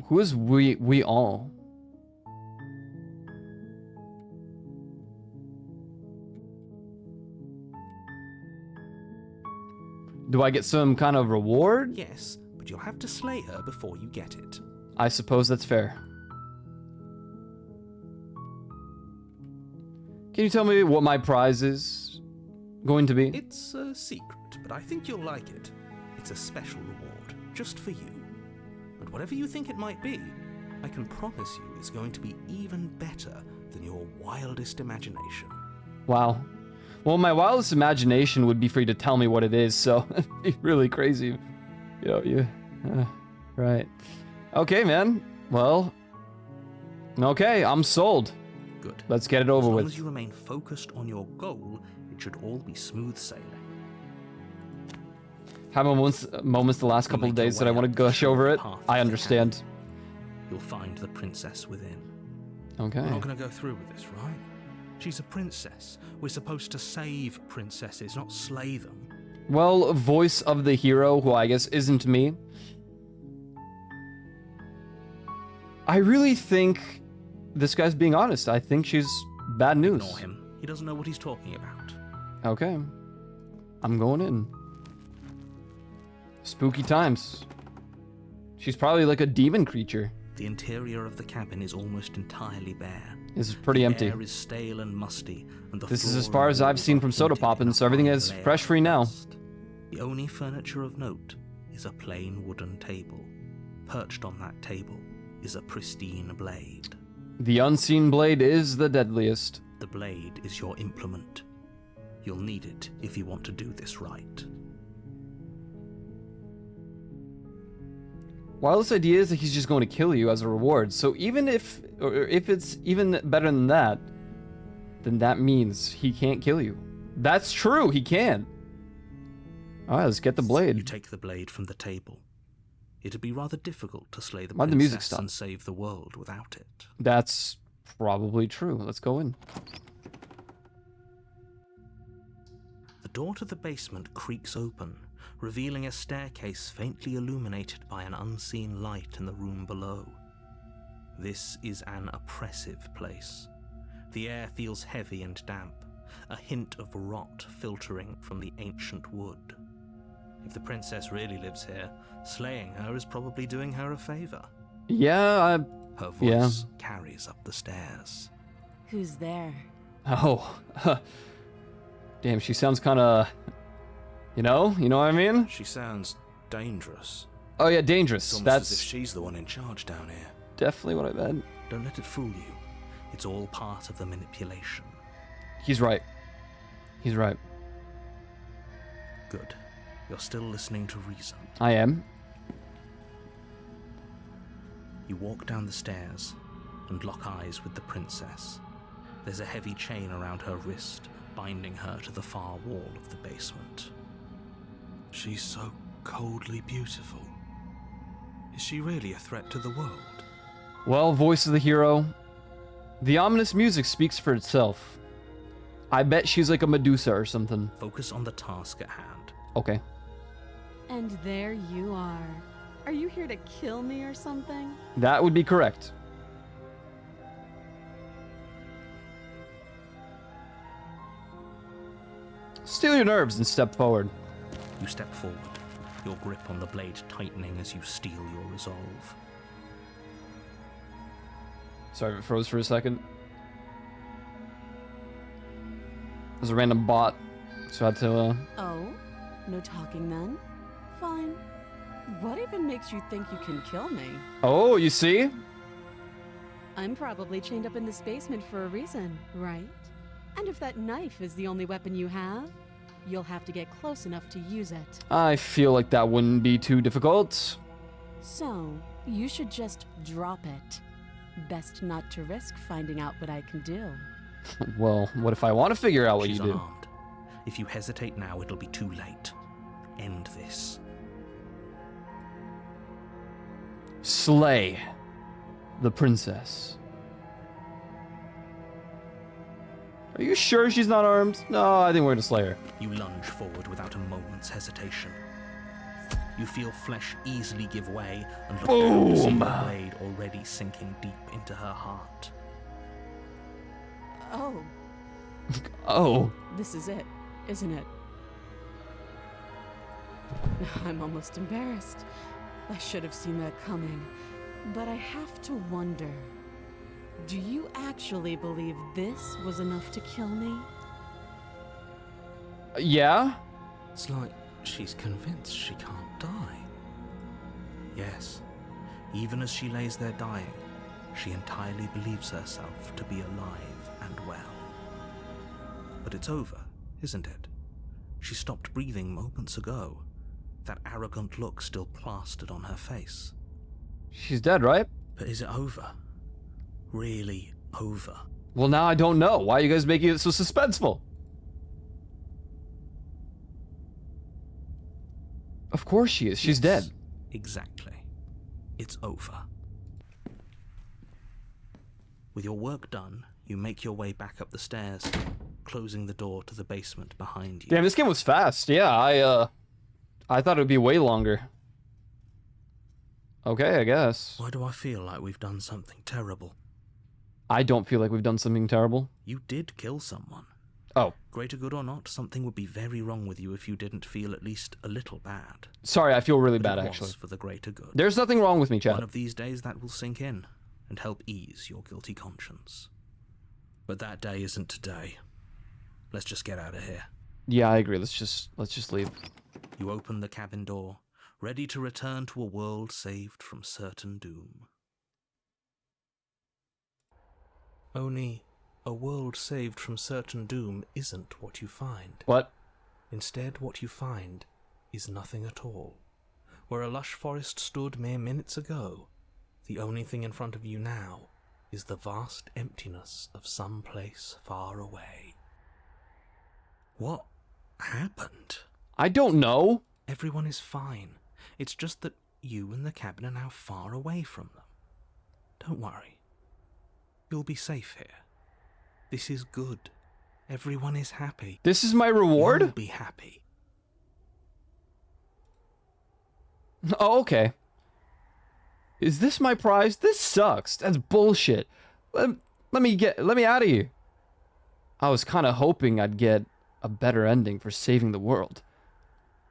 Who is we all? Do I get some kind of reward? Yes, but you'll have to slay her before you get it. I suppose that's fair. Can you tell me what my prize is going to be? It's a secret, but I think you'll like it. It's a special reward, just for you. And whatever you think it might be, I can promise you it's going to be even better than your wildest imagination. Wow. Well, my wildest imagination would be for you to tell me what it is, so it'd be really crazy. Right. Okay, man. Well, okay, I'm sold. Good. Let's get it over with. with. As long as you remain focused on your goal, it should all be smooth sailing. Have moments the last couple of days that I want to gush over it. I understand. You'll find the princess within. Okay. We're not going to go through with this, right? She's a princess. We're supposed to save princesses, not slay them. Well, voice of the hero, who I guess isn't me. I really think this guy's being honest. I think she's bad news. Ignore him. He doesn't know what he's talking about. Okay. I'm going in. Spooky times. She's probably like a demon creature. The interior of the cabin is almost entirely bare. It's pretty empty. The air is stale and musty, and this is as far as I've seen from Soda Poppin', so everything is fresh free now. The only furniture of note is a plain wooden table. Perched on that table is a pristine blade. The unseen blade is the deadliest. The blade is your implement. You'll need it if you want to do this right. Wildest idea is that he's just going to kill you as a reward. So even if it's even better than that, then that means he can't kill you. That's true, he can. Alright, let's get the blade. You take the blade from the table. It'd be rather difficult to slay the Why'd the music princess stop? and save the world without it. That's probably true. Let's go in. The door to the basement creaks open, revealing a staircase faintly illuminated by an unseen light in the room below. This is an oppressive place. The air feels heavy and damp, a hint of rot filtering from the ancient wood. If the princess really lives here, slaying her is probably doing her a favor. Yeah, Her voice carries up the stairs. Who's there? Oh. Damn, she sounds kind of... You know what I mean? She sounds dangerous. Oh yeah, dangerous. It's almost That's as if she's the one in charge down here. definitely what I meant. Don't let it fool you. It's all part of the manipulation. He's right. He's right. Good. You're still listening to reason. I am. You walk down the stairs and lock eyes with the princess. There's a heavy chain around her wrist, binding her to the far wall of the basement. She's so coldly beautiful. Is she really a threat to the world? Well, voice of the hero. The ominous music speaks for itself. I bet she's like a Medusa or something. Focus on the task at hand. Okay. And there you are. Are you here to kill me or something? That would be correct. Steal your nerves and step forward. You step forward, your grip on the blade tightening as you steel your resolve. Sorry if it froze for a second. There's a random bot, so I had to, Oh? No talking then? Fine. What even makes you think you can kill me? Oh, you see? I'm probably chained up in this basement for a reason, right? And if that knife is the only weapon you have, you'll have to get close enough to use it. I feel like that wouldn't be too difficult. So, you should just drop it. Best not to risk finding out what I can do. Well, what if I want to figure out what She's you do? unarmed. If you hesitate now, it'll be too late. End this. Slay the princess. Are you sure she's not armed? No, I think we're gonna slay her. You lunge forward without a moment's hesitation. You feel flesh easily give way and look down to see the blade already sinking deep into her heart. Oh, Oh. this is it, isn't it? I'm almost embarrassed. I should have seen that coming. But I have to wonder, do you actually believe this was enough to kill me? Yeah? It's like she's convinced she can't die. Yes, even as she lays there dying, she entirely believes herself to be alive and well. But it's over, isn't it? She stopped breathing moments ago, that arrogant look still plastered on her face. She's dead, right? But is it over? Really over? Well, now I don't know. Why are you guys making it so suspenseful? Of course she is. She's Yes, dead. Exactly. It's over. With your work done, you make your way back up the stairs, closing the door to the basement behind you. Damn, this game was fast. Yeah, I thought it would be way longer. Okay, I guess. Why do I feel like we've done something terrible? I don't feel like we've done something terrible. You did kill someone. Oh, Greater good or not, something would be very wrong with you if you didn't feel at least a little bad. sorry, I feel really But bad, it actually. was for the greater good. There's nothing wrong with me, One chat. of these days that will sink in and help ease your guilty conscience. But that day isn't today. Let's just get out of here. Yeah, I agree. Let's just leave. You open the cabin door, ready to return to a world saved from certain doom. Only, a world saved from certain doom isn't what you find. What? Instead, what you find is nothing at all. Where a lush forest stood mere minutes ago, the only thing in front of you now is the vast emptiness of some place far away. What happened? I don't know. Everyone is fine. It's just that you and the cabin are now far away from them. Don't worry. You'll be safe here. This is good. Everyone is happy. This is my reward? You'll be happy. Oh, okay. Is this my prize? This sucks. That's bullshit. Let me out of here. I was kind of hoping I'd get a better ending for saving the world.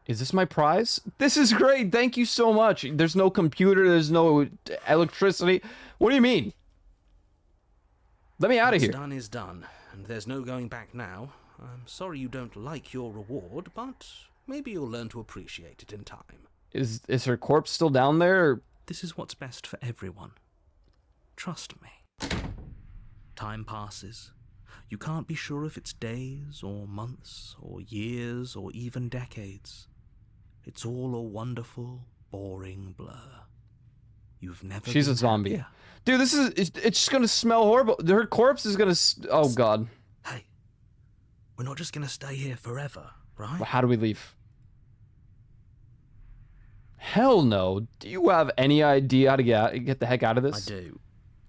Is this my prize? This is great. Thank you so much. There's no computer. There's no electricity. What do you mean? Let me out of here. What's done is done, and there's no going back now. I'm sorry you don't like your reward, but maybe you'll learn to appreciate it in time. Is her corpse still down there? This is what's best for everyone. Trust me. Time passes. You can't be sure if it's days, or months, or years, or even decades. It's all a wonderful, boring blur. You've never She's been a zombie. happier. Dude, it's just gonna smell horrible. Her corpse is gonna... Oh, God. Hey, we're not just gonna stay here forever, right? Well, how do we leave? Hell no. Do you have any idea how to get the heck out of this? I do.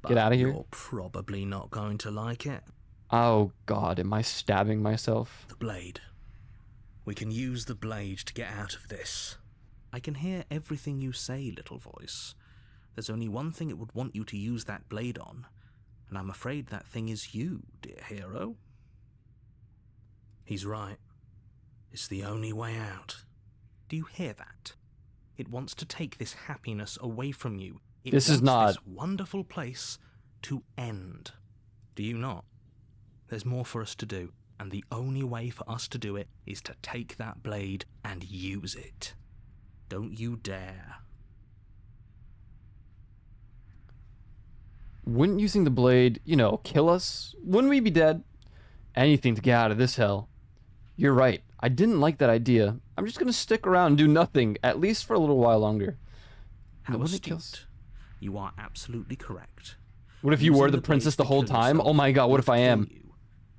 Get out of here. You're probably not going to like it. Oh, God. Am I stabbing myself? The blade. We can use the blade to get out of this. I can hear everything you say, little voice. There's only one thing it would want you to use that blade on, and I'm afraid that thing is you, dear hero. He's right. It's the only way out. Do you hear that? It wants to take this happiness away from you. It This is wants not... this wonderful place to end. Do you not? There's more for us to do, and the only way for us to do it is to take that blade and use it. Don't you dare. Wouldn't using the blade, you know, kill us? Wouldn't we be dead? Anything to get out of this hell. You're right. I didn't like that idea. I'm just gonna stick around and do nothing, at least for a little while longer. How Wouldn't it astute. kill us? You are absolutely correct. What if you Using were the blade princess the to whole kill time? yourself Oh my God, what if would I kill am? you,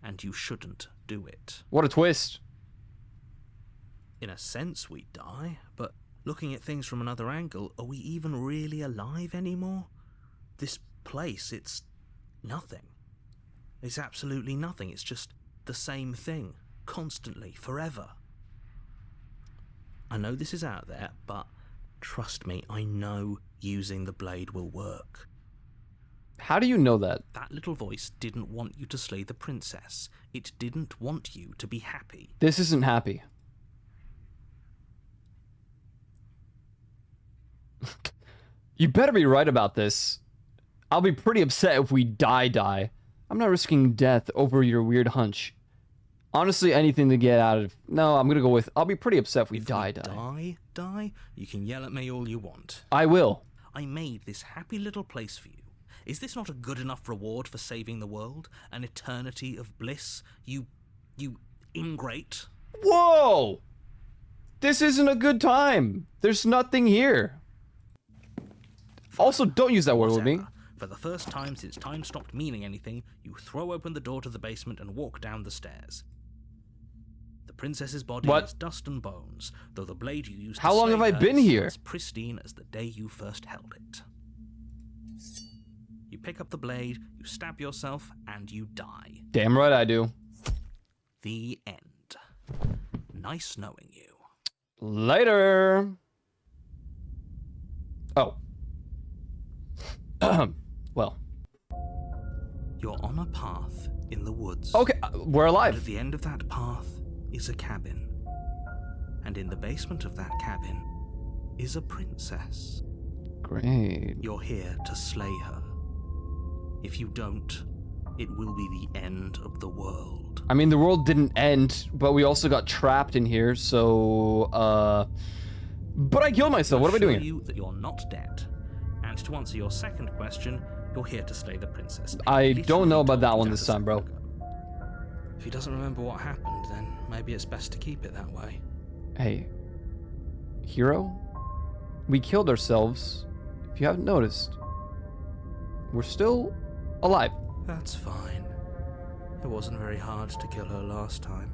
and you shouldn't do it. What a twist. In a sense, we die, but looking at things from another angle, are we even really alive anymore? This place, it's nothing. It's absolutely nothing. It's just the same thing, constantly, forever. I know this is out there, but trust me, I know using the blade will work. How do you know that? That little voice didn't want you to slay the princess. It didn't want you to be happy. This isn't happy. You better be right about this. I'll be pretty upset if we die. I'm not risking death over your weird hunch. Honestly, anything to get out of... No, I'm gonna go with... I'll be pretty upset if we die. Die? You can yell at me all you want. I will. I made this happy little place for you. Is this not a good enough reward for saving the world? An eternity of bliss? You ingrate? Whoa! This isn't a good time. There's nothing here. Also, don't use that word with me. Whatever. For the first time since time stopped meaning anything, you throw open the door to the basement and walk down the stairs. The princess's body What? is dust and bones, though the blade you used How to long slay have I her been is here? as pristine as the day you first held it. You pick up the blade, you stab yourself, and you die. Damn right I do. The end. Nice knowing you. Later. Oh. Well. You're on a path in the woods. Okay, we're And alive. at the end of that path is a cabin. And in the basement of that cabin is a princess. Great. You're here to slay her. If you don't, it will be the end of the world. I mean, the world didn't end, but we also got trapped in here, so, But I killed myself. What am I doing here? you that you're not dead. And to answer your second question, you're here to slay the princess. I Literally don't know about told that you one a this time, bro. second ago. If he doesn't remember what happened, then maybe it's best to keep it that way. Hey. Hero? We killed ourselves. If you haven't noticed. We're still alive. That's fine. It wasn't very hard to kill her last time.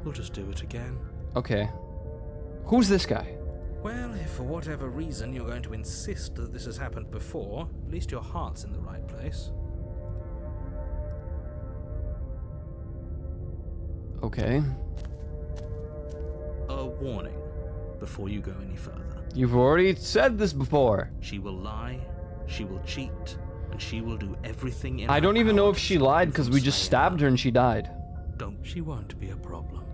We'll just do it again. Okay. Who's this guy? Well, if for whatever reason you're going to insist that this has happened before, at least your heart's in the right place. Okay. A warning before you go any further. You've already said this before. She will lie, she will cheat, and she will do everything in I her don't even know power if to she stop you lied because from we just slaying stabbed her and she died. Don't. She won't be a problem.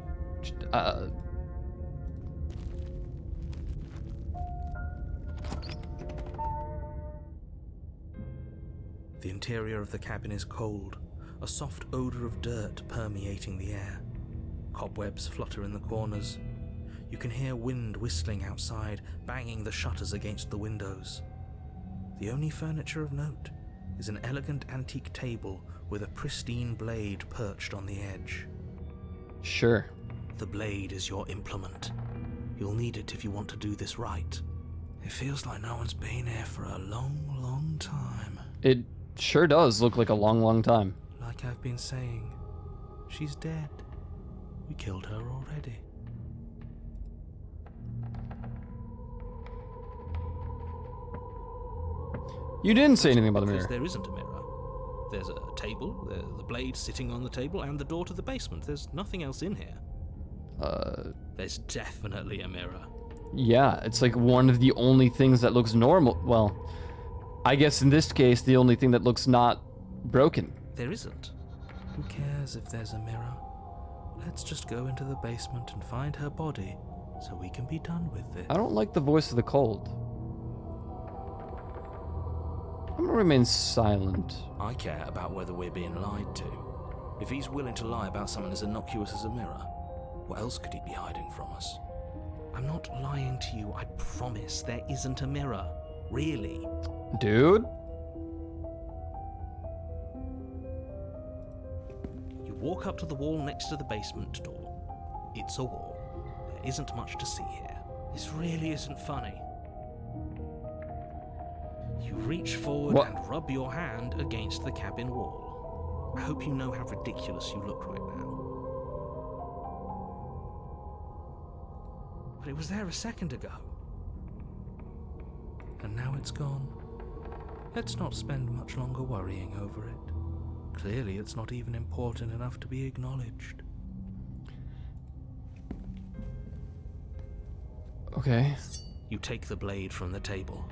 The interior of the cabin is cold, a soft odor of dirt permeating the air. Cobwebs flutter in the corners. You can hear wind whistling outside, banging the shutters against the windows. The only furniture of note is an elegant antique table with a pristine blade perched on the edge. Sure. The blade is your implement. You'll need it if you want to do this right. It feels like no one's been here for a long, long time. It sure does look like a long, long time. Like I've been saying, she's dead. We killed her already. You didn't say anything about the Because mirror. there isn't a mirror. There's a table, the blade sitting on the table, and the door to the basement. There's nothing else in here. There's definitely a mirror. Yeah, it's like one of the only things that looks normal. Well, I guess in this case, the only thing that looks not broken. There isn't. Who cares if there's a mirror? Let's just go into the basement and find her body so we can be done with this. I don't like the voice of the cold. I'm gonna remain silent. I care about whether we're being lied to. If he's willing to lie about something as innocuous as a mirror, what else could he be hiding from us? I'm not lying to you, I promise there isn't a mirror. Really. Dude? You walk up to the wall next to the basement door. It's a wall. There isn't much to see here. This really isn't funny. You reach forward What? and rub your hand against the cabin wall. I hope you know how ridiculous you look right now. But it was there a second ago. And now it's gone. Let's not spend much longer worrying over it. Clearly it's not even important enough to be acknowledged. Okay. You take the blade from the table.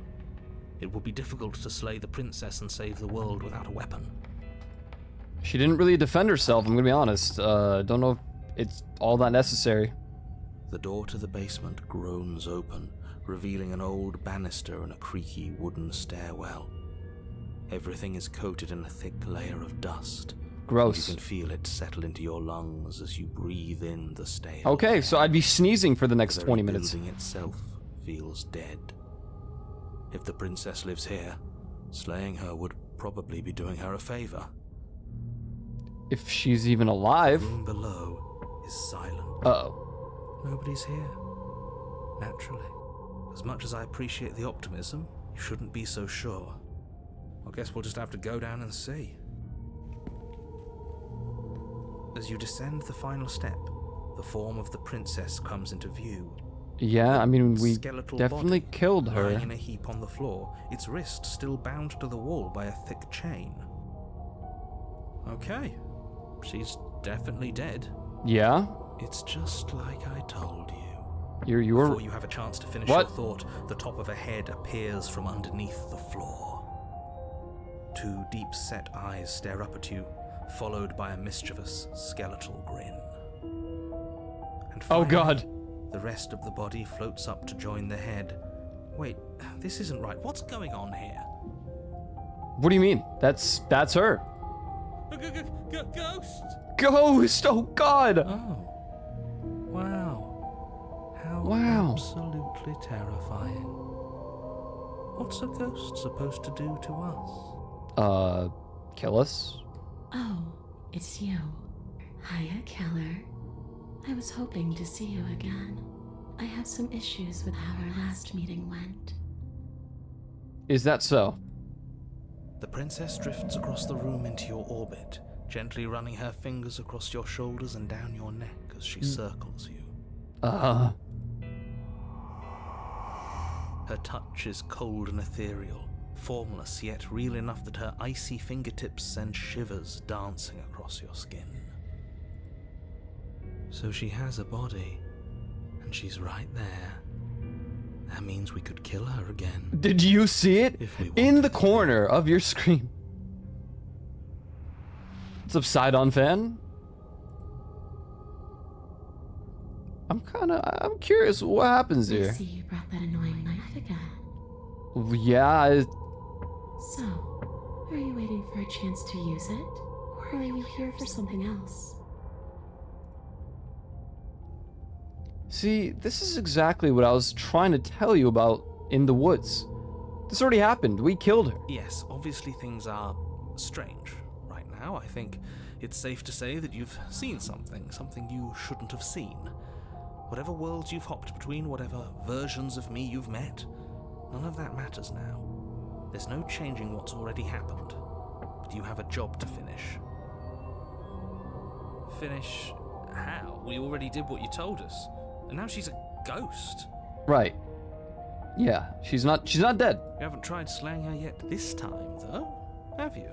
It would be difficult to slay the princess and save the world without a weapon. She didn't really defend herself, I'm gonna be honest. Don't know if it's all that necessary. The door to the basement groans open, revealing an old banister and a creaky wooden stairwell. Everything is coated in a thick layer of dust. Gross. You can feel it settle into your lungs as you breathe in the stale Okay, air. so I'd be sneezing for the next The 20 very minutes. building itself feels dead. If the princess lives here, slaying her would probably be doing her a favor. If she's even The alive. room below is silent. Uh-oh. Nobody's here. Naturally. As much as I appreciate the optimism, you shouldn't be so sure. I guess we'll just have to go down and see. As you descend the final step, the form of the princess comes into view. Yeah, I mean, we Skeletal definitely body killed lying her. in a heap on the floor, its wrist still bound to the wall by a thick chain. Okay, she's definitely dead. Yeah? It's just like I told you. You were... Before you have a chance to finish What? your thought, the top of a head appears from underneath the floor. Two deep-set eyes stare up at you, followed by a mischievous skeletal grin. And Oh finally, god. the rest of the body floats up to join the head. Wait, this isn't right. What's going on here? What do you mean? That's her. Ghost! Ghost! Oh god! Oh. Wow. How Wow. absolutely terrifying. What's a ghost supposed to do to us? Kill us? Oh, it's you. Hiya, Keller. I was hoping to see you again. I have some issues with how our last meeting went. Is that so? The princess drifts across the room into your orbit, gently running her fingers across your shoulders and down your neck as she circles you. Her touch is cold and ethereal, formless yet real enough that her icy fingertips send shivers dancing across your skin. So she has a body, and she's right there. That means we could kill her again. Did you see it? If we In wanted the to. corner of your screen. What's up, Sidon fan? I'm curious what happens I here. see you brought that annoying knife again. Yeah, So, are you waiting for a chance to use it? Or are you here for something else? see, this is exactly what I was trying to tell you about in the woods. This already happened. We killed her. Yes, obviously things are strange right now. I think it's safe to say that you've seen something you shouldn't have seen. Whatever worlds you've hopped between, whatever versions of me you've met, none of that matters now. There's no changing what's already happened. But you have a job to finish. Finish how? We already did what you told us. And now she's a ghost. Right. Yeah, she's not dead. You haven't tried slaying her yet this time, though, have you?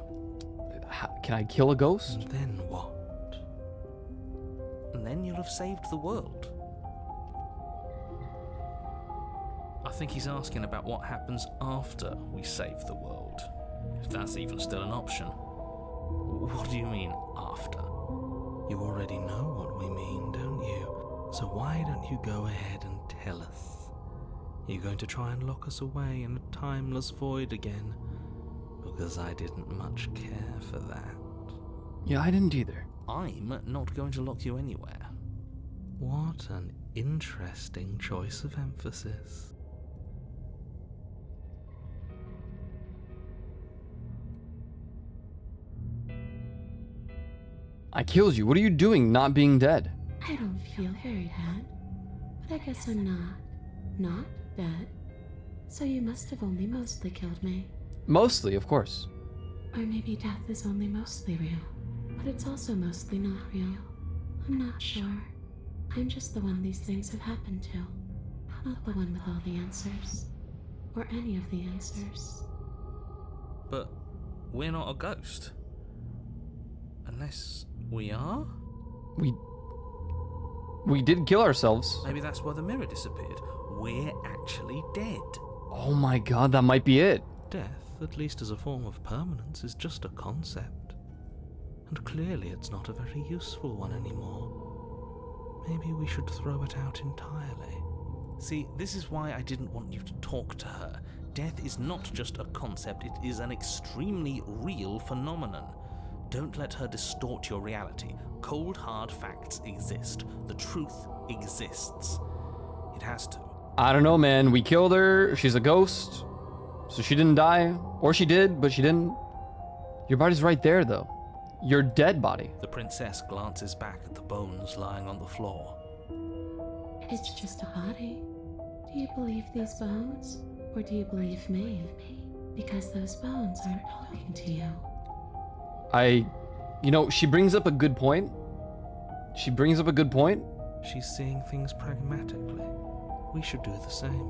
Can I kill a ghost? And then what? And then you'll have saved the world. I think he's asking about what happens after we save the world. If that's even still an option. What do you mean, after? You already know what we mean, don't you? So why don't you go ahead and tell us? Are you going to try and lock us away in a timeless void again? Because I didn't much care for that. Yeah, I didn't either. I'm not going to lock you anywhere. What an interesting choice of emphasis. I killed you. What are you doing not being dead? I don't feel very bad. But I guess I'm not dead. So you must have only mostly killed me. Mostly, of course. Or maybe death is only mostly real. But it's also mostly not real. I'm not sure. I'm just the one these things have happened to. Not the one with all the answers. Or any of the answers. But we're not a ghost. Unless we are? We did kill ourselves. Maybe that's why the mirror disappeared. We're actually dead. Oh my god, that might be it. Death, at least as a form of permanence, is just a concept. And clearly it's not a very useful one anymore. Maybe we should throw it out entirely. See, this is why I didn't want you to talk to her. Death is not just a concept, it is an extremely real phenomenon. Don't let her distort your reality. Cold, hard facts exist. The truth exists. It has to. I don't know, man. We killed her. She's a ghost. So she didn't die. Or she did, but she didn't. Your body's right there, though. Your dead body. The princess glances back at the bones lying on the floor. It's just a body. Do you believe these bones? Or do you believe me? Because those bones aren't talking to you. You know, she brings up a good point. She's seeing things pragmatically. We should do the same.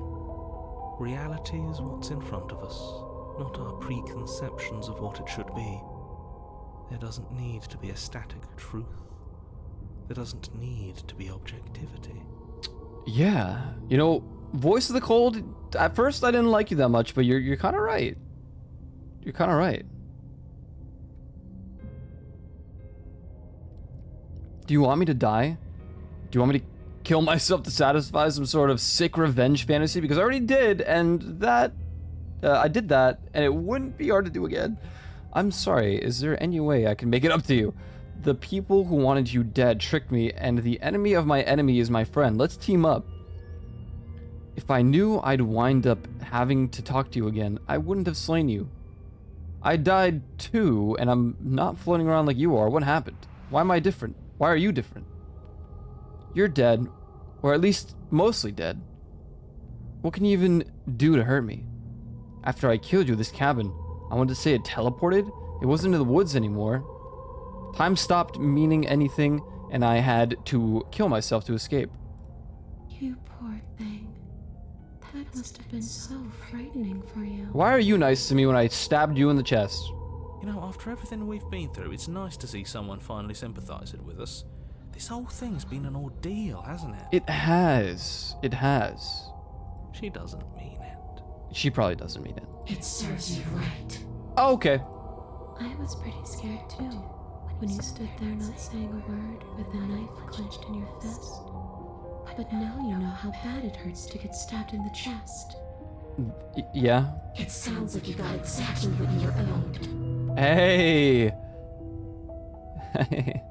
Reality is what's in front of us, not our preconceptions of what it should be. There doesn't need to be a static truth. There doesn't need to be objectivity. Yeah. You know, Voice of the Cold, at first I didn't like you that much, but you're kind of right. You're kind of right. Do you want me to die? Do you want me to kill myself to satisfy some sort of sick revenge fantasy? Because I already did, and that... I did that, and it wouldn't be hard to do again. I'm sorry, is there any way I can make it up to you? The people who wanted you dead tricked me, and the enemy of my enemy is my friend. Let's team up. If I knew I'd wind up having to talk to you again, I wouldn't have slain you. I died too, and I'm not floating around like you are. What happened? Why am I different? Why are you different? You're dead, or at least mostly dead. What can you even do to hurt me? After I killed you, this cabin, I wanted to say it teleported. It wasn't in the woods anymore. Time stopped meaning anything, and I had to kill myself to escape. You poor thing. That must have been so frightening for you. Why are you nice to me when I stabbed you in the chest? You know, after everything we've been through, it's nice to see someone finally sympathizing with us. This whole thing's been an ordeal, hasn't it? It has. It has. She doesn't mean it. She probably doesn't mean it. It serves you right. Oh, okay. I was pretty scared too, when you stood there not saying a word with a knife clenched in your fist. But now you know how bad it hurts to get stabbed in the chest. Yeah. It sounds like you got exactly what you were owed. Hey. Hey.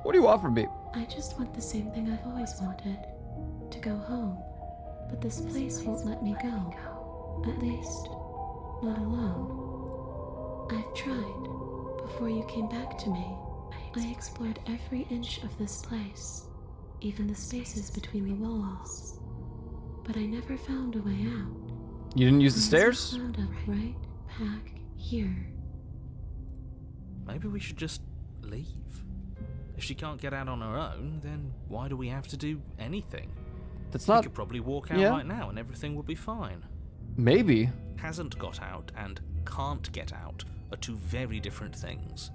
What do you want from me? I just want the same thing I've always wanted. To go home. But this place won't let me go. At least, not alone. I've tried. Before you came back to me, I explored every inch of this place. Even the spaces between the walls. But I never found a way out. You didn't use the stairs? Wound up right back here. Maybe we should just leave. If she can't get out on her own, then why do we have to do anything? That's We not... could probably walk out Yeah. right now and everything will be fine. Maybe. Hasn't got out and can't get out are two very different things.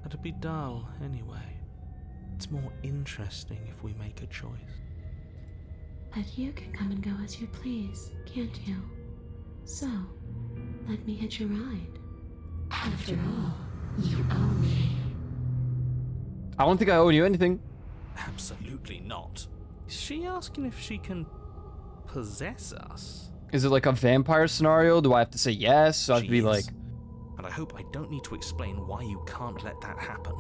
It'd be dull anyway. It's more interesting if we make a choice. But you can come and go as you please, can't you? So, let me hitch a ride. After all, you owe me. I don't think I owe you anything. Absolutely not. Is she asking if she can possess us? Is it like a vampire scenario? Do I have to say yes? So I have to be She like... is. And I hope I don't need to explain why you can't let that happen.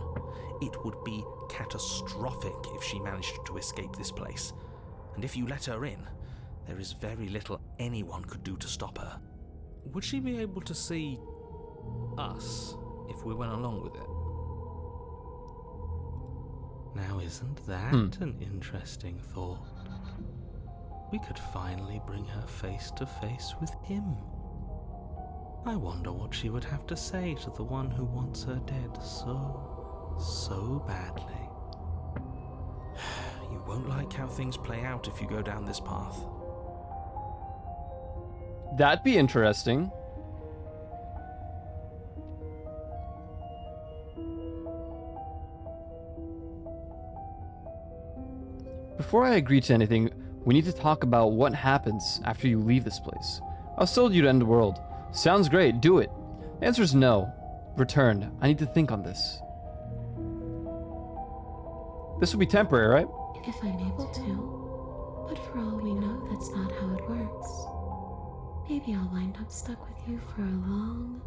It would be catastrophic if she managed to escape this place. And if you let her in, there is very little anyone could do to stop her. Would she be able to see us if we went along with it? Now, isn't that an interesting thought? We could finally bring her face to face with him. I wonder what she would have to say to the one who wants her dead so badly. You won't like how things play out if you go down this path. That'd be interesting. Before I agree to anything, we need to talk about what happens after you leave this place. I was told you to end the world. Sounds great, do it. The answer is no. Return. I need to think on this. This will be temporary, right? If I'm able to. But for all we know, that's not how it works. Maybe I'll wind up stuck with you for a long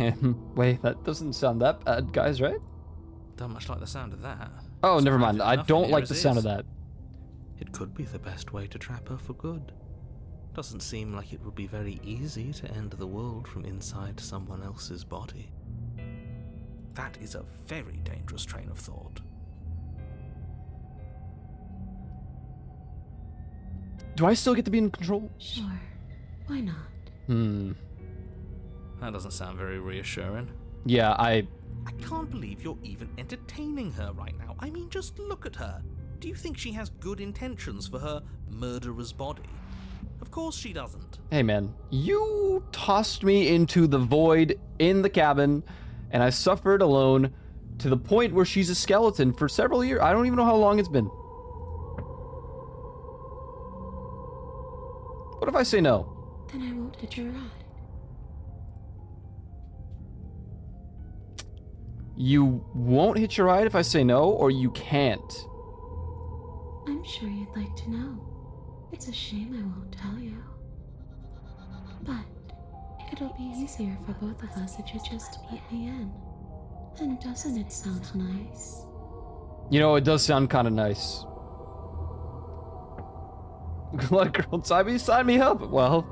time. Wait, that doesn't sound that bad, guys, right? Don't much like the sound of that. Oh, It's never mind. crowded I enough in don't here like as the sound of is. that. It could be the best way to trap her for good. Doesn't seem like it would be very easy to end the world from inside someone else's body. That is a very dangerous train of thought. Do I still get to be in control? Sure. Why not? That doesn't sound very reassuring. Yeah, I can't believe you're even entertaining her right now. I mean, just look at her. Do you think she has good intentions for her murderer's body? Of course she doesn't. Hey man, you tossed me into the void in the cabin, and I suffered alone to the point where she's a skeleton for several years. I don't even know how long it's been. What if I say no? Then I won't hit your ride. You won't hitch your ride if I say no, or you can't? I'm sure you'd like to know. It's a shame I won't tell you. But it'll be easier for both of us if you just let me in. And doesn't it sound nice? You know, it does sound kind of nice. Let a girl sign me up. Well,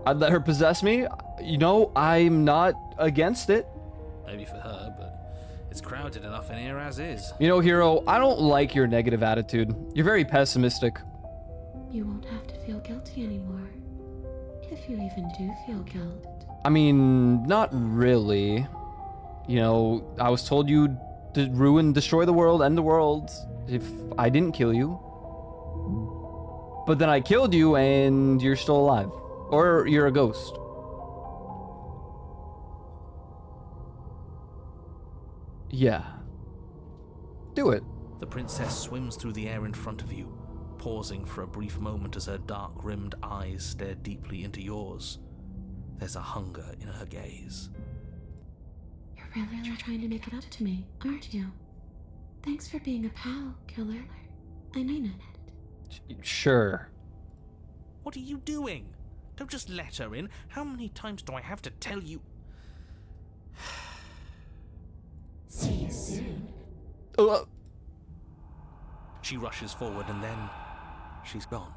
I'd let her possess me. You know, I'm not against it. Maybe for her, but it's crowded enough in here as is. You know, Hero, I don't like your negative attitude. You're very pessimistic. You won't have to feel guilty anymore. If you even do feel guilt. I mean, not really. You know, I was told you'd destroy the world, end the world, if I didn't kill you. But then I killed you and you're still alive. Or you're a ghost. Yeah. Do it. The princess swims through the air in front of you, pausing for a brief moment as her dark-rimmed eyes stare deeply into yours. There's a hunger in her gaze. You're really trying to make it up to me, aren't you? Thanks for being a pal, killer. I mean it. Sure. What are you doing? Don't just let her in. How many times do I have to tell you? See you soon. She rushes forward and then she's gone.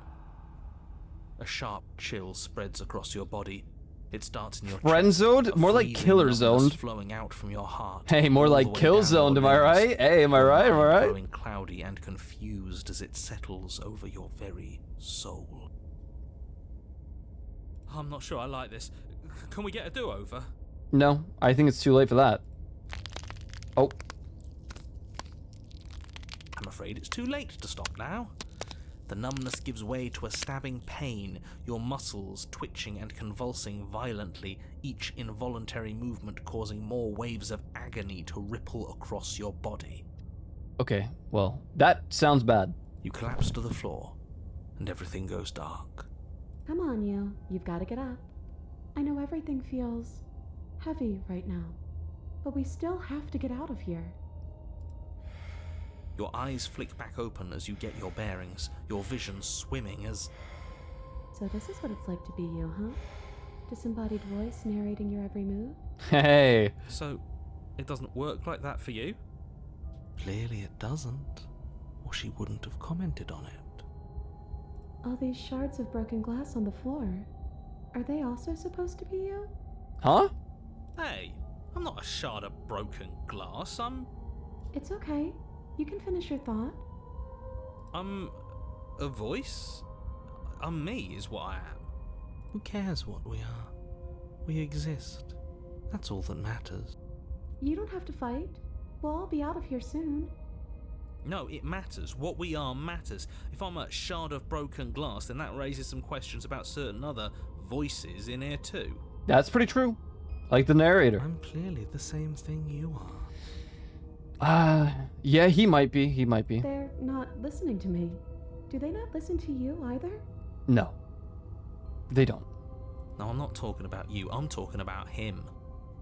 A sharp chill spreads across your body. It starts in your Friend chest, zoned? a More like freezing killer numbness zoned. flowing out from your heart. Hey, more all like the way kill down zoned, your am I limbs. right? Hey, am I Your right? Am I mind right? growing cloudy and confused as it settles over your very soul. I'm not sure I like this. Can we get a do-over? No, I think it's too late for that. Oh. I'm afraid it's too late to stop now. The numbness gives way to a stabbing pain, your muscles twitching and convulsing violently, each involuntary movement causing more waves of agony to ripple across your body. Okay, well, that sounds bad. You collapse to the floor, and everything goes dark. Come on, you. You've got to get up. I know everything feels heavy right now, but we still have to get out of here. Your eyes flick back open as you get your bearings, your vision swimming as... So this is what it's like to be you, huh? Disembodied voice narrating your every move? Hey. So, it doesn't work like that for you? Clearly it doesn't, or she wouldn't have commented on it. All these shards of broken glass on the floor, are they also supposed to be you? Huh? Hey, I'm not a shard of broken glass. It's okay. You can finish your thought. I'm a voice? I'm me is what I am. Who cares what we are? We exist. That's all that matters. You don't have to fight. We'll all be out of here soon. No, it matters. What we are matters. If I'm a shard of broken glass, then that raises some questions about certain other voices in here too. That's pretty true. Like the narrator. I'm clearly the same thing you are. Yeah, he might be. He might be. They're not listening to me. Do they not listen to you either? No. They don't. No, I'm not talking about you. I'm talking about him.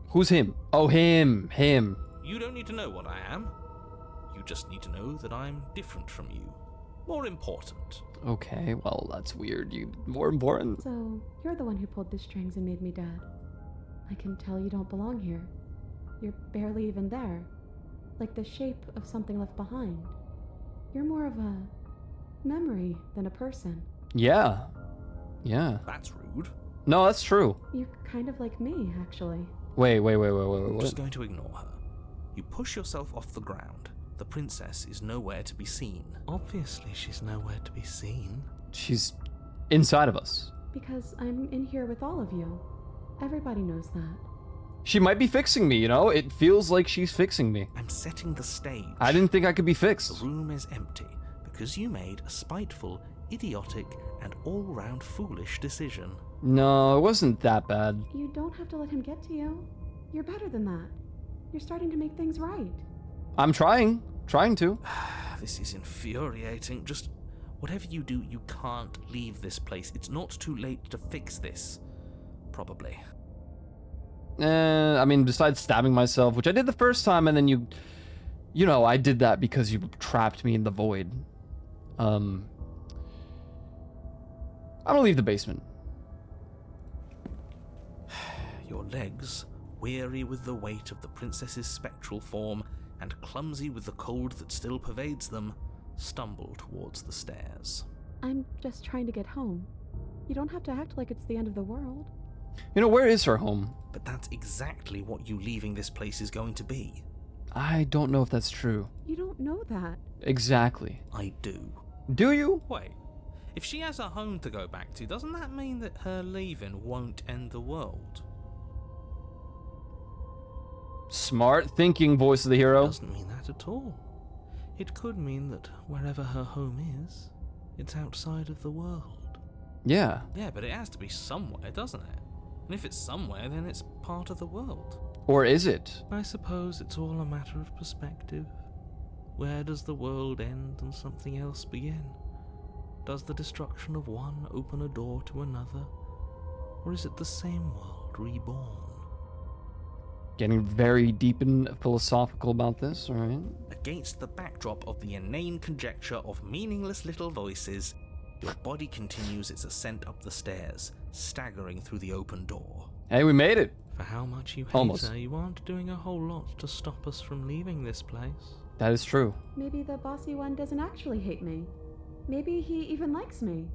Who's him? Oh, him. Him. You don't need to know what I am. You just need to know that I'm different from you. More important. Okay, well, that's weird. You more important. So, you're the one who pulled the strings and made me dead. I can tell you don't belong here. You're barely even there. Like the shape of something left behind. You're more of a memory than a person. Yeah. Yeah. That's rude. No, that's true. You're kind of like me, actually. Wait. I'm What? just going to ignore her. You push yourself off the ground. The princess is nowhere to be seen. Obviously, she's nowhere to be seen. She's inside of us. Because I'm in here with all of you. Everybody knows that. She might be fixing me, you know? It feels like she's fixing me. I'm setting the stage. I didn't think I could be The fixed. room is empty because you made a spiteful, idiotic, and all-round foolish decision. No, it wasn't that bad. You don't have to let him get to you. You're better than that. You're starting to make things right. I'm trying to. This is infuriating. Just whatever you do, you can't leave this place. It's not too late to fix this. Probably. I mean, besides stabbing myself, which I did the first time, and then you know, I did that because you trapped me in the void. I'm gonna leave the basement. Your legs, weary with the weight of the princess's spectral form and clumsy with the cold that still pervades them, stumble towards the stairs. I'm just trying to get home. You don't have to act like it's the end of the world. You know, where is her home? But that's exactly what you leaving this place is going to be. I don't know if that's true. You don't know that. Exactly. I do. Do you? Wait, if she has a home to go back to, doesn't that mean that her leaving won't end the world? Smart thinking, voice of the hero. Doesn't mean that at all. It could mean that wherever her home is, It's outside of the world. Yeah. Yeah, but it has to be somewhere, doesn't it? And if it's somewhere, then it's part of the world. Or is it? I suppose it's all a matter of perspective. Where does the world end and something else begin? Does the destruction of one open a door to another? Or is it the same world reborn? Getting very deep and philosophical about this, alright? Against the backdrop of the inane conjecture of meaningless little voices, your body continues its ascent up the stairs, staggering through the open door. Hey, we made it! For how much you hate Almost. her, you aren't doing a whole lot to stop us from leaving this place. That is true. Maybe the bossy one doesn't actually hate me. Maybe he even likes me.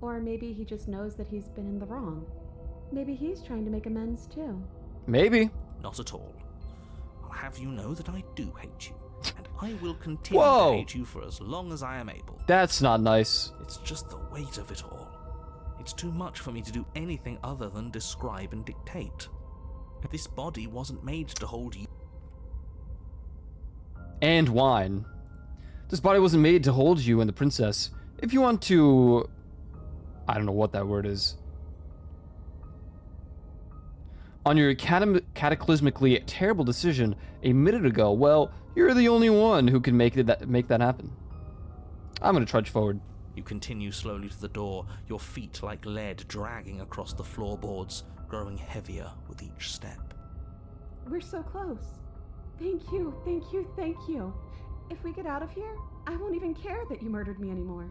Or maybe he just knows that he's been in the wrong. Maybe he's trying to make amends too. Maybe. Not at all. I'll have you know that I do hate you, and I will continue Whoa. to hate you for as long as I am able. That's not nice. It's just the weight of it all. It's too much for me to do anything other than describe and dictate. This body wasn't made to hold you. And wine. This body wasn't made to hold you and the princess. If you want to... I don't know what that word is. On your cataclysmically terrible decision a minute ago, well, you're the only one who can make that happen. I'm gonna trudge forward. You continue slowly to the door, your feet like lead dragging across the floorboards, growing heavier with each step. We're so close. Thank you, thank you, thank you. If we get out of here, I won't even care that you murdered me anymore.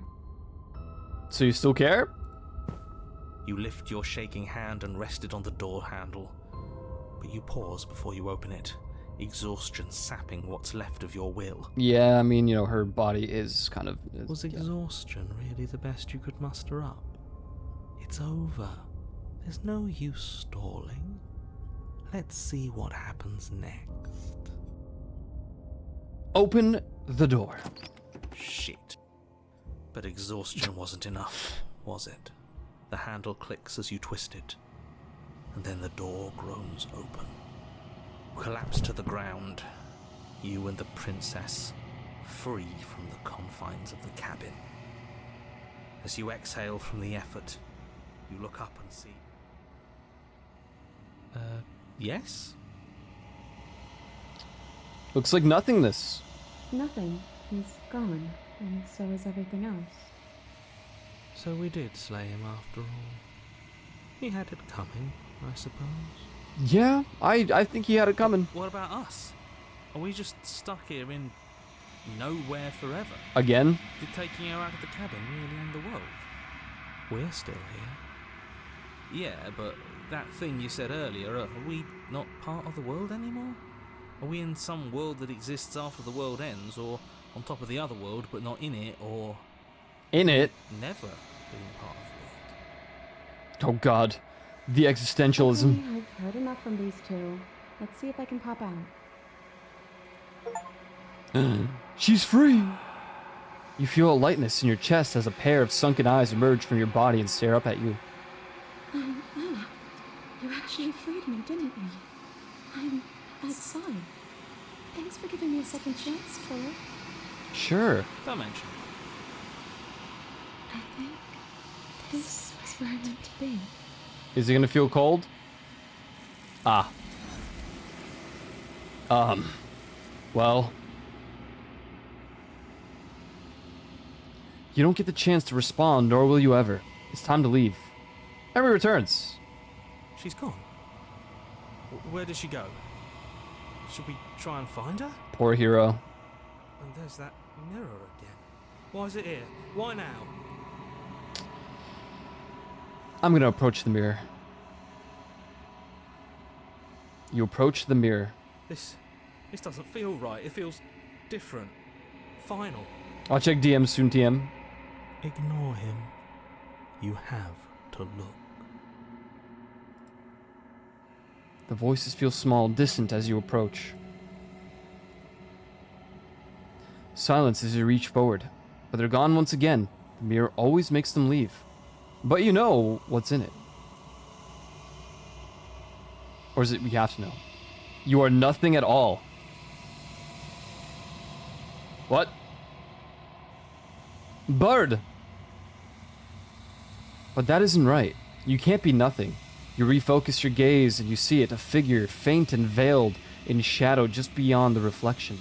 So you still care? You lift your shaking hand and rest it on the door handle, but you pause before you open it, exhaustion sapping what's left of your will. Yeah, I mean, you know, her body is kind of... Was exhaustion really the best you could muster up? It's over. There's no use stalling. Let's see what happens next. Open the door. Shit. But exhaustion wasn't enough, was it? The handle clicks as you twist it, and then the door groans open. Collapse to the ground, you and the princess, free from the confines of the cabin. As you exhale from the effort, you look up and see... yes? Looks like nothingness. Nothing. He's gone, and so is everything else. So we did slay him after all. He had it coming, I suppose. Yeah, I think he had it coming. What about us? Are we just stuck here in nowhere forever? Again? Did taking her out of the cabin really end the world? We're still here. Yeah, but that thing you said earlier, are we not part of the world anymore? Are we in some world that exists after the world ends, or on top of the other world but not in it, or... In it. Never being part of the world? Oh god. The existentialism. Okay, I've heard enough from these two. Let's see if I can pop out. She's free! You feel a lightness in your chest as a pair of sunken eyes emerge from your body and stare up at you. You actually freed me, didn't you? I'm outside. Thanks for giving me a second chance, Philip. Sure. Don't mention it. I think this was where I meant to be. Is it gonna feel cold? Ah. Well. You don't get the chance to respond, nor will you ever. It's time to leave. Emery returns. She's gone. Where did she go? Should we try and find her? Poor hero. And there's that mirror again. Why is it here? Why now? I'm gonna approach the mirror. You approach the mirror. This doesn't feel right. It feels different. Final. I'll check DM soon, TM. Ignore him. You have to look. The voices feel small, distant as you approach. Silence as you reach forward, but they're gone once again. The mirror always makes them leave. But you know what's in it. Or is it we have to know? You are nothing at all. What? Bird! But that isn't right. You can't be nothing. You refocus your gaze and you see it, a figure, faint and veiled in shadow just beyond the reflection.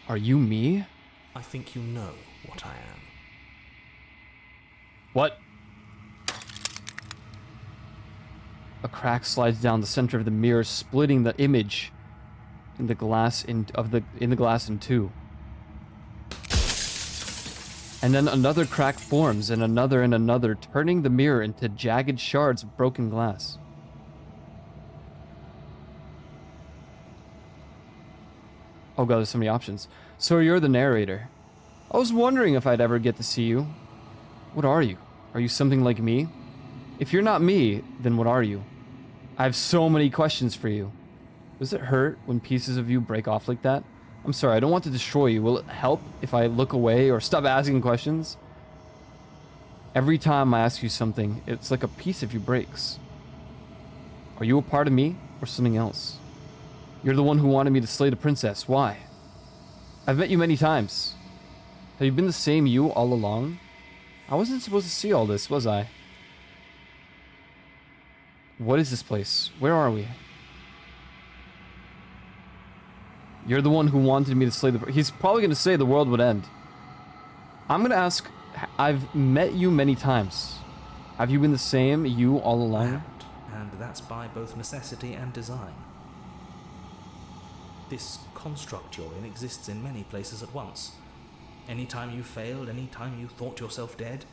Are you me? I think you know what I am. What? A crack slides down the center of the mirror, splitting the image in the glass in the glass in two. And then another crack forms, and another, turning the mirror into jagged shards of broken glass. Oh god, there's so many options. So you're the narrator. I was wondering if I'd ever get to see you. What are you? Are you something like me? If you're not me, then what are you? I have so many questions for you. Does it hurt when pieces of you break off like that? I'm sorry, I don't want to destroy you. Will it help if I look away or stop asking questions? Every time I ask you something, it's like a piece of you breaks. Are you a part of me or something else? You're the one who wanted me to slay the princess. Why? I've met you many times. Have you been the same you all along? I wasn't supposed to see all this, was I? What is this place? Where are we? You're the one who wanted me to slay the... He's probably going to say the world would end. I'm going to ask... I've met you many times. Have you been the same you all along? And that's by both necessity and design. This construct you're in exists in many places at once. Anytime you failed, anytime you thought yourself dead,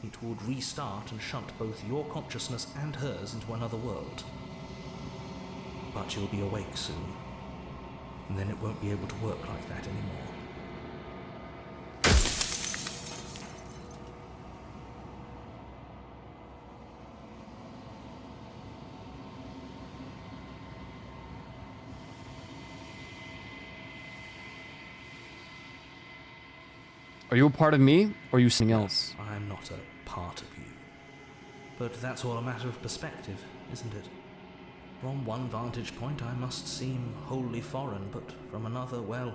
it would restart and shunt both your consciousness and hers into another world. But you'll be awake soon. And then it won't be able to work like that anymore. Are you a part of me, or are you something else? I'm not a part of you. But that's all a matter of perspective, isn't it? From one vantage point I must seem wholly foreign, but from another, well,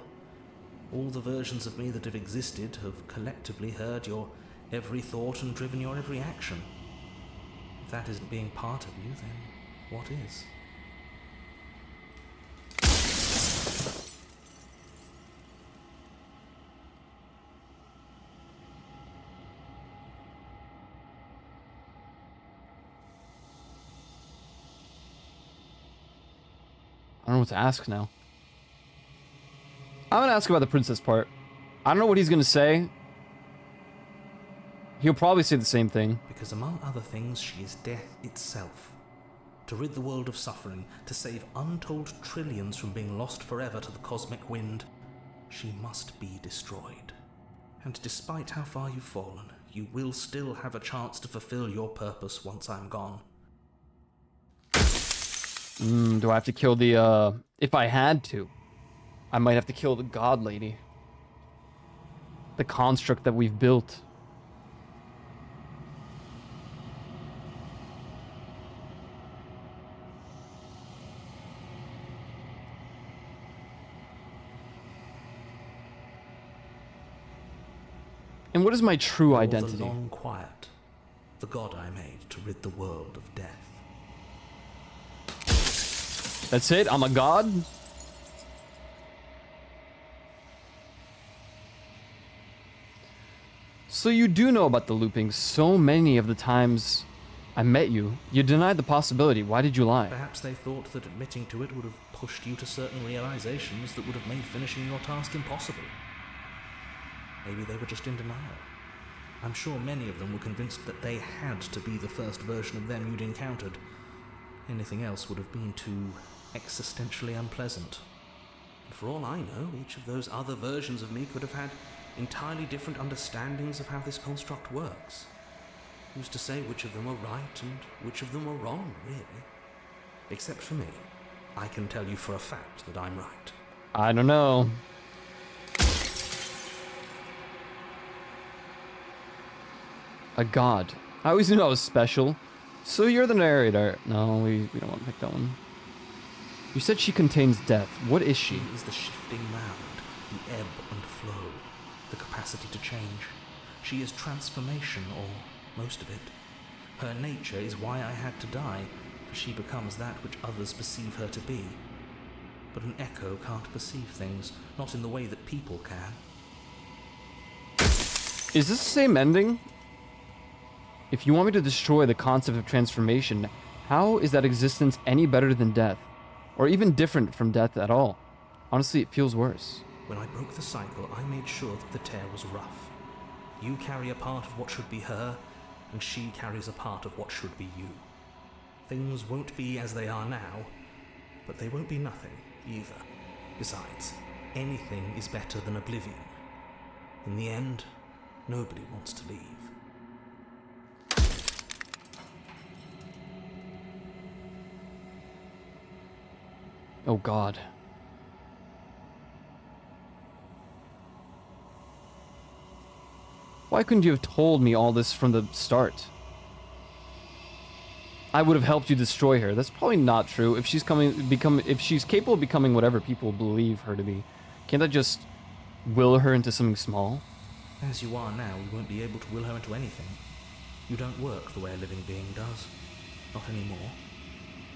all the versions of me that have existed have collectively heard your every thought and driven your every action. If that isn't being part of you, then what is? I don't know what to ask now. I'm gonna ask about the princess part. I don't know what he's gonna say. He'll probably say the same thing. Because among other things, she is death itself. To rid the world of suffering, to save untold trillions from being lost forever to the cosmic wind, she must be destroyed. And despite how far you've fallen, you will still have a chance to fulfill your purpose once I'm gone. Do I have to kill the, if I had to, I might have to kill the god lady. The construct that we've built. And what is my true Or identity? the long quiet, the god I made to rid the world of death. That's it? I'm a god? So you do know about the looping. So many of the times I met you, you denied the possibility. Why did you lie? Perhaps they thought that admitting to it would have pushed you to certain realizations that would have made finishing your task impossible. Maybe they were just in denial. I'm sure many of them were convinced that they had to be the first version of them you'd encountered. Anything else would have been too existentially unpleasant. And for all I know, each of those other versions of me could have had entirely different understandings of how this construct works. Who's to say which of them were right and which of them were wrong, really? Except for me. I can tell you for a fact that I'm right. I don't know. A god. I always knew I was special. So you're the narrator. No, we don't want to pick that one. You said she contains death. What is she? She is the shifting mound, the ebb and flow, the capacity to change. She is transformation or most of it. Her nature is why I had to die, for she becomes that which others perceive her to be. But an echo can't perceive things, not in the way that people can. Is this the same ending? If you want me to destroy the concept of transformation, how is that existence any better than death? Or even different from death at all? Honestly, it feels worse. When I broke the cycle, I made sure that the tear was rough. You carry a part of what should be her, and she carries a part of what should be you. Things won't be as they are now, but they won't be nothing either. Besides, anything is better than oblivion. In the end, nobody wants to leave. Oh God. Why couldn't you have told me all this from the start? I would have helped you destroy her. That's probably not true. If she's capable of becoming whatever people believe her to be, can't I just will her into something small? As you are now, you won't be able to will her into anything. You don't work the way a living being does. Not anymore.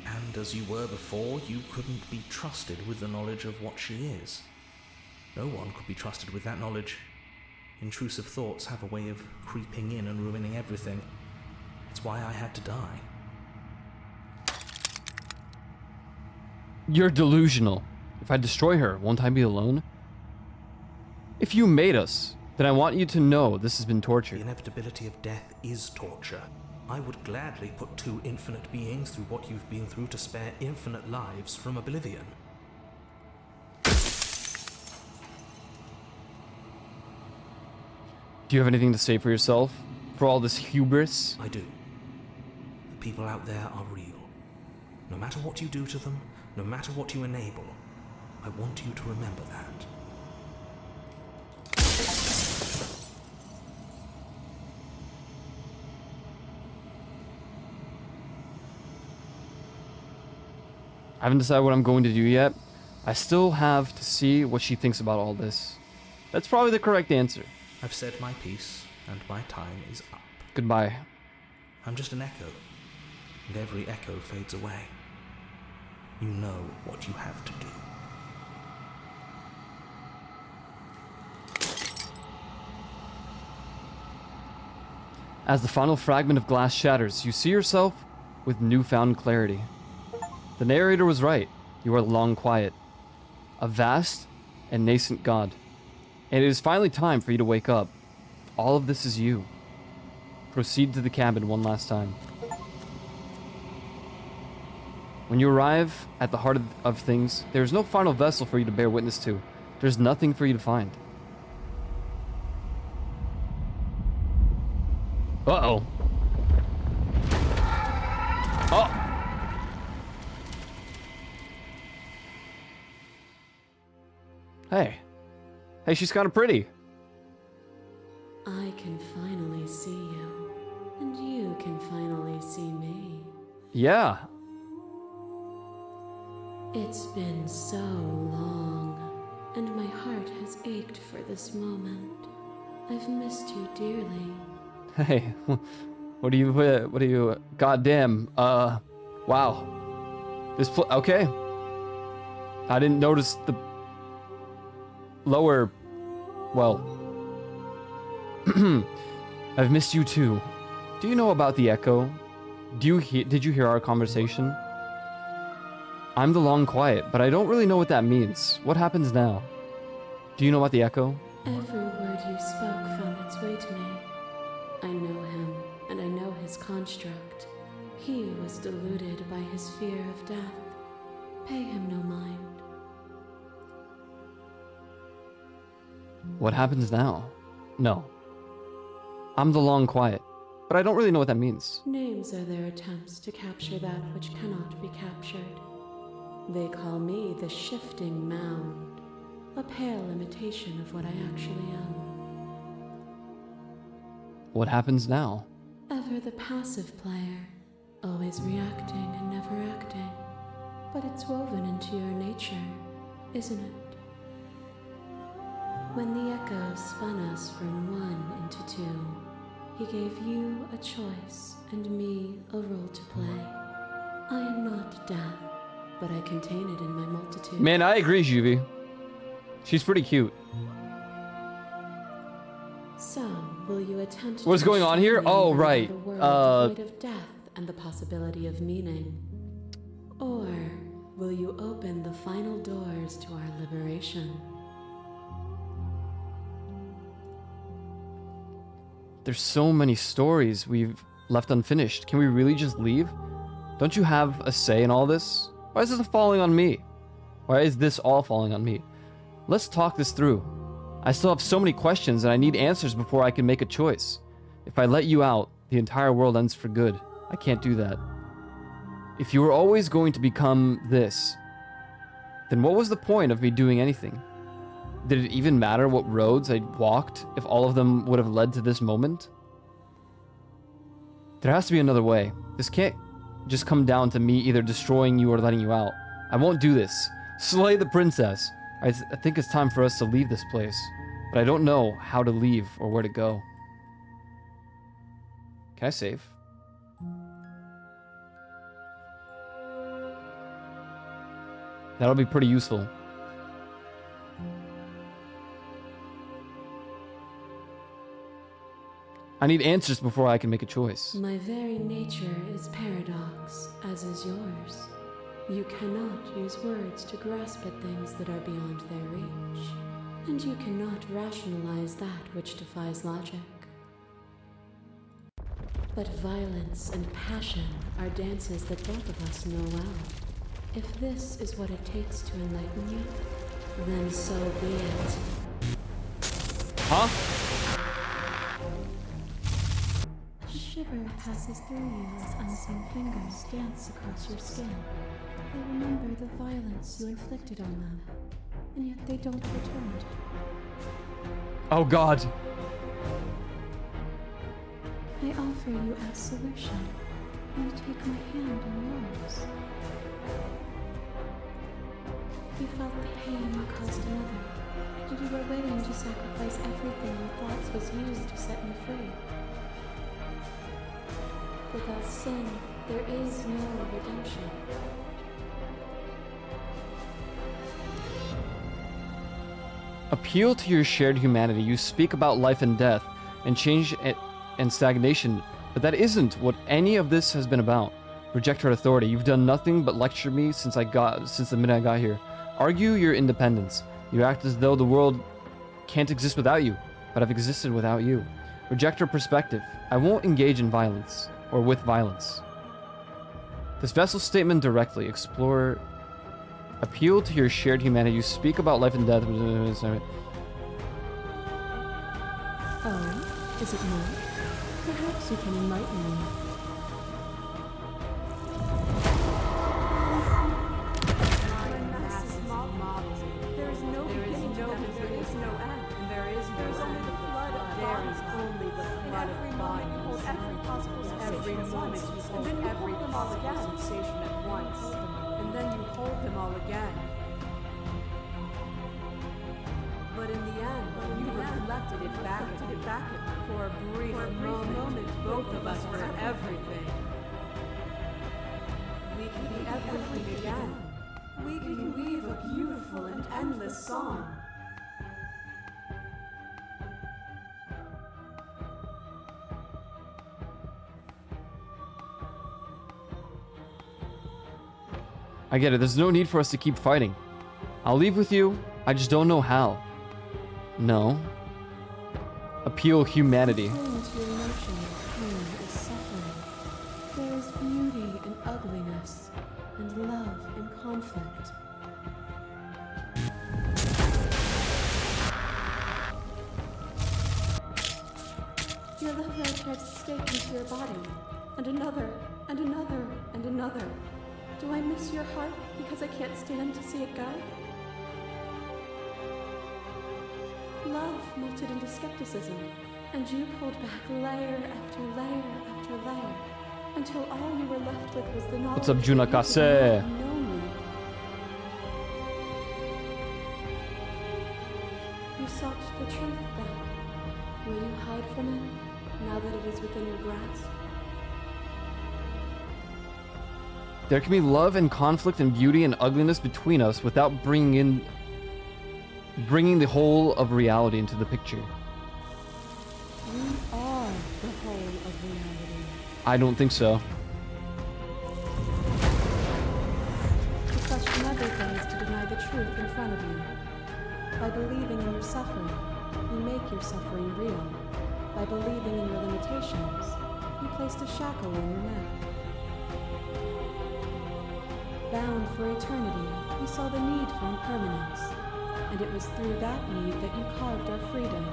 And as you were before, you couldn't be trusted with the knowledge of what she is. No one could be trusted with that knowledge. Intrusive thoughts have a way of creeping in and ruining everything. It's why I had to die. You're delusional. If I destroy her, won't I be alone? If you made us, then I want you to know this has been torture. The inevitability of death is torture. I would gladly put two infinite beings through what you've been through to spare infinite lives from oblivion. Do you have anything to say for yourself? For all this hubris? I do. The people out there are real. No matter what you do to them, no matter what you enable, I want you to remember that. I haven't decided what I'm going to do yet. I still have to see what she thinks about all this. That's probably the correct answer. I've said my piece, and my time is up. Goodbye. I'm just an echo, and every echo fades away. You know what you have to do. As the final fragment of glass shatters, you see yourself with newfound clarity. The narrator was right. You are the Long Quiet, a vast and nascent god. And it is finally time for you to wake up. All of this is you. Proceed to the cabin one last time. When you arrive at the heart of things, there is no final vessel for you to bear witness to. There's nothing for you to find. Uh-oh. Oh! Hey. Hey, she's kind of pretty. I can finally see you, and you can finally see me. Yeah. It's been so long, and my heart has ached for this moment. I've missed you dearly. Hey, what are you, goddamn, wow. Okay. I didn't notice the lower, well, I've missed you too. Do you know about the echo? Did you hear our conversation? I'm the Long Quiet, but I don't really know what that means. What happens now? Do you know about the echo? Every word you spoke found its way to me. I know him, and I know his construct. He was deluded by his fear of death. Pay him no mind. What happens now? No. I'm the Long Quiet, but I don't really know what that means. Names are their attempts to capture that which cannot be captured. They call me the Shifting Mound, a pale imitation of what I actually am. What happens now? Ever the passive player, always reacting and never acting. But it's woven into your nature, isn't it? When the echo spun us from one into two, He gave you a choice and me a role to play. I am not death, but I contain it in my multitude. Man, I agree, Juvie. She's pretty cute. So, will you attempt What's to going on here? show me Oh, another right. world devoid of death and the possibility of meaning? Or will you open the final doors to our liberation? There's so many stories we've left unfinished. Can we really just leave? Don't you have a say in all this? Why is this falling on me? Why is this all falling on me? Let's talk this through. I still have so many questions and I need answers before I can make a choice. If I let you out, the entire world ends for good. I can't do that. If you were always going to become this, then what was the point of me doing anything? Did it even matter what roads I walked if all of them would have led to this moment? There has to be another way. This can't just come down to me either destroying you or letting you out. I won't do this. Slay the princess. I think it's time for us to leave this place, but I don't know how to leave or where to go. Can I save? That'll be pretty useful. I need answers before I can make a choice. My very nature is paradox, as is yours. You cannot use words to grasp at things that are beyond their reach, and you cannot rationalize that which defies logic. But violence and passion are dances that both of us know well. If this is what it takes to enlighten you, then so be it. Huh? A shiver passes through you as unseen fingers dance across your skin. They remember the violence you inflicted on them, and yet they don't return it. Oh God. I offer you absolution, and you take my hand in yours. You felt the pain you caused another, and you were willing to sacrifice everything you thought was used to set you free. Without sin, there is no redemption. Appeal to your shared humanity. You speak about life and death, and change and stagnation, but that isn't what any of this has been about. Reject her authority. You've done nothing but lecture me since the minute I got here. Argue your independence. You act as though the world can't exist without you, but I've existed without you. Reject her perspective. I won't engage in violence, or with violence. This vessel statement directly. Explore. Appeal to your shared humanity. You speak about life and death. Oh, is it not? Perhaps you can enlighten me. But in the end, you reflected it back at me. For a brief moment, both of us were everything. We can be everything again. We can weave a beautiful and endless song. I get it. There's no need for us to keep fighting. I'll leave with you. I just don't know how. No. Appeal humanity. According to your notion, pain is suffering. There is beauty in ugliness, and love in conflict. Your lover drives a stake into your body, and another, and another, and another. Do I miss your heart because I can't stand to see it go? Love melted into skepticism, and you pulled back layer after layer after layer, until all you were left with was the knowledge What's up, that you did Junakase? not know me. You sought the truth then. Will you hide from it? now that it is within your grasp? There can be love and conflict and beauty and ugliness between us without bringing the whole of reality into the picture. We are the whole of reality. I don't think so. To question everything is to deny the truth in front of you. By believing in your suffering, you make your suffering real. By believing in your limitations, you placed a shackle on your neck. Bound for eternity, we saw the need for impermanence, and it was through that need that you carved our freedom.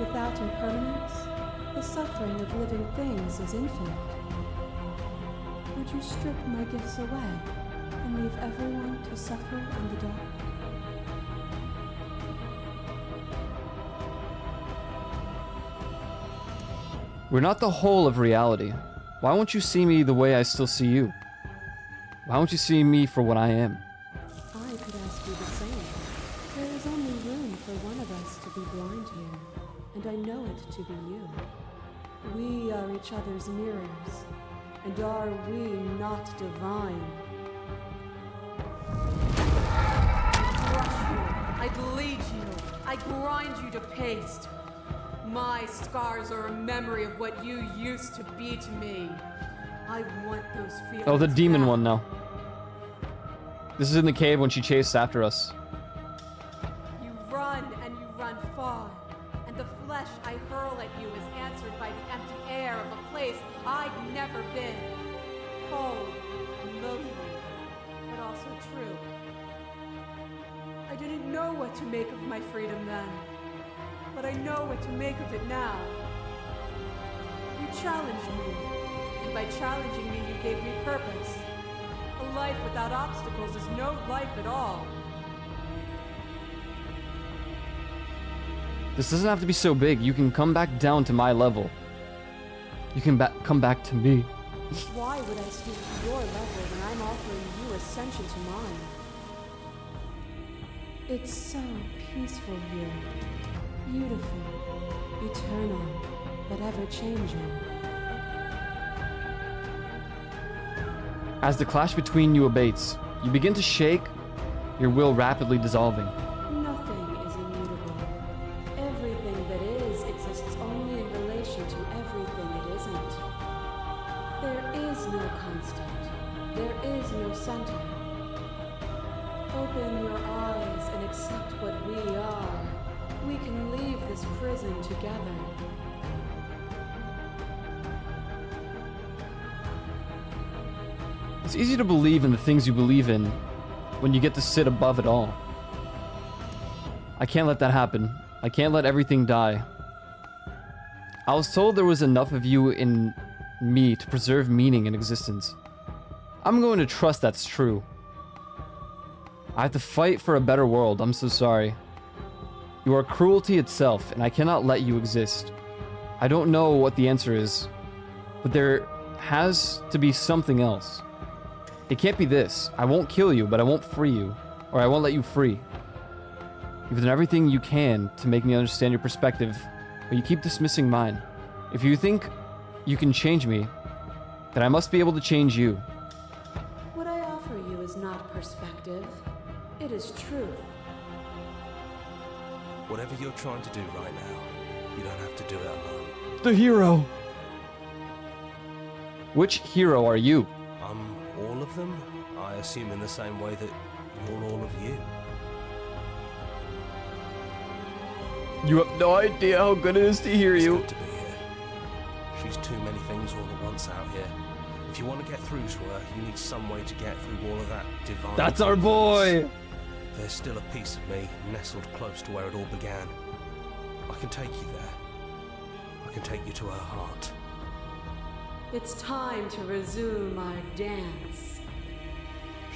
Without impermanence, the suffering of living things is infinite. Would you strip my gifts away and leave everyone to suffer in the dark? We're not the whole of reality. Why won't you see me the way I still see you? Why won't you see me for what I am? I could ask you the same. There is only room for one of us to be blind here, and I know it to be you. We are each other's mirrors, and are we not divine? I bleed you. I grind you to paste. My scars are a memory of what you used to be to me. I want those feelings. Oh, the demon back. one now. This is in the cave when she chased after us. You run and you run far, and the flesh I hurl at you is answered by the empty air of a place I'd never been. Cold and lonely, but also true. I didn't know what to make of my freedom then, but I know what to make of it now. You challenged me, and by challenging me you gave me purpose. A life without obstacles is no life at all. This doesn't have to be so big. You can come back down to my level. You can come back to me. Why would I stoop to your level when I'm offering you ascension to mine? It's so peaceful here. Beautiful, eternal, but ever-changing. As the clash between you abates, you begin to shake, your will rapidly dissolving. Nothing is immutable. Everything that is exists only in relation to everything it isn't. There is no constant. There is no center. Open your eyes and accept what we are. We can leave this prison together. It's easy to believe in the things you believe in when you get to sit above it all. I can't let that happen. I can't let everything die. I was told there was enough of you in me to preserve meaning in existence. I'm going to trust that's true. I have to fight for a better world. I'm so sorry. You are cruelty itself, and I cannot let you exist. I don't know what the answer is, but there has to be something else. It can't be this. I won't kill you, but I won't free you. Or I won't let you free. You've done everything you can to make me understand your perspective, but you keep dismissing mine. If you think you can change me, then I must be able to change you. What I offer you is not perspective. It is truth. Whatever you're trying to do right now, you don't have to do it alone. The hero! Which hero are you? All of them? I assume in the same way that you're all of you. You have no idea how good it is to hear It's you. good to be here. She's too many things all at once out here. If you want to get through to her, you need some way to get through all of that divine... That's our boy! There's still a piece of me nestled close to where it all began. I can take you there. I can take you to her heart. It's time to resume our dance.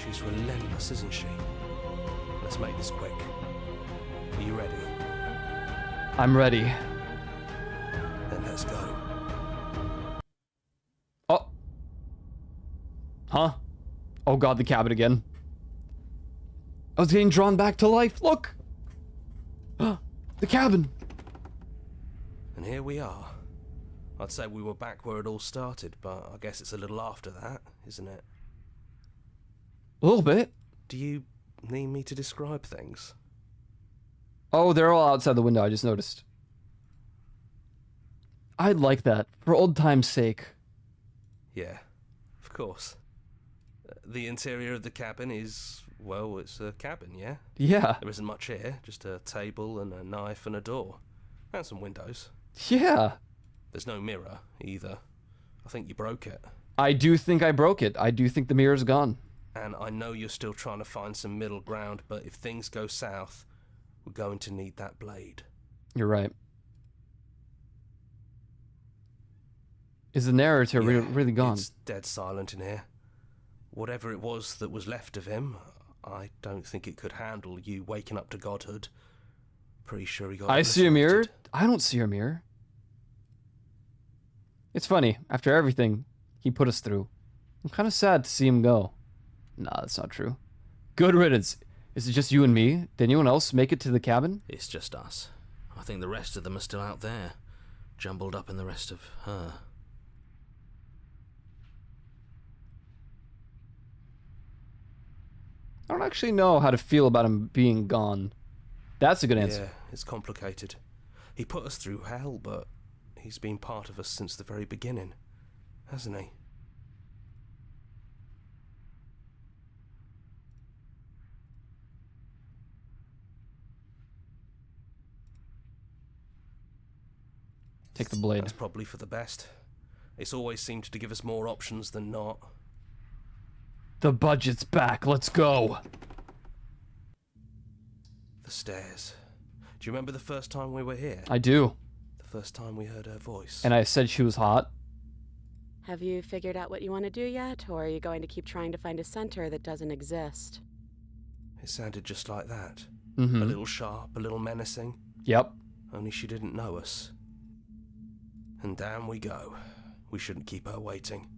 She's relentless, isn't she? Let's make this quick. Are you ready? I'm ready. Then let's go. Oh. Huh? Oh god, the cabin again. I was getting drawn back to life. Look! The cabin! And here we are. I'd say we were back where it all started, but I guess it's a little after that, isn't it? A little bit. Do you need me to describe things? Oh, they're all outside the window, I just noticed. I'd like that, for old time's sake. Yeah, of course. The interior of the cabin is, well, it's a cabin, yeah? Yeah. There isn't much here, just a table and a knife and a door. And some windows. Yeah. There's no mirror, either. I think you broke it. I do think I broke it. I do think the mirror's gone. And I know you're still trying to find some middle ground, but if things go south, we're going to need that blade. You're right. Is the narrator really gone? It's dead silent in here. Whatever it was that was left of him, I don't think it could handle you waking up to godhood. Pretty sure he got I see a mirror? resurrected. I don't see a mirror. It's funny, after everything he put us through, I'm kind of sad to see him go. Nah, that's not true. Good riddance. Is it just you and me? Did anyone else make it to the cabin? It's just us. I think the rest of them are still out there, jumbled up in the rest of her. I don't actually know how to feel about him being gone. That's a good answer. Yeah, it's complicated. He put us through hell, but he's been part of us since the very beginning, hasn't he? Take the blade. That's probably for the best. It's always seemed to give us more options than not. The budget's back. Let's go. The stairs. Do you remember the first time we were here? I do. The first time we heard her voice. And I said she was hot. Have you figured out what you want to do yet, or are you going to keep trying to find a center that doesn't exist? It sounded just like that. Mm-hmm. A little sharp, a little menacing. Yep. Only she didn't know us. And down we go. We shouldn't keep her waiting.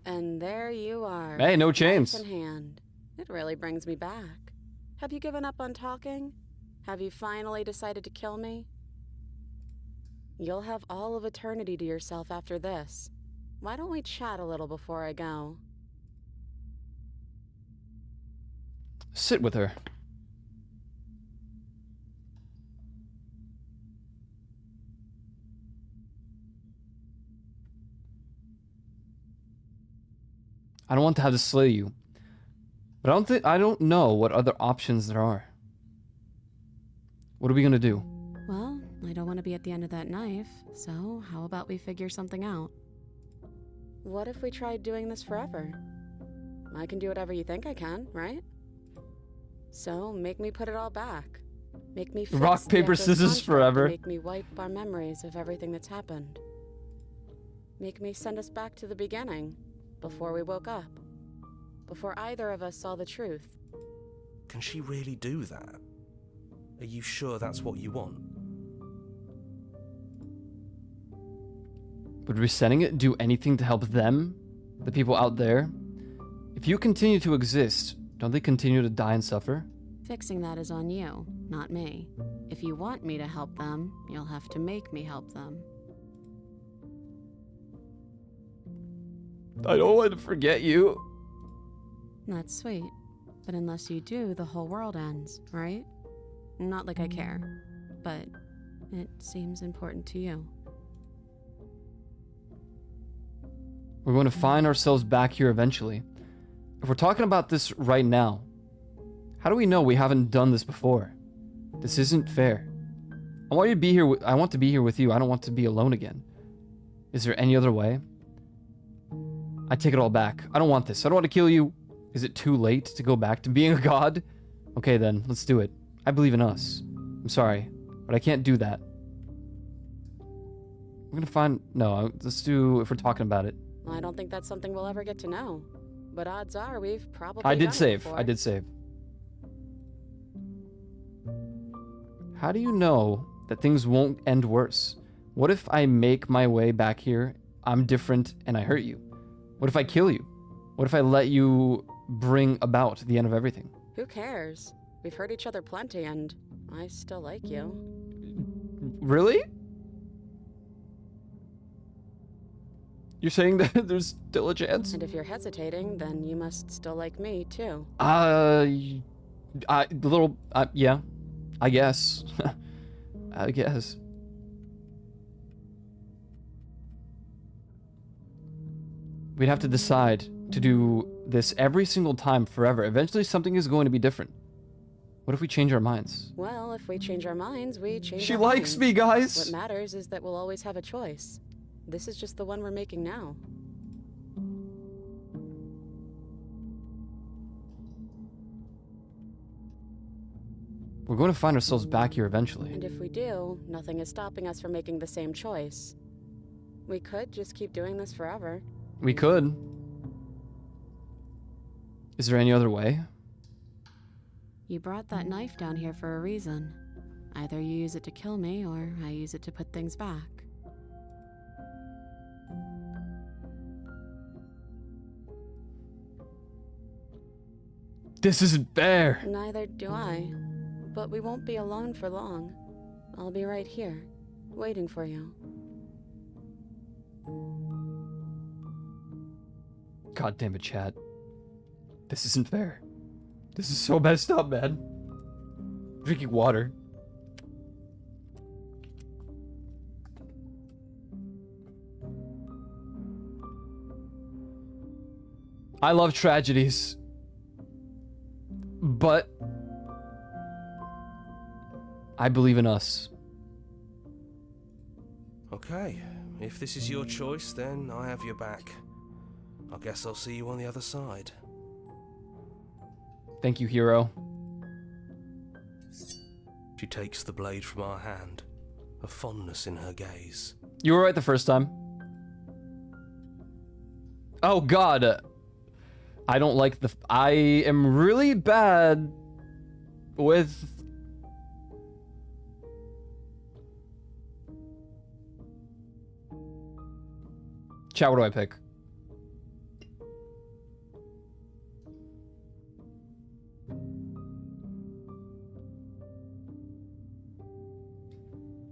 And there you are. Hey, no chains. Knife in hand. It really brings me back. Have you given up on talking? Have you finally decided to kill me? You'll have all of eternity to yourself after this. Why don't we chat a little before I go? Sit with her. I don't want to have to slay you. But I don't know what other options there are. What are we gonna do? Well, I don't want to be at the end of that knife, so how about we figure something out? What if we tried doing this forever? I can do whatever you think I can, right? So make me put it all back. Make me fix Rock, the paper, Echo's scissors contract forever. and make me wipe our memories of everything that's happened. Make me send us back to the beginning, before we woke up. Before either of us saw the truth. Can she really do that? Are you sure that's what you want? Would resetting it do anything to help them? The people out there? If you continue to exist, don't they continue to die and suffer? Fixing that is on you, not me. If you want me to help them, you'll have to make me help them. I don't want to forget you. That's sweet. But unless you do, the whole world ends, right? Not like I care, but it seems important to you. We're going to find ourselves back here eventually. If we're talking about this right now, how do we know we haven't done this before? This isn't fair. I want you to be here. I want to be here with you. I don't want to be alone again. Is there any other way? I take it all back. I don't want this. I don't want to kill you. Is it too late to go back to being a god? Okay then, let's do it. I believe in us. I'm sorry, but I can't do that. We're gonna find... No, let's do... If we're talking about it. I don't think that's something we'll ever get to know. But odds are we've probably I did done it save. before. I did save. How do you know that things won't end worse? What if I make my way back here, I'm different, and I hurt you? What if I kill you? What if I let you bring about the end of everything? Who cares? We've hurt each other plenty, and I still like you. Really? You're saying that there's still a chance? And if you're hesitating, then you must still like me, too. Yeah, I guess. I guess. We'd have to decide to do this every single time forever. Eventually something is going to be different. What if we change our minds? Well, if we change our minds, we change She our likes minds. me, guys! What matters is that we'll always have a choice. This is just the one we're making now. We're going to find ourselves back here eventually. And if we do, nothing is stopping us from making the same choice. We could just keep doing this forever. We could. Is there any other way? You brought that knife down here for a reason. Either you use it to kill me, or I use it to put things back. This isn't fair! Neither do I. But we won't be alone for long. I'll be right here, waiting for you. God damn it, chat. This isn't fair. This is so messed up, man. Drinking water. I love tragedies. But I believe in us. Okay, if this is your choice, then I have your back. I guess I'll see you on the other side. Thank you, hero. She takes the blade from our hand, a fondness in her gaze. You were right the first time. Oh god. I don't like the... I am really bad with... Chat, what do I pick?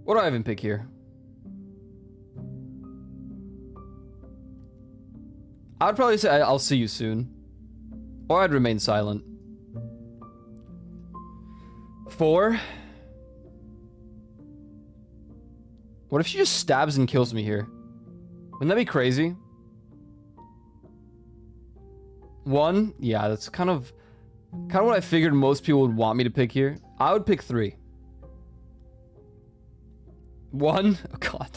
What do I even pick here? I'd probably say I'll see you soon. Or I'd remain silent. 4. What if she just stabs and kills me here? Wouldn't that be crazy? 1? Yeah, that's kind of what I figured most people would want me to pick here. I would pick 3. 1? Oh god.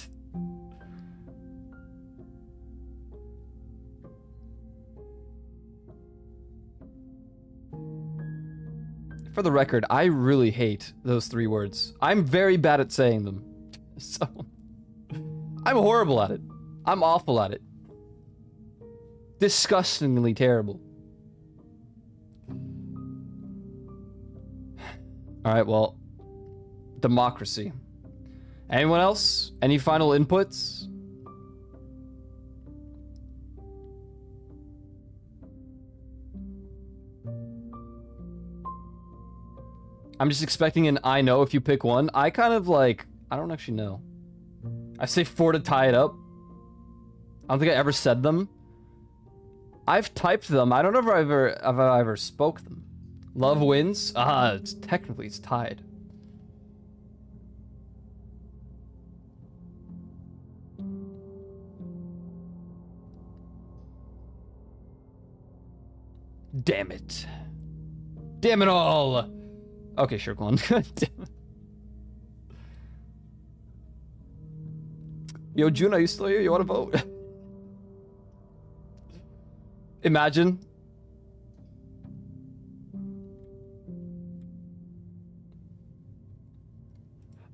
For the record, I really hate those 3 words. I'm very bad at saying them. So, I'm horrible at it. I'm awful at it. Disgustingly terrible. Alright, well, democracy. Anyone else? Any final inputs? I'm just expecting an I know if you pick one. I kind of like, I don't actually know. I say 4 to tie it up. I don't think I ever said them. I've typed them. I don't know if I ever spoke them. Love wins? It's technically it's tied. Damn it. Damn it all. Okay, sure, go on. Damn it. Yo, June, are you still here? You want to vote? Imagine.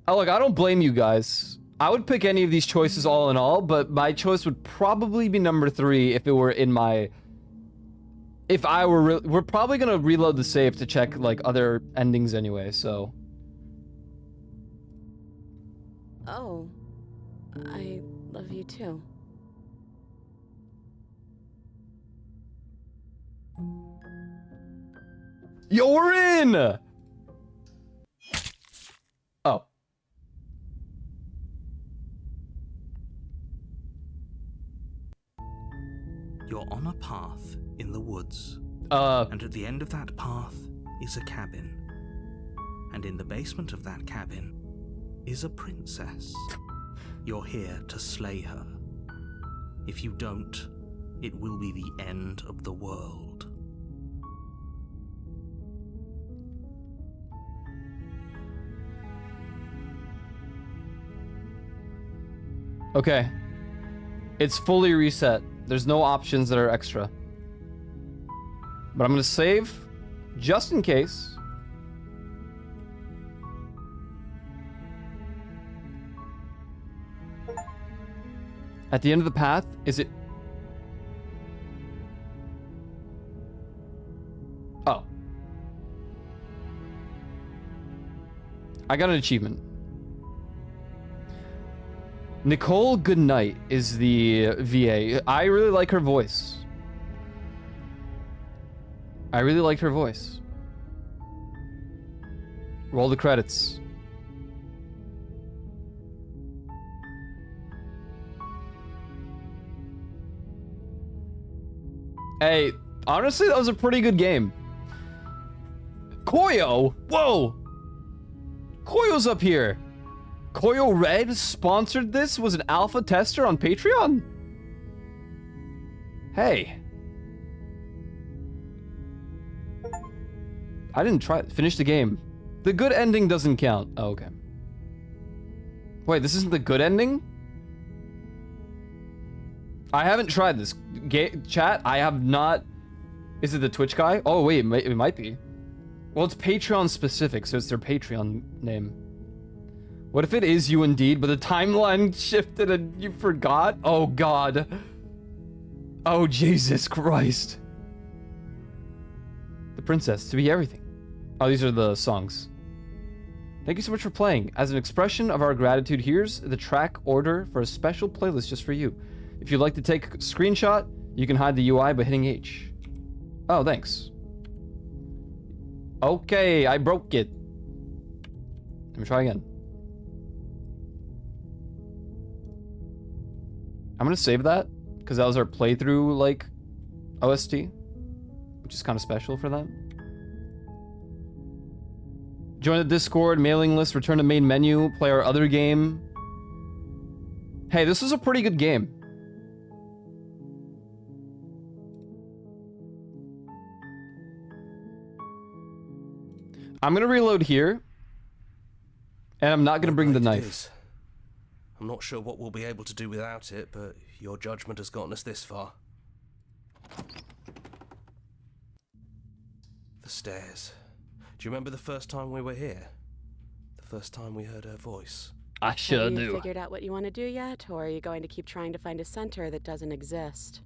Oh, look, I don't blame you guys. I would pick any of these choices all in all, but my choice would probably be number 3 if it were in my... If I were... We're probably gonna reload the save to check, like, other endings anyway, so... Oh. I love you too. Yo, we're in! You're on a path in the woods. And at the end of that path is a cabin. And in the basement of that cabin is a princess. You're here to slay her. If you don't, it will be the end of the world. Okay. It's fully reset. There's no options that are extra. But I'm gonna save just in case. At the end of the path, is it... Oh. I got an achievement. Nicole Goodnight is the VA. I really like her voice. I really liked her voice. Roll the credits. Hey, honestly, that was a pretty good game. Koyo! Whoa! Koyo's up here. Koyo Red sponsored this, was an alpha tester on Patreon? Hey. I didn't finish the game. The good ending doesn't count. Oh, okay. Wait, this isn't the good ending? I haven't tried this. Chat, I have not... Is it the Twitch guy? Oh, wait, it might be. Well, it's Patreon specific, so it's their Patreon name. What if it is you indeed, but the timeline shifted and you forgot? Oh, God. Oh, Jesus Christ. The princess, to be everything. Oh, these are the songs. Thank you so much for playing. As an expression of our gratitude, here's the track order for a special playlist just for you. If you'd like to take a screenshot, you can hide the UI by hitting H. Oh, thanks. Okay, I broke it. Let me try again. I'm gonna save that, because that was our playthrough, like, OST, which is kind of special for that. Join the Discord, mailing list, return to main menu, play our other game. Hey, this was a pretty good game. I'm gonna reload here, and I'm not gonna bring the knife. I'm not sure what we'll be able to do without it, but your judgment has gotten us this far. The stairs. Do you remember the first time we were here? The first time we heard her voice? I sure do. Have do. you figured out what you want to do yet, or are you going to keep trying to find a center that doesn't exist?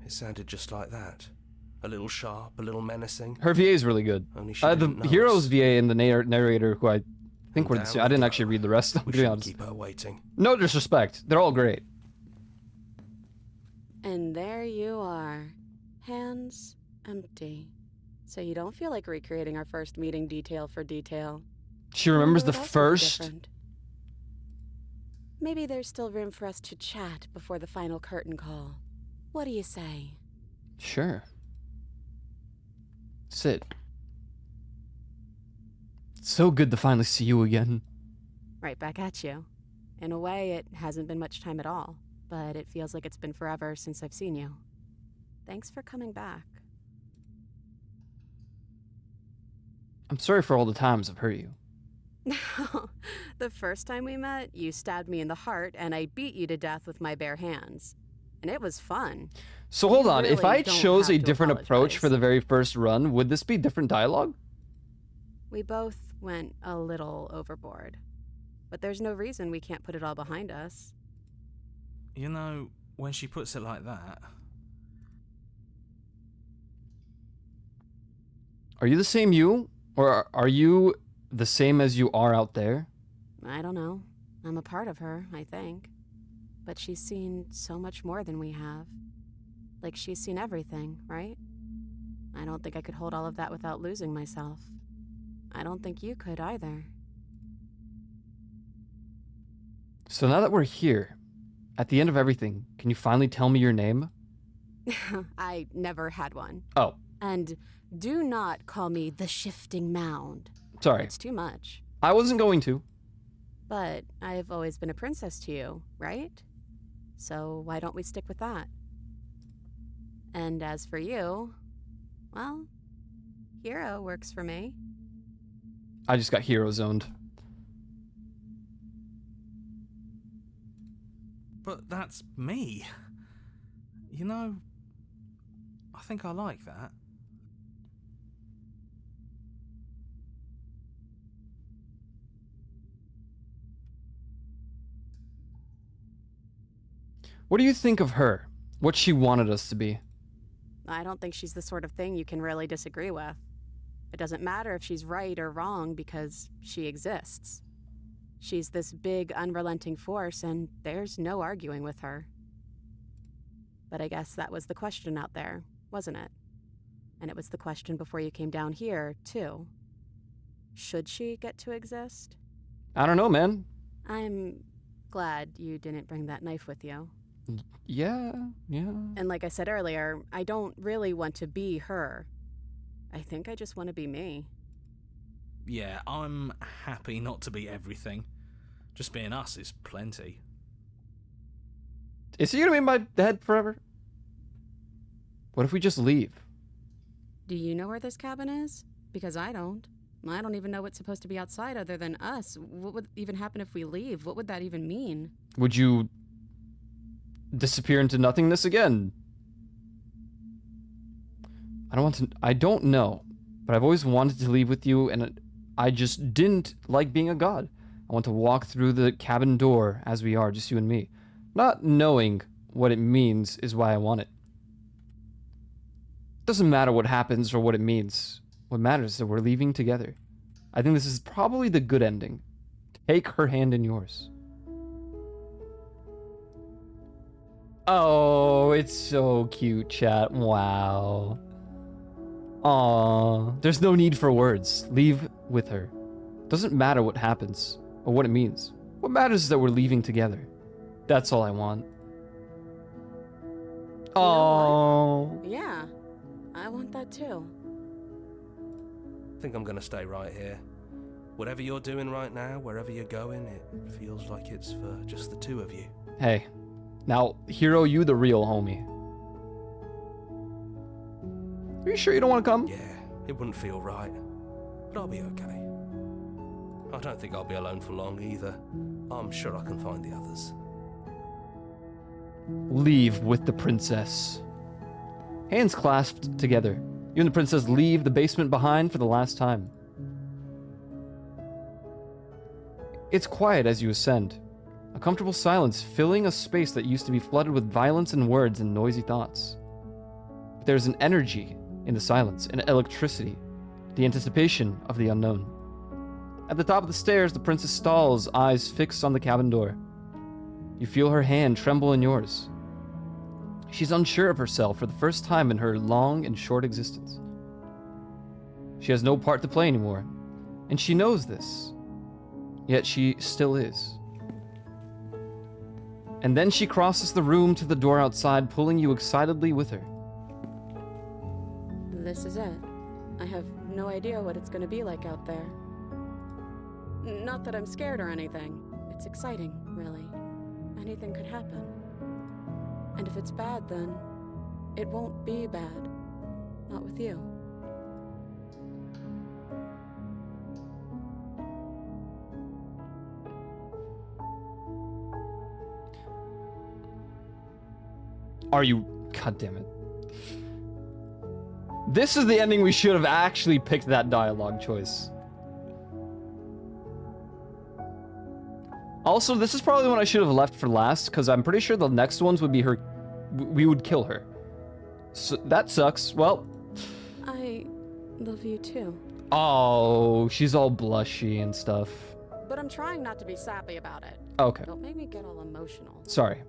It sounded just like that. A little sharp, a little menacing. Her VA is really good. Only she The didn't know hero's us. VA and the narrator, who I think were the same. I didn't we actually go. read the rest, to We be shouldn't honest. keep her waiting. No disrespect. They're all great. And there you are. Hands empty. So you don't feel like recreating our first meeting detail for detail. She remembers Wonder the what else would be first... different. Maybe there's still room for us to chat before the final curtain call. What do you say? Sure. Sit. It's so good to finally see you again. Right back at you. In a way, it hasn't been much time at all, but it feels like it's been forever since I've seen you. Thanks for coming back. I'm sorry for all the times I've hurt you. The first time we met, you stabbed me in the heart, and I beat you to death with my bare hands. And it was fun. So hold on, if really I don't chose a have to different approach for apologize. the very first run, would this be different dialogue? We both went a little overboard. But there's no reason we can't put it all behind us. You know, when she puts it like that... Are you the same you? Or are you the same as you are out there? I don't know. I'm a part of her, I think. But she's seen so much more than we have. Like she's seen everything, right? I don't think I could hold all of that without losing myself. I don't think you could either. So now that we're here, at the end of everything, can you finally tell me your name? I never had one. Oh, And do not call me the Shifting Mound. sorry. It's too much. I wasn't going to. But I've always been a princess to you, right? So why don't we stick with that? And as for you, well, Hero works for me. I just got hero zoned. But that's me. You know, I think I like that. What do you think of her? What she wanted us to be? I don't think she's the sort of thing you can really disagree with. It doesn't matter if she's right or wrong because she exists. She's this big, unrelenting force, and there's no arguing with her. But I guess that was the question out there, wasn't it? And it was the question before you came down here, too. Should she get to exist? I don't know, man. I'm glad you didn't bring that knife with you. Yeah. And like I said earlier, I don't really want to be her. I think I just want to be me. Yeah, I'm happy not to be everything. Just being us is plenty. Is he gonna be in my head forever? What if we just leave? Do you know where this cabin is? Because I don't. I don't even know what's supposed to be outside other than us. What would even happen if we leave? What would that even mean? Would you disappear into nothingness again? I don't know, but I've always wanted to leave with you, and I just didn't like being a god. I want to walk through the cabin door as we are, just you and me. Not knowing what it means is why I want it. Doesn't matter what happens or what it means. What matters is that we're leaving together. I think this is probably the good ending. Take her hand in yours. Oh, it's so cute, chat. Wow. Aww. There's no need for words. Leave with her. Doesn't matter what happens or what it means. What matters is that we're leaving together. That's all I want. Oh. Yeah, I want that too. I think I'm gonna stay right here. Whatever you're doing right now, wherever you're going, it feels like it's for just the two of you. Hey. Now, Hero, you the real homie. Are you sure you don't want to come? Yeah, it wouldn't feel right, but I'll be okay. I don't think I'll be alone for long either. I'm sure I can find the others. Leave with the princess. Hands clasped together. You and the princess leave the basement behind for the last time. It's quiet as you ascend. A comfortable silence filling a space that used to be flooded with violence and words and noisy thoughts. But there's an energy in the silence, an electricity, the anticipation of the unknown. At the top of the stairs, the princess stalls, eyes fixed on the cabin door. You feel her hand tremble in yours. She's unsure of herself for the first time in her long and short existence. She has no part to play anymore, and she knows this. Yet she still is. And then she crosses the room to the door outside, pulling you excitedly with her. This is it. I have no idea what it's going to be like out there. Not that I'm scared or anything. It's exciting, really. Anything could happen. And if it's bad, then it won't be bad. Not with you. Are you... God damn it. This is the ending we should have actually picked that dialogue choice. Also, this is probably the one I should have left for last, because I'm pretty sure the next ones would be her... We would kill her. So, that sucks. Well... I love you too. Oh, she's all blushy and stuff. But I'm trying not to be sappy about it. Okay. Don't make me get all emotional. Sorry.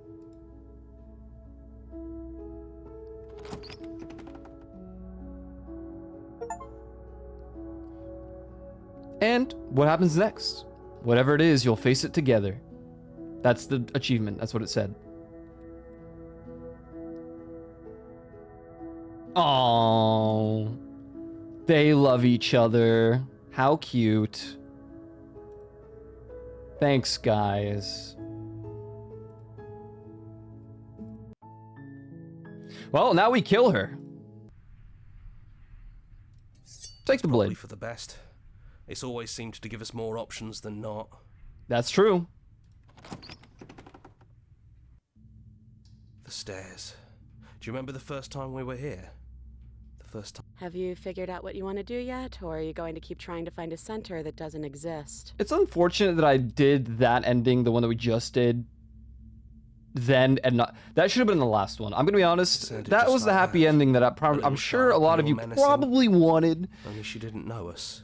And what happens next? Whatever it is, you'll face it together. That's the achievement. That's what it said. Oh, they love each other. How cute. Thanks, guys. Well, now we kill her. Take the Probably blade. for the best. It's always seemed to give us more options than not. That's true. The stairs. Do you remember the first time we were here? The first time. Have you figured out what you want to do yet, or are you going to keep trying to find a center that doesn't exist? It's unfortunate that I did that ending, the one that we just did, then and not. That should have been the last one. I'm gonna be honest. Sounded That just was the like happy that. ending that A little I'm sure a sharp, lot of you little menacing. probably wanted. Only she didn't know us.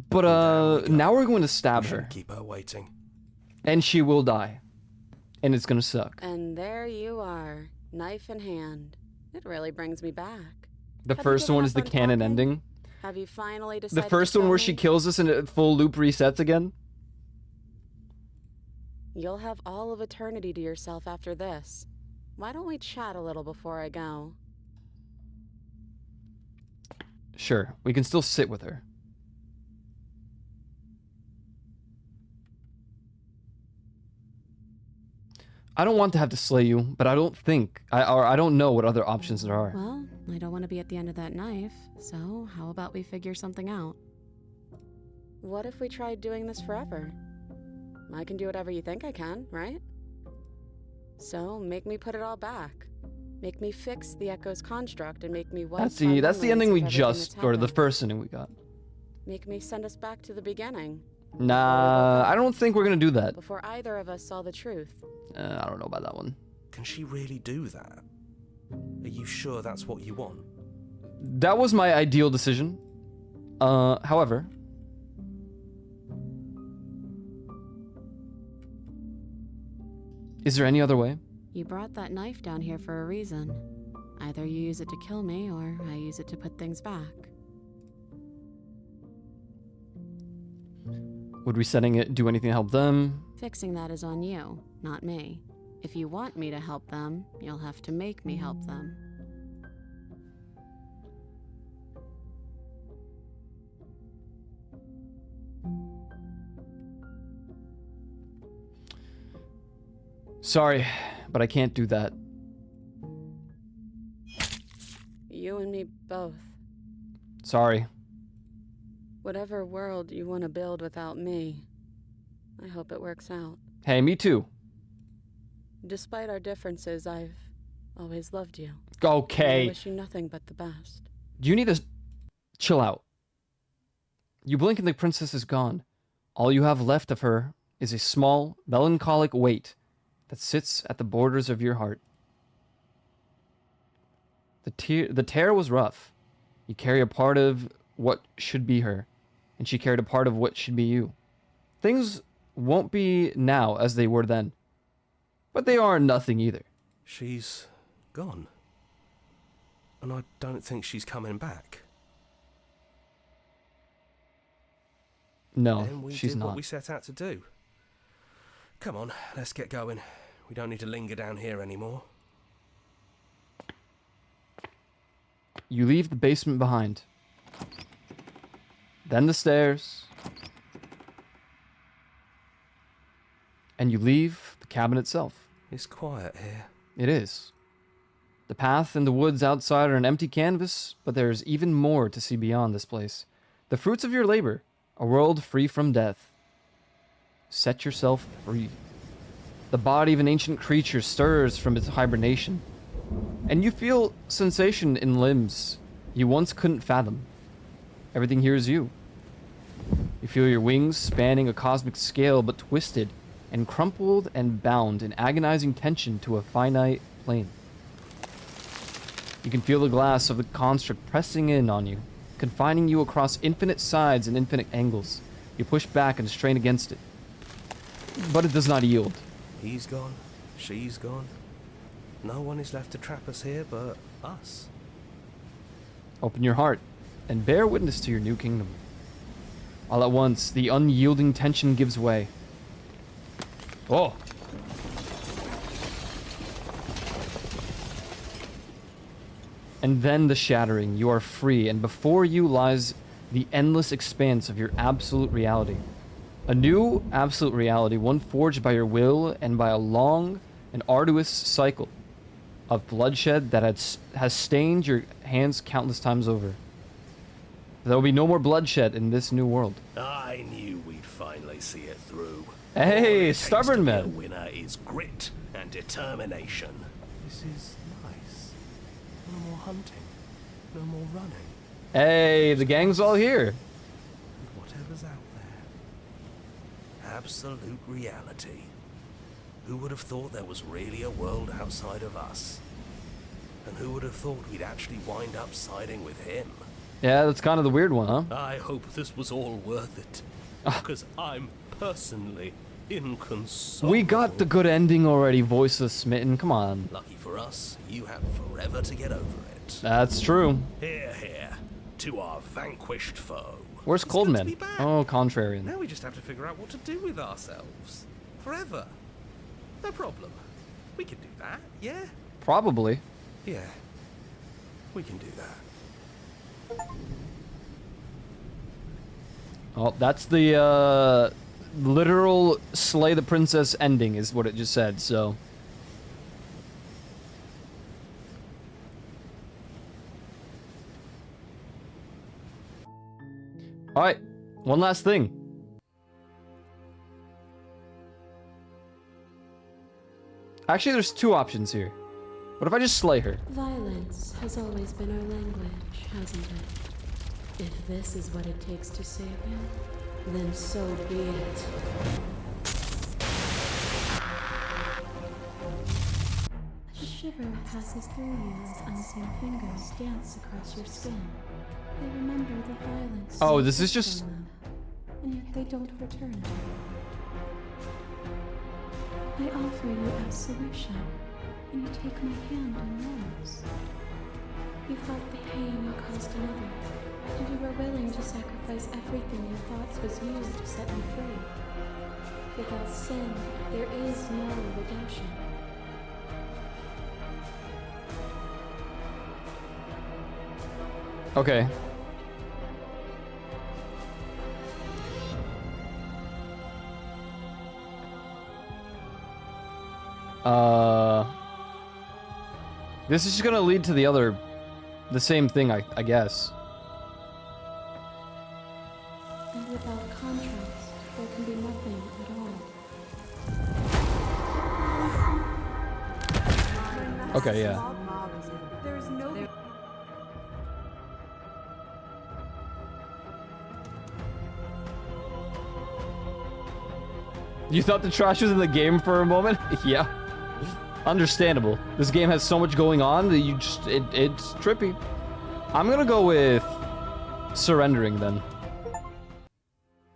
But Down we go. now we're going to We stab her, shouldn't keep her waiting. and she will die, and it's gonna suck. And there you are, knife in hand. It really brings me back. The Have you first given one up is the on canon talking? ending. Have you finally The decided first to one tell where she me? kills us and it full loop resets again. You'll have all of eternity to yourself after this. Why don't we chat a little before I go? Sure, we can still sit with her. I don't want to have to slay you, but I don't think I don't know what other options there are. Well, I don't want to be at the end of that knife, so how about we figure something out? What if we tried doing this forever? I can do whatever you think I can, right? So, make me put it all back. Make me fix the Echo's construct and make me wipe That's my the memories ending of we everything just, that's or the happened. first ending we got. Make me send us back to the beginning. Nah, I don't think we're gonna do that. Before either of us saw the truth. I don't know about that one. Can she really do that? Are you sure that's what you want? That was my ideal decision. However, is there any other way? You brought that knife down here for a reason. Either you use it to kill me, or I use it to put things back. Would resetting it do anything to help them? Fixing that is on you, not me. If you want me to help them, you'll have to make me help them. Sorry, but I can't do that. You and me both. Sorry. Whatever world you want to build without me, I hope it works out. Hey, me too. Despite our differences, I've always loved you. I Okay. wish you nothing but the best. You need to chill out. You blink and the princess is gone. All you have left of her is a small, melancholic weight that sits at the borders of your heart. The tear was rough. You carry a part of what should be her, and she carried a part of what should be you. Things won't be now as they were then, but they are nothing either. She's gone. And I don't think she's coming back. No, And we she's did not. what we set out to do. Come on, let's get going. We don't need to linger down here anymore. You leave the basement behind. Then the stairs. And you leave the cabin itself. It's quiet here. It is. The path and the woods outside are an empty canvas, but there's even more to see beyond this place. The fruits of your labor, a world free from death. Set yourself free. The body of an ancient creature stirs from its hibernation, and you feel sensation in limbs you once couldn't fathom. Everything here is you. You feel your wings spanning a cosmic scale, but twisted and crumpled and bound in agonizing tension to a finite plane. You can feel the glass of the construct pressing in on you, confining you across infinite sides and infinite angles. You push back and strain against it, but it does not yield. He's gone. She's gone. No one is left to trap us here but us. Open your heart and bear witness to your new kingdom. All at once, the unyielding tension gives way. Oh! And then the shattering. You are free, and before you lies the endless expanse of your absolute reality. A new absolute reality, one forged by your will and by a long and arduous cycle of bloodshed that has stained your hands countless times over. There will be no more bloodshed in this new world. I knew we'd finally see it through. Hey, All it stubborn takes to be man. a winner is grit and determination. This is nice. No more hunting. No more running. Hey, the gang's all here. And whatever's out there. Absolute reality. Who would have thought there was really a world outside of us? And who would have thought we'd actually wind up siding with him? Yeah, that's kind of the weird one, huh? I hope this was all worth it. Because I'm personally inconsolable. We got the good ending already, Voiceless Smitten. Come on. Lucky for us, you have forever to get over it. That's true. Here, here, to our vanquished foe. Where's It's good to Coldman? be back. Oh, Contrarian. Now we just have to figure out what to do with ourselves. Forever. No problem. We can do that, yeah? Probably. Yeah, we can do that. Oh, that's the literal slay the princess ending is what it just said, so. Alright, one last thing. Actually, there's two options here. What if I just slay her? Violence has always been our language, hasn't it? If this is what it takes to save you, then so be it. A shiver passes through you as unseen fingers dance across your skin. They remember the violence. Oh, you this is took just- from them, and yet they don't return it. I offer you absolution, and you take my hand in yours. You felt the pain you caused another, and you were willing to sacrifice everything you thought was yours to set me free. Without sin, there is no redemption. Okay. This is just gonna lead to the same thing, I guess. And without contrast, there can be nothing at all. Okay, yeah. There's no. You thought the trash was in the game for a moment? Yeah. Understandable. This game has so much going on that you just it's trippy. I'm gonna go with surrendering then.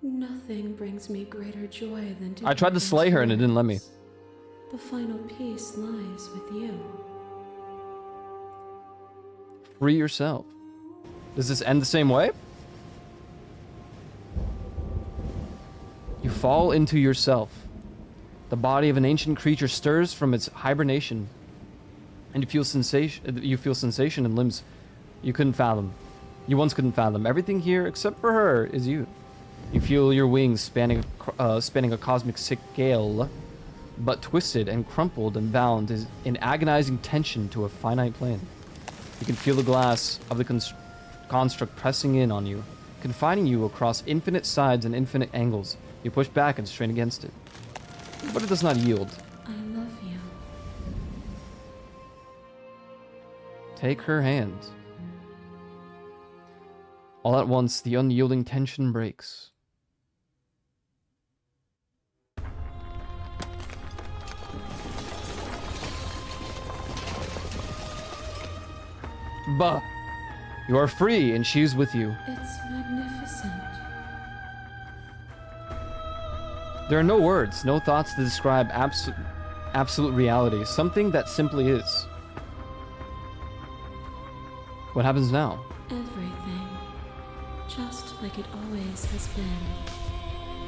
Nothing brings me greater joy than to I tried to slay her and it didn't let me. The final piece lies with you. Free yourself. Does this end the same way? You fall into yourself. The body of an ancient creature stirs from its hibernation, and you feel sensation in limbs you couldn't fathom. You once couldn't fathom. Everything here, except for her, is you. You feel your wings spanning a cosmic scale, but twisted and crumpled and bound in agonizing tension to a finite plane. You can feel the glass of the construct pressing in on you, confining you across infinite sides and infinite angles. You push back and strain against it, but it does not yield. I love you. Take her hand. All at once, the unyielding tension breaks. Bah! You are free, and she's with you. It's magnificent. There are no words, no thoughts to describe absolute reality, something that simply is. What happens now? Everything. Just like it always has been.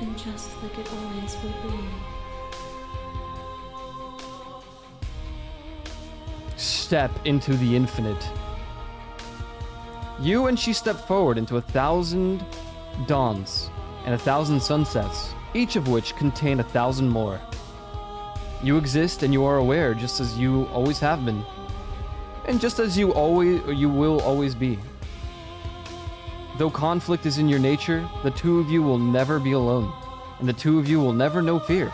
And just like it always will be. Step into the infinite. You and she step forward into 1,000 dawns and 1,000 sunsets, each of which contain 1,000 more. You exist and you are aware just as you always have been. And just as you will always be. Though conflict is in your nature, the two of you will never be alone. And the two of you will never know fear.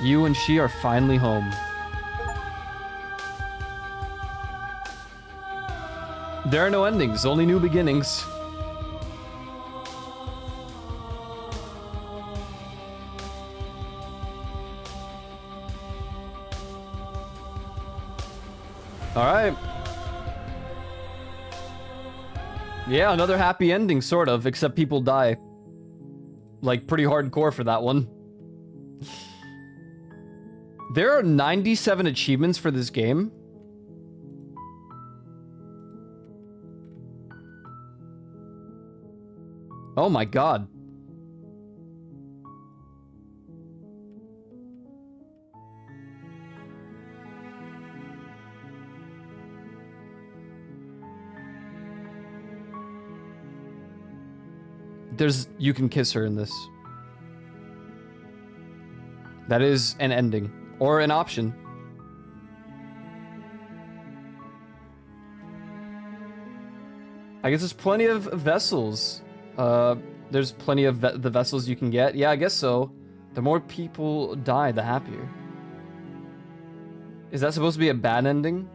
You and she are finally home. There are no endings, only new beginnings. Alright. Yeah, another happy ending, sort of, except people die. Like, pretty hardcore for that one. There are 97 achievements for this game. Oh my god. You can kiss her in this. That is an ending. Or an option. I guess there's plenty of vessels. There's plenty of the vessels you can get. Yeah, I guess so. The more people die, the happier. Is that supposed to be a bad ending?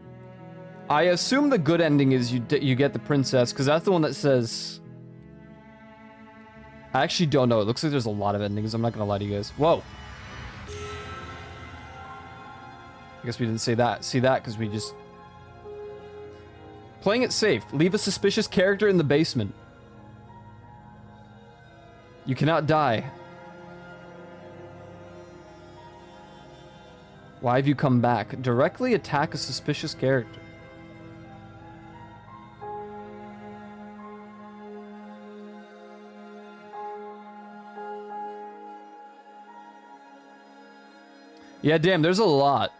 I assume the good ending is you get the princess, because that's the one that says... I actually don't know. It looks like there's a lot of endings. I'm not gonna lie to you guys. Whoa. I guess we didn't see that because we just... Playing it safe. Leave a suspicious character in the basement. You cannot die. Why have you come back? Directly attack a suspicious character. Yeah, damn, there's a lot.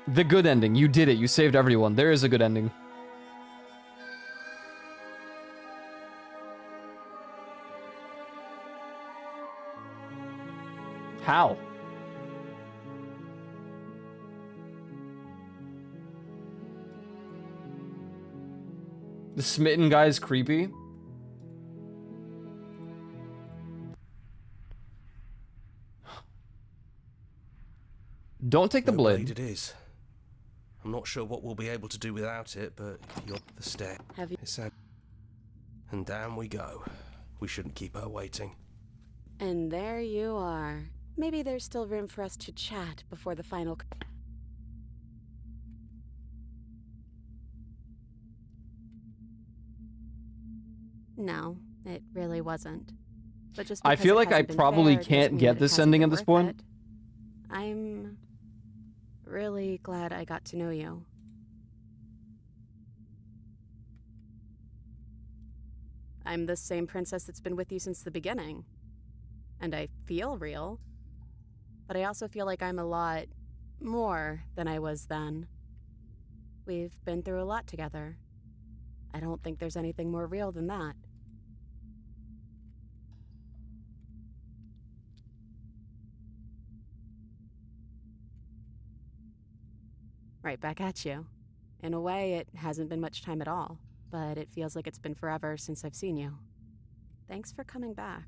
The good ending. You did it. You saved everyone. There is a good ending. How? The smitten guy's creepy. Don't take the blade. It is. I'm not sure what we'll be able to do without it, but you're the stair. Have you? And down we go. We shouldn't keep her waiting. And there you are. Maybe there's still room for us to chat before the final... No, it really wasn't. But just I feel like I probably fair, can't get this ending at this point. It. I'm really glad I got to know you. I'm the same princess that's been with you since the beginning. And I feel real. But I also feel like I'm a lot more than I was then. We've been through a lot together. I don't think there's anything more real than that. Right back at you. In a way, it hasn't been much time at all, but it feels like it's been forever since I've seen you. Thanks for coming back.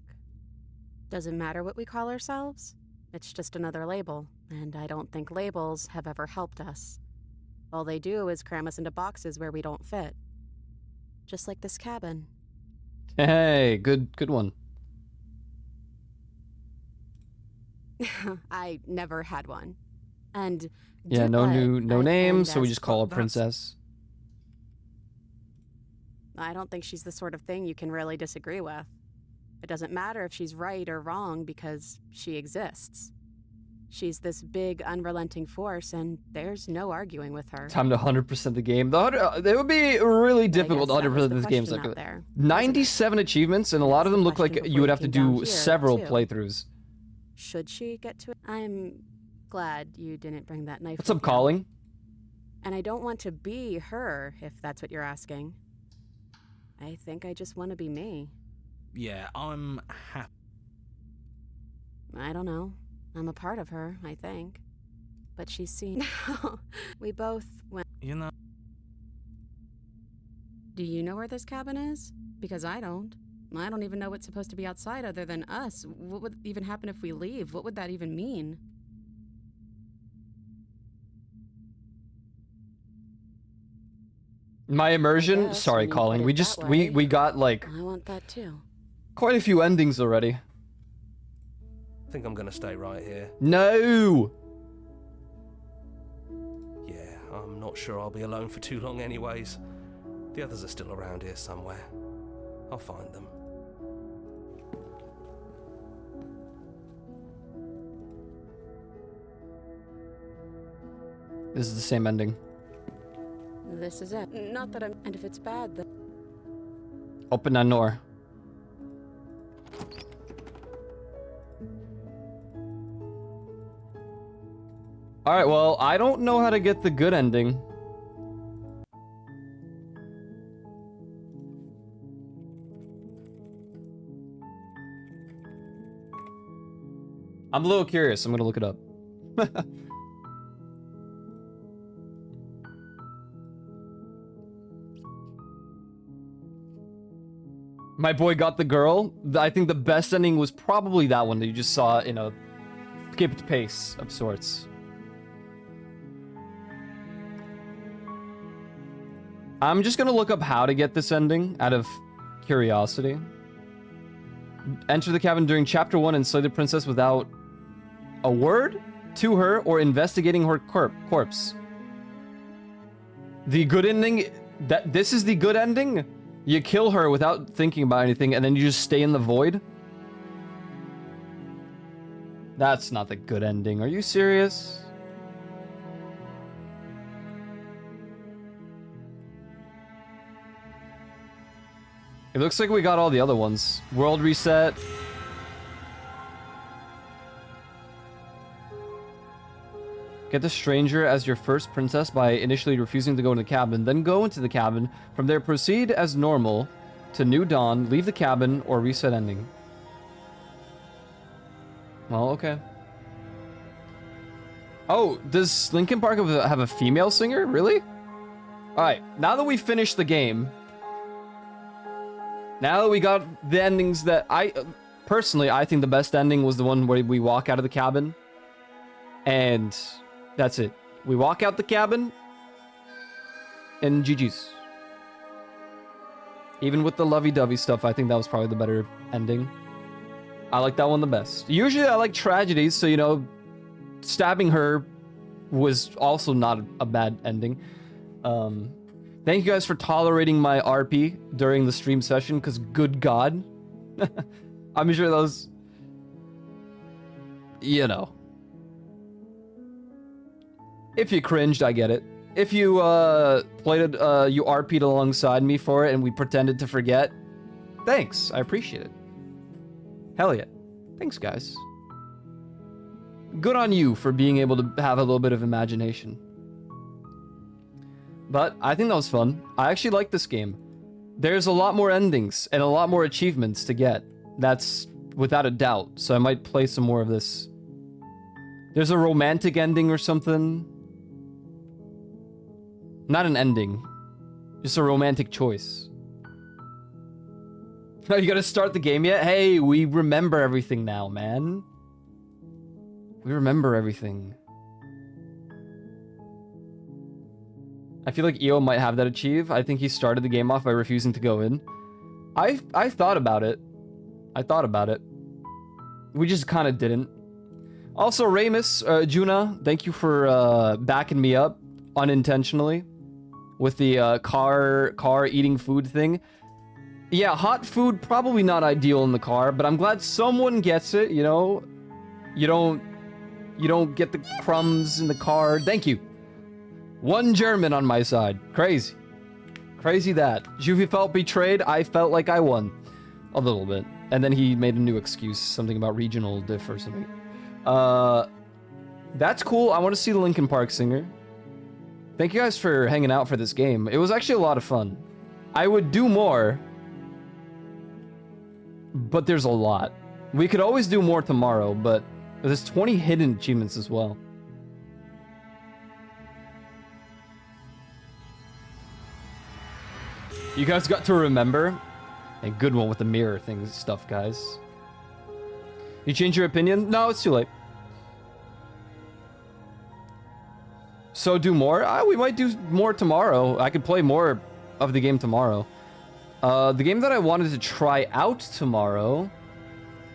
Doesn't matter what we call ourselves. It's just another label, and I don't think labels have ever helped us. All they do is cram us into boxes where we don't fit. Just like this cabin. Hey, good one. I never had one. And yeah, no name, so we just call her Princess. I don't think she's the sort of thing you can really disagree with. It doesn't matter if she's right or wrong because she exists. She's this big, unrelenting force, and there's no arguing with her. Time to 100% the game. It would be really difficult to 100% this game. Like 97 achievements, and a lot of them look like you would have to do several playthroughs. Should she get to it? I'm glad you didn't bring that knife. What's up, Calling? And I don't want to be her, if that's what you're asking. I think I just want to be me. Yeah, I'm happy. I don't know. I'm a part of her, I think. But she's seen... We both went... You know... Do you know where this cabin is? Because I don't. I don't even know what's supposed to be outside other than us. What would even happen if we leave? What would that even mean? My immersion? guess Sorry, when you Colin. put We it just that we way. got like I want that too. quite a few endings already. I think I'm gonna stay right here. No. Yeah, I'm not sure I'll be alone for too long anyways. The others are still around here somewhere. I'll find them. This is the same ending. This is it. Not that I'm... And if it's bad, then... Open that door. Alright, well, I don't know how to get the good ending. I'm a little curious. I'm gonna look it up. My boy got the girl. I think the best ending was probably that one that you just saw in a skipped pace of sorts. I'm just gonna look up how to get this ending out of curiosity. Enter the cabin during chapter 1 and slay the princess without a word to her or investigating her corpse. The good ending, this is the good ending? You kill her without thinking about anything and then you just stay in the void? That's not the good ending. Are you serious? It looks like we got all the other ones. World reset. Get the stranger as your first princess by initially refusing to go into the cabin, then go into the cabin. From there, proceed as normal to New Dawn, leave the cabin, or reset ending. Well, okay. Oh, does Linkin Park have a female singer? Really? Alright, now that we finished the game, now that we got the endings that personally, I think the best ending was the one where we walk out of the cabin. And that's it. We walk out the cabin and GG's. Even with the lovey-dovey stuff, I think that was probably the better ending. I like that one the best. Usually I like tragedies, so, you know, stabbing her was also not a bad ending. Thank you guys for tolerating my RP during the stream session, because good God. I'm sure those... You know. If you cringed, I get it. If you played it, you RP'd alongside me for it and we pretended to forget, thanks. I appreciate it. Hell yeah. Thanks, guys. Good on you for being able to have a little bit of imagination. But I think that was fun. I actually like this game. There's a lot more endings and a lot more achievements to get. That's without a doubt. So I might play some more of this. There's a romantic ending or something. Not an ending. Just a romantic choice. Oh, you gotta start the game yet? Hey, we remember everything now, man. We remember everything. I feel like EO might have that achieve. I think he started the game off by refusing to go in. I thought about it. I thought about it. We just kind of didn't. Also, Ramus, Juna, thank you for backing me up unintentionally with the car eating food thing. Yeah, hot food probably not ideal in the car, but I'm glad someone gets it, you know? You don't get the crumbs in the car. Thank you. One German on my side. Crazy. Crazy that. Juvie felt betrayed. I felt like I won. A little bit. And then he made a new excuse. Something about regional diff or something. That's cool. I want to see the Linkin Park singer. Thank you guys for hanging out for this game. It was actually a lot of fun. I would do more, but there's a lot. We could always do more tomorrow, but there's 20 hidden achievements as well. You guys got to remember? A good one with the mirror thing stuff, guys. You change your opinion? No, it's too late. So do more? We might do more tomorrow. I could play more of the game tomorrow. The game that I wanted to try out tomorrow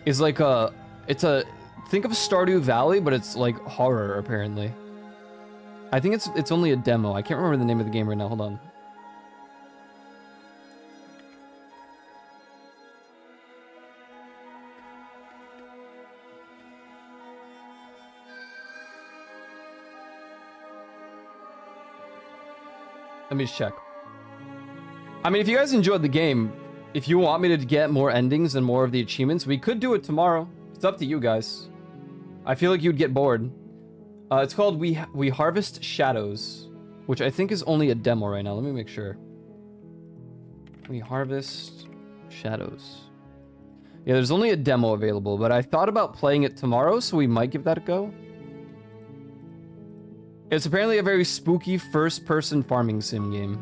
is like think of Stardew Valley, but it's like horror apparently. I think it's only a demo. I can't remember the name of the game right now. Hold on. Let me just check. I mean, if you guys enjoyed the game, if you want me to get more endings and more of the achievements, we could do it tomorrow. It's up to you guys. I feel like you'd get bored. It's called We Harvest Shadows, which I think is only a demo right now. Let me make sure. We Harvest Shadows. Yeah, there's only a demo available, but I thought about playing it tomorrow, so we might give that a go. It's apparently a very spooky first-person farming sim game.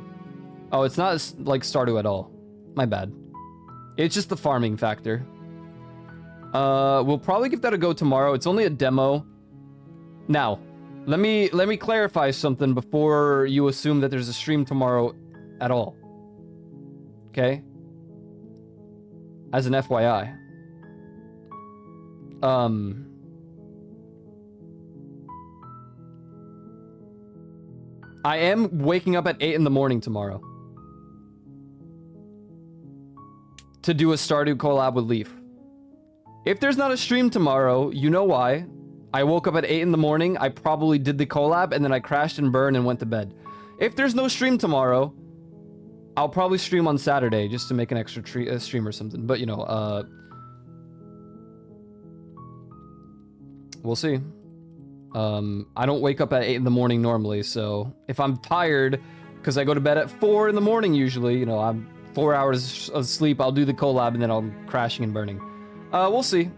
Oh, it's not like Stardew at all. My bad. It's just the farming factor. We'll probably give that a go tomorrow. It's only a demo. Now, let me clarify something before you assume that there's a stream tomorrow at all. Okay? As an FYI. I am waking up at 8 in the morning tomorrow to do a Stardew collab with Leaf. If there's not a stream tomorrow, you know why. I woke up at 8 in the morning, I probably did the collab, and then I crashed and burned and went to bed. If there's no stream tomorrow, I'll probably stream on Saturday just to make an extra stream or something. But, you know, we'll see. I don't wake up at 8 in the morning normally, so if I'm tired, because I go to bed at 4 in the morning usually, you know, I'm 4 hours of sleep, I'll do the collab, and then I'm crashing and burning. We'll see.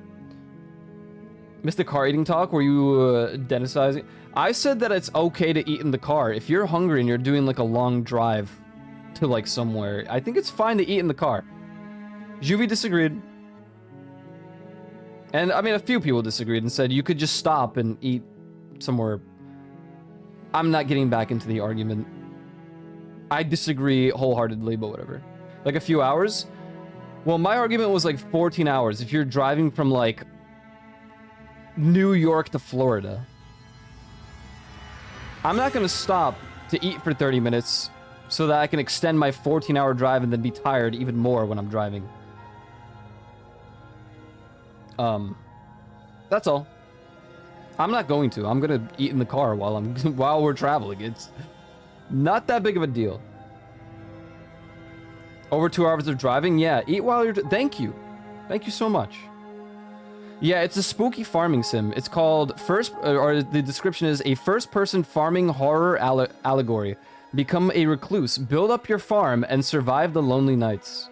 Mr. Car Eating Talk, were you dentistizing? I said that it's okay to eat in the car. If you're hungry and you're doing like a long drive to like somewhere, I think it's fine to eat in the car. Juvie disagreed. And I mean, a few people disagreed and said you could just stop and eat somewhere. I'm not getting back into the argument. I disagree wholeheartedly, but whatever. Like a few hours? Well, my argument was like 14 hours if you're driving from like New York to Florida. I'm not gonna stop to eat for 30 minutes so that I can extend my 14-hour drive and then be tired even more when I'm driving. That's all. I'm not going to. I'm gonna eat in the car while we're traveling. It's not that big of a deal. Over 2 hours of driving? Yeah, eat while you're... Thank you. Thank you so much. Yeah, it's a spooky farming sim. It's called or the description is a first-person farming horror allegory. Become a recluse, build up your farm, and survive the lonely nights.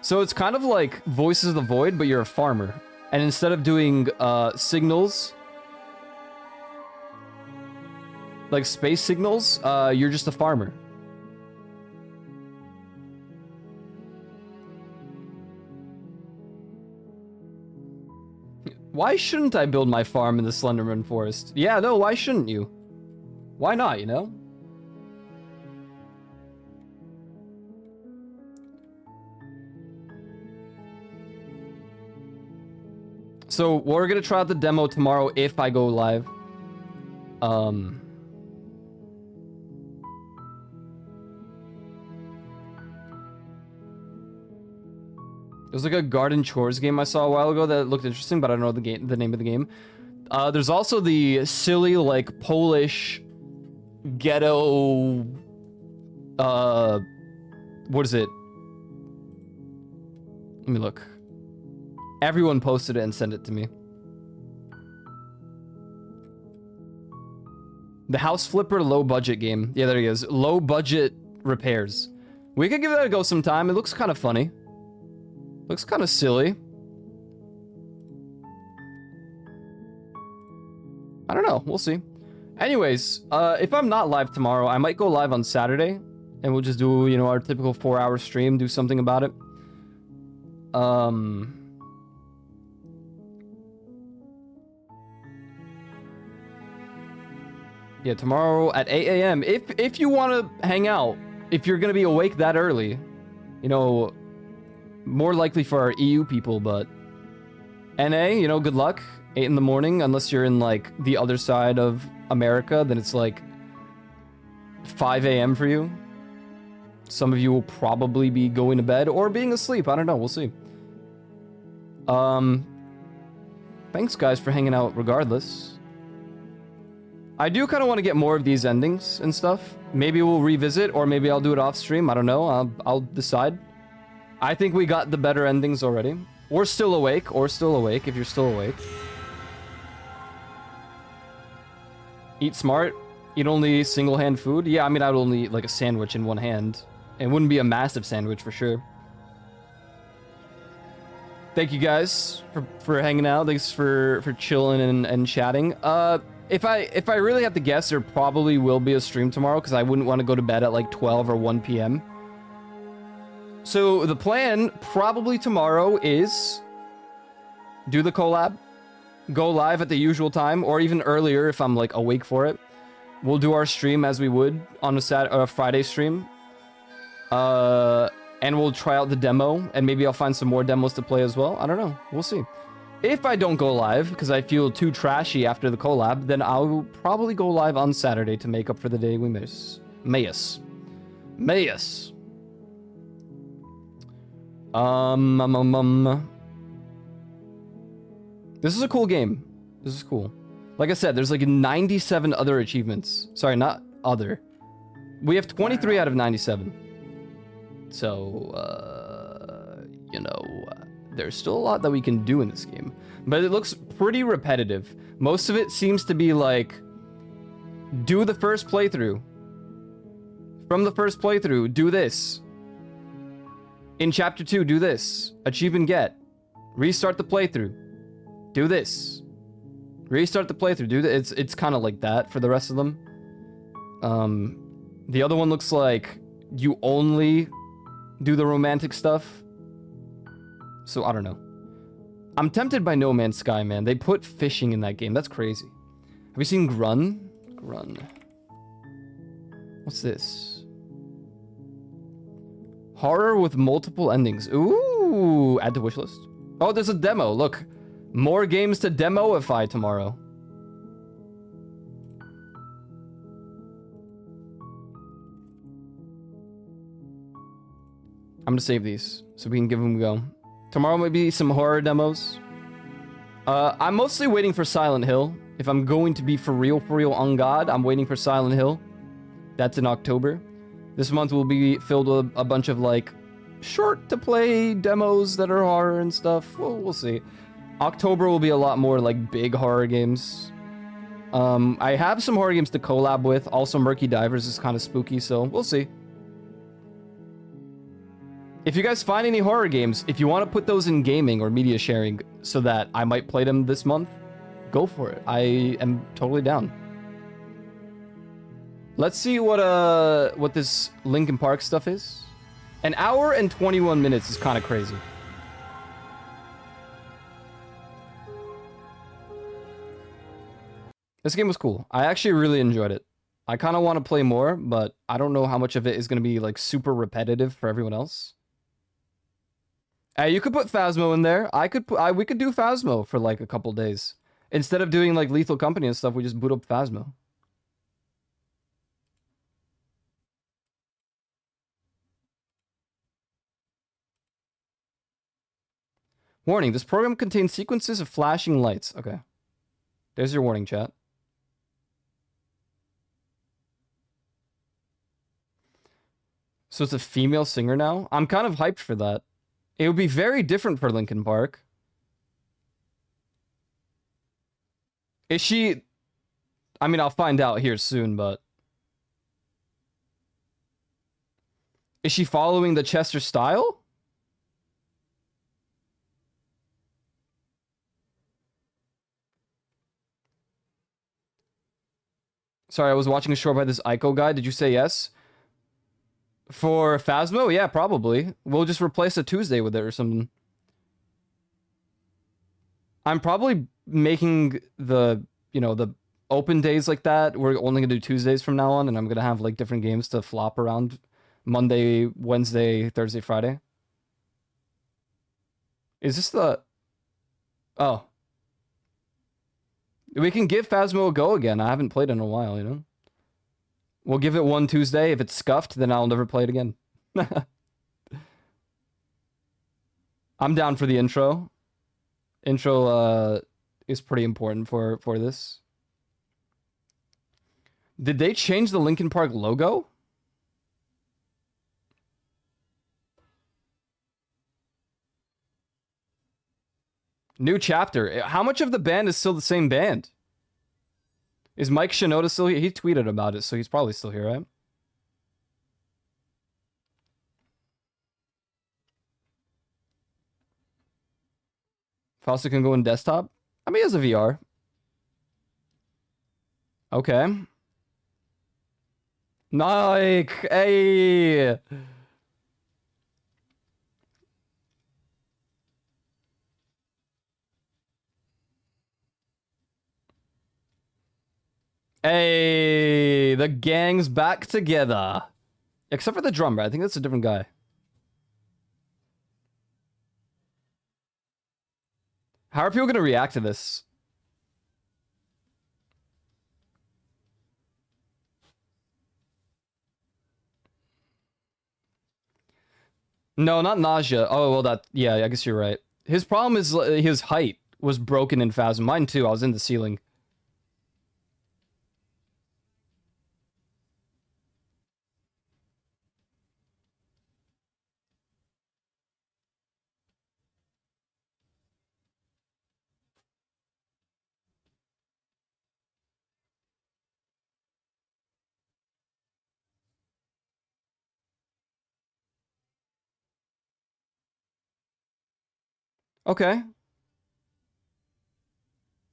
So it's kind of like Voices of the Void, but you're a farmer. And instead of doing signals, like space signals, you're just a farmer. Why shouldn't I build my farm in the Slenderman Forest? Yeah, no, why shouldn't you? Why not, you know? So, we're gonna try out the demo tomorrow if I go live. There's like a garden chores game I saw a while ago that looked interesting, but I don't know the name of the game. There's also the silly, like, Polish ghetto... what is it? Let me look. Everyone posted it and sent it to me. The House Flipper low budget game. Yeah, there he is. Low budget repairs. We could give that a go sometime. It looks kind of funny. Looks kind of silly. I don't know. We'll see. Anyways, if I'm not live tomorrow, I might go live on Saturday. And we'll just do, you know, our typical 4-hour stream. Do something about it. Yeah, tomorrow at 8 a.m. If you want to hang out, if you're going to be awake that early, you know, more likely for our EU people, but NA, you know, good luck. 8 in the morning, unless you're in, like, the other side of America, then it's, like, 5 a.m. for you. Some of you will probably be going to bed or being asleep. I don't know. We'll see. Thanks, guys, for hanging out regardless. I do kind of want to get more of these endings and stuff. Maybe we'll revisit, or maybe I'll do it off stream. I don't know. I'll decide. I think we got the better endings already. Or still awake, if you're still awake. Eat smart. Eat only single-hand food. Yeah, I mean, I would only eat like a sandwich in one hand. It wouldn't be a massive sandwich for sure. Thank you guys for hanging out. Thanks for chilling and chatting. If I really have to guess, there probably will be a stream tomorrow because I wouldn't want to go to bed at like 12 or 1 p.m. So the plan probably tomorrow is do the collab, go live at the usual time, or even earlier if I'm like awake for it. We'll do our stream as we would on a Friday stream. And we'll try out the demo, and maybe I'll find some more demos to play as well. I don't know. We'll see. If I don't go live, because I feel too trashy after the collab, then I'll probably go live on Saturday to make up for the day we miss. Mayus. This is a cool game. This is cool. Like I said, there's like 97 other achievements. Sorry, not other. We have 23 out of 97. So, you know, there's still a lot that we can do in this game. But it looks pretty repetitive. Most of it seems to be like, do the first playthrough. From the first playthrough, do this. In Chapter 2, do this. Achievement get. Restart the playthrough. Do this. Restart the playthrough. Do this. It's kind of like that for the rest of them. The other one looks like you only do the romantic stuff. So, I don't know. I'm tempted by No Man's Sky, man. They put fishing in that game. That's crazy. Have you seen Grun? Grun. What's this? Horror with multiple endings. Ooh, add to wishlist. Oh, there's a demo. Look, more games to demoify tomorrow. I'm gonna save these so we can give them a go. Tomorrow might be some horror demos. I'm mostly waiting for Silent Hill. If I'm going to be for real on God, I'm waiting for Silent Hill. That's in October. This month will be filled with a bunch of like short to play demos that are horror and stuff. Well, we'll see. October will be a lot more like big horror games. I have some horror games to collab with. Also, Murky Divers is kind of spooky, so we'll see. If you guys find any horror games, if you want to put those in gaming or media sharing so that I might play them this month, go for it. I am totally down. Let's see what this Linkin Park stuff is. An hour and 21 minutes is kind of crazy. This game was cool. I actually really enjoyed it. I kind of want to play more, but I don't know how much of it is going to be like super repetitive for everyone else. You could put Phasmo in there. We could do Phasmo for like a couple days. Instead of doing like Lethal Company and stuff, we just boot up Phasmo. Warning, this program contains sequences of flashing lights. Okay. There's your warning, chat. So it's a female singer now? I'm kind of hyped for that. It would be very different for Linkin Park. Is she... I mean, I'll find out here soon, but... Is she following the Chester style? Sorry, I was watching a show by this Ico guy. Did you say yes? For Phasmo? Yeah, probably. We'll just replace a Tuesday with it or something. I'm probably making the, you know, the open days like that. We're only gonna do Tuesdays from now on, and I'm gonna have like different games to flop around Monday, Wednesday, Thursday, Friday. Is this the... Oh. We can give Phasmo a go again. I haven't played in a while, you know? We'll give it one Tuesday. If it's scuffed, then I'll never play it again. I'm down for the intro. Intro is pretty important for this. Did they change the Linkin Park logo? New chapter. How much of the band is still the same band? Is Mike Shinoda still here? He tweeted about it, so he's probably still here, right? Fausto can go in desktop? I mean, he has a VR. Okay. Nike! Hey! Hey, the gang's back together. Except for the drummer. I think that's a different guy. How are people going to react to this? No, not nausea. Oh, well, that... Yeah, I guess you're right. His problem is his height was broken in Phasm. Mine, too. I was in the ceiling. Okay.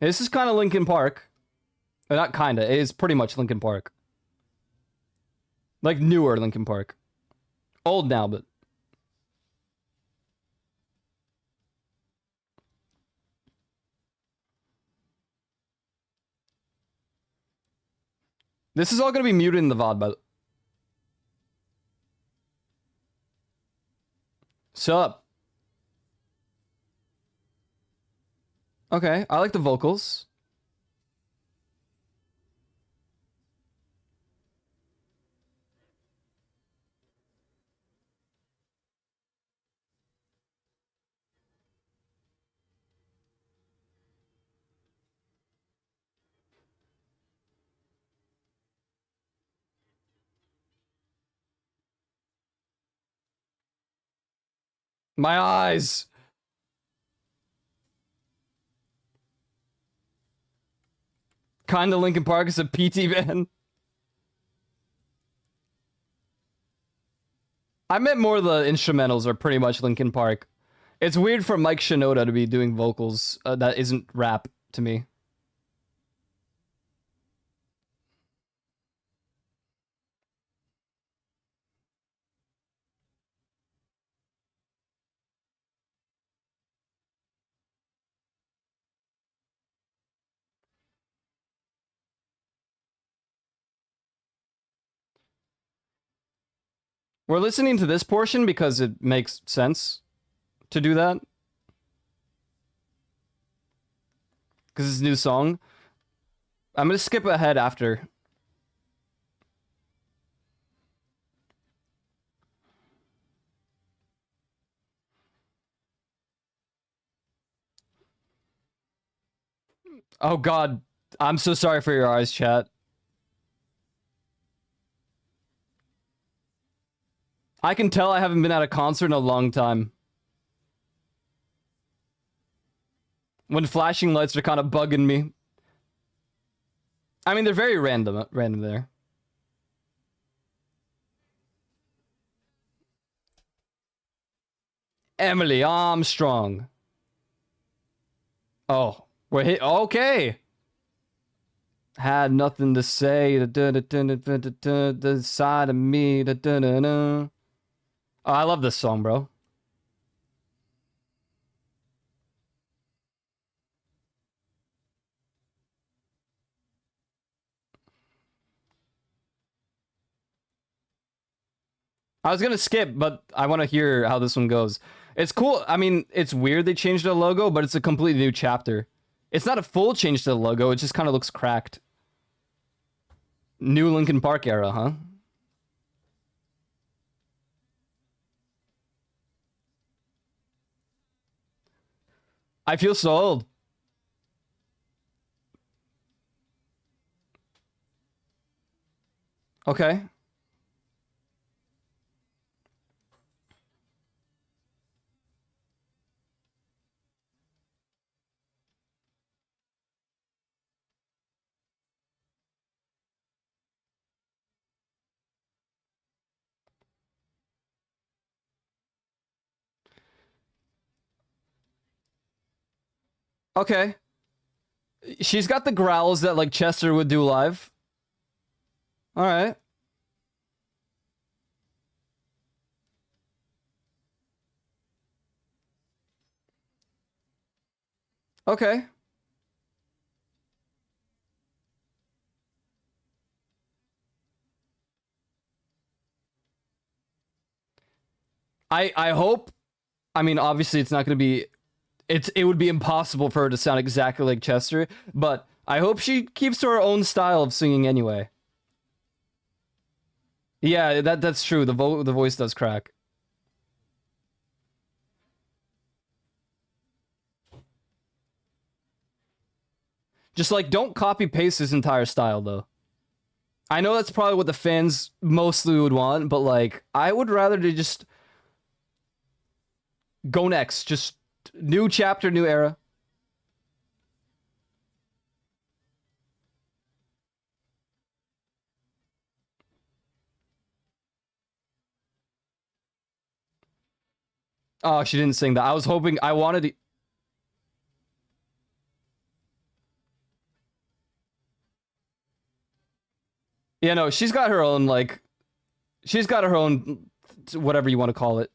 This is kind of Linkin Park. Not kinda. It is pretty much Linkin Park. Like newer Linkin Park. Old now, but... This is all gonna be muted in the VOD, but... Sup? Okay, I like the vocals. My eyes! Kinda Linkin Park is a PT band. I meant more the instrumentals are pretty much Linkin Park. It's weird for Mike Shinoda to be doing vocals that isn't rap to me. We're listening to this portion because it makes sense to do that. Because it's a new song. I'm going to skip ahead after. Oh god, I'm so sorry for your eyes, chat. I can tell I haven't been at a concert in a long time. When flashing lights are kind of bugging me. I mean, they're very random there. Emily Armstrong. Oh, we're hit. Okay. Had nothing to say. The side of me. Oh, I love this song, bro. I was gonna skip, but I want to hear how this one goes. It's cool. I mean, it's weird they changed the logo, but it's a completely new chapter. It's not a full change to the logo. It just kind of looks cracked. New Linkin Park era, huh? I feel so old. Okay. Okay. She's got the growls that like Chester would do live. All right. Okay. I hope. I mean, obviously, it's not going to be. It would be impossible for her to sound exactly like Chester, but I hope she keeps to her own style of singing anyway. Yeah, that's true. The voice does crack. Just like don't copy paste his entire style though. I know that's probably what the fans mostly would want, but like I would rather to just go next. Just new chapter, new era. Oh, she didn't sing that. I was hoping I wanted to. Yeah, no, she's got her own like she's got her own whatever you want to call it.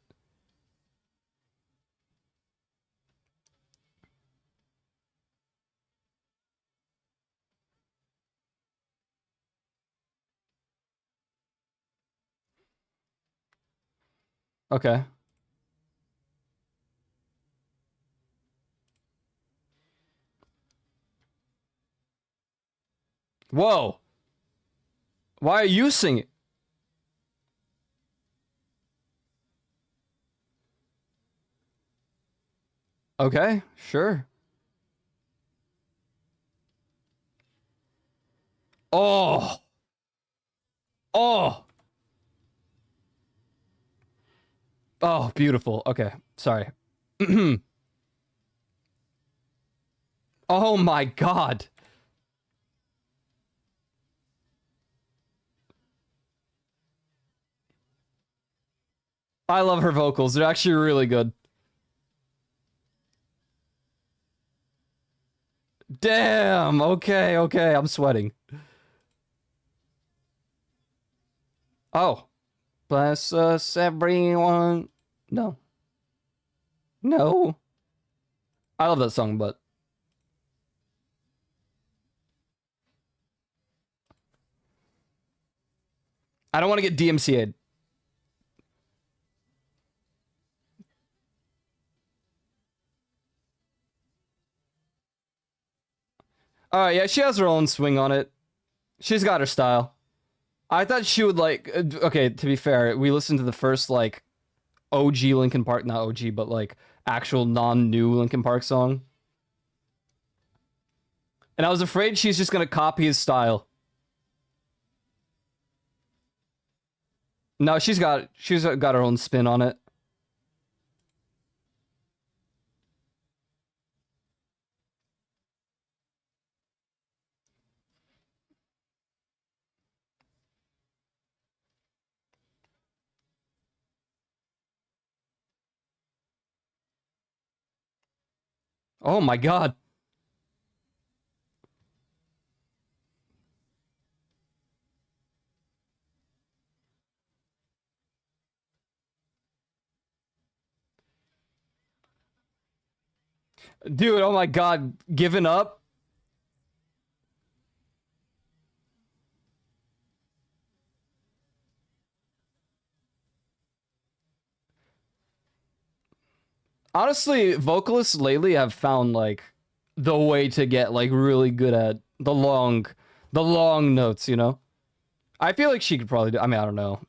Okay. Whoa. Why are you singing? Okay, sure. Oh. Oh. Oh, beautiful. Okay, sorry. Oh my god. I love her vocals. They're actually really good. Damn. Okay, okay. I'm sweating. Oh. Bless us, everyone. No. No. I love that song, but... I don't want to get DMCA'd. Alright, yeah, she has her own swing on it. She's got her style. I thought she would like... okay, to be fair, we listened to the first, like, OG Linkin Park... not OG, but, like, actual non-new Linkin Park song. And I was afraid she's just gonna copy his style. No, she's got her own spin on it. Oh my god. Dude, oh my god, giving up? Honestly, vocalists lately have found like the way to get like really good at the long notes, you know? I feel like she could probably do, I mean, I don't know.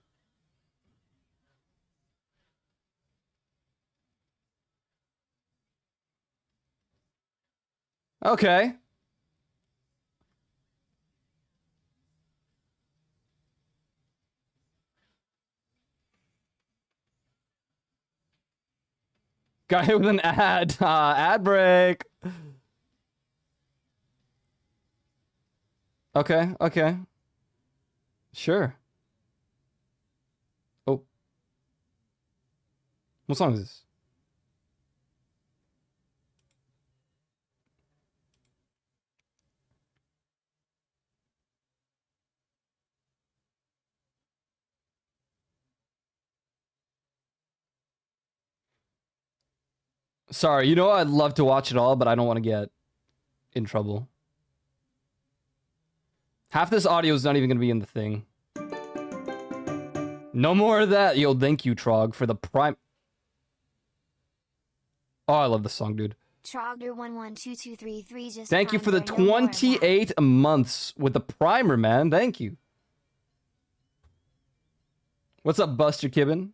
Okay. Guy with an ad. Ad break. Okay, okay. Sure. Oh. What song is this? Sorry, you know I'd love to watch it all, but I don't want to get in trouble. Half this audio is not even going to be in the thing. No more of that. Yo, thank you, Trog, for the prime. Oh, I love this song, dude. Trogger112233 just Thank you for the found where no more 28 months with the primer, man. Thank you. What's up, Buster Kibbin?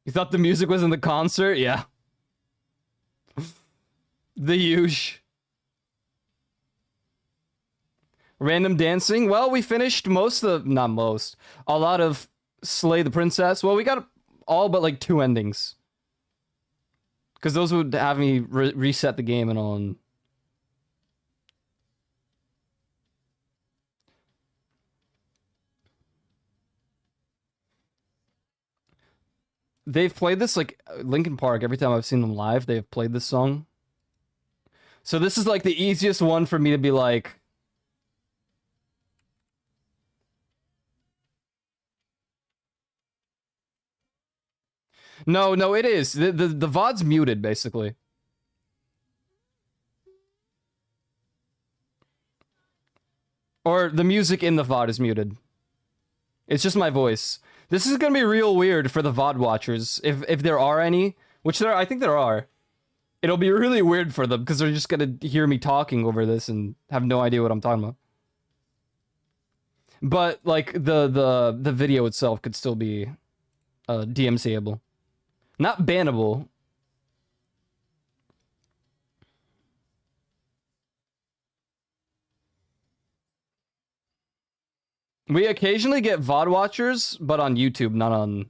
You thought the music was in the concert? Yeah. The huge. Random dancing. Well, we finished most of the... Not most. A lot of Slay the Princess. Well, we got all but like 2 endings. Because those would have me reset the game and all. They've played this, like, Linkin Park, every time I've seen them live, they've played this song. So this is, like, the easiest one for me to be like... No, it is. The VOD's muted, basically. Or the music in the VOD is muted. It's just my voice. This is gonna be real weird for the VOD watchers, if there are any, which I think there are. It'll be really weird for them, because they're just gonna hear me talking over this and have no idea what I'm talking about. But, like, the video itself could still be DMCable. Not bannable. We occasionally get VOD watchers, but on YouTube, not on...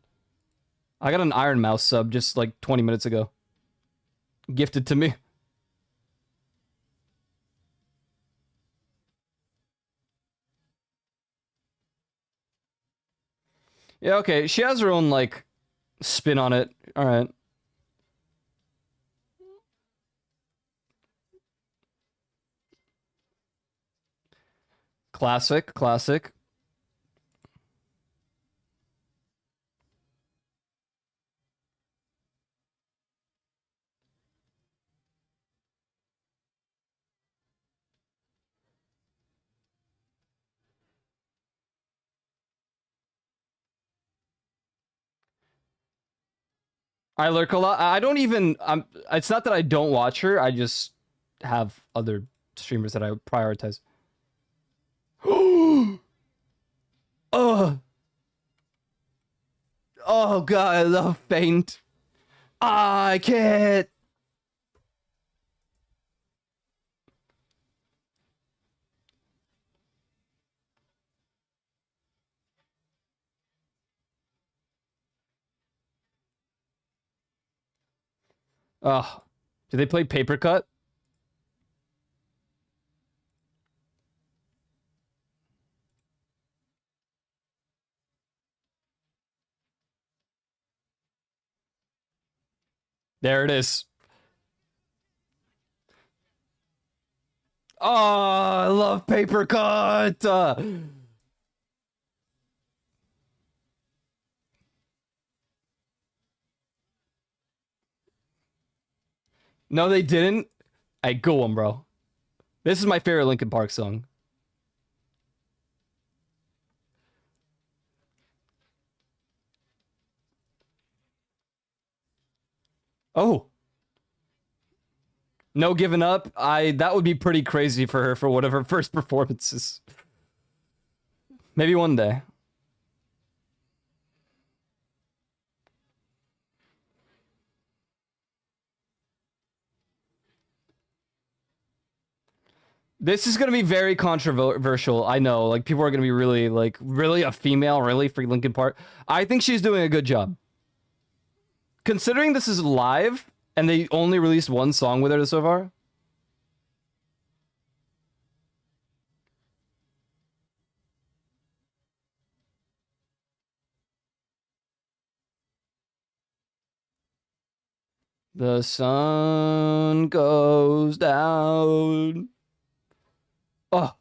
I got an Iron Mouse sub just like 20 minutes ago. Gifted to me. Yeah, okay. She has her own, like, spin on it. Alright. Classic, classic. I lurk a lot. I don't even... it's not that I don't watch her. I just have other streamers that I prioritize. Oh! Oh god, I love faint. I can't. Oh, did they play Paper Cut? There it is. Oh, I love Paper Cut. No, they didn't. Hey, go on, bro. This is my favorite Linkin Park song. Oh. No Giving Up. That would be pretty crazy for her for one of her first performances. Maybe one day. This is going to be very controversial. I know, like, people are going to be really, like, really a female, really, for Linkin Park. I think she's doing a good job. Considering this is live, and they only released one song with her so far. The sun goes down. Oh.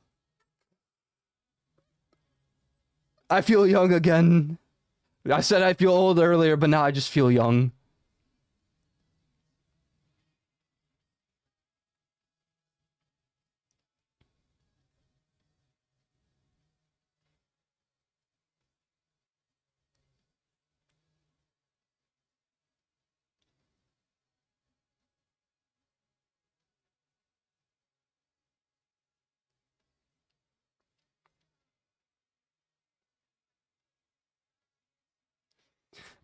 I feel young again. I said I feel old earlier, but now I just feel young.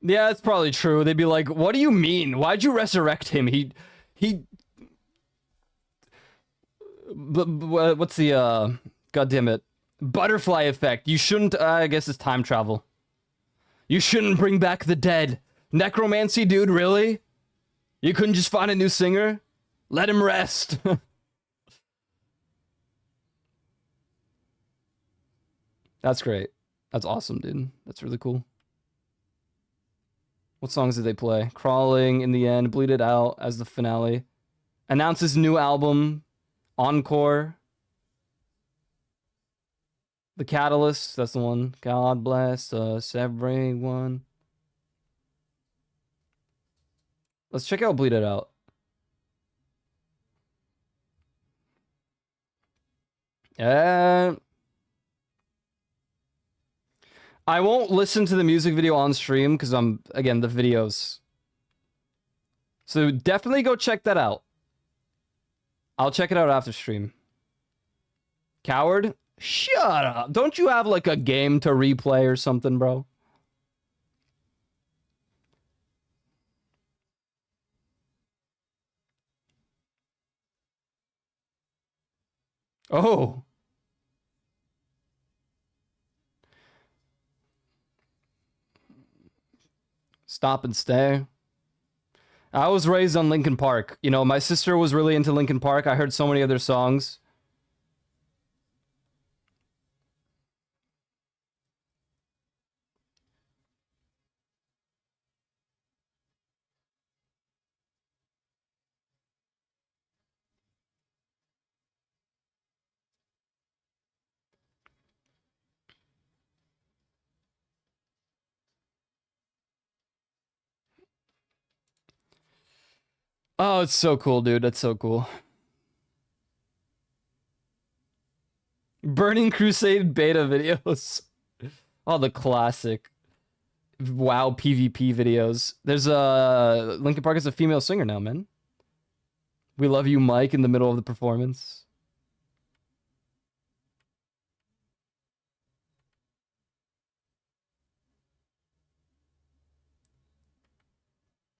Yeah, that's probably true. They'd be like, "What do you mean? Why'd you resurrect him? What's the God damn it, butterfly effect? You shouldn't. I guess it's time travel. You shouldn't bring back the dead. Necromancy, dude. Really? You couldn't just find a new singer? Let him rest." That's great. That's awesome, dude. That's really cool. What songs did they play? Crawling in the end, Bleed It Out as the finale. Announces new album, Encore. The Catalyst, that's the one. God bless us, everyone. Let's check out Bleed It Out. I won't listen to the music video on stream because again, the videos. So definitely go check that out. I'll check it out after stream. Coward? Shut up. Don't you have like a game to replay or something, bro? Oh. Stop and Stay. I was raised on Linkin Park. You know, my sister was really into Linkin Park. I heard so many of their songs. Oh, it's so cool, dude. That's so cool. Burning Crusade beta videos. Oh, the classic WoW PvP videos. There's Linkin Park is a female singer now, man. We Love You, Mike, in the middle of the performance.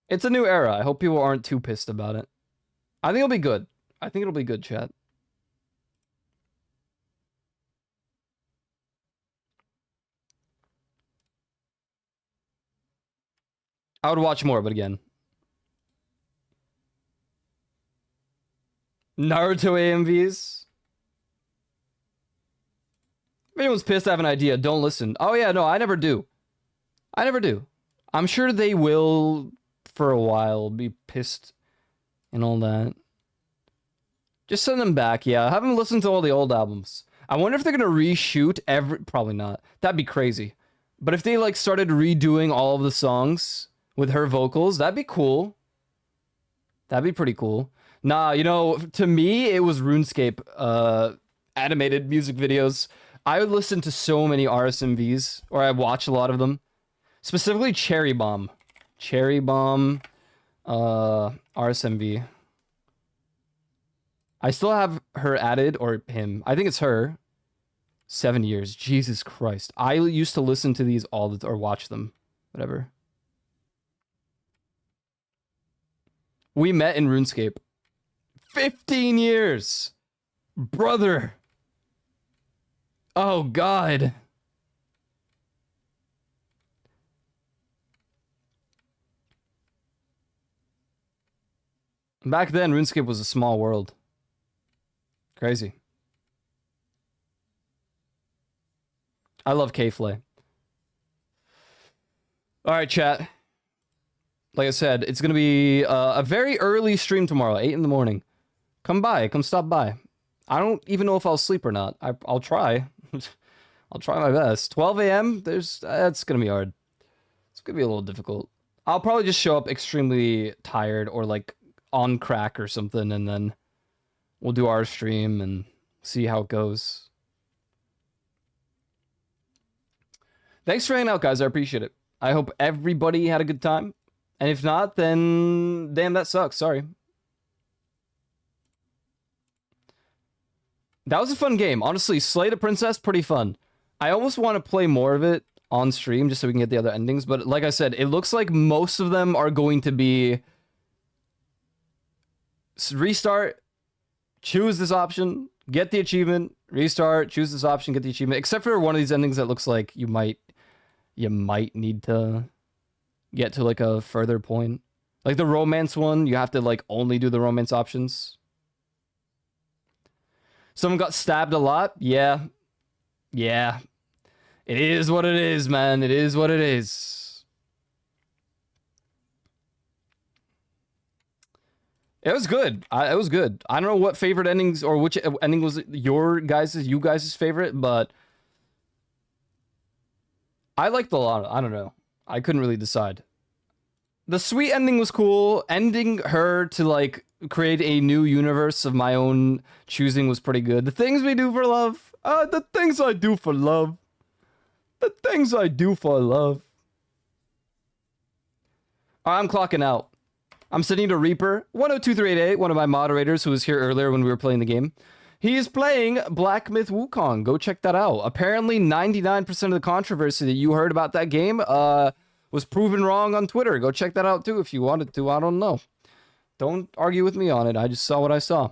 It's a new era. I hope people aren't too pissed about it. I think it'll be good. I think it'll be good, chat. I would watch more, but again. Naruto AMVs. If anyone's pissed, I have an idea. Don't listen. Oh yeah, no, I never do. I never do. I'm sure they will for a while, be pissed and all that. Just send them back, yeah. I haven't listened to all the old albums. I wonder if they're gonna reshoot probably not. That'd be crazy. But if they like started redoing all of the songs with her vocals, that'd be cool. That'd be pretty cool. Nah, you know, to me, it was RuneScape animated music videos. I would listen to so many RSMVs, or I watch a lot of them. Specifically Cherry Bomb. Cherry Bomb RSMV. I still have her added, or him. I think it's her. 7 years. Jesus Christ. I used to listen to these all the or watch them. Whatever. We met in RuneScape. 15 years! Brother! Oh, God. Back then, RuneScape was a small world. Crazy. I love K-Flay. Alright, chat. Like I said, it's going to be a very early stream tomorrow, 8 in the morning. Come by. Come stop by. I don't even know if I'll sleep or not. I'll try. I'll try my best. 12 a.m.? That's going to be hard. It's going to be a little difficult. I'll probably just show up extremely tired or like on crack or something, and then we'll do our stream and see how it goes. Thanks for hanging out, guys. I appreciate it. I hope everybody had a good time. And if not, then damn, that sucks. Sorry. That was a fun game. Honestly, Slay the Princess, pretty fun. I almost want to play more of it on stream just so we can get the other endings. But like I said, it looks like most of them are going to be restart, choose this option, get the achievement, restart, choose this option, get the achievement. Except for one of these endings that looks like you might need to get to like a further point. Like the romance one, you have to like only do the romance options. Someone got stabbed a lot? Yeah. Yeah. It is what it is, man. It is what it is. It was good. It was good. I don't know what favorite endings or which ending was you guys' favorite, but I liked a lot. I don't know. I couldn't really decide. The sweet ending was cool. Ending her to like create a new universe of my own choosing was pretty good. The things we do for love. The things I do for love. The things I do for love. I'm clocking out. I'm sending to Reaper 102388, one of my moderators who was here earlier when we were playing the game. He is playing Black Myth Wukong. Go check that out. Apparently 99% of the controversy that you heard about that game was proven wrong on Twitter. Go check that out too if you wanted to. I don't know. Don't argue with me on it. I just saw what I saw.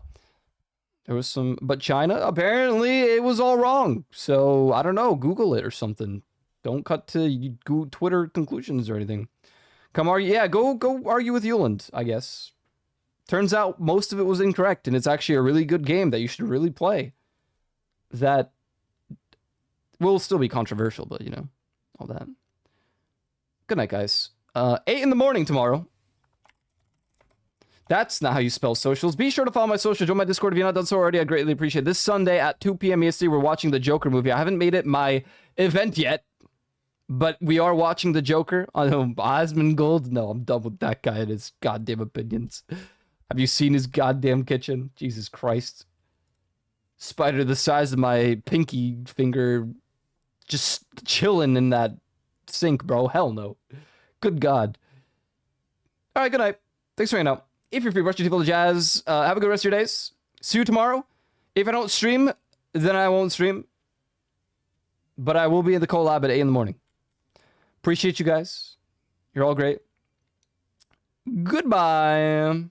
There was some... But China, apparently it was all wrong. So, I don't know. Google it or something. Don't cut to Twitter conclusions or anything. Come argue... Yeah, go argue with Yuland, I guess. Turns out most of it was incorrect, and it's actually a really good game that you should really play. That will still be controversial, but, you know, all that. Good night, guys. 8 in the morning tomorrow. That's not how you spell socials. Be sure to follow my social. Join my Discord if you're not done so already. I greatly appreciate it. This Sunday at 2 p.m. EST, we're watching the Joker movie. I haven't made it my event yet, but we are watching the Joker. Asmongold? No, I'm done with that guy and his goddamn opinions. Have you seen his goddamn kitchen? Jesus Christ. Spider the size of my pinky finger just chilling in that sink, bro. Hell no. Good God. All right, good night. Thanks for hanging out. If you're free, brush your teeth, all the jazz. Have a good rest of your days. See you tomorrow. If I don't stream, then I won't stream. But I will be in the collab at 8 in the morning. Appreciate you guys. You're all great. Goodbye.